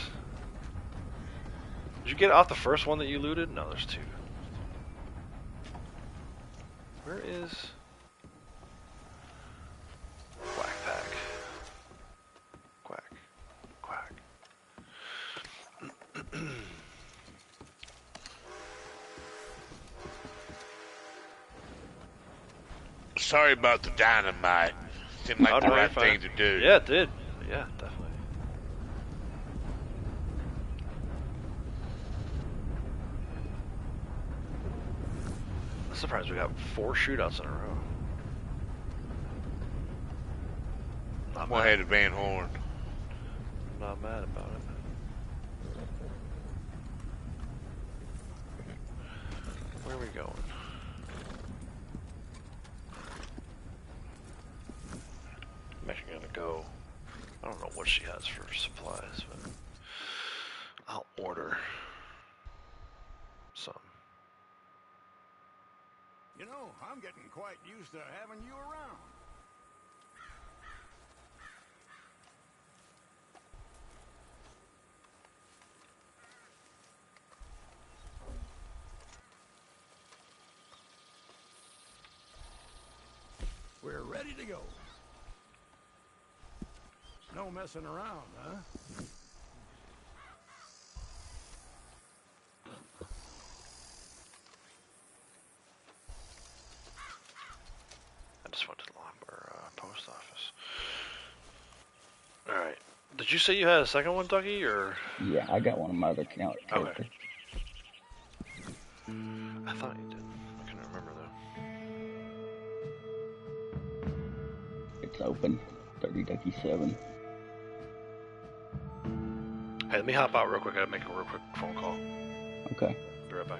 Did you get off the first one that you looted? No, there's 2. Where is Quack Pack? Quack. Quack. Sorry about the dynamite. Seemed like the right thing to do. Yeah, it did. Yeah, definitely. I'm surprised we got 4 shootouts in a row. Not One mad. head of Van Horn. Not mad about it. Where are we going? I'm actually gonna go. I don't know what she has for supplies, but I'll order some. You know, I'm getting quite used to having you around. We're ready to go. No messing around, huh? I just went to the post office. Alright. Did you say you had a second one, Ducky, or? Yeah, I got one of my other characters. Okay. I thought you did. I couldn't remember though. It's open. 30 Ducky 7. Hey, let me hop out real quick. I gotta make a real quick phone call. Okay. Be right back.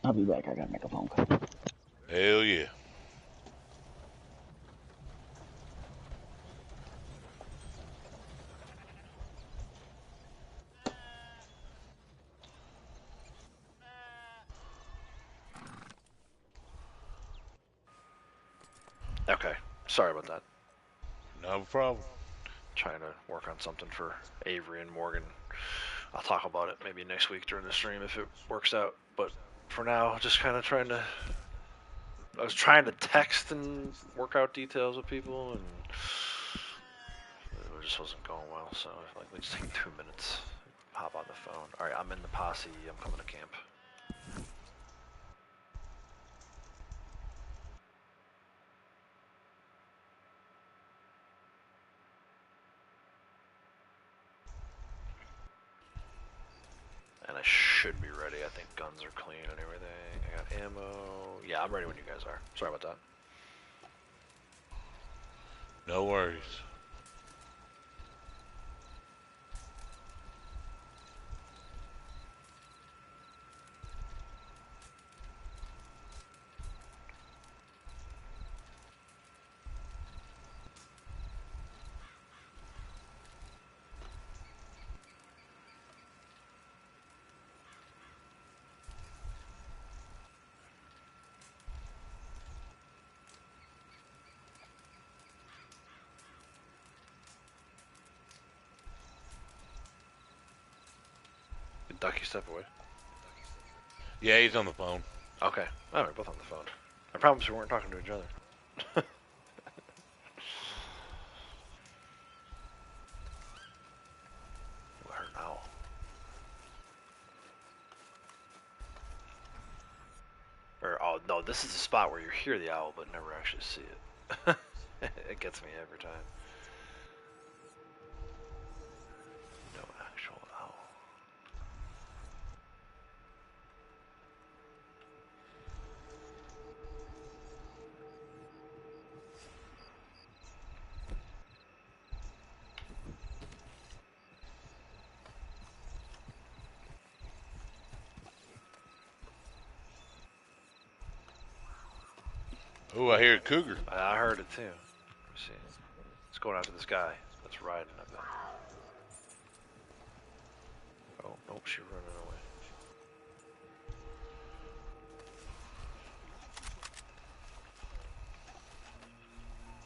I'll be back. I gotta make a phone call. Hell yeah. Okay, sorry about that. No problem. Trying to work on something for Avery and Morgan. I'll talk about it maybe next week during the stream if it works out. But for now, just kind of trying to. I was trying to text and work out details with people, and it just wasn't going well. So like, let's take 2 minutes. Hop on the phone. All right, I'm in the posse. I'm coming to camp. And I should be ready. I think guns are clean and everything. I got ammo. Yeah, I'm ready when you guys are. Sorry about that. No worries. Did Ducky step away? Yeah, he's on the phone. Okay. Oh, we're both on the phone. I promise we weren't talking to each other. What hurt now? Or, oh, no, this is the spot where you hear the owl but never actually see it. It gets me every time. No actual owl. Oh, I hear a cougar. I heard it too. Let me see. Let's go after this guy that's riding up there. Oh, nope, she's running away.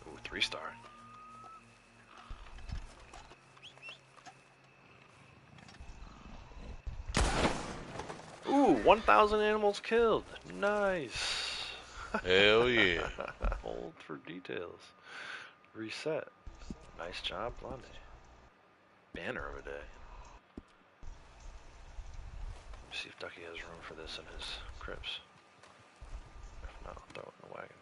Ooh, 3-star. Ooh, 1,000 animals killed. Nice. Hell yeah. Hold for details. Reset. Nice job, Blondie. Banner of a day. Let me see if Ducky has room for this in his crypts. If not, I'll throw it in the wagon.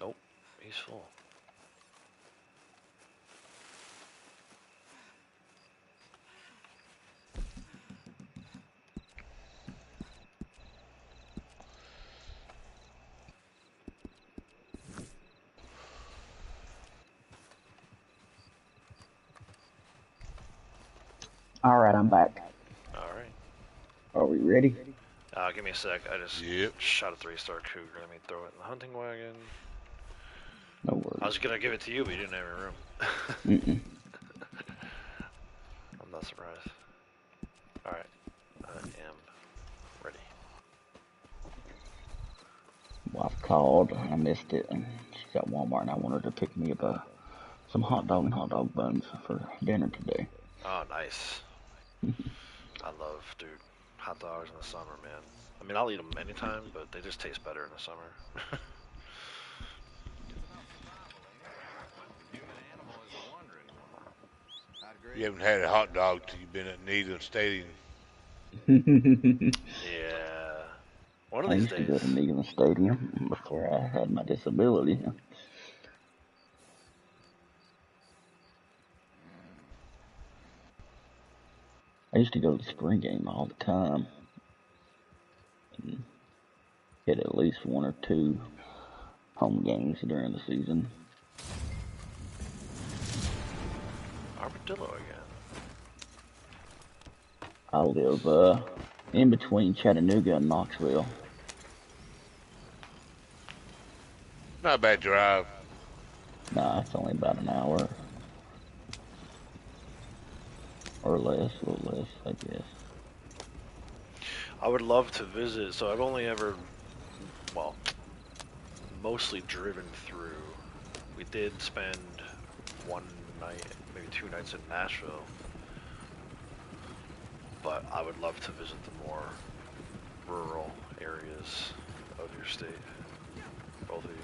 Nope, he's full. All right, I'm back. Alright. Are we ready? Give me a sec. I just shot a 3-star cougar. Let me throw it in the hunting wagon. No worries. I was gonna give it to you, but you didn't have any room. I'm not surprised. Alright. I am ready. Wife called. I missed it, and she's at Walmart, and I wanted to pick me up some hot dog and hot dog buns for dinner today. Oh, nice. I love, dude, hot dogs in the summer, man. I mean, I'll eat them anytime, but they just taste better in the summer. You haven't had a hot dog till you've been at Needham Stadium. Yeah. One of I these used to go days. to Neyland Stadium before I had my disability. I used to go to the spring game all the time. And hit at least 1 or 2 home games during the season. Armadillo again. I live in between Chattanooga and Knoxville. Not a bad drive. Nah, it's only about an hour. Or less, a little less, I guess. I would love to visit, so I've only ever, well, mostly driven through. We did spend one night, maybe 2 nights in Nashville, but I would love to visit the more rural areas of your state, both of you.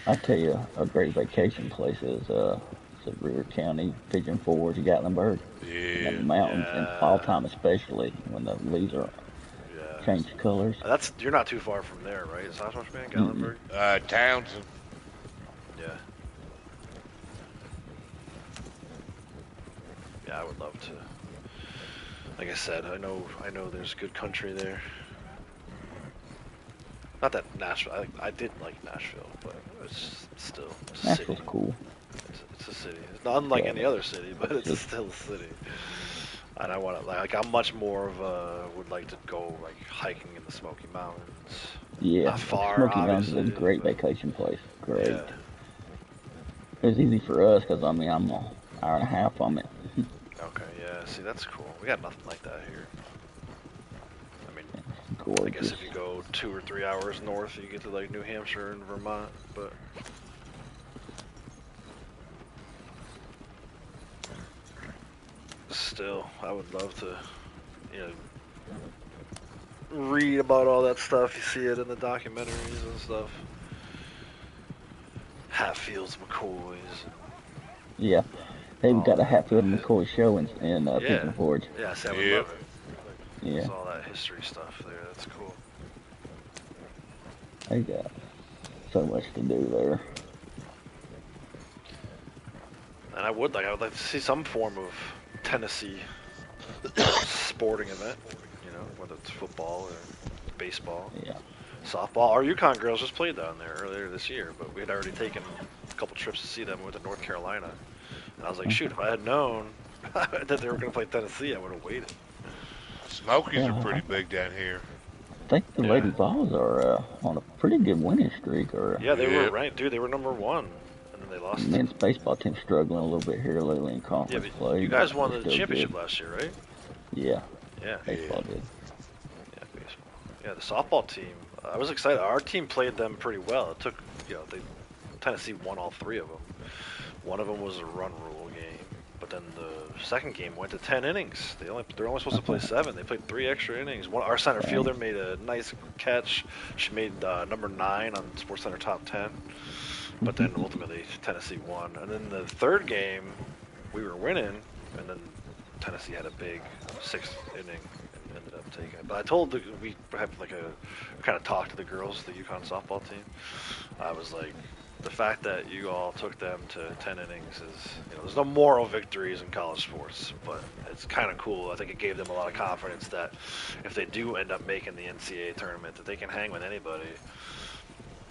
I'll tell you, a great vacation place is River County, Pigeon Forge, Gatlinburg. Yeah. And the mountains, in fall time especially, when the leaves are change colors. You're not too far from there, right? It's not much, man, Gatlinburg? Townsend. Yeah. Yeah, I would love to. Like I said, I know there's good country there. Not that Nashville, I did like Nashville, but it's still a city. Nashville's cool. It's a city. It's not unlike any other city, but it's still a city. And I want to, like, I'm much more of a, would like to go, like, hiking in the Smoky Mountains. Yeah, Not far, Smoky Mountains is a obviously, great vacation place. Great. Yeah. It was easy for us because, I mean, I'm an hour and a half from it. Okay, yeah, see, that's cool. We got nothing like that here. I mean, Gorgeous. I guess if you go 2 or 3 hours north, you get to, like, New Hampshire and Vermont, but... Still, I would love to, you know, read about all that stuff. You see it in the documentaries and stuff. Hatfields, McCoys. Yeah. They've got a Hatfield and McCoy show in Pigeon Forge. Yeah, see, I would love it. Yeah. There's all that history stuff there. That's cool. They got so much to do there. And I would like to see some form of Tennessee sporting event, you know, whether it's football or baseball, softball. Our Yukon girls just played down there earlier this year, but we had already taken a couple trips to see them. We went to North Carolina, and I was like, shoot, if I had known that they were going to play Tennessee, I would have waited. Smokies are pretty big down here. I think the Lady Vols are on a pretty good winning streak. Yeah, they were ranked, dude. They were #1. And then they lost. Men's baseball team's struggling a little bit here lately in conference play. You guys won the championship last year, right? Yeah. Yeah. Baseball did. Yeah, baseball. Yeah, the softball team. I was excited. Our team played them pretty well. It took, you know, Tennessee won all 3 of them. One of them was a run rule game, but then the second game went to 10 innings. They're only supposed to play 7. They played 3 extra innings. Our center fielder made a nice catch. She made number 9 on SportsCenter Top 10. But then ultimately Tennessee won. And then the third game, we were winning, and then Tennessee had a big 6th inning and ended up taking it. But I told we had like kind of talked to the girls, the Yukon softball team. I was like, the fact that you all took them to 10 innings is, you know, there's no moral victories in college sports, but it's kind of cool. I think it gave them a lot of confidence that if they do end up making the NCAA tournament, that they can hang with anybody.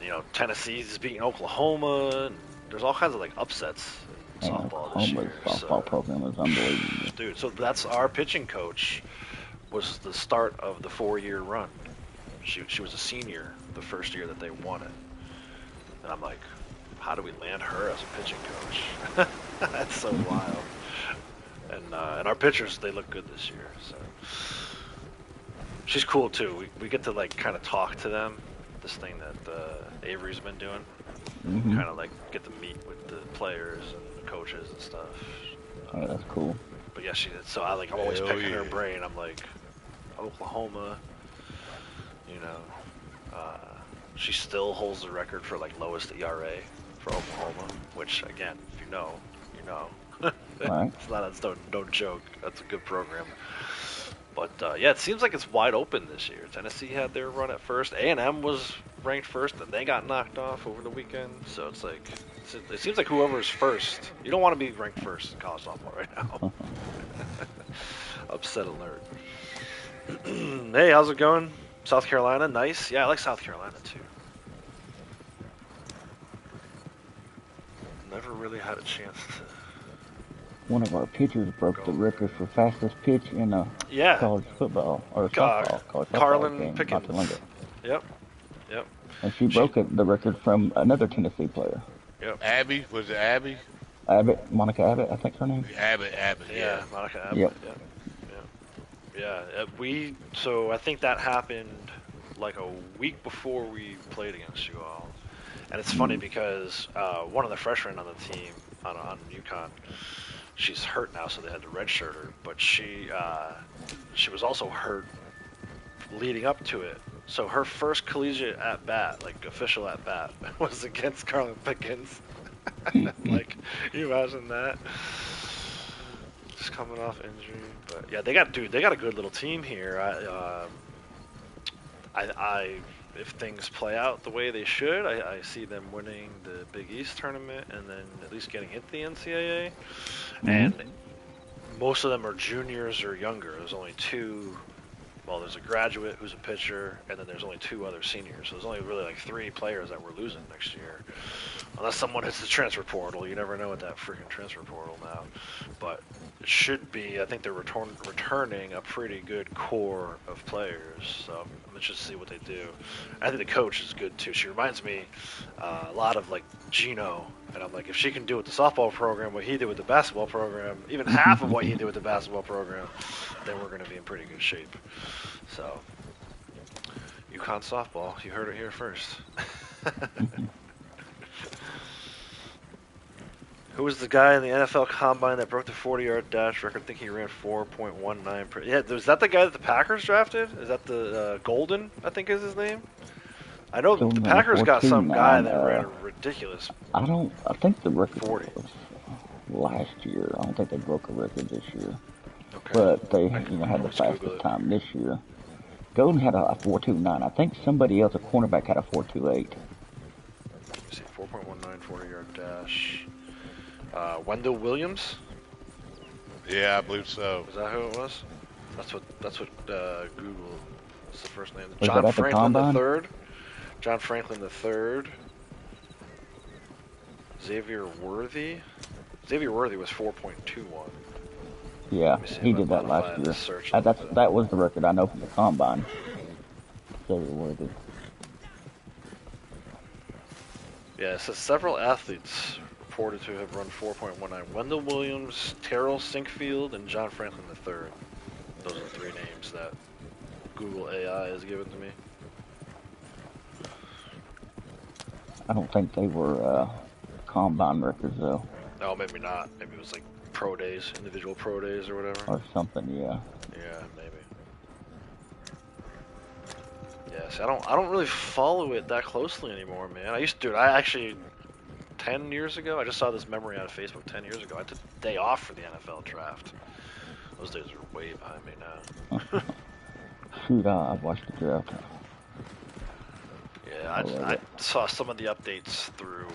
You know, Tennessee's beating Oklahoma, and there's all kinds of like upsets in softball this year. Softball program is unbelievable. Dude, so that's our pitching coach. Was the start of the 4-year run. She was a senior the first year that they won it, and I'm like, how do we land her as a pitching coach? That's so wild. And our pitchers, they look good this year. So she's cool too. We get to like kind of talk to them. This thing that Avery's been doing, kind of like get to meet with the players and the coaches and stuff. Oh, that's cool. But yeah, she did. So I'm always picking her brain. I'm like, Oklahoma, you know, she still holds the record for like lowest ERA for Oklahoma, which again, if you know. Right. It's no joke. That's a good program. But yeah, it seems like it's wide open this year. Tennessee had their run at first. A&M was ranked first, and they got knocked off over the weekend. So it's like, it seems like whoever's first. You don't want to be ranked first in college softball right now. Upset alert. Hey, how's it going? South Carolina, nice. Yeah, I like South Carolina too. Never really had a chance to. One of our pitchers broke the record for fastest pitch in a college football or softball. College Carlin game, Pickens. Yep. And she broke the record from another Tennessee player. Yep. Abby, was it Abby? Abbott, Monica Abbott, I think her name. Abbott, yeah. Monica Abbott. Yep. Yeah. So I think that happened like a week before we played against you all. And it's funny because one of the freshmen on the team on UConn, she's hurt now, so they had to redshirt her. But she was also hurt leading up to it. So her first collegiate at bat, like official at bat, was against Carlin Pickens. Like, you imagine that? Just coming off injury, but yeah, they got a good little team here. If things play out the way they should, I see them winning the Big East tournament and then at least getting into the NCAA. And most of them are juniors or younger. There's only two. Well, there's a graduate who's a pitcher, and then there's only two other seniors. So there's only really like 3 players that we're losing next year. Unless someone hits the transfer portal. You never know with that freaking transfer portal now. But it should be, I think they're returning a pretty good core of players. So let's just see what they do. I think the coach is good too. She reminds me a lot of like Gino. And I'm like, if she can do with the softball program what he did with the basketball program, even half of what he did with the basketball program, then we're going to be in pretty good shape. So, UConn softball, you heard it here first. Who was the guy in the NFL Combine that broke the 40-yard dash record? I think he ran 4.19 per... Yeah, was that the guy that the Packers drafted? Is that the Golden, I think is his name? I know the Packers got some guy that ran a ridiculous... I think the record 40. was last year. I don't think they broke a record this year. Okay. But they had the fastest time this year. Golden had a 4.29. I think somebody else, a cornerback, had a 4.28. Let me see, 4.19 40-yard dash. Wendell Williams? Yeah, I believe so. Is that who it was? That's what Google. What's the first name? Was John Franklin the III. John Franklin III. Xavier Worthy. Xavier Worthy was 4.21. Yeah, he did that last year. That was the record I know from the Combine. Xavier Worthy. Yeah, it says several athletes reported to have run 4.19. Wendell Williams, Terrell Sinkfield, and John Franklin III. Those are the 3 names that Google AI has given to me. I don't think they were Combine records, though. No, maybe not. Maybe it was like pro days, individual pro days or whatever. Or something, yeah. Yeah, maybe. Yeah, see, I don't really follow it that closely anymore, man. I actually 10 years ago, I just saw this memory on Facebook 10 years ago. I took a day off for the NFL draft. Those days are way behind me now. Shoot, I watched the draft. Yeah, I saw some of the updates through,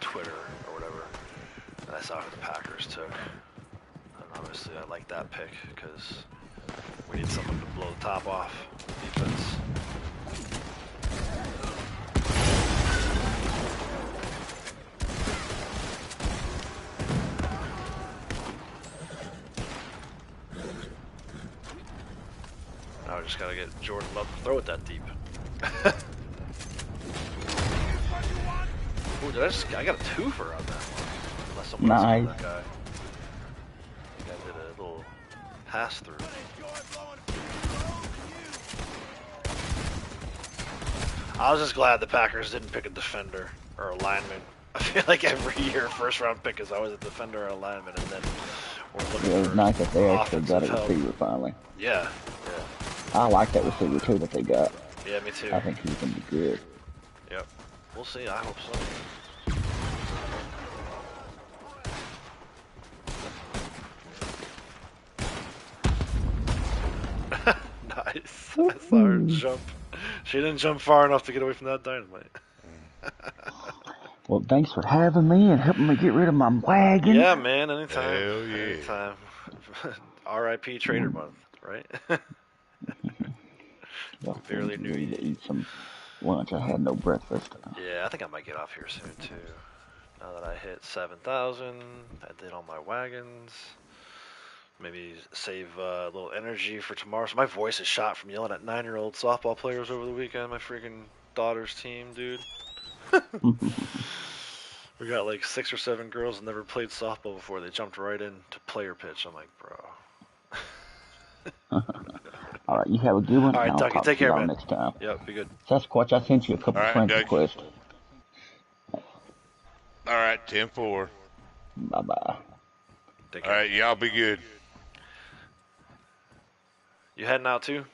Twitter or whatever, and I saw who the Packers took. And obviously, I like that pick because we need someone to blow the top off defense. Now I just gotta get Jordan Love to throw it that deep. Ooh, I got a twofer on that one. Unless someone else got that guy. I think I did a little pass through. I was just glad the Packers didn't pick a defender or a lineman. I feel like every year, first round pick is always a defender or a lineman, and then we're looking for it was nice that they actually got a help. receiver finally. Yeah. I like that receiver too that they got. Yeah, me too. I think he's gonna be good. Yep. We'll see. I hope so. I saw her jump. She didn't jump far enough to get away from that dynamite. Well, thanks for having me and helping me get rid of my wagon. Yeah, man, anytime. Hell yeah. Anytime. R.I.P. Trader Month, right? Well, Barely I'm knew ready to you. eat some lunch. I had no breakfast. Yeah, I think I might get off here soon, too. Now that I hit 7,000, I did all my wagons. Maybe save a little energy for tomorrow. So my voice is shot from yelling at 9-year-old softball players over the weekend. My freaking daughter's team, dude. We got like 6 or 7 girls that never played softball before. They jumped right into player pitch. I'm like, bro. All right, you have a good one. All right, And I'll Ducky, talk take to care, y'all man. next time. Yep, be good. Sasquatch, I sent you a couple All right, friend Ducky. requests. All right, 10-4. Bye-bye. Take All care. right, y'all be good. You heading out too?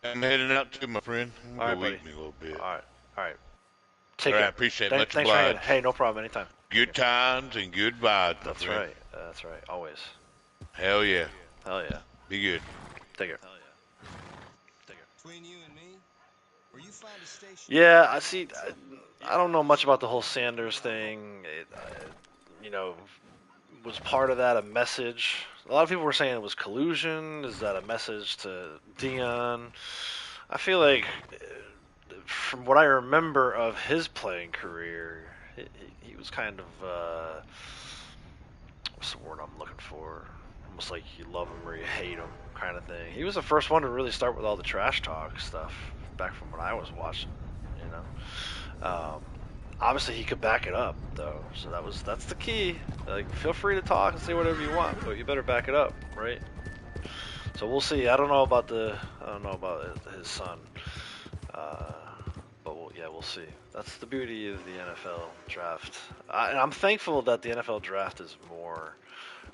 I'm heading out too, my friend. I'm All right, go buddy. eat me a little bit. All right. Take All care. right, appreciate it. Much Thanks for hanging. obliged. Hey, no problem. Anytime. Good times and good vibes, my That's friend. right. That's right. Always. Hell yeah. Hell yeah. Be good. Take care. Between you and me, where you find a station. Yeah, I see. I don't know much about the whole Sanders thing. You know, was part of that a message? A lot of people were saying it was collusion. Is that a message to Dion? I feel like, from what I remember of his playing career, he was kind of, what's the word I'm looking for? Almost like you love him or you hate him kind of thing. He was the first one to really start with all the trash talk stuff back from when I was watching, you know. Obviously he could back it up though, so that's the key. Like, feel free to talk and say whatever you want, but you better back it up, right? So we'll see. I don't know about his son, but we'll see. That's the beauty of the NFL draft. And I'm thankful that the NFL draft is more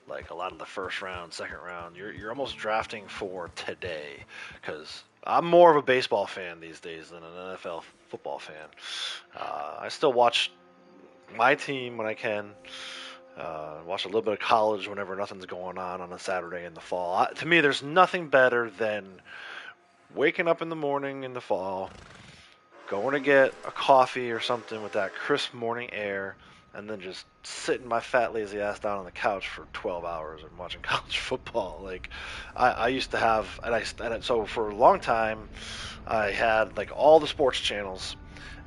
like a lot of the first round, second round. You're almost drafting for today, because I'm more of a baseball fan these days than an NFL football fan. I still watch my team when I can. Watch a little bit of college whenever nothing's going on a Saturday in the fall. To me, there's nothing better than waking up in the morning in the fall, going to get a coffee or something with that crisp morning air, and then just sitting my fat lazy ass down on the couch for 12 hours and watching college football. Like, I used to have, so for a long time, I had like all the sports channels,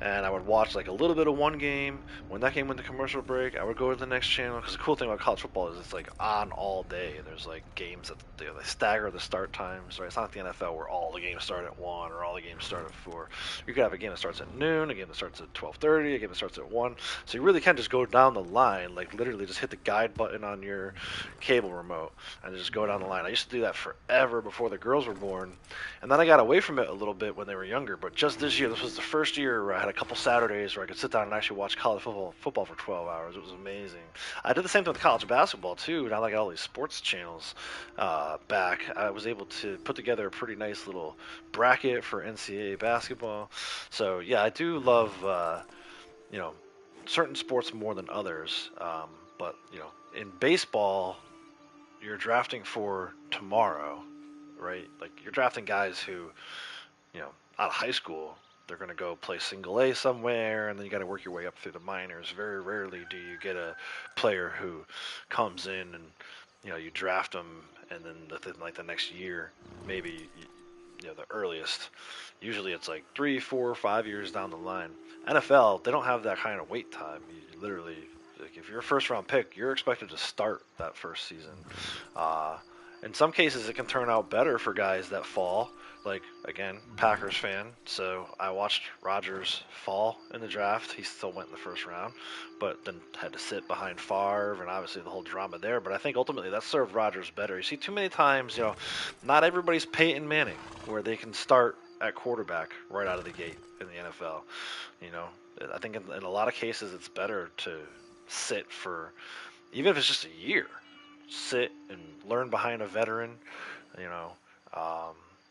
and I would watch like a little bit of one game. When that game went to commercial break, I would go to the next channel, because the cool thing about college football is it's like on all day. There's like games that they stagger the start times, right? It's not like the NFL where all the games start at 1 or all the games start at 4. You could have a game that starts at noon, a game that starts at 12:30, a game that starts at 1. So you really can just go down the line, like literally just hit the guide button on your cable remote and just go down the line. I used to do that forever before the girls were born, and then I got away from it a little bit when they were younger. But just this year, this was the first year where I had a couple Saturdays where I could sit down and actually watch college football for 12 hours. It was amazing. I did the same thing with college basketball too. Now that I got all these sports channels back, I was able to put together a pretty nice little bracket for NCAA basketball. So yeah, I do love certain sports more than others. But in baseball, you're drafting for tomorrow, right? Like, you're drafting guys who, out of high school, they're going to go play single A somewhere, and then you got to work your way up through the minors. Very rarely do you get a player who comes in and, you draft them, and then within like the next year, maybe, the earliest. Usually it's like 3, 4, 5 years down the line. NFL, they don't have that kind of wait time. You literally, like, if you're a first round pick, you're expected to start that first season. In some cases, it can turn out better for guys that fall. Like, again, Packers fan, so I watched Rodgers fall in the draft. He still went in the first round, but then had to sit behind Favre, and obviously the whole drama there. But I think ultimately that served Rodgers better. You see too many times, not everybody's Peyton Manning, where they can start at quarterback right out of the gate in the NFL. I think in a lot of cases it's better to sit for, even if it's just a year, sit and learn behind a veteran,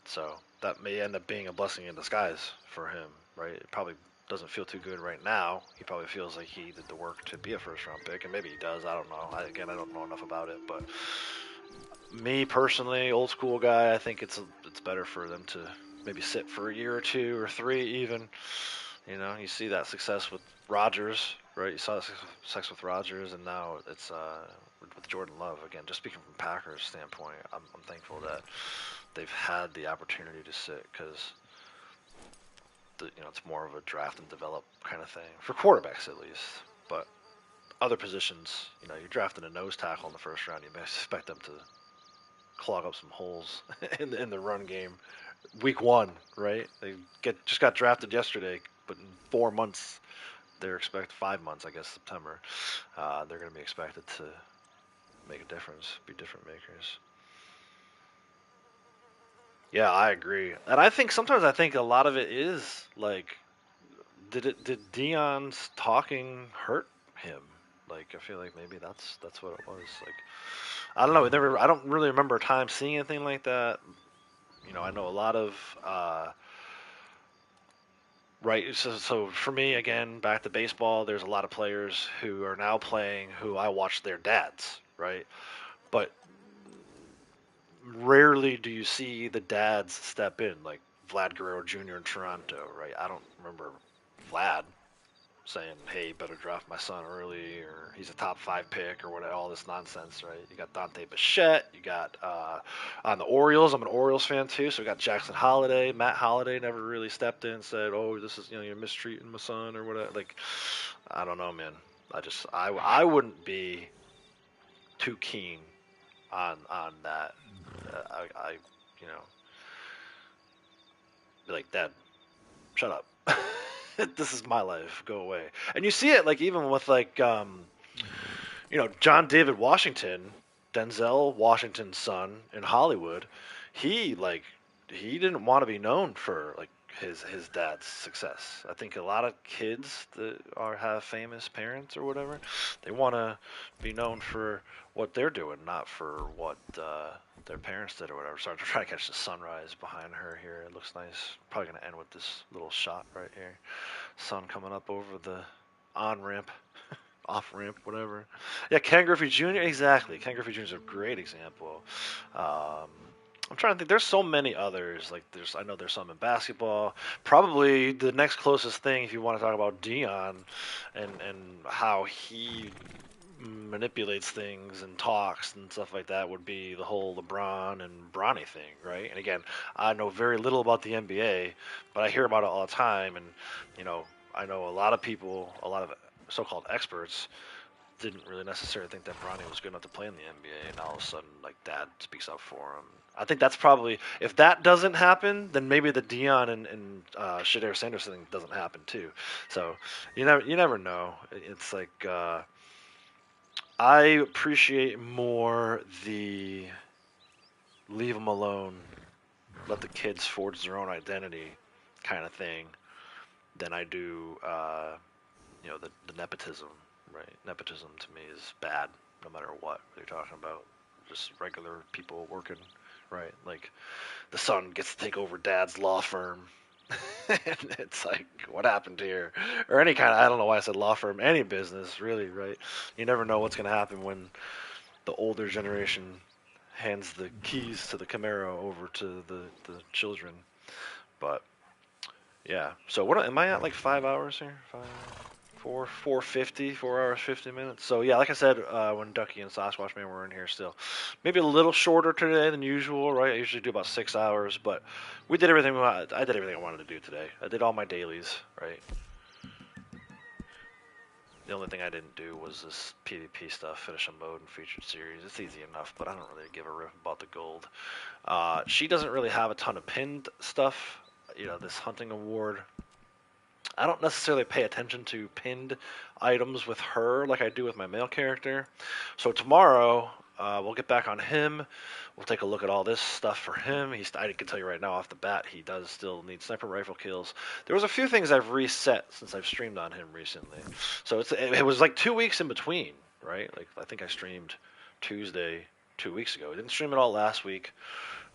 so that may end up being a blessing in disguise for him, right? It probably doesn't feel too good right now. He probably feels like he did the work to be a first round pick, and maybe he does. I don't know. I don't know enough about it, but Me personally, old school guy, I think it's better for them to maybe sit for a year or two or three even. You know, you see that success with Rodgers, right? You saw the success with Rodgers, and now it's with Jordan Love again. Just speaking from Packers standpoint, I'm thankful that they've had the opportunity to sit because it's more of a draft and develop kind of thing for quarterbacks at least. But other positions, you're drafting a nose tackle in the first round, you may expect them to clog up some holes in the run game. Week one, right? They just got drafted yesterday, but in 4 months, they're expected 5 months, I guess, September. They're going to be expected to make a difference, be different makers. Yeah, I agree, and sometimes I think a lot of it is like, did Dion's talking hurt him? Like, I feel like maybe that's what it was. Like, I don't know. I don't really remember a time seeing anything like that. I know a lot of right. So for me, again, back to baseball, there's a lot of players who are now playing who I watched their dads, right? But rarely do you see the dads step in, like Vlad Guerrero Jr. in Toronto, right? I don't remember Vlad saying, "Hey, better draft my son early," or "He's a top 5 pick," or whatever. All this nonsense, right? You got Dante Bichette. You got on the Orioles. I'm an Orioles fan too, so we got Jackson Holliday. Matt Holliday never really stepped in and said, "Oh, this is you're mistreating my son," or whatever. Like, I don't know, man. I wouldn't be too keen on that. I you know be like, "Dad, shut up." This is my life. Go away. And you see it like even with like John David Washington, Denzel Washington's son in Hollywood. He like he didn't want to be known for like his dad's success. I think a lot of kids that have famous parents or whatever, they want to be known for what they're doing, not for what their parents did or whatever. Sorry to try to catch the sunrise behind her here. It looks nice. Probably gonna end with this little shot right here. Sun coming up over the on ramp, off ramp, whatever. Yeah, Ken Griffey Jr. Exactly. Ken Griffey Jr. is a great example. I'm trying to think. There's so many others. Like I know there's some in basketball. Probably the next closest thing, if you want to talk about Dion and how he manipulates things and talks and stuff like that, would be the whole LeBron and Bronny thing, right? And again, I know very little about the NBA, but I hear about it all the time, and I know a lot of people, a lot of so-called experts, didn't really necessarily think that Bronny was good enough to play in the NBA, and all of a sudden, like, Dad speaks up for him. I think that's probably, if that doesn't happen, then maybe the Dion and Shedeur Sanders thing doesn't happen too. So you never know. It's like I appreciate more the leave them alone, let the kids forge their own identity kind of thing than I do, the nepotism, right? Nepotism to me is bad, no matter what you're talking about. Just regular people working, right? Like the son gets to take over dad's law firm. And it's like, what happened here? Or any kind of, I don't know why I said law firm, any business, really, right? You never know what's going to happen when the older generation hands the keys to the Camaro over to the children. But yeah, so what am I at, like 5 hours here? 4:50, 4 hours 50 minutes. So yeah, like I said, when Ducky and Sasquatch Man were in here, still maybe a little shorter today than usual, right? I usually do about 6 hours, but we did everything. I did everything I wanted to do today. I did all my dailies, right? The only thing I didn't do was this PvP stuff, finish a mode and featured series. It's easy enough, but I don't really give a rip about the gold. She doesn't really have a ton of pinned stuff. This hunting award, I don't necessarily pay attention to pinned items with her like I do with my male character. So tomorrow, we'll get back on him. We'll take a look at all this stuff for him. I can tell you right now off the bat, he does still need sniper rifle kills. There was a few things I've reset since I've streamed on him recently. So it was like 2 weeks in between, right? Like I think I streamed Tuesday 2 weeks ago. I didn't stream it all last week.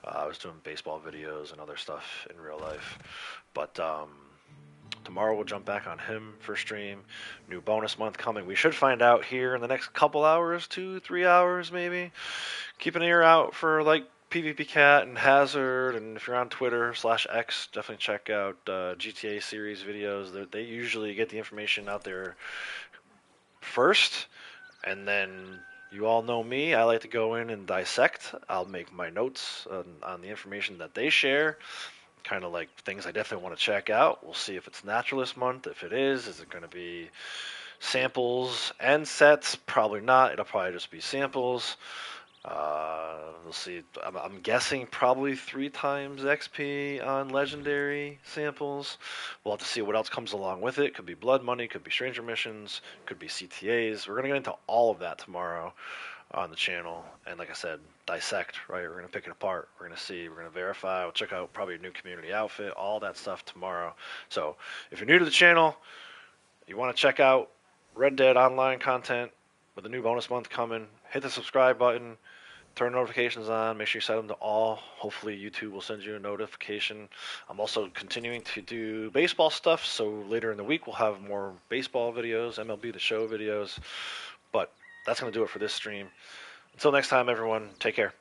I was doing baseball videos and other stuff in real life. But Tomorrow we'll jump back on him for stream. New bonus month coming. We should find out here in the next couple hours, 2-3 hours maybe. Keep an ear out for like PvP Cat and Hazard, and if you're on Twitter /X, definitely check out GTA series videos. They usually get the information out there first, and then you all know me. I like to go in and dissect. I'll make my notes on the information that they share, kind of like things I definitely want to check out. We'll see if it's Naturalist month. If it is it going to be samples and sets? Probably not. It'll probably just be samples. We'll see. I'm guessing probably 3 times XP on legendary samples. We'll have to see what else comes along with it. Could be blood money, could be stranger missions, could be CTAs. We're gonna get into all of that tomorrow on the channel. And like I said, dissect. Right? We're gonna pick it apart. We're gonna see. We're gonna verify. We'll check out probably a new community outfit. All that stuff tomorrow. So if you're new to the channel, you want to check out Red Dead Online content with a new bonus month coming, hit the subscribe button. Turn notifications on. Make sure you set them to all. Hopefully YouTube will send you a notification. I'm also continuing to do baseball stuff, so later in the week we'll have more baseball videos, MLB The Show videos. But that's going to do it for this stream. Until next time, everyone, take care.